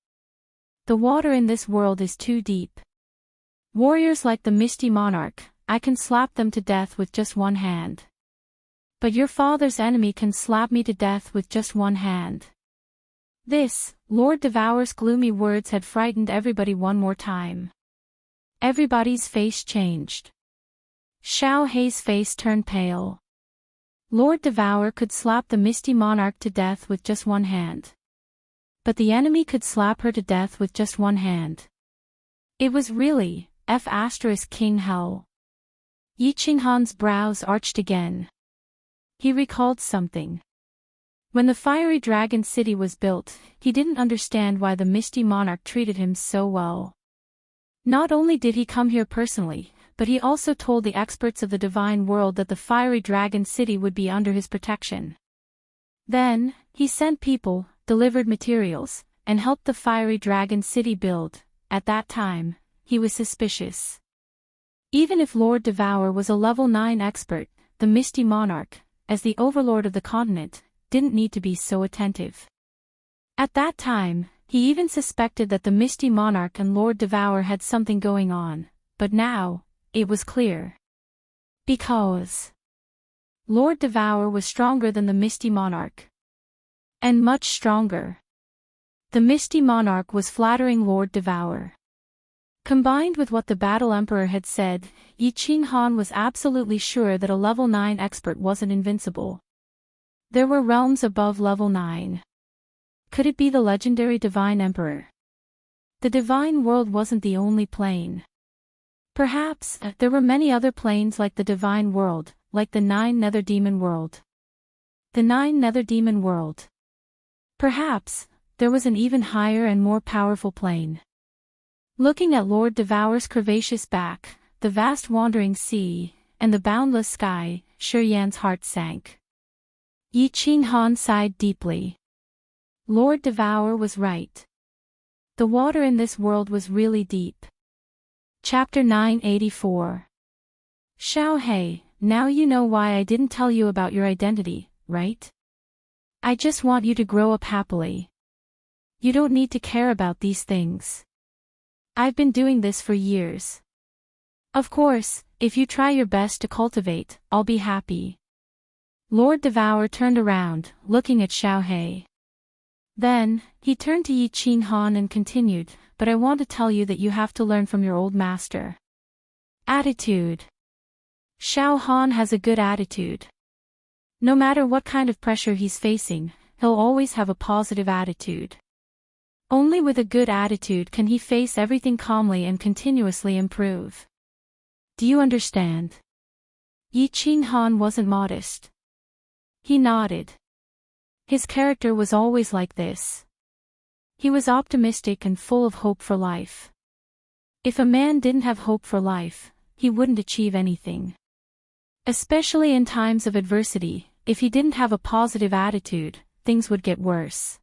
The water in this world is too deep. Warriors like the Misty Monarch, I can slap them to death with just one hand. But your father's enemy can slap me to death with just one hand. This, Lord Devour's gloomy words had frightened everybody one more time. Everybody's face changed. Xiao Hei's face turned pale. Lord Devour could slap the Misty Monarch to death with just one hand. But the enemy could slap her to death with just one hand. It was really, King Hell. Yi Qinghan's brows arched again. He recalled something. When the fiery dragon city was built, he didn't understand why the Misty Monarch treated him so well. Not only did he come here personally, but he also told the experts of the divine world that the fiery dragon city would be under his protection. Then, he sent people, delivered materials, and helped the fiery dragon city build. At that time, he was suspicious. Even if Lord Devour was a level 9 expert, the Misty Monarch, as the overlord of the continent, didn't need to be so attentive. At that time, he even suspected that the Misty Monarch and Lord Devour had something going on, but now, it was clear. Because Lord Devour was stronger than the Misty Monarch. And much stronger. The Misty Monarch was flattering Lord Devour. Combined with what the Battle Emperor had said, Yi Qinghan was absolutely sure that a level 9 expert wasn't invincible. There were realms above level 9. Could it be the legendary Divine Emperor? The Divine World wasn't the only plane. Perhaps, there were many other planes like the Divine World, like the 9 Nether Demon World. The 9 Nether Demon World. Perhaps, there was an even higher and more powerful plane. Looking at Lord Devour's curvaceous back, the vast wandering sea, and the boundless sky, Shi Yan's heart sank. Yi Qinghan sighed deeply. Lord Devour was right. The water in this world was really deep. Chapter 984. Xiao He, now you know why I didn't tell you about your identity, right? I just want you to grow up happily. You don't need to care about these things. I've been doing this for years. Of course, if you try your best to cultivate, I'll be happy. Lord Devour turned around, looking at Xiao He. Then, he turned to Yi Qinghan and continued, but I want to tell you that you have to learn from your old master. Attitude. Xiao Han has a good attitude. No matter what kind of pressure he's facing, he'll always have a positive attitude. Only with a good attitude can he face everything calmly and continuously improve. Do you understand? Yi Qinghan wasn't modest. He nodded. His character was always like this. He was optimistic and full of hope for life. If a man didn't have hope for life, he wouldn't achieve anything. Especially in times of adversity, if he didn't have a positive attitude, things would get worse.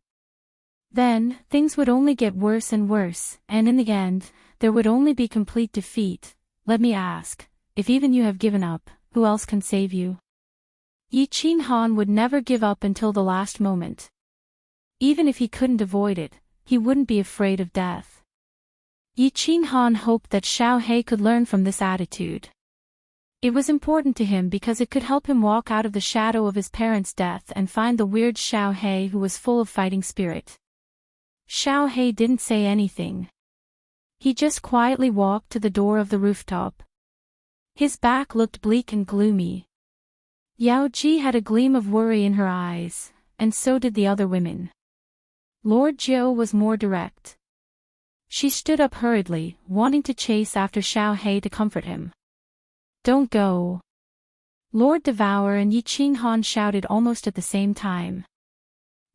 Then, things would only get worse and worse, and in the end, there would only be complete defeat. Let me ask, if even you have given up, who else can save you? Yi Qinghan would never give up until the last moment. Even if he couldn't avoid it, he wouldn't be afraid of death. Yi Qinghan hoped that Xiao He could learn from this attitude. It was important to him because it could help him walk out of the shadow of his parents' death and find the weird Xiao He who was full of fighting spirit. Xiao He didn't say anything. He just quietly walked to the door of the rooftop. His back looked bleak and gloomy. Yao Ji had a gleam of worry in her eyes, and so did the other women. Lord Jiao was more direct. She stood up hurriedly, wanting to chase after Xiao He to comfort him. Don't go. Lord Devour and Yi Qinghan shouted almost at the same time.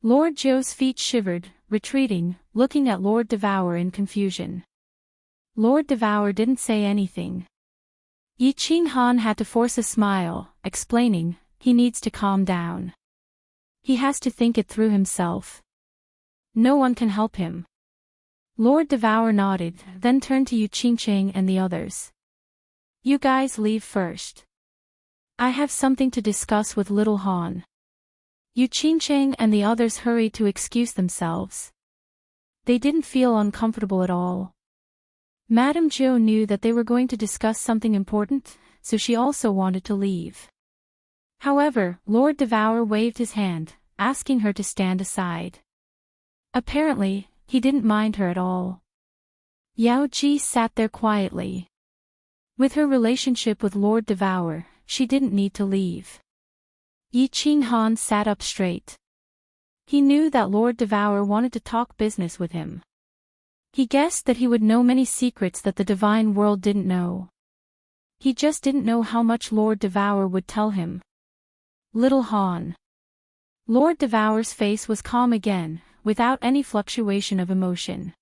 Lord Zhou's feet shivered, retreating, looking at Lord Devour in confusion. Lord Devour didn't say anything. Yi Qinghan had to force a smile, explaining, he needs to calm down. He has to think it through himself. No one can help him. Lord Devour nodded, then turned to Yu Qingqing and the others. You guys leave first. I have something to discuss with Little Han. Yu Qingqing and the others hurried to excuse themselves. They didn't feel uncomfortable at all. Madame Zhou knew that they were going to discuss something important, so she also wanted to leave. However, Lord Devour waved his hand, asking her to stand aside. Apparently, he didn't mind her at all. Yao Ji sat there quietly. With her relationship with Lord Devour, she didn't need to leave. Yi Qinghan sat up straight. He knew that Lord Devour wanted to talk business with him. He guessed that he would know many secrets that the divine world didn't know. He just didn't know how much Lord Devour would tell him. Little Han. Lord Devour's face was calm again, without any fluctuation of emotion.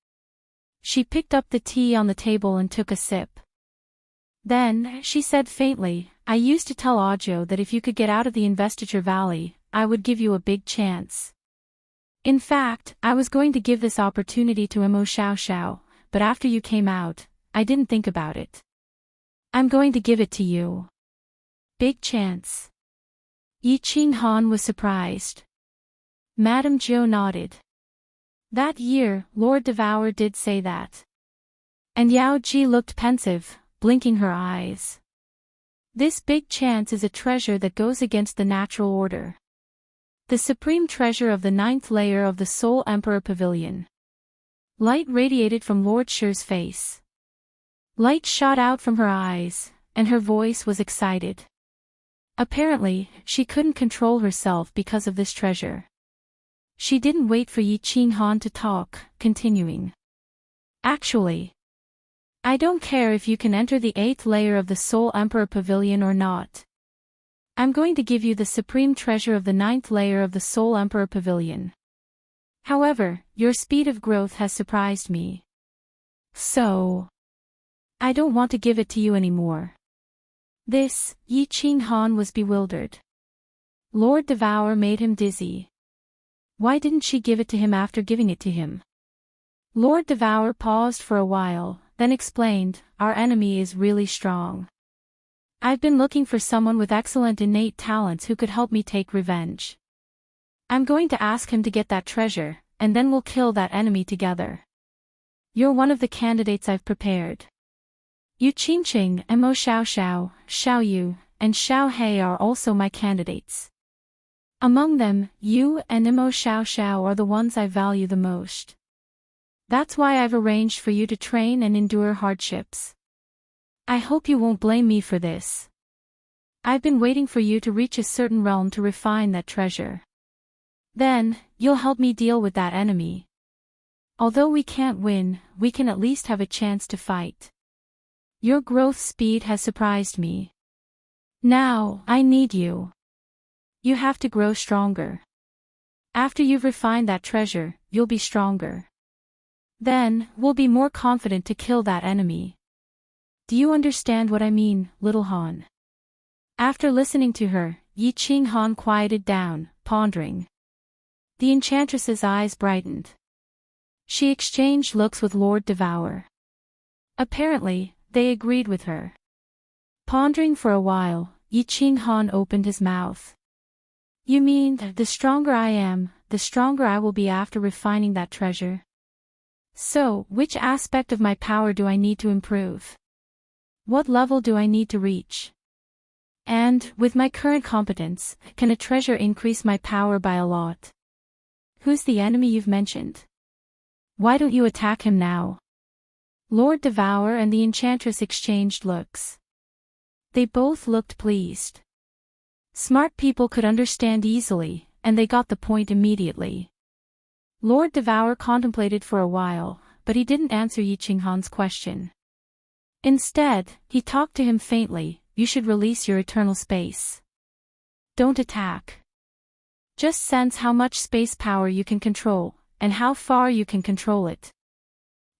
She picked up the tea on the table and took a sip. Then, she said faintly, I used to tell Ajo that if you could get out of the Investiture Valley, I would give you a big chance. In fact, I was going to give this opportunity to Emo Xiao, but after you came out, I didn't think about it. I'm going to give it to you. Big chance. Yi Qinghan was surprised. Madame Zhou nodded. That year, Lord Devour did say that. And Yao Ji looked pensive, blinking her eyes. This big chance is a treasure that goes against the natural order. The supreme treasure of the 9th layer of the Soul Emperor Pavilion. Light radiated from Lord Shi's face. Light shot out from her eyes, and her voice was excited. Apparently, she couldn't control herself because of this treasure. She didn't wait for Yi Qinghan to talk, continuing. Actually, I don't care if you can enter the 8th layer of the Soul Emperor Pavilion or not. I'm going to give you the supreme treasure of the 9th layer of the Soul Emperor Pavilion. However, your speed of growth has surprised me. So, I don't want to give it to you anymore. This, Yi Qinghan was bewildered. Lord Devour made him dizzy. Why didn't she give it to him after giving it to him? Lord Devour paused for a while, then explained, our enemy is really strong. I've been looking for someone with excellent innate talents who could help me take revenge. I'm going to ask him to get that treasure, and then we'll kill that enemy together. You're one of the candidates I've prepared. Yu Qingqing, Emo Xiao, Xiao Yu, and Xiao He are also my candidates. Among them, you and Emo Xiao are the ones I value the most. That's why I've arranged for you to train and endure hardships. I hope you won't blame me for this. I've been waiting for you to reach a certain realm to refine that treasure. Then, you'll help me deal with that enemy. Although we can't win, we can at least have a chance to fight. Your growth speed has surprised me. Now, I need you. You have to grow stronger. After you've refined that treasure, you'll be stronger. Then, we'll be more confident to kill that enemy. Do you understand what I mean, Little Han? After listening to her, Yi Qinghan quieted down, pondering. The Enchantress's eyes brightened. She exchanged looks with Lord Devour. Apparently, they agreed with her. Pondering for a while, Yi Qinghan opened his mouth. You mean, the stronger I am, the stronger I will be after refining that treasure? So, which aspect of my power do I need to improve? What level do I need to reach? And, with my current competence, can a treasure increase my power by a lot? Who's the enemy you've mentioned? Why don't you attack him now? Lord Devour and the Enchantress exchanged looks. They both looked pleased. Smart people could understand easily, and they got the point immediately. Lord Devour contemplated for a while, but he didn't answer Yi Qinghan's question. Instead, he talked to him faintly, you should release your eternal space. Don't attack. Just sense how much space power you can control, and how far you can control it.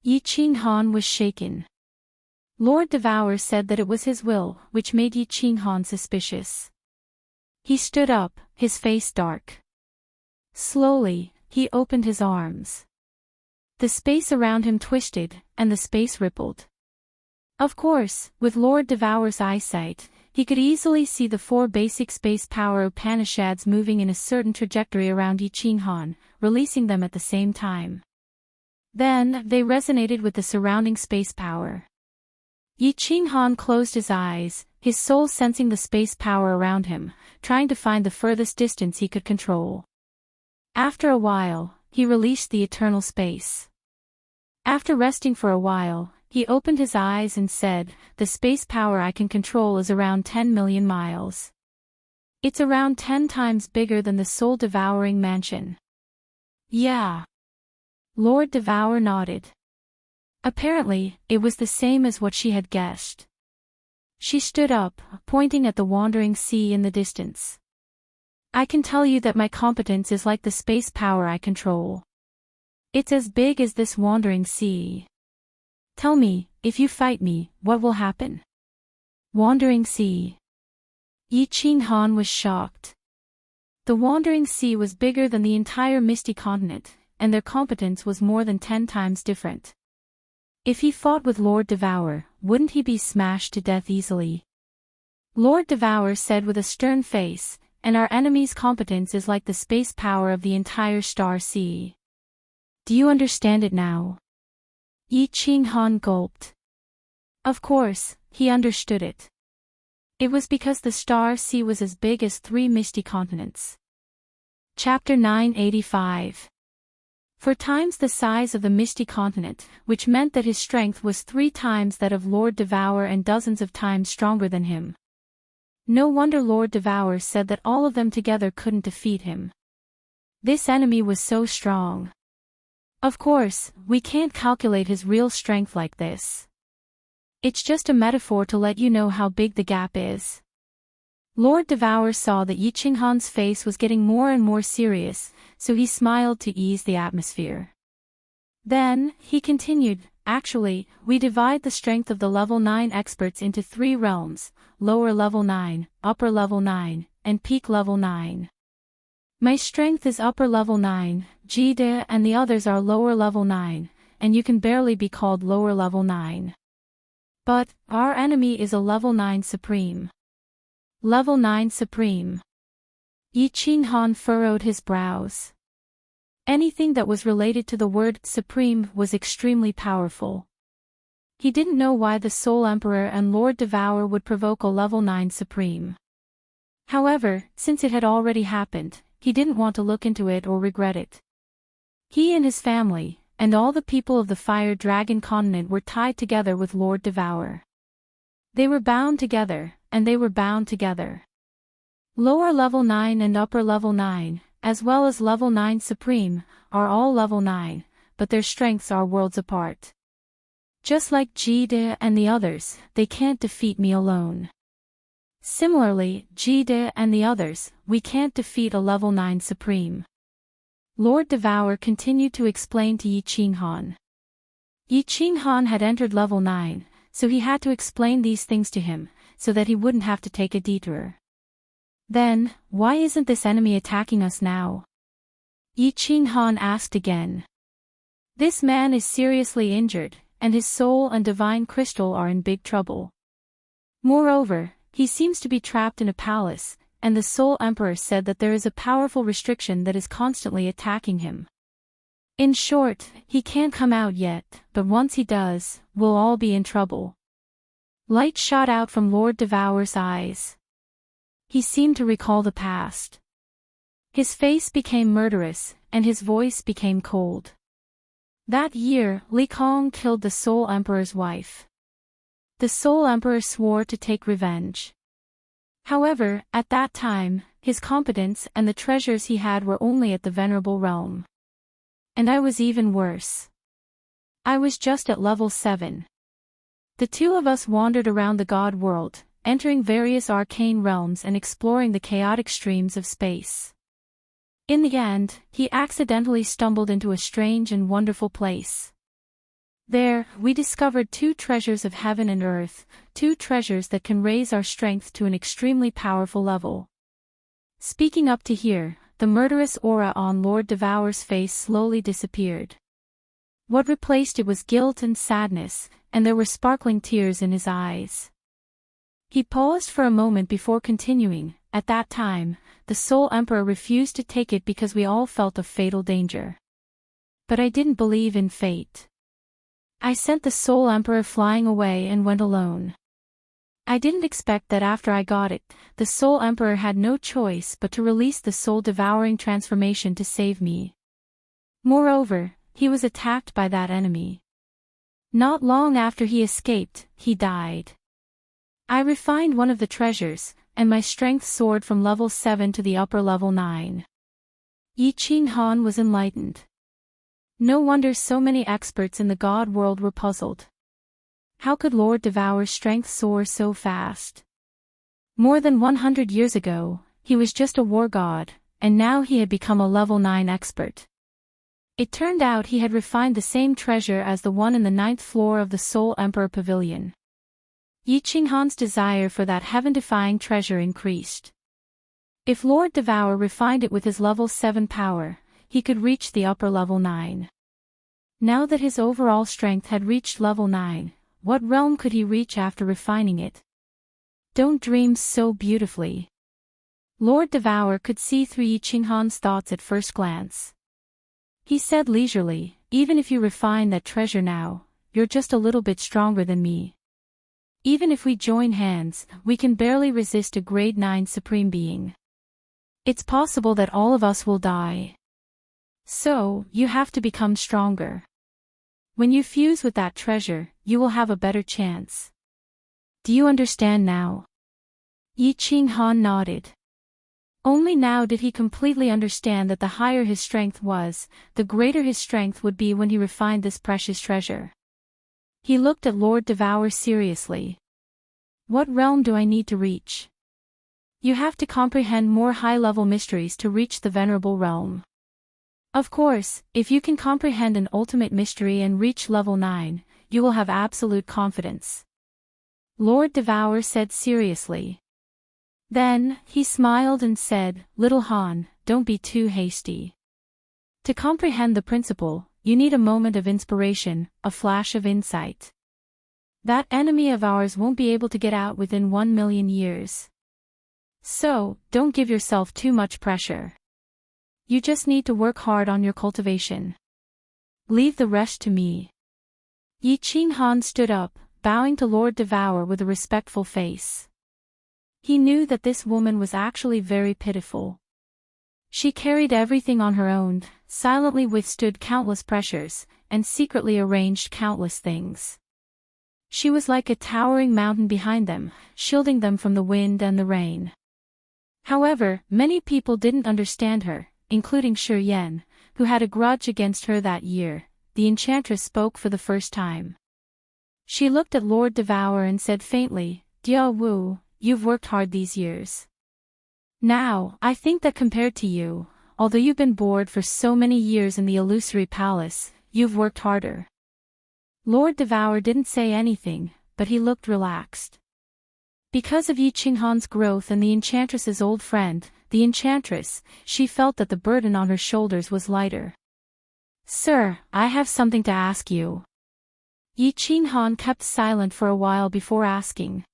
Yi Qinghan was shaken. Lord Devour said that it was his will, which made Yi Qinghan suspicious. He stood up, his face dark. Slowly, he opened his arms. The space around him twisted, and the space rippled. Of course, with Lord Devour's eyesight, he could easily see the 4 basic space power Upanishads moving in a certain trajectory around Yi Qinghan, releasing them at the same time. Then, they resonated with the surrounding space power. Yi Qinghan closed his eyes, his soul sensing the space power around him, trying to find the furthest distance he could control. After a while, he released the eternal space. After resting for a while, he opened his eyes and said, "The space power I can control is around 10 million miles. It's around 10 times bigger than the soul-devouring mansion." Yeah. Lord Devour nodded. Apparently, it was the same as what she had guessed. She stood up, pointing at the wandering sea in the distance. "I can tell you that my competence is like the space power I control. It's as big as this wandering sea. Tell me, if you fight me, what will happen?" Wandering sea. Yi Qinghan was shocked. The wandering sea was bigger than the entire Misty Continent, and their competence was more than 10 times different. If he fought with Lord Devour, wouldn't he be smashed to death easily? Lord Devour said with a stern face, "And our enemy's competence is like the space power of the entire star sea. Do you understand it now?" Yi Qinghan gulped. Of course, he understood it. It was because the star sea was as big as 3 misty continents. Chapter 985. For times the size of the misty continent, which meant that his strength was 3 times that of Lord Devour and dozens of times stronger than him. No wonder Lord Devour said that all of them together couldn't defeat him. This enemy was so strong. Of course, we can't calculate his real strength like this. It's just a metaphor to let you know how big the gap is. Lord Devour saw that Yi Qinghan's face was getting more and more serious, so he smiled to ease the atmosphere. Then, he continued, "Actually, we divide the strength of the level 9 experts into 3 realms, lower level 9, upper level 9, and peak level 9. My strength is upper level 9, Jide, and the others are lower level 9, and you can barely be called lower level 9. But, our enemy is a level 9 supreme." Level 9 supreme. Yi Qinghan furrowed his brows. Anything that was related to the word supreme was extremely powerful. He didn't know why the Soul Emperor and Lord Devour would provoke a level 9 supreme. However, since it had already happened, he didn't want to look into it or regret it. He and his family, and all the people of the Fire Dragon continent were tied together with Lord Devour. They were bound together, and they were bound together. Lower level 9 and upper level 9, as well as level 9 supreme, are all level 9, but their strengths are worlds apart. Just like Jide and the others, they can't defeat me alone. Similarly, Jide and the others, we can't defeat a level 9 supreme. Lord Devour continued to explain to Yi Qinghan. Yi Qinghan had entered level 9, so he had to explain these things to him, so that he wouldn't have to take a detour. Then, why isn't this enemy attacking us now? Yi Qinghan asked again. This man is seriously injured, and his soul and divine crystal are in big trouble. Moreover, he seems to be trapped in a palace, and the Soul Emperor said that there is a powerful restriction that is constantly attacking him. In short, he can't come out yet, but once he does, we'll all be in trouble. Light shot out from Lord Devour's eyes. He seemed to recall the past. His face became murderous, and his voice became cold. That year, Li Kong killed the Soul Emperor's wife. The Soul Emperor swore to take revenge. However, at that time, his competence and the treasures he had were only at the Venerable Realm. And I was even worse. I was just at level 7. The two of us wandered around the God world, entering various arcane realms and exploring the chaotic streams of space. In the end, he accidentally stumbled into a strange and wonderful place. There, we discovered two treasures of heaven and earth, two treasures that can raise our strength to an extremely powerful level. Speaking up to here, the murderous aura on Lord Devour's face slowly disappeared. What replaced it was guilt and sadness, and there were sparkling tears in his eyes. He paused for a moment before continuing. At that time, the Soul Emperor refused to take it because we all felt a fatal danger. But I didn't believe in fate. I sent the Soul Emperor flying away and went alone. I didn't expect that after I got it, the Soul Emperor had no choice but to release the soul-devouring transformation to save me. Moreover, he was attacked by that enemy. Not long after he escaped, he died. I refined one of the treasures, and my strength soared from level 7 to the upper level 9. Yi Qing Han was enlightened. No wonder so many experts in the god world were puzzled. How could Lord Devour's strength soar so fast? More than 100 years ago, he was just a war god, and now he had become a level 9 expert. It turned out he had refined the same treasure as the one in the 9th floor of the Soul Emperor Pavilion. Yi Qing Han's desire for that heaven-defying treasure increased. If Lord Devour refined it with his level 7 power, he could reach the upper level 9. Now that his overall strength had reached level 9, what realm could he reach after refining it? Don't dream so beautifully. Lord Devour could see through Yi Qing Han's thoughts at first glance. He said leisurely, even if you refine that treasure now, you're just a little bit stronger than me. Even if we join hands, we can barely resist a grade 9 supreme being. It's possible that all of us will die. So, you have to become stronger. When you fuse with that treasure, you will have a better chance. Do you understand now? Yi Qing Han nodded. Only now did he completely understand that the higher his strength was, the greater his strength would be when he refined this precious treasure. He looked at Lord Devour seriously. What realm do I need to reach? You have to comprehend more high-level mysteries to reach the venerable realm. Of course, if you can comprehend an ultimate mystery and reach level 9, you will have absolute confidence. Lord Devour said seriously. Then, he smiled and said, Little Han, don't be too hasty. To comprehend the principle, you need a moment of inspiration, a flash of insight. That enemy of ours won't be able to get out within 1,000,000 years. So, don't give yourself too much pressure. You just need to work hard on your cultivation. Leave the rest to me. Yi Qing Han stood up, bowing to Lord Devour with a respectful face. He knew that this woman was actually very pitiful. She carried everything on her own, silently withstood countless pressures, and secretly arranged countless things. She was like a towering mountain behind them, shielding them from the wind and the rain. However, many people didn't understand her, including Shi Yan, who had a grudge against her that year. The enchantress spoke for the first time. She looked at Lord Devour and said faintly, Dia Wu, you've worked hard these years. Now, I think that compared to you, although you've been bored for so many years in the illusory palace, you've worked harder. Lord Devour didn't say anything, but he looked relaxed. Because of Yi Qing Han's growth and the enchantress's old friend, the enchantress, she felt that the burden on her shoulders was lighter. Sir, I have something to ask you. Yi Qing Han kept silent for a while before asking.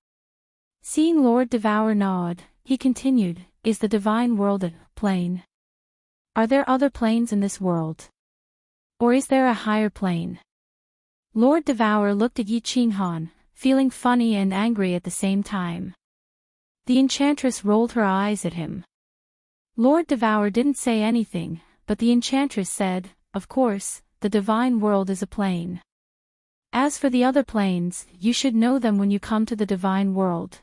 Seeing Lord Devour nod, he continued, Is the divine world a plane? Are there other planes in this world? Or is there a higher plane? Lord Devour looked at Yi Qing Han, feeling funny and angry at the same time. The enchantress rolled her eyes at him. Lord Devour didn't say anything, but the enchantress said, Of course, the divine world is a plane. As for the other planes, you should know them when you come to the divine world.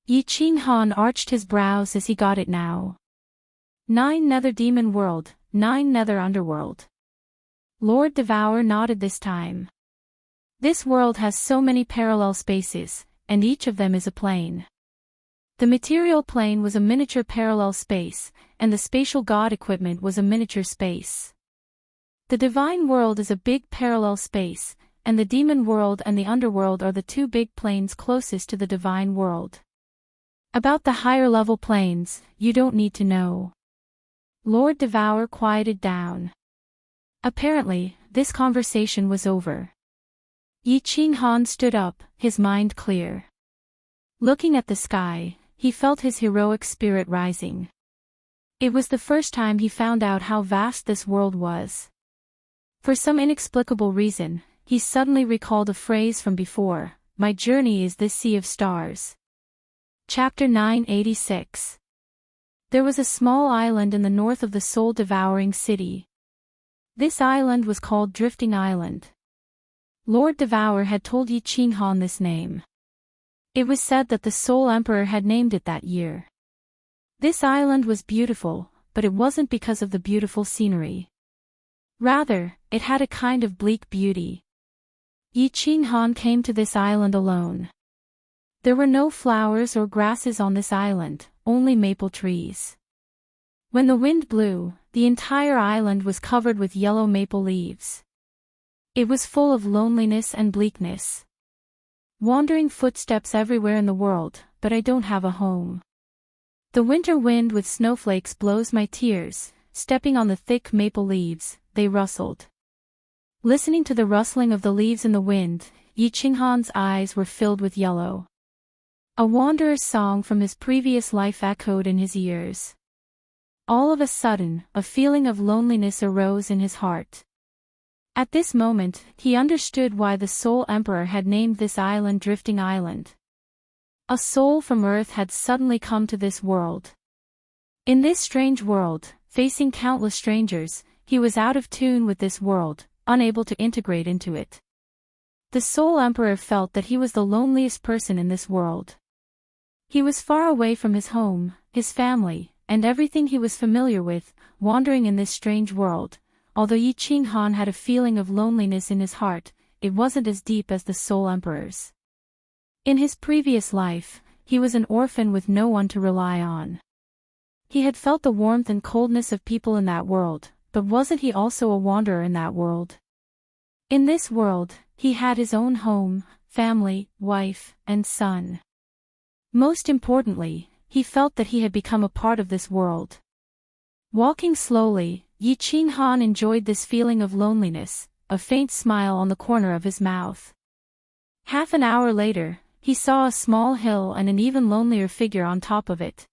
Yi Qing Han arched his brows as he got it now. 9 Nether Demon World, 9 Nether Underworld. Lord Devour nodded this time. This world has so many parallel spaces, and each of them is a plane. The material plane was a miniature parallel space, and the spatial god equipment was a miniature space. The divine world is a big parallel space, and the demon world and the underworld are the two big planes closest to the divine world. About the higher level planes, you don't need to know. Lord Devour quieted down. Apparently, this conversation was over. Yi Qinghan stood up, his mind clear. Looking at the sky, he felt his heroic spirit rising. It was the first time he found out how vast this world was. For some inexplicable reason, he suddenly recalled a phrase from before, "My journey is this sea of stars." Chapter 986. There was a small island in the north of the soul-devouring city. This island was called Drifting Island. Lord Devour had told Yi Qinghan this name. It was said that the Soul Emperor had named it that year. This island was beautiful, but it wasn't because of the beautiful scenery. Rather, it had a kind of bleak beauty. Yi Qinghan came to this island alone. There were no flowers or grasses on this island, only maple trees. When the wind blew, the entire island was covered with yellow maple leaves. It was full of loneliness and bleakness. Wandering footsteps everywhere in the world, but I don't have a home. The winter wind with snowflakes blows my tears, stepping on the thick maple leaves, they rustled. Listening to the rustling of the leaves in the wind, Yi Qinghan's eyes were filled with yellow. A wanderer's song from his previous life echoed in his ears. All of a sudden, a feeling of loneliness arose in his heart. At this moment, he understood why the Soul Emperor had named this island Drifting Island. A soul from Earth had suddenly come to this world. In this strange world, facing countless strangers, he was out of tune with this world, unable to integrate into it. The Soul Emperor felt that he was the loneliest person in this world. He was far away from his home, his family, and everything he was familiar with, wandering in this strange world. Although Yi Qinghan had a feeling of loneliness in his heart, it wasn't as deep as the Soul Emperor's. In his previous life, he was an orphan with no one to rely on. He had felt the warmth and coldness of people in that world, but wasn't he also a wanderer in that world? In this world, he had his own home, family, wife, and son. Most importantly, he felt that he had become a part of this world. Walking slowly, Yi Qinghan enjoyed this feeling of loneliness, a faint smile on the corner of his mouth. Half an hour later, he saw a small hill and an even lonelier figure on top of it.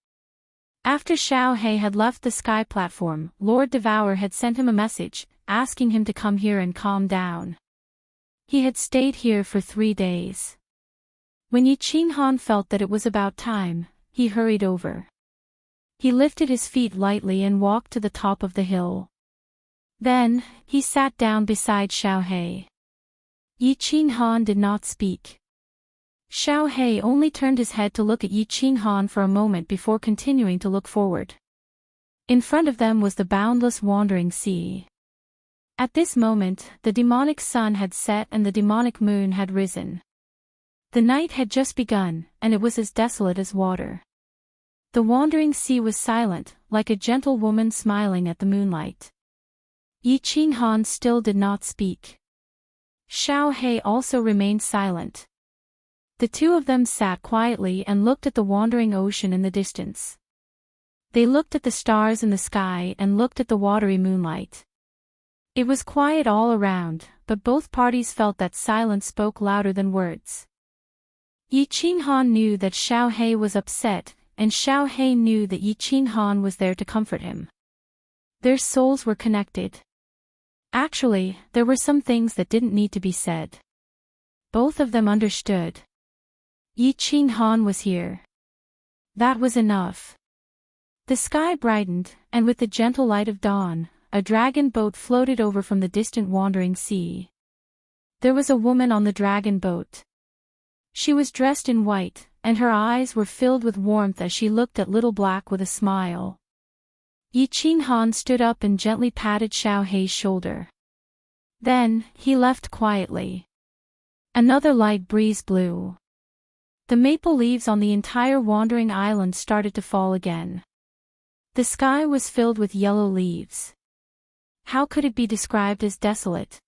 After Xiao He had left the sky platform, Lord Devour had sent him a message, asking him to come here and calm down. He had stayed here for 3 days. When Yi Qinghan felt that it was about time, he hurried over. He lifted his feet lightly and walked to the top of the hill. Then, he sat down beside Xiao He. Yi Qinghan did not speak. Xiao He only turned his head to look at Yi Qinghan for a moment before continuing to look forward. In front of them was the boundless wandering sea. At this moment, the demonic sun had set and the demonic moon had risen. The night had just begun, and it was as desolate as water. The wandering sea was silent, like a gentle woman smiling at the moonlight. Yi Qinghan still did not speak. Xiao He also remained silent. The two of them sat quietly and looked at the wandering ocean in the distance. They looked at the stars in the sky and looked at the watery moonlight. It was quiet all around, but both parties felt that silence spoke louder than words. Yi Qinghan knew that Xiao He was upset, and Xiao He knew that Yi Qinghan was there to comfort him. Their souls were connected. Actually, there were some things that didn't need to be said. Both of them understood. Yi Qinghan was here. That was enough. The sky brightened, and with the gentle light of dawn, a dragon boat floated over from the distant wandering sea. There was a woman on the dragon boat. She was dressed in white, and her eyes were filled with warmth as she looked at Little Black with a smile. Yi Qinghan stood up and gently patted Xiao He's shoulder. Then, he left quietly. Another light breeze blew. The maple leaves on the entire wandering island started to fall again. The sky was filled with yellow leaves. How could it be described as desolate?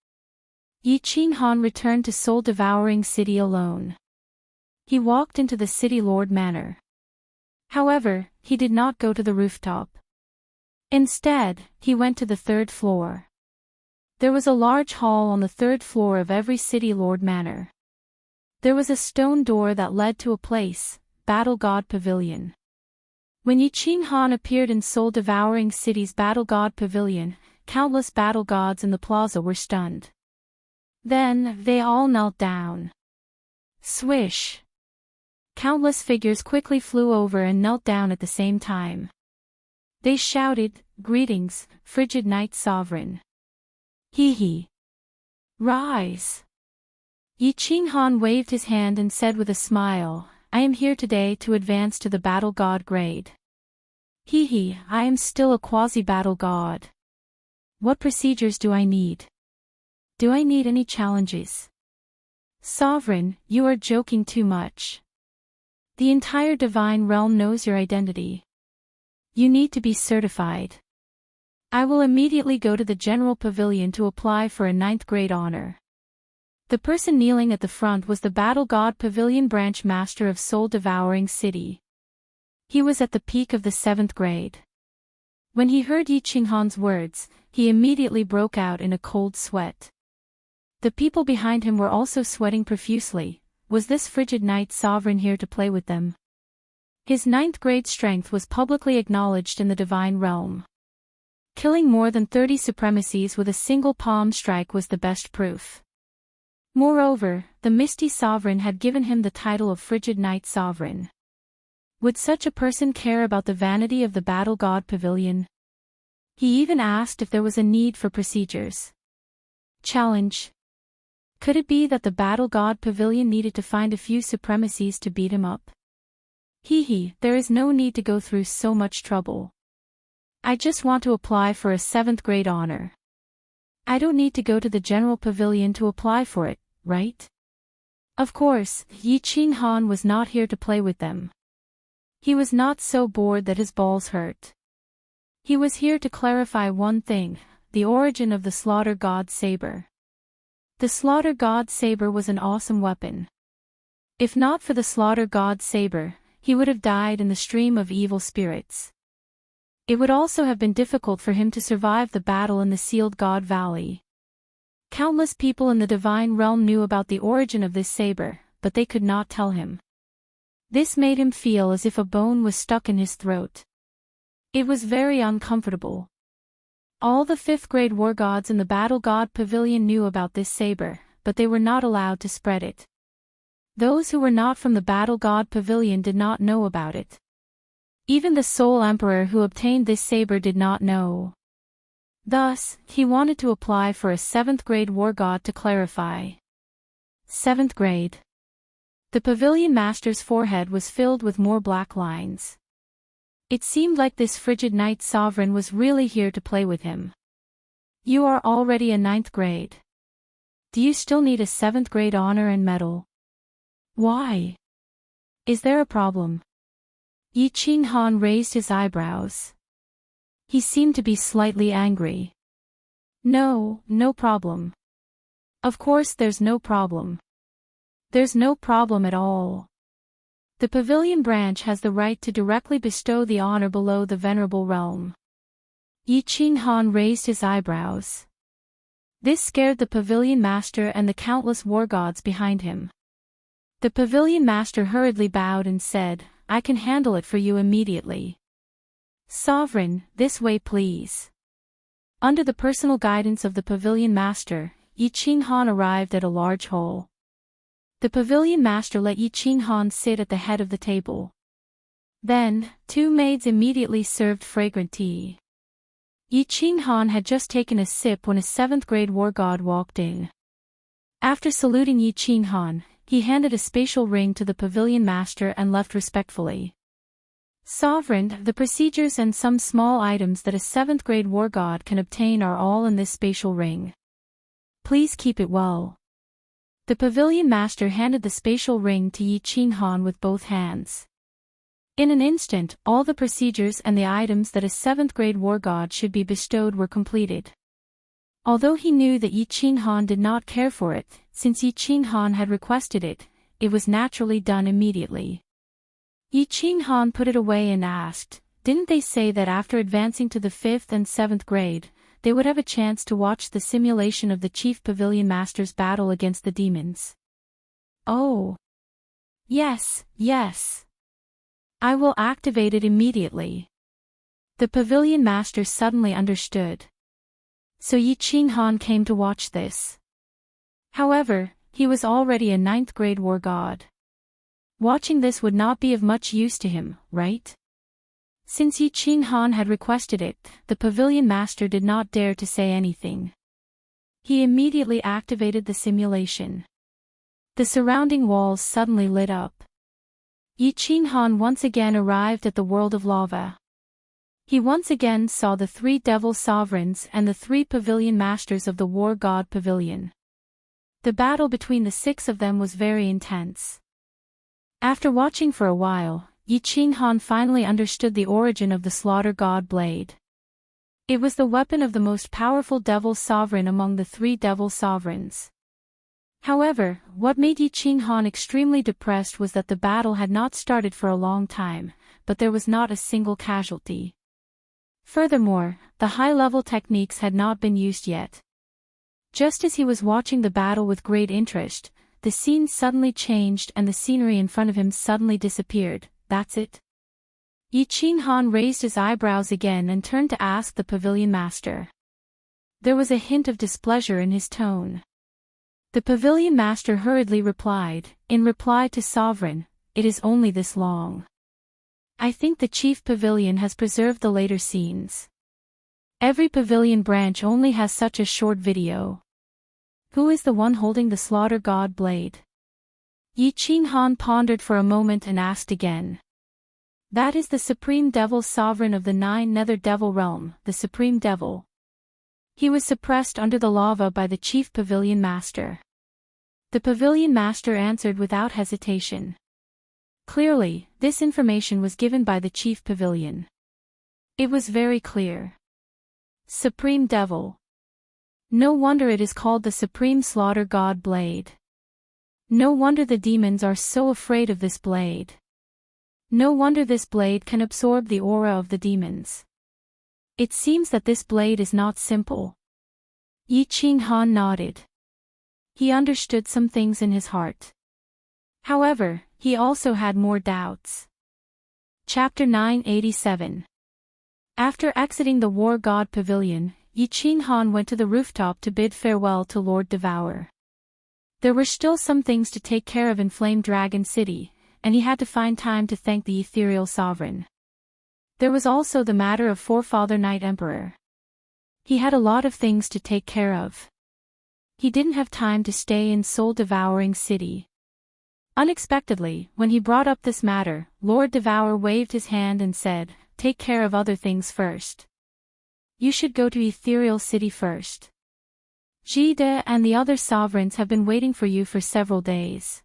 Yi Qinghan returned to soul-devouring city alone. He walked into the city lord manor. However, he did not go to the rooftop. Instead, he went to the third floor. There was a large hall on the third floor of every city lord manor. There was a stone door that led to a place, Battle God Pavilion. When Yi Qinghan appeared in soul-devouring city's Battle God Pavilion, countless battle gods in the plaza were stunned. Then, they all knelt down. Swish! Countless figures quickly flew over and knelt down at the same time. They shouted, "Greetings, frigid night sovereign. Hee. Rise." Yi Qinghan waved his hand and said with a smile, "I am here today to advance to the battle god grade. Hee, I am still a quasi-battle god. What procedures do I need? Do I need any challenges?" "Sovereign, you are joking too much. The entire divine realm knows your identity. You need to be certified. I will immediately go to the general pavilion to apply for a 9th grade honor." The person kneeling at the front was the Battle God Pavilion branch master of Soul Devouring City. He was at the peak of the 7th grade. When he heard Yi Qinghan's words, he immediately broke out in a cold sweat. The people behind him were also sweating profusely. Was this frigid night sovereign here to play with them? His 9th grade strength was publicly acknowledged in the divine realm. Killing more than 30 supremacies with a single palm strike was the best proof. Moreover, the Misty Sovereign had given him the title of Frigid Night Sovereign. Would such a person care about the vanity of the Battle God Pavilion? He even asked if there was a need for procedures. Challenge. Could it be that the Battle God Pavilion needed to find a few supremacies to beat him up? There is no need to go through so much trouble. I just want to apply for a 7th grade honor. I don't need to go to the general pavilion to apply for it, right? Of course, Yi Qinghan was not here to play with them. He was not so bored that his balls hurt. He was here to clarify one thing, the origin of the Slaughter God Saber. The Slaughter God Saber was an awesome weapon. If not for the Slaughter God Saber, he would have died in the stream of evil spirits. It would also have been difficult for him to survive the battle in the Sealed God Valley. Countless people in the divine realm knew about the origin of this saber, but they could not tell him. This made him feel as if a bone was stuck in his throat. It was very uncomfortable. All the 5th grade war gods in the Battle God Pavilion knew about this saber, but they were not allowed to spread it. Those who were not from the Battle God Pavilion did not know about it. Even the Soul Emperor who obtained this saber did not know. Thus, he wanted to apply for a 7th grade war god to clarify. 7th grade. The pavilion master's forehead was filled with more black lines. It seemed like this frigid night sovereign was really here to play with him. You are already a 9th grade. Do you still need a 7th grade honor and medal? Why? Is there a problem? Yi Qinghan raised his eyebrows. He seemed to be slightly angry. No problem. Of course there's no problem. There's no problem at all. The pavilion branch has the right to directly bestow the honor below the venerable realm. Yi Qinghan raised his eyebrows. This scared the pavilion master and the countless war gods behind him. The pavilion master hurriedly bowed and said, "I can handle it for you immediately." "Sovereign, this way please." Under the personal guidance of the pavilion master, Yi Qinghan arrived at a large hall. The pavilion master let Yi Qinghan sit at the head of the table. Then, 2 maids immediately served fragrant tea. Yi Qinghan had just taken a sip when a 7th grade war god walked in. After saluting Yi Qinghan, he handed a spatial ring to the pavilion master and left respectfully. "Sovereign, the procedures and some small items that a 7th grade war god can obtain are all in this spatial ring. Please keep it well." The pavilion master handed the spatial ring to Yi Qinghan with both hands. In an instant, all the procedures and the items that a 7th-grade war god should be bestowed were completed. Although he knew that Yi Qinghan did not care for it, since Yi Qinghan had requested it, it was naturally done immediately. Yi Qinghan put it away and asked, "Didn't they say that after advancing to the 5th and 7th grade, they would have a chance to watch the simulation of the chief pavilion master's battle against the demons?" "Oh. Yes, yes. I will activate it immediately." The pavilion master suddenly understood. So Yi Qinghan came to watch this. However, he was already a 9th-grade war god. Watching this would not be of much use to him, right? Since Yi Qinghan had requested it, the pavilion master did not dare to say anything. He immediately activated the simulation. The surrounding walls suddenly lit up. Yi Qinghan once again arrived at the world of lava. He once again saw the 3 devil sovereigns and the 3 pavilion masters of the war god pavilion. The battle between the 6 of them was very intense. After watching for a while, Yi Qinghan finally understood the origin of the slaughter god blade. It was the weapon of the most powerful devil sovereign among the 3 devil sovereigns. However, what made Yi Qinghan extremely depressed was that the battle had not started for a long time, but there was not a single casualty. Furthermore, the high-level techniques had not been used yet. Just as he was watching the battle with great interest, the scene suddenly changed and the scenery in front of him suddenly disappeared. "That's it?" Yi Qinghan raised his eyebrows again and turned to ask the pavilion master. There was a hint of displeasure in his tone. The pavilion master hurriedly replied, "In reply to Sovereign, it is only this long. I think the chief pavilion has preserved the later scenes. Every pavilion branch only has such a short video." "Who is the one holding the slaughter god blade?" Yi Qinghan pondered for a moment and asked again. "That is the supreme devil sovereign of the 9 nether devil realm, the supreme devil. He was suppressed under the lava by the chief pavilion master." The pavilion master answered without hesitation. Clearly, this information was given by the chief pavilion. It was very clear. Supreme Devil. No wonder it is called the Supreme Slaughter God Blade. No wonder the demons are so afraid of this blade. No wonder this blade can absorb the aura of the demons. It seems that this blade is not simple. Yi Qinghan nodded. He understood some things in his heart. However, he also had more doubts. Chapter 987. After exiting the War God Pavilion, Yi Qinghan went to the rooftop to bid farewell to Lord Devour. There were still some things to take care of in Flame Dragon City, and he had to find time to thank the ethereal sovereign. There was also the matter of Forefather Night Emperor. He had a lot of things to take care of. He didn't have time to stay in Soul-Devouring City. Unexpectedly, when he brought up this matter, Lord Devour waved his hand and said, "Take care of other things first. You should go to Ethereal City first. Jide and the other sovereigns have been waiting for you for several days.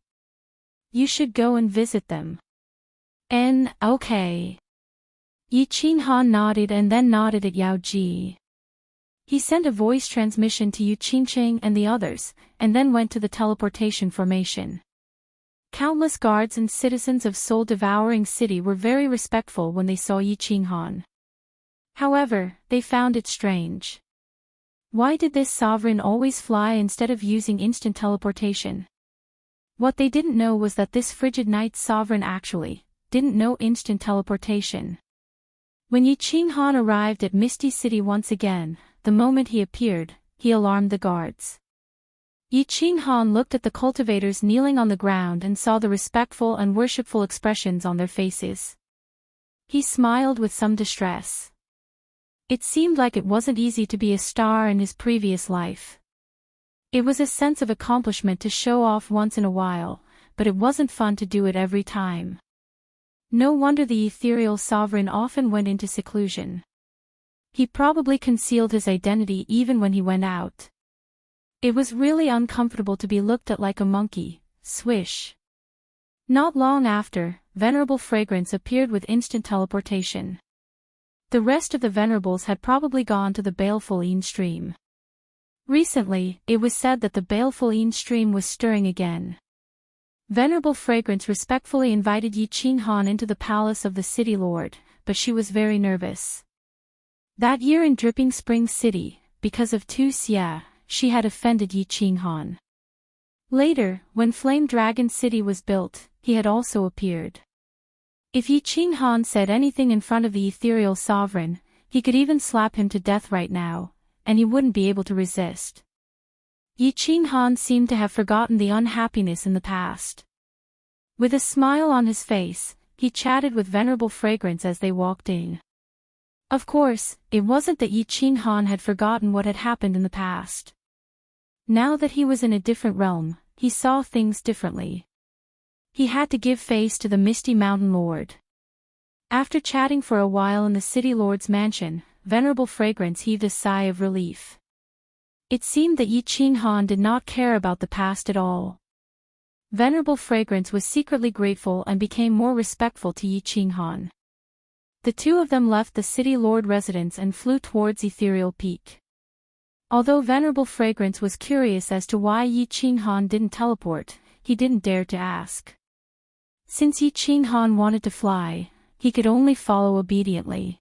You should go and visit them." Okay. Yi Qinghan nodded and then nodded at Yao Ji. He sent a voice transmission to Yu Qingqing and the others, and then went to the teleportation formation. Countless guards and citizens of Soul-Devouring City were very respectful when they saw Yi Qinghan. However, they found it strange. Why did this sovereign always fly instead of using instant teleportation? What they didn't know was that this frigid night sovereign actually didn't know instant teleportation. When Yi Qinghan arrived at Misty City once again, the moment he appeared, he alarmed the guards. Yi Qinghan looked at the cultivators kneeling on the ground and saw the respectful and worshipful expressions on their faces. He smiled with some distress. It seemed like it wasn't easy to be a star in his previous life. It was a sense of accomplishment to show off once in a while, but it wasn't fun to do it every time. No wonder the ethereal sovereign often went into seclusion. He probably concealed his identity even when he went out. It was really uncomfortable to be looked at like a monkey. Swish. Not long after, Venerable Fragrance appeared with instant teleportation. The rest of the Venerables had probably gone to the baleful Een stream. Recently, it was said that the baleful Een stream was stirring again. Venerable Fragrance respectfully invited Yi Qinghan into the palace of the city lord, but she was very nervous. That year in Dripping Springs City, because of Tu Xia, she had offended Yi Qinghan. Later, when Flame Dragon City was built, he had also appeared. If Yi Qinghan said anything in front of the ethereal sovereign, he could even slap him to death right now, and he wouldn't be able to resist. Yi Qinghan seemed to have forgotten the unhappiness in the past. With a smile on his face, he chatted with Venerable Fragrance as they walked in. Of course, it wasn't that Yi Qinghan had forgotten what had happened in the past. Now that he was in a different realm, he saw things differently. He had to give face to the Misty Mountain Lord. After chatting for a while in the City Lord's mansion, Venerable Fragrance heaved a sigh of relief. It seemed that Yi Qinghan did not care about the past at all. Venerable Fragrance was secretly grateful and became more respectful to Yi Qinghan. The two of them left the City Lord residence and flew towards Ethereal Peak. Although Venerable Fragrance was curious as to why Yi Qinghan didn't teleport, he didn't dare to ask. Since Yi Qinghan wanted to fly, he could only follow obediently.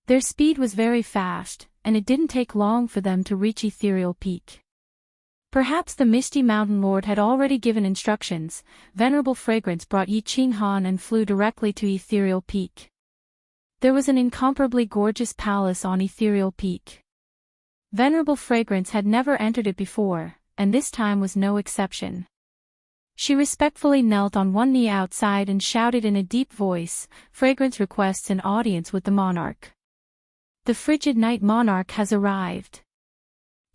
Their speed was very fast, and it didn't take long for them to reach Ethereal Peak. Perhaps the Misty Mountain Lord had already given instructions. Venerable Fragrance brought Yi Qinghan and flew directly to Ethereal Peak. There was an incomparably gorgeous palace on Ethereal Peak. Venerable Fragrance had never entered it before, and this time was no exception. She respectfully knelt on one knee outside and shouted in a deep voice, "Fragrance requests an audience with the monarch. The frigid night monarch has arrived."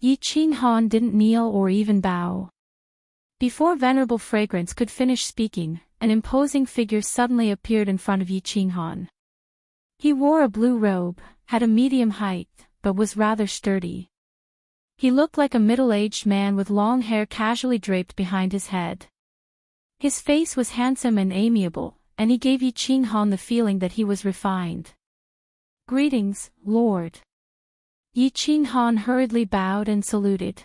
Yi Qinghan didn't kneel or even bow. Before Venerable Fragrance could finish speaking, an imposing figure suddenly appeared in front of Yi Qinghan. He wore a blue robe, had a medium height, but was rather sturdy. He looked like a middle-aged man with long hair casually draped behind his head. His face was handsome and amiable, and he gave Yi Qinghan the feeling that he was refined. "Greetings, Lord." Yi Qinghan hurriedly bowed and saluted.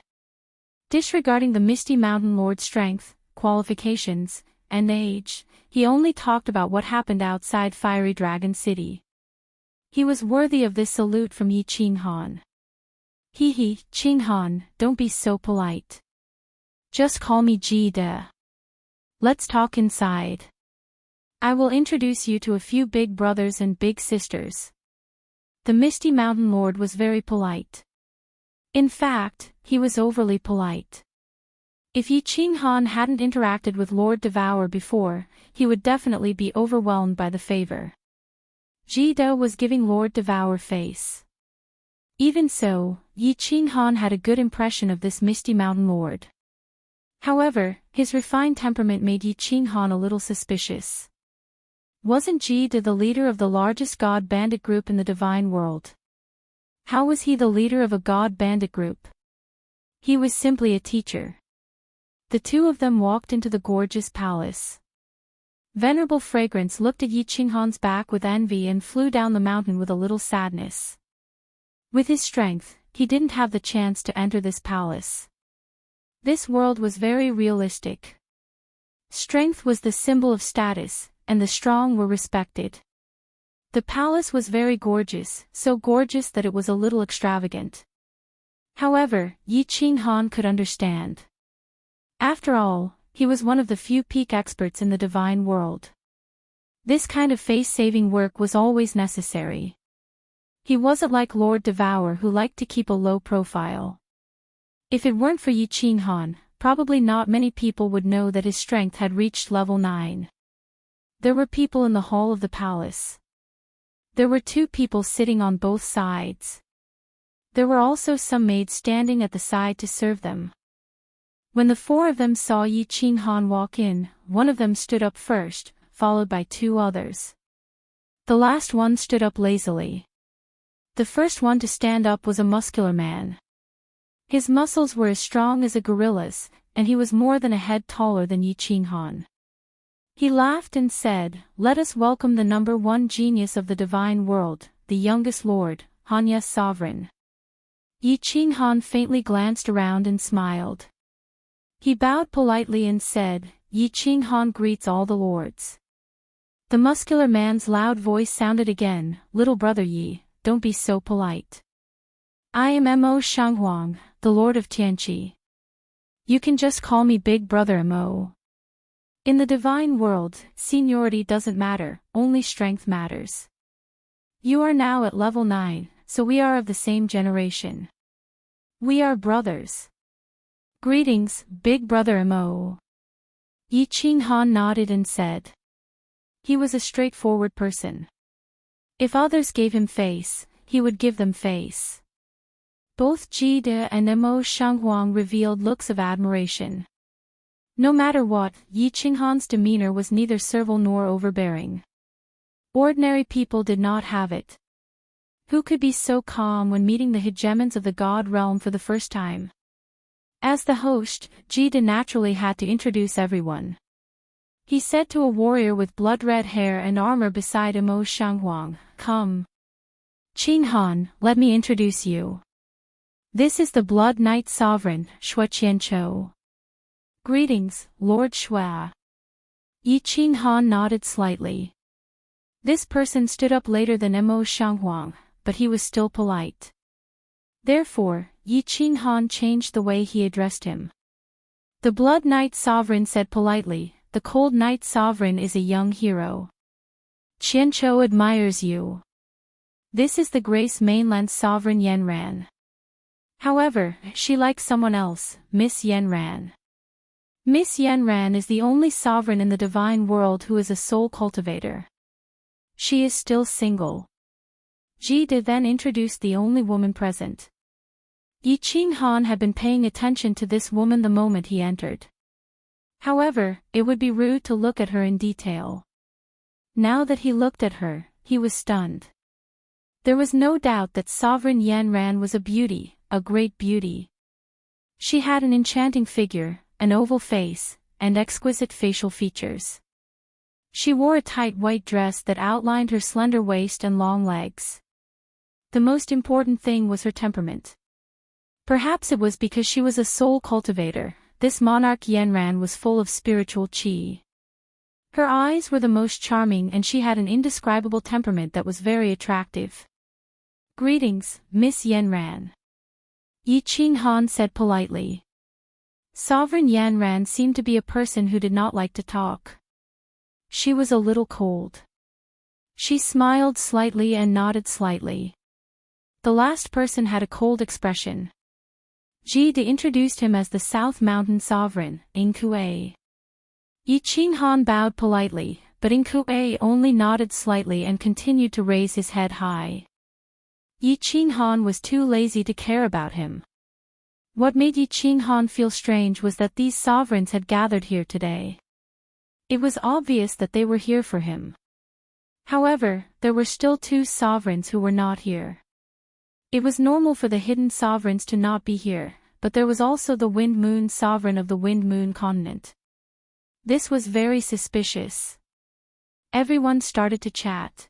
Disregarding the Misty Mountain Lord's strength, qualifications, and age, he only talked about what happened outside Fiery Dragon City. He was worthy of this salute from Yi Qinghan. "Hee, Qinghan, don't be so polite. Just call me Ji De. Let's talk inside. I will introduce you to a few big brothers and big sisters." The Misty Mountain Lord was very polite. In fact, he was overly polite. If Yi Qinghan hadn't interacted with Lord Devour before, he would definitely be overwhelmed by the favor. Ji De was giving Lord Devour face. Even so, Yi Qinghan had a good impression of this Misty Mountain Lord. However, his refined temperament made Yi Qinghan a little suspicious. Wasn't Ji De the leader of the largest god bandit group in the divine world? How was he the leader of a god bandit group? He was simply a teacher. The two of them walked into the gorgeous palace. Venerable Fragrance looked at Yi Qinghan's back with envy and flew down the mountain with a little sadness. With his strength, he didn't have the chance to enter this palace. This world was very realistic. Strength was the symbol of status, and the strong were respected. The palace was very gorgeous, so gorgeous that it was a little extravagant. However, Yi Qinghan could understand. After all, he was one of the few peak experts in the divine world. This kind of face-saving work was always necessary. He wasn't like Lord Devour who liked to keep a low profile. If it weren't for Yi Qinghan, probably not many people would know that his strength had reached level 9. There were people in the hall of the palace. There were 2 people sitting on both sides. There were also some maids standing at the side to serve them. When the 4 of them saw Yi Qinghan walk in, one of them stood up first, followed by 2 others. The last one stood up lazily. The first one to stand up was a muscular man. His muscles were as strong as a gorilla's, and he was more than a head taller than Yi Qinghan. He laughed and said, "Let us welcome the #1 genius of the divine world, the youngest lord, Hanya's sovereign." Yi Qinghan faintly glanced around and smiled. He bowed politely and said, "Yi Qinghan greets all the lords." The muscular man's loud voice sounded again, "Little brother Yi, don't be so polite. I am Mo Shanghuang, the lord of Tianqi. You can just call me Big Brother Mo. In the divine world, seniority doesn't matter, only strength matters. You are now at level 9, so we are of the same generation. We are brothers. Greetings, Big Brother Mo." Yi Qinghan nodded and said. He was a straightforward person. If others gave him face, he would give them face. Both Ji De and Mo Shanghuang revealed looks of admiration. No matter what, Yi Qinghan's demeanor was neither servile nor overbearing. Ordinary people did not have it. Who could be so calm when meeting the hegemons of the god realm for the first time? As the host, Ji De naturally had to introduce everyone. He said to a warrior with blood-red hair and armor beside Mo Shanghuang, "Come. Qinghan, let me introduce you. This is the Blood Knight Sovereign, Shui Qianqiu." "Greetings, Lord Shui." Yi Qinghan nodded slightly. This person stood up later than Mo Shanghuang, but he was still polite. Therefore, Yi Qinghan changed the way he addressed him. The Blood Knight Sovereign said politely, "The Cold Knight Sovereign is a young hero. Qianqiu admires you. This is the Grace Mainland Sovereign Yanran. However, she likes someone else, Miss Yanran. Miss Yanran is the only sovereign in the divine world who is a soul cultivator. She is still single." Ji De then introduced the only woman present. Yi Qinghan had been paying attention to this woman the moment he entered. However, it would be rude to look at her in detail. Now that he looked at her, he was stunned. There was no doubt that Sovereign Yanran was a beauty, a great beauty. She had an enchanting figure, an oval face, and exquisite facial features. She wore a tight white dress that outlined her slender waist and long legs. The most important thing was her temperament. Perhaps it was because she was a soul cultivator. This monarch Yanran was full of spiritual qi. Her eyes were the most charming and she had an indescribable temperament that was very attractive. "Greetings, Miss Yanran." Yi Qinghan said politely. Sovereign Yanran seemed to be a person who did not like to talk. She was a little cold. She smiled slightly and nodded slightly. The last person had a cold expression. Ji De introduced him as the South Mountain Sovereign, Inkue. Yi Qinghan bowed politely, but Inkue only nodded slightly and continued to raise his head high. Yi Qinghan was too lazy to care about him. What made Yi Qinghan feel strange was that these sovereigns had gathered here today. It was obvious that they were here for him. However, there were still 2 sovereigns who were not here. It was normal for the hidden sovereigns to not be here, but there was also the Wind Moon Sovereign of the Wind Moon continent. This was very suspicious. Everyone started to chat.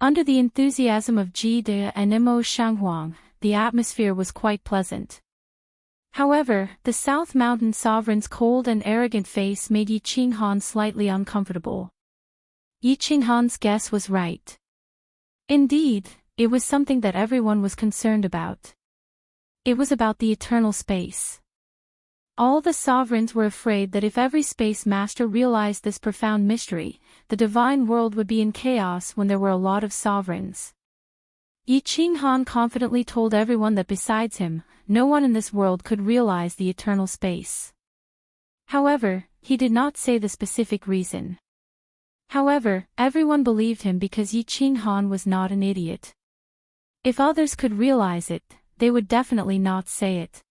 Under the enthusiasm of Ji De and Mo Shanghuang, the atmosphere was quite pleasant. However, the South Mountain Sovereign's cold and arrogant face made Yi Qinghan slightly uncomfortable. Yi Qinghan's guess was right. Indeed, it was something that everyone was concerned about. It was about the eternal space. All the sovereigns were afraid that if every space master realized this profound mystery, the divine world would be in chaos when there were a lot of sovereigns. Yi Qinghan confidently told everyone that besides him, no one in this world could realize the eternal space. However, he did not say the specific reason. However, everyone believed him because Yi Qinghan was not an idiot. If others could realize it, they would definitely not say it.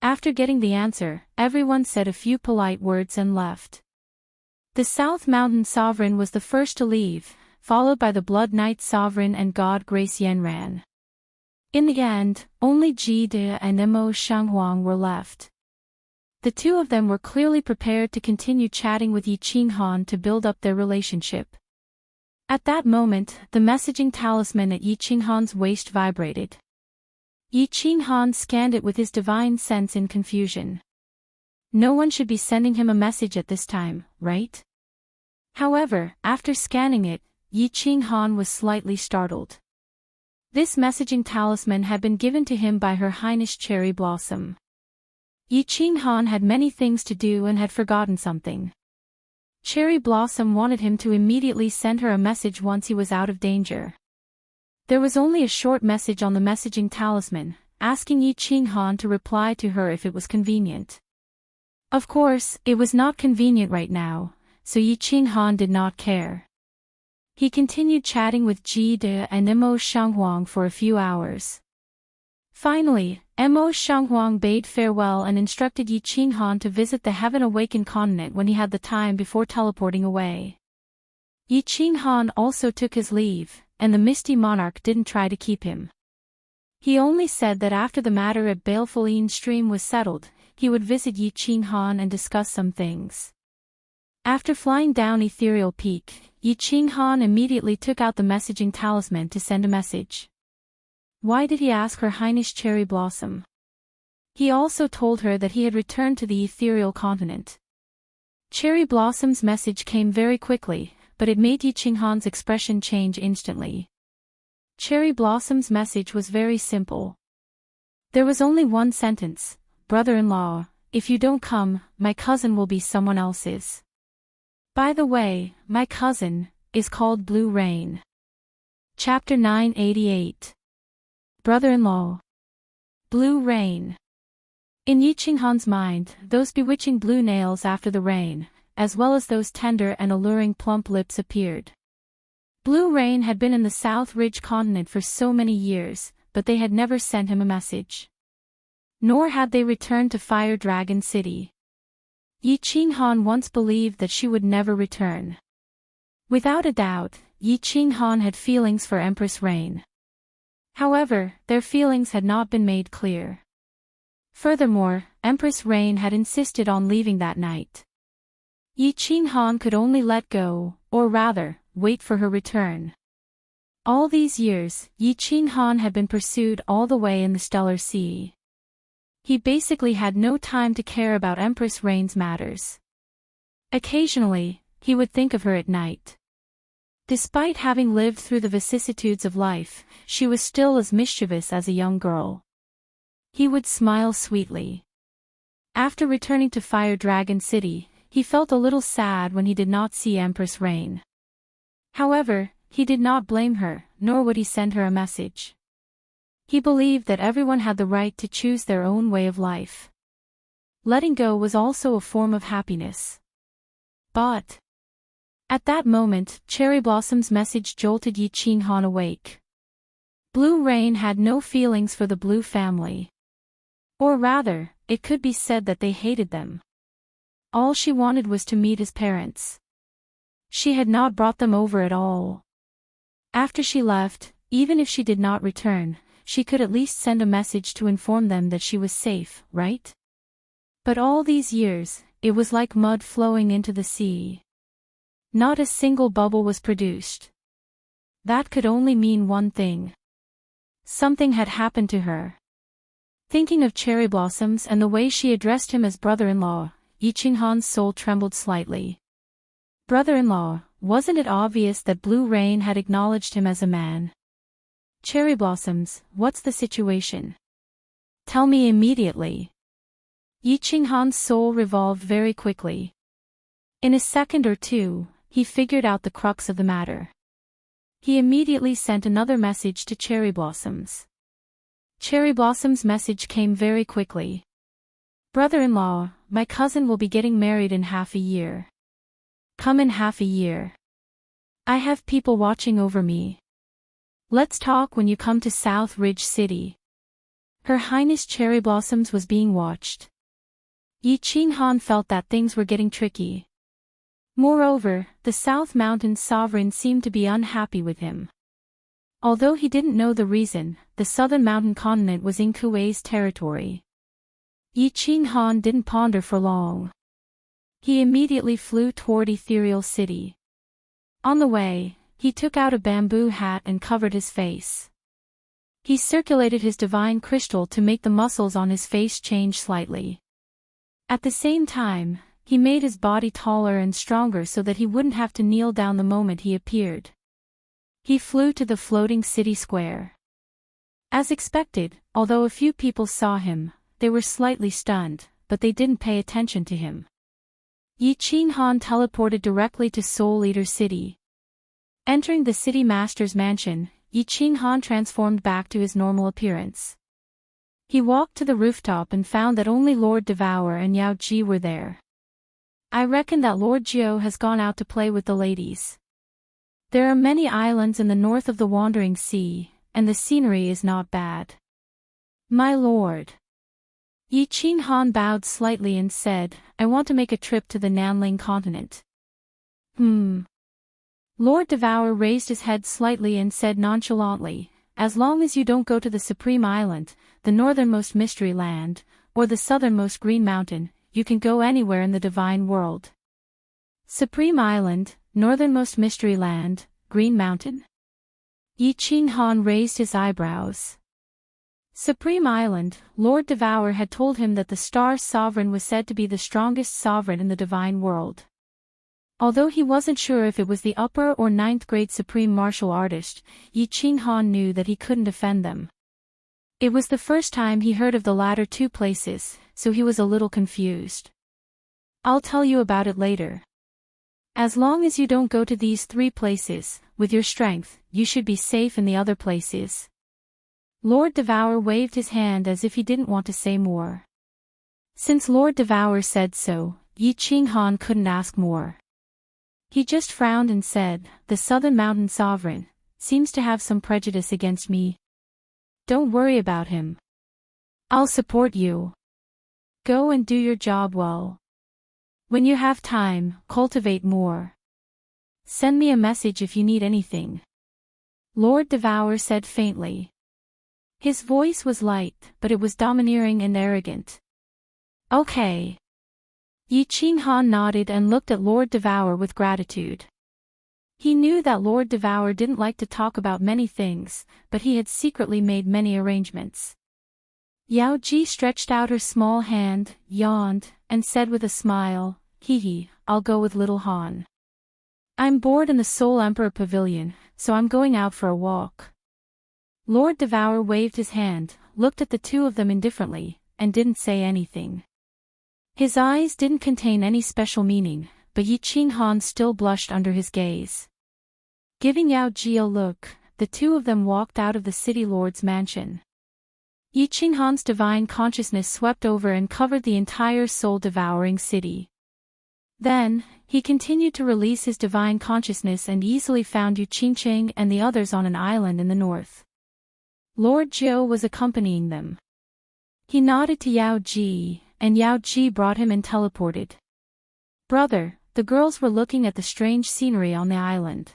After getting the answer, everyone said a few polite words and left. The South Mountain Sovereign was the first to leave, followed by the Blood Knight Sovereign and God Grace Yanran. In the end, only Ji De and Mo Shanghuang were left. The two of them were clearly prepared to continue chatting with Yi Qinghan to build up their relationship. At that moment, the messaging talisman at Yi Qinghan's waist vibrated. Yi Qinghan scanned it with his divine sense in confusion. No one should be sending him a message at this time, right? However, after scanning it, Yi Qinghan was slightly startled. This messaging talisman had been given to him by Her Highness Cherry Blossom. Yi Qinghan had many things to do and had forgotten something. Cherry Blossom wanted him to immediately send her a message once he was out of danger. There was only a short message on the messaging talisman, asking Yi Qinghan to reply to her if it was convenient. Of course, it was not convenient right now, so Yi Qinghan did not care. He continued chatting with Ji De and Mo Shanghuang for a few hours. Finally, Mo Shanghuang bade farewell and instructed Yi Qinghan to visit the Heaven-Awakened continent when he had the time before teleporting away. Yi Qinghan also took his leave, and the Misty Monarch didn't try to keep him. He only said that after the matter at Baleful Een Stream was settled, he would visit Yi Qinghan and discuss some things. After flying down Ethereal Peak, Yi Qinghan immediately took out the messaging talisman to send a message. Why did he ask Her Highness Cherry Blossom? He also told her that he had returned to the ethereal continent. Cherry Blossom's message came very quickly, but it made Yi Qinghan's expression change instantly. Cherry Blossom's message was very simple. There was only one sentence: "Brother-in-law, if you don't come, my cousin will be someone else's. By the way, my cousin is called Blue Rain." Chapter 988. Brother-in-law. Blue Rain. In Yi Qinghan's mind, those bewitching blue nails after the rain, as well as those tender and alluring plump lips appeared. Blue Rain had been in the South Ridge continent for so many years, but they had never sent him a message. Nor had they returned to Fire Dragon City. Yi Qinghan once believed that she would never return. Without a doubt, Yi Qinghan had feelings for Empress Rain. However, their feelings had not been made clear. Furthermore, Empress Rain had insisted on leaving that night. Yi Qinghan could only let go, or rather, wait for her return. All these years, Yi Qinghan had been pursued all the way in the Stellar Sea. He basically had no time to care about Empress Rain's matters. Occasionally, he would think of her at night. Despite having lived through the vicissitudes of life, she was still as mischievous as a young girl. He would smile sweetly. After returning to Fire Dragon City, he felt a little sad when he did not see Empress Rain. However, he did not blame her, nor would he send her a message. He believed that everyone had the right to choose their own way of life. Letting go was also a form of happiness. But at that moment, Cherry Blossom's message jolted Yi Qinghan awake. Blue Rain had no feelings for the Blue family. Or rather, it could be said that they hated them. All she wanted was to meet his parents. She had not brought them over at all. After she left, even if she did not return, she could at least send a message to inform them that she was safe, right? But all these years, it was like mud flowing into the sea. Not a single bubble was produced. That could only mean one thing. Something had happened to her. Thinking of Cherry Blossoms and the way she addressed him as brother-in-law, Yi Qinghan's soul trembled slightly. Brother-in-law, wasn't it obvious that Blue Rain had acknowledged him as a man? Cherry Blossoms, what's the situation? Tell me immediately. Yi Qinghan's soul revolved very quickly. In a second or two, he figured out the crux of the matter. He immediately sent another message to Cherry Blossoms. Cherry Blossom's message came very quickly. Brother-in-law, my cousin will be getting married in half a year. Come in half a year. I have people watching over me. Let's talk when you come to South Ridge City. Her Highness Cherry Blossoms was being watched. Yi Qinghan felt that things were getting tricky. Moreover, the South Mountain sovereign seemed to be unhappy with him. Although he didn't know the reason, the southern mountain continent was in Kuei's territory. Yi Qinghan didn't ponder for long. He immediately flew toward Ethereal City. On the way, he took out a bamboo hat and covered his face. He circulated his divine crystal to make the muscles on his face change slightly. At the same time, he made his body taller and stronger so that he wouldn't have to kneel down the moment he appeared. He flew to the floating city square. As expected, although a few people saw him, they were slightly stunned, but they didn't pay attention to him. Yi Qinghan teleported directly to Soul Eater City. Entering the city master's mansion, Yi Qinghan transformed back to his normal appearance. He walked to the rooftop and found that only Lord Devour and Yao Ji were there. I reckon that Lord Jiao has gone out to play with the ladies. There are many islands in the north of the Wandering Sea, and the scenery is not bad. My lord. Yi Qinghan bowed slightly and said, I want to make a trip to the Nanling continent. Lord Devour raised his head slightly and said nonchalantly, as long as you don't go to the Supreme Island, the northernmost Mystery Land, or the southernmost Green Mountain, you can go anywhere in the Divine World. Supreme Island, northernmost Mystery Land, Green Mountain? Yi Qinghan raised his eyebrows. Supreme Island, Lord Devour had told him that the Star Sovereign was said to be the strongest sovereign in the Divine World. Although he wasn't sure if it was the upper or ninth grade supreme martial artist, Yi Qinghan knew that he couldn't offend them. It was the first time he heard of the latter two places, so he was a little confused. I'll tell you about it later. As long as you don't go to these three places, with your strength, you should be safe in the other places. Lord Devour waved his hand as if he didn't want to say more. Since Lord Devour said so, Yi Qinghan couldn't ask more. He just frowned and said, the Southern Mountain Sovereign seems to have some prejudice against me. Don't worry about him. I'll support you. Go and do your job well. When you have time, cultivate more. Send me a message if you need anything. Lord Devour said faintly. His voice was light, but it was domineering and arrogant. Okay. Yi Qinghan nodded and looked at Lord Devour with gratitude. He knew that Lord Devour didn't like to talk about many things, but he had secretly made many arrangements. Yao Ji stretched out her small hand, yawned, and said with a smile, Hee, I'll go with little Han. I'm bored in the Soul Emperor Pavilion, so I'm going out for a walk. Lord Devour waved his hand, looked at the two of them indifferently, and didn't say anything. His eyes didn't contain any special meaning, but Yi Qinghan still blushed under his gaze. Giving Yao Ji a look, the two of them walked out of the city lord's mansion. Yi Qinghan's divine consciousness swept over and covered the entire soul-devouring city. Then, he continued to release his divine consciousness and easily found Yu Qingqing and the others on an island in the north. Lord Jiao was accompanying them. He nodded to Yao Ji, and Yao Ji brought him and teleported. Brother, the girls were looking at the strange scenery on the island.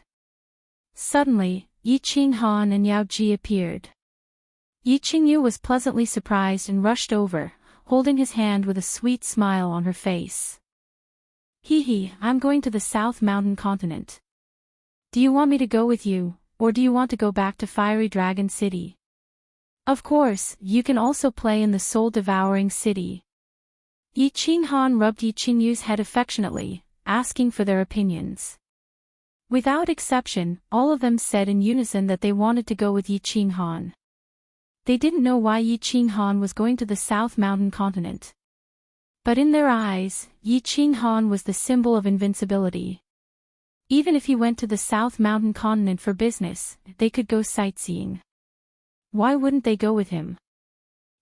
Suddenly, Yi Qinghan and Yao Ji appeared. Yi Qingyu was pleasantly surprised and rushed over, holding his hand with a sweet smile on her face. Hee, I'm going to the South Mountain Continent. Do you want me to go with you, or do you want to go back to Fiery Dragon City? Of course, you can also play in the soul-devouring city. Yi Qinghan rubbed Yi Qingyu's head affectionately, asking for their opinions. Without exception, all of them said in unison that they wanted to go with Yi Qinghan. They didn't know why Yi Qinghan was going to the South Mountain Continent. But in their eyes, Yi Qinghan was the symbol of invincibility. Even if he went to the South Mountain Continent for business, they could go sightseeing. Why wouldn't they go with him?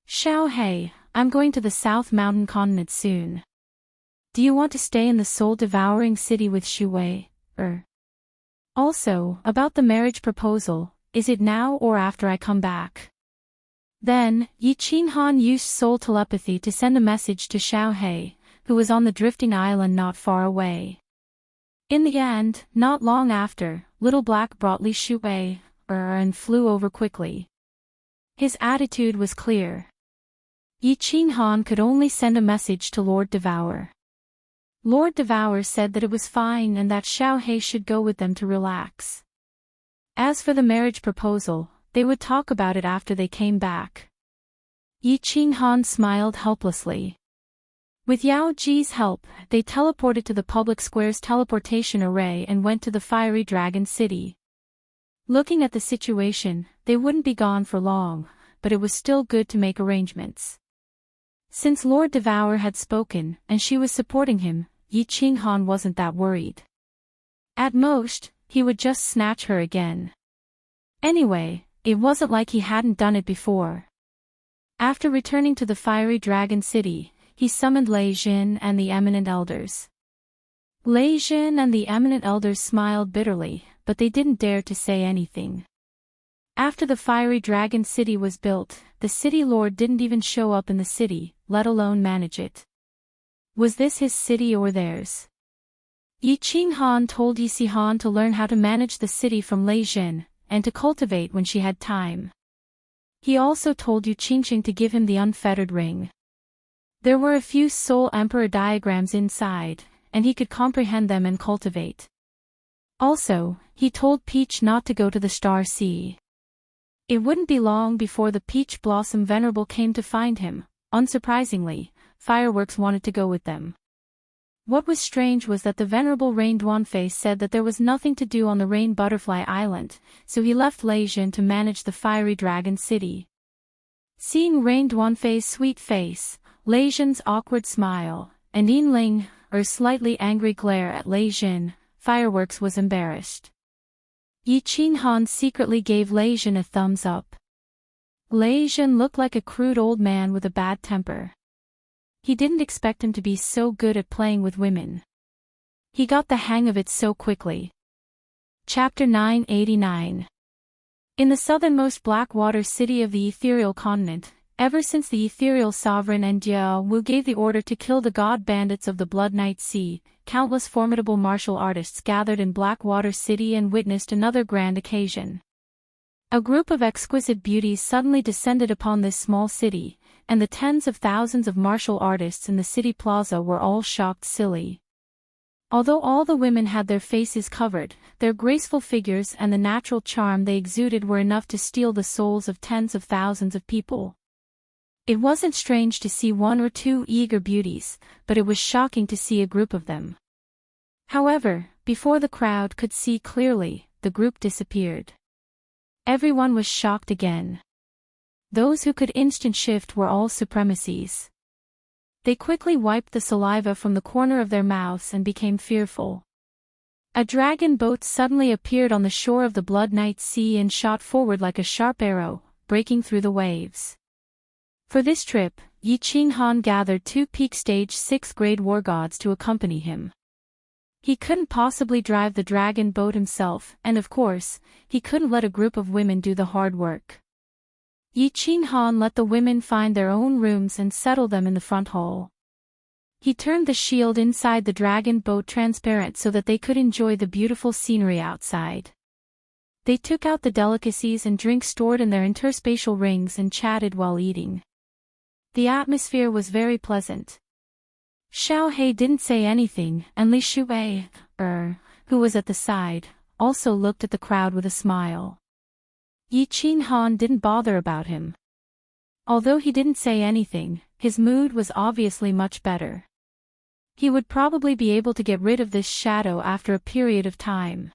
Xiaohei, I'm going to the South Mountain Continent soon. Do you want to stay in the soul-devouring city with Xu Wei, Also, about the marriage proposal, is it now or after I come back? Then, Yi Qinghan used soul telepathy to send a message to Xiaohei, who was on the drifting island not far away. In the end, not long after, Little Black brought Li Shuwei, and flew over quickly. His attitude was clear. Yi Qinghan could only send a message to Lord Devour. Lord Devour said that it was fine and that Xiao He should go with them to relax. As for the marriage proposal, they would talk about it after they came back. Yi Qinghan smiled helplessly. With Yao Ji's help, they teleported to the public square's teleportation array and went to the fiery dragon city. Looking at the situation, they wouldn't be gone for long, but it was still good to make arrangements. Since Lord Devour had spoken, and she was supporting him, Yi Qinghan wasn't that worried. At most, he would just snatch her again. Anyway, it wasn't like he hadn't done it before. After returning to the fiery dragon city, he summoned Lei Jin and the eminent elders. Lei Jin and the eminent elders smiled bitterly, but they didn't dare to say anything. After the fiery dragon city was built, the city lord didn't even show up in the city, let alone manage it. Was this his city or theirs? Yi Qinghan told Yi Sihan to learn how to manage the city from Lei Jin, and to cultivate when she had time. He also told Yu Qingqing to give him the unfettered ring. There were a few Soul Emperor diagrams inside, and he could comprehend them and cultivate. Also, he told Peach not to go to the Star Sea. It wouldn't be long before the Peach Blossom Venerable came to find him. Unsurprisingly, Fireworks wanted to go with them. What was strange was that the Venerable Rain Duanfei said that there was nothing to do on the Rain Butterfly Island, so he left Lei Jin to manage the fiery dragon city. Seeing Rain Duanfei's sweet face, Lei Jin's awkward smile, and Yinling's slightly angry glare at Lei Jin, Fireworks was embarrassed. Yi Qinghan secretly gave Lei Jin a thumbs up. Lei Jin looked like a crude old man with a bad temper. He didn't expect him to be so good at playing with women. He got the hang of it so quickly. Chapter 989. In the southernmost Blackwater city of the ethereal continent, ever since the ethereal sovereign Enjia Wu gave the order to kill the god bandits of the Blood Night Sea, countless formidable martial artists gathered in Blackwater City and witnessed another grand occasion. A group of exquisite beauties suddenly descended upon this small city, and the tens of thousands of martial artists in the city plaza were all shocked silly. Although all the women had their faces covered, their graceful figures and the natural charm they exuded were enough to steal the souls of tens of thousands of people. It wasn't strange to see one or two eager beauties, but it was shocking to see a group of them. However, before the crowd could see clearly, the group disappeared. Everyone was shocked again. Those who could instant shift were all supremacies. They quickly wiped the saliva from the corner of their mouths and became fearful. A dragon boat suddenly appeared on the shore of the Blood Night Sea and shot forward like a sharp arrow, breaking through the waves. For this trip, Yi Qinghan gathered 2 peak stage 6th grade war gods to accompany him. He couldn't possibly drive the dragon boat himself, and of course, he couldn't let a group of women do the hard work. Yi Qinghan let the women find their own rooms and settle them in the front hall. He turned the shield inside the dragon boat transparent so that they could enjoy the beautiful scenery outside. They took out the delicacies and drinks stored in their interspatial rings and chatted while eating. The atmosphere was very pleasant. Xiao He didn't say anything, and Li Shuwei, who was at the side, also looked at the crowd with a smile. Yi Qinghan didn't bother about him. Although he didn't say anything, his mood was obviously much better. He would probably be able to get rid of this shadow after a period of time.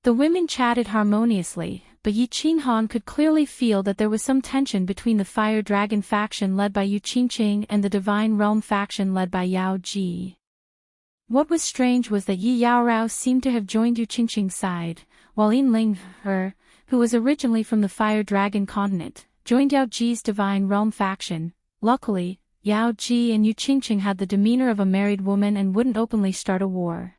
The women chatted harmoniously, but Yi Qinghan could clearly feel that there was some tension between the Fire Dragon faction led by Yu Qingqing and the Divine Realm faction led by Yao Ji. What was strange was that Yi Yaorao seemed to have joined Yu Qingqing's side, while Yinling, who was originally from the Fire Dragon continent, joined Yao Ji's Divine Realm faction. Luckily, Yao Ji and Yu Qingqing had the demeanor of a married woman and wouldn't openly start a war.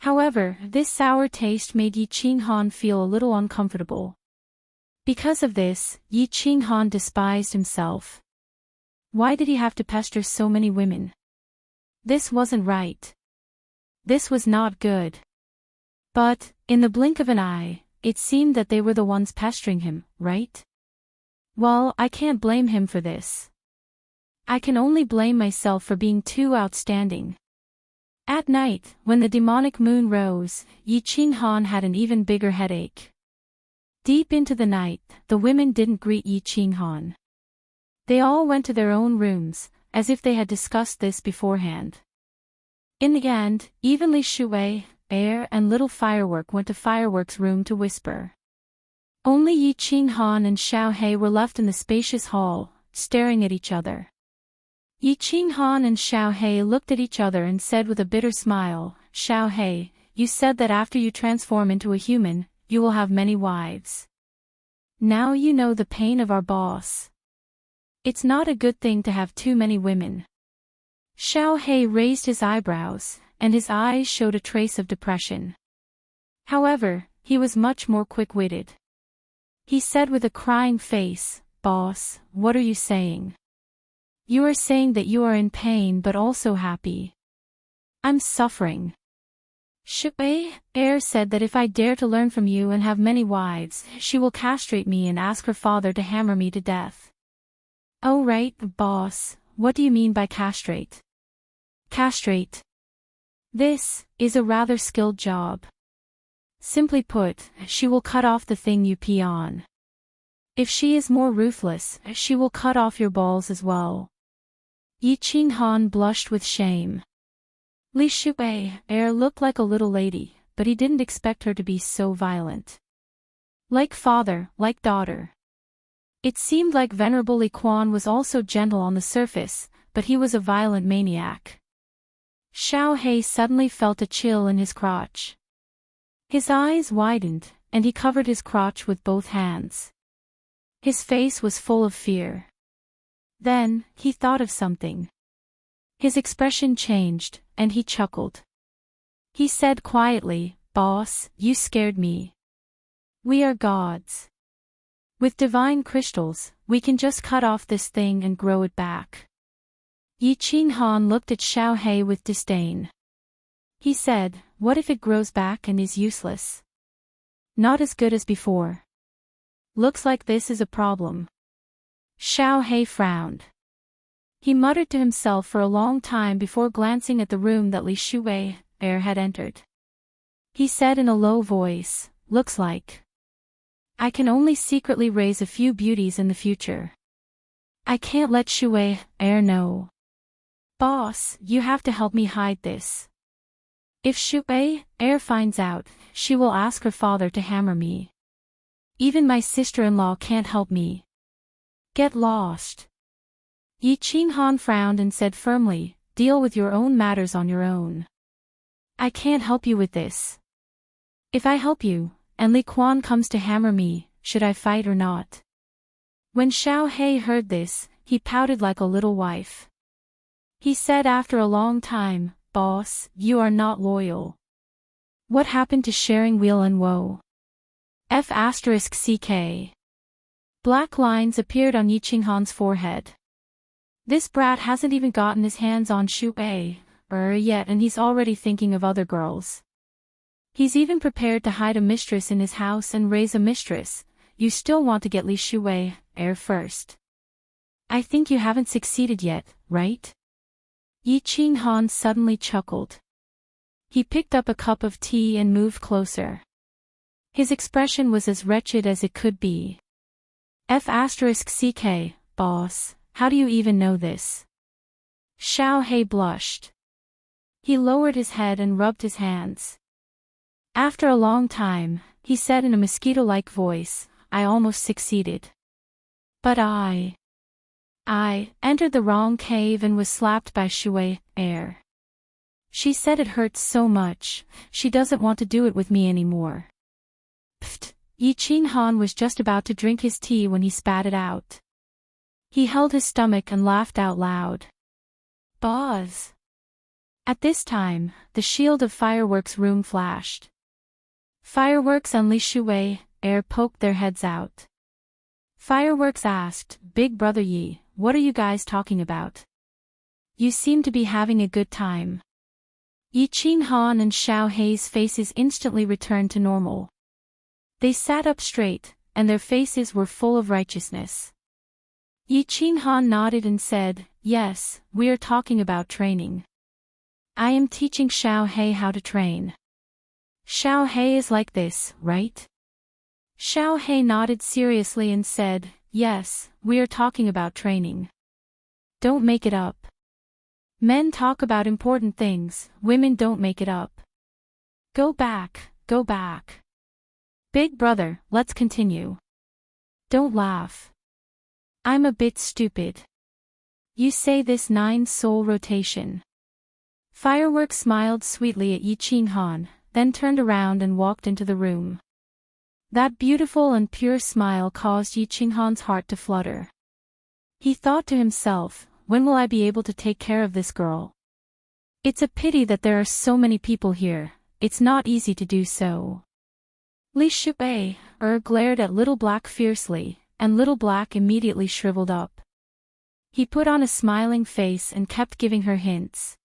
However, this sour taste made Yi Qinghan feel a little uncomfortable. Because of this, Yi Qinghan despised himself. Why did he have to pester so many women? This wasn't right. This was not good. But, in the blink of an eye, it seemed that they were the ones pestering him, right? Well, I can't blame him for this. I can only blame myself for being too outstanding. At night, when the demonic moon rose, Yi Qinghan had an even bigger headache. Deep into the night, the women didn't greet Yi Qinghan. They all went to their own rooms, as if they had discussed this beforehand. In the end, even Li Shui, Air and Little Firework went to Firework's room to whisper. Only Yi Qinghan and Xiao He were left in the spacious hall, staring at each other. Yi Qinghan and Xiao He looked at each other and said with a bitter smile, Xiao He, you said that after you transform into a human, you will have many wives. Now you know the pain of our boss. It's not a good thing to have too many women. Xiao He raised his eyebrows, and his eyes showed a trace of depression. However, he was much more quick-witted. He said with a crying face, Boss, what are you saying? You are saying that you are in pain but also happy. I'm suffering. Shui, Air said that if I dare to learn from you and have many wives, she will castrate me and ask her father to hammer me to death. Oh right, boss, what do you mean by castrate? Castrate. This is a rather skilled job. Simply put, she will cut off the thing you pee on. If she is more ruthless, she will cut off your balls as well. Yi Qinghan blushed with shame. Li Shui, Air looked like a little lady, but he didn't expect her to be so violent. Like father, like daughter. It seemed like Venerable Li Quan was also gentle on the surface, but he was a violent maniac. Xiao He suddenly felt a chill in his crotch. His eyes widened, and he covered his crotch with both hands. His face was full of fear. Then, he thought of something. His expression changed, and he chuckled. He said quietly, Boss, you scared me. We are gods. With divine crystals, we can just cut off this thing and grow it back. Yi Qinghan looked at Xiao He with disdain. He said, what if it grows back and is useless? Not as good as before. Looks like this is a problem. Xiao He frowned. He muttered to himself for a long time before glancing at the room that Li Shui, Air had entered. He said in a low voice, looks like I can only secretly raise a few beauties in the future. I can't let Shui, Air know. Boss, you have to help me hide this. If Shui, Air finds out, she will ask her father to hammer me. Even my sister-in-law can't help me. Get lost. Yi Qinghan frowned and said firmly, deal with your own matters on your own. I can't help you with this. If I help you, and Li Quan comes to hammer me, should I fight or not? When Xiao He heard this, he pouted like a little wife. He said after a long time, Boss, you are not loyal. What happened to sharing weal and woe? F***ck. Black lines appeared on Yi Qinghan's forehead. This brat hasn't even gotten his hands on Shui, yet and he's already thinking of other girls. He's even prepared to hide a mistress in his house and raise a mistress. You still want to get Li Shui, Air first. I think you haven't succeeded yet, right? Yi Qinghan suddenly chuckled. He picked up a cup of tea and moved closer. His expression was as wretched as it could be. F***ck, boss, how do you even know this? Xiao He blushed. He lowered his head and rubbed his hands. After a long time, he said in a mosquito-like voice, I almost succeeded. But I entered the wrong cave and was slapped by Shui, Air. She said it hurts so much, she doesn't want to do it with me anymore. Pfft, Yi Qinghan was just about to drink his tea when he spat it out. He held his stomach and laughed out loud. Buzz. At this time, the shield of Fireworks' room flashed. Fireworks and Li Shui, Air poked their heads out. Fireworks asked, Big Brother Yi, what are you guys talking about? You seem to be having a good time. Yi Qinghan and Xiao He's faces instantly returned to normal. They sat up straight, and their faces were full of righteousness. Yi Qinghan nodded and said, "Yes, we are talking about training. I am teaching Xiao He how to train. Xiao He is like this, right?" Xiao He nodded seriously and said, "Yes, we are talking about training. Don't make it up. Men talk about important things, women don't make it up. Go back, go back. Big brother, let's continue. Don't laugh. I'm a bit stupid. You say this 9-soul rotation." Firework smiled sweetly at Yi Qinghan, then turned around and walked into the room. That beautiful and pure smile caused Yi Qinghan's heart to flutter. He thought to himself, when will I be able to take care of this girl? It's a pity that there are so many people here, it's not easy to do so. Li Shui glared at Little Black fiercely, and Little Black immediately shriveled up. He put on a smiling face and kept giving her hints.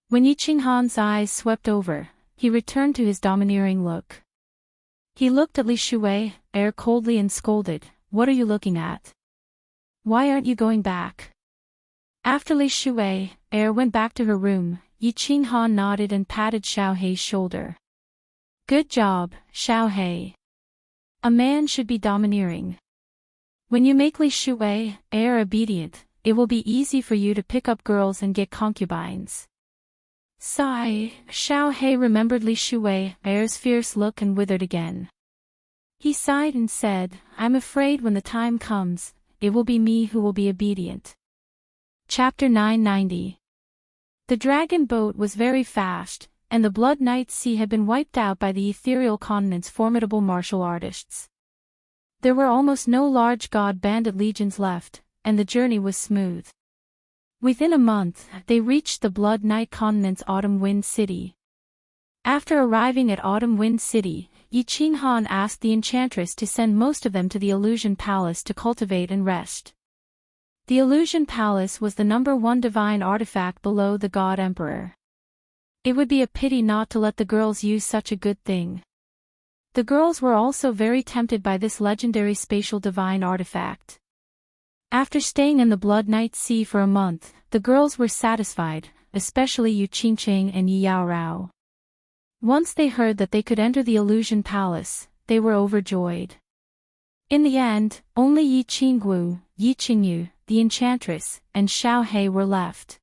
When Yi Qinghan's eyes swept over, he returned to his domineering look. He looked at Li Shui coldly and scolded, "What are you looking at? Why aren't you going back?" After Li Shui went back to her room, Yi Qinghan nodded and patted Xiao Hei's shoulder. "Good job, Xiao He. A man should be domineering. When you make Li Shui obedient, it will be easy for you to pick up girls and get concubines." Sigh, Xiao He remembered Li Shui's fierce look and withered again. He sighed and said, "I'm afraid when the time comes, it will be me who will be obedient." Chapter 990. The dragon boat was very fast, and the Blood Night Sea had been wiped out by the ethereal continent's formidable martial artists. There were almost no large god bandit legions left, and the journey was smooth. Within a month, they reached the Blood Night continent's Autumn Wind City. After arriving at Autumn Wind City, Yi Qinghan asked the enchantress to send most of them to the Illusion Palace to cultivate and rest. The Illusion Palace was the #1 divine artifact below the God Emperor. It would be a pity not to let the girls use such a good thing. The girls were also very tempted by this legendary spatial divine artifact. After staying in the Blood Night Sea for a month, the girls were satisfied, especially Yu Qingqing and Yi Yaorao. Once they heard that they could enter the Illusion Palace, they were overjoyed. In the end, only Yi Qinggu, Yi Qingyu, the enchantress, and Xiao He were left.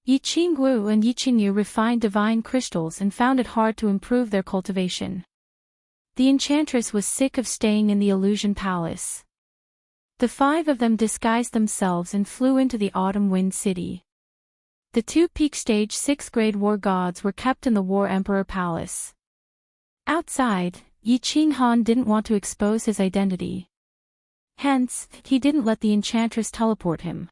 Yi Qinggu and Yi Qingyu refined divine crystals and found it hard to improve their cultivation. The enchantress was sick of staying in the Illusion Palace. The 5 of them disguised themselves and flew into the Autumn Wind City. The 2 peak stage 6th grade war gods were kept in the War Emperor Palace. Outside, Yi Qinghan didn't want to expose his identity. Hence, he didn't let the enchantress teleport him.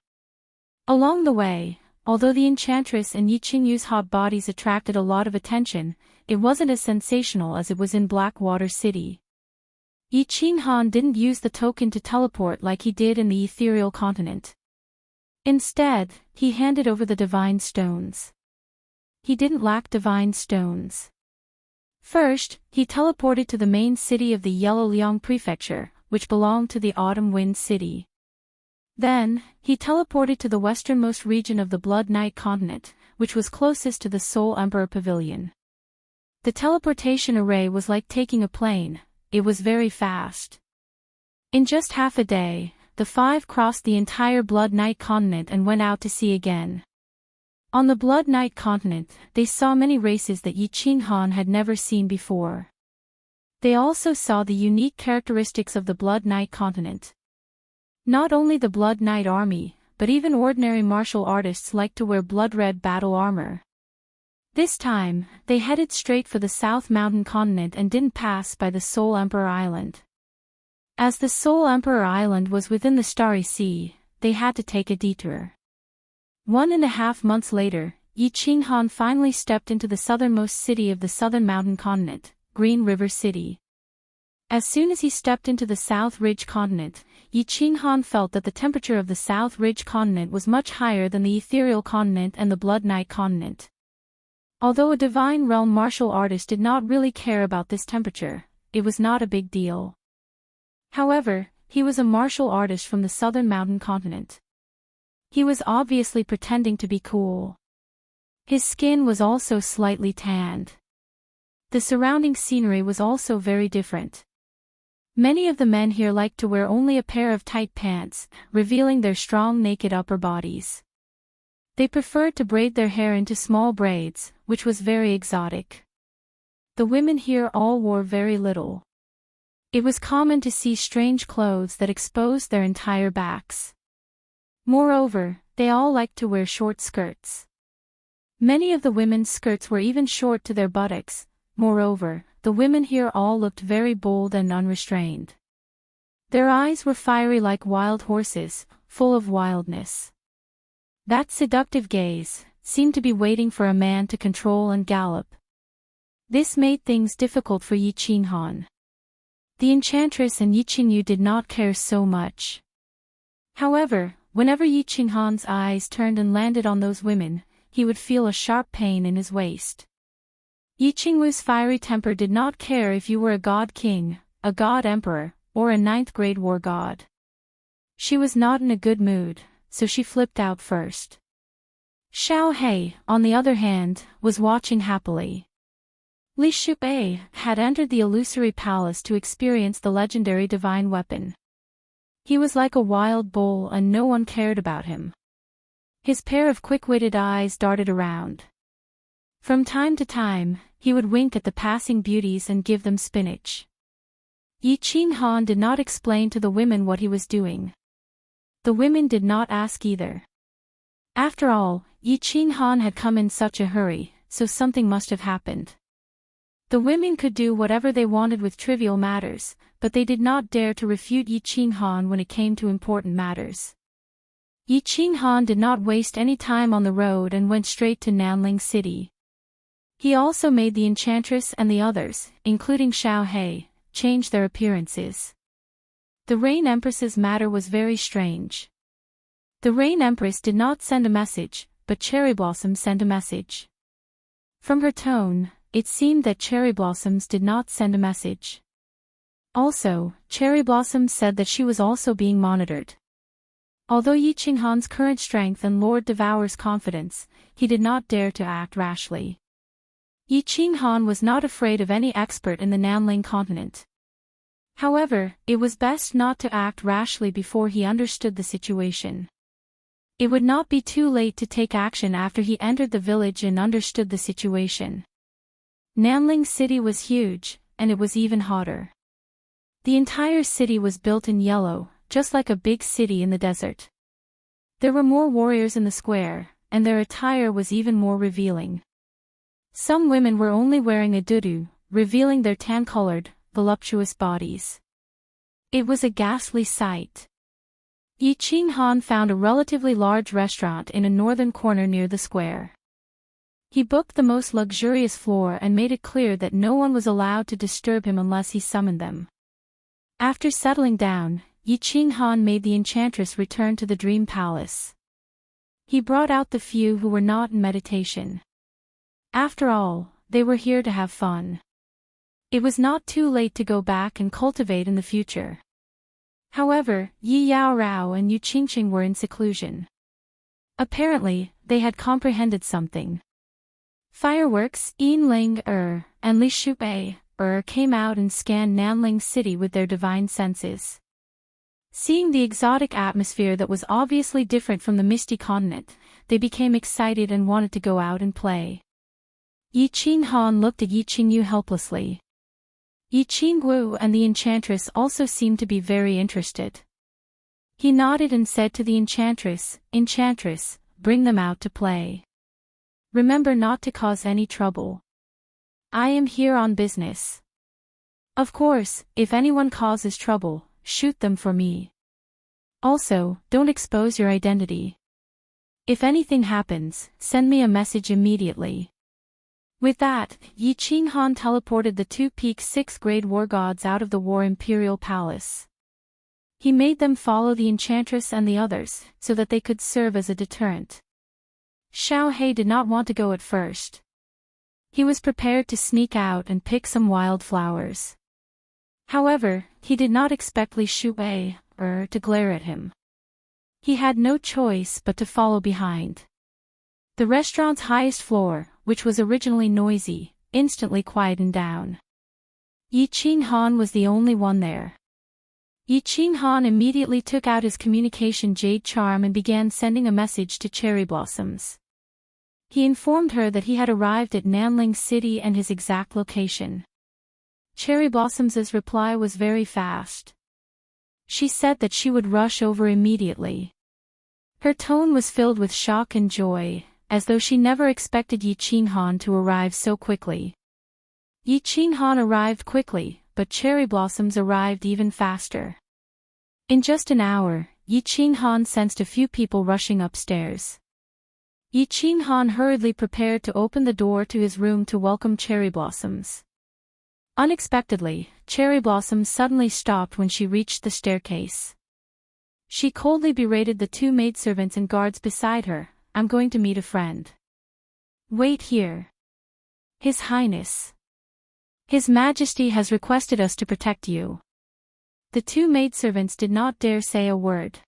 Along the way, although the enchantress and Yi Qingyu's hot bodies attracted a lot of attention, it wasn't as sensational as it was in Blackwater City. Yi Qinghan didn't use the token to teleport like he did in the ethereal continent. Instead, he handed over the divine stones. He didn't lack divine stones. First, he teleported to the main city of the Yellow Liang Prefecture, which belonged to the Autumn Wind City. Then, he teleported to the westernmost region of the Blood Night continent, which was closest to the Soul Emperor Pavilion. The teleportation array was like taking a plane, it was very fast. In just half a day, the 5 crossed the entire Blood Night continent and went out to sea again. On the Blood Night continent, they saw many races that Yi Qinghan had never seen before. They also saw the unique characteristics of the Blood Night continent. Not only the Blood Night army, but even ordinary martial artists liked to wear blood-red battle armor. This time, they headed straight for the South Mountain continent and didn't pass by the Soul Emperor Island. As the Soul Emperor Island was within the Starry Sea, they had to take a detour. 1.5 months later, Yi Qinghan finally stepped into the southernmost city of the Southern Mountain continent, Green River City. As soon as he stepped into the South Ridge continent, Yi Qinghan felt that the temperature of the South Ridge continent was much higher than the ethereal continent and the Blood Night continent. Although a divine realm martial artist did not really care about this temperature, it was not a big deal. However, he was a martial artist from the southern mountain continent. He was obviously pretending to be cool. His skin was also slightly tanned. The surrounding scenery was also very different. Many of the men here liked to wear only a pair of tight pants, revealing their strong naked upper bodies. They preferred to braid their hair into small braids, which was very exotic. The women here all wore very little. It was common to see strange clothes that exposed their entire backs. Moreover, they all liked to wear short skirts. Many of the women's skirts were even short to their buttocks. Moreover, the women here all looked very bold and unrestrained. Their eyes were fiery like wild horses, full of wildness. That seductive gaze seemed to be waiting for a man to control and gallop. This made things difficult for Yi Qinghan. The enchantress and Yi Qingyu did not care so much. However, whenever Yi Qinghan's eyes turned and landed on those women, he would feel a sharp pain in his waist. Yi Qingyu's fiery temper did not care if you were a god king, a god emperor, or a ninth-grade war god. She was not in a good mood, so she flipped out first. Xiao He, on the other hand, was watching happily. Li Shubai had entered the illusory palace to experience the legendary divine weapon. He was like a wild bull and no one cared about him. His pair of quick-witted eyes darted around. From time to time, he would wink at the passing beauties and give them spinach. Yi Qinghan did not explain to the women what he was doing. The women did not ask either. After all, Yi Qinghan had come in such a hurry, so something must have happened. The women could do whatever they wanted with trivial matters, but they did not dare to refute Yi Qinghan when it came to important matters. Yi Qinghan did not waste any time on the road and went straight to Nanling City. He also made the enchantress and the others, including Xiao He, change their appearances. The Rain Empress's matter was very strange. The Rain Empress did not send a message, but Cherry Blossom sent a message. From her tone, it seemed that Cherry Blossoms did not send a message. Also, Cherry Blossom said that she was also being monitored. Although Yi Qinghan's current strength and Lord Devour's confidence, he did not dare to act rashly. Yi Qinghan was not afraid of any expert in the Nanling continent. However, it was best not to act rashly before he understood the situation. It would not be too late to take action after he entered the village and understood the situation. Nanling City was huge, and it was even hotter. The entire city was built in yellow, just like a big city in the desert. There were more warriors in the square, and their attire was even more revealing. Some women were only wearing a dudu, revealing their tan-colored, voluptuous bodies. It was a ghastly sight. Yi Qinghan found a relatively large restaurant in a northern corner near the square. He booked the most luxurious floor and made it clear that no one was allowed to disturb him unless he summoned them. After settling down, Yi Qinghan made the enchantress return to the dream palace. He brought out the few who were not in meditation. After all, they were here to have fun. It was not too late to go back and cultivate in the future. However, Yi Yaorao and Yu Qingqing were in seclusion. Apparently, they had comprehended something. Fireworks, Yin Ling and Li Shubai came out and scanned Nanling City with their divine senses. Seeing the exotic atmosphere that was obviously different from the misty continent, they became excited and wanted to go out and play. Yi Qinghan looked at Yi Qingyu helplessly. Yi Qingyu and the enchantress also seemed to be very interested. He nodded and said to the enchantress, "Enchantress, bring them out to play. Remember not to cause any trouble. I am here on business. Of course, if anyone causes trouble, shoot them for me. Also, don't expose your identity. If anything happens, send me a message immediately." With that, Yi Qinghan teleported the two peak 6th grade war gods out of the War Imperial Palace. He made them follow the enchantress and the others, so that they could serve as a deterrent. Xiao He did not want to go at first. He was prepared to sneak out and pick some wild flowers. However, he did not expect Li Shuwei to glare at him. He had no choice but to follow behind. The restaurant's highest floor, which was originally noisy, instantly quietened down. Yi Qinghan was the only one there. Yi Qinghan immediately took out his communication jade charm and began sending a message to Cherry Blossoms. He informed her that he had arrived at Nanling City and his exact location. Cherry Blossoms's reply was very fast. She said that she would rush over immediately. Her tone was filled with shock and joy, as though she never expected Yi Qinghan to arrive so quickly. Yi Qinghan arrived quickly, but Cherry Blossoms arrived even faster. In just an hour, Yi Qinghan sensed a few people rushing upstairs. Yi Qinghan hurriedly prepared to open the door to his room to welcome Cherry Blossoms. Unexpectedly, Cherry Blossoms suddenly stopped when she reached the staircase. She coldly berated the two maidservants and guards beside her. "I'm going to meet a friend." "Wait here. His Highness. His Majesty has requested us to protect you." The two maidservants did not dare say a word.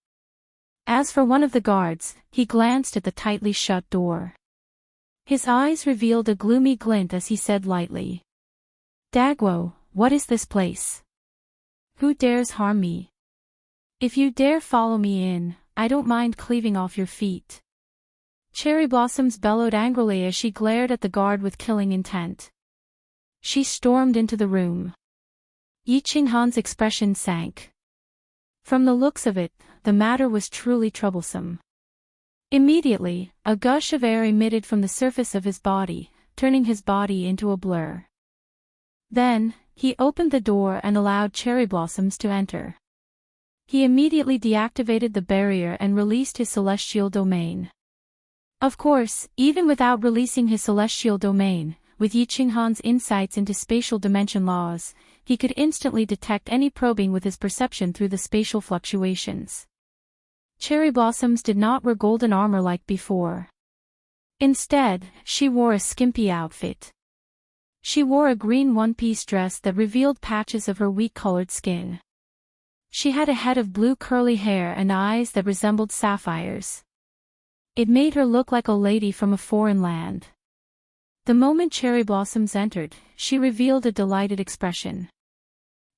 As for one of the guards, he glanced at the tightly shut door. His eyes revealed a gloomy glint as he said lightly, "Dagwo, what is this place? Who dares harm me? If you dare follow me in, I don't mind cleaving off your feet." Cherry Blossoms bellowed angrily as she glared at the guard with killing intent. She stormed into the room. Yi Qinghan's expression sank. From the looks of it, the matter was truly troublesome. Immediately, a gush of air emitted from the surface of his body, turning his body into a blur. Then, he opened the door and allowed Cherry Blossoms to enter. He immediately deactivated the barrier and released his celestial domain. Of course, even without releasing his celestial domain, with Yi Qinghan's insights into spatial dimension laws, he could instantly detect any probing with his perception through the spatial fluctuations. Cherry Blossoms did not wear golden armor like before. Instead, she wore a skimpy outfit. She wore a green one-piece dress that revealed patches of her wheat-colored skin. She had a head of blue curly hair and eyes that resembled sapphires. It made her look like a lady from a foreign land. The moment Cherry Blossoms entered, she revealed a delighted expression.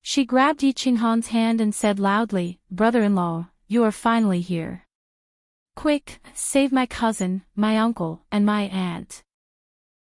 She grabbed Yi Qinghan's hand and said loudly, "Brother-in-law, you are finally here. Quick, save my cousin, my uncle, and my aunt."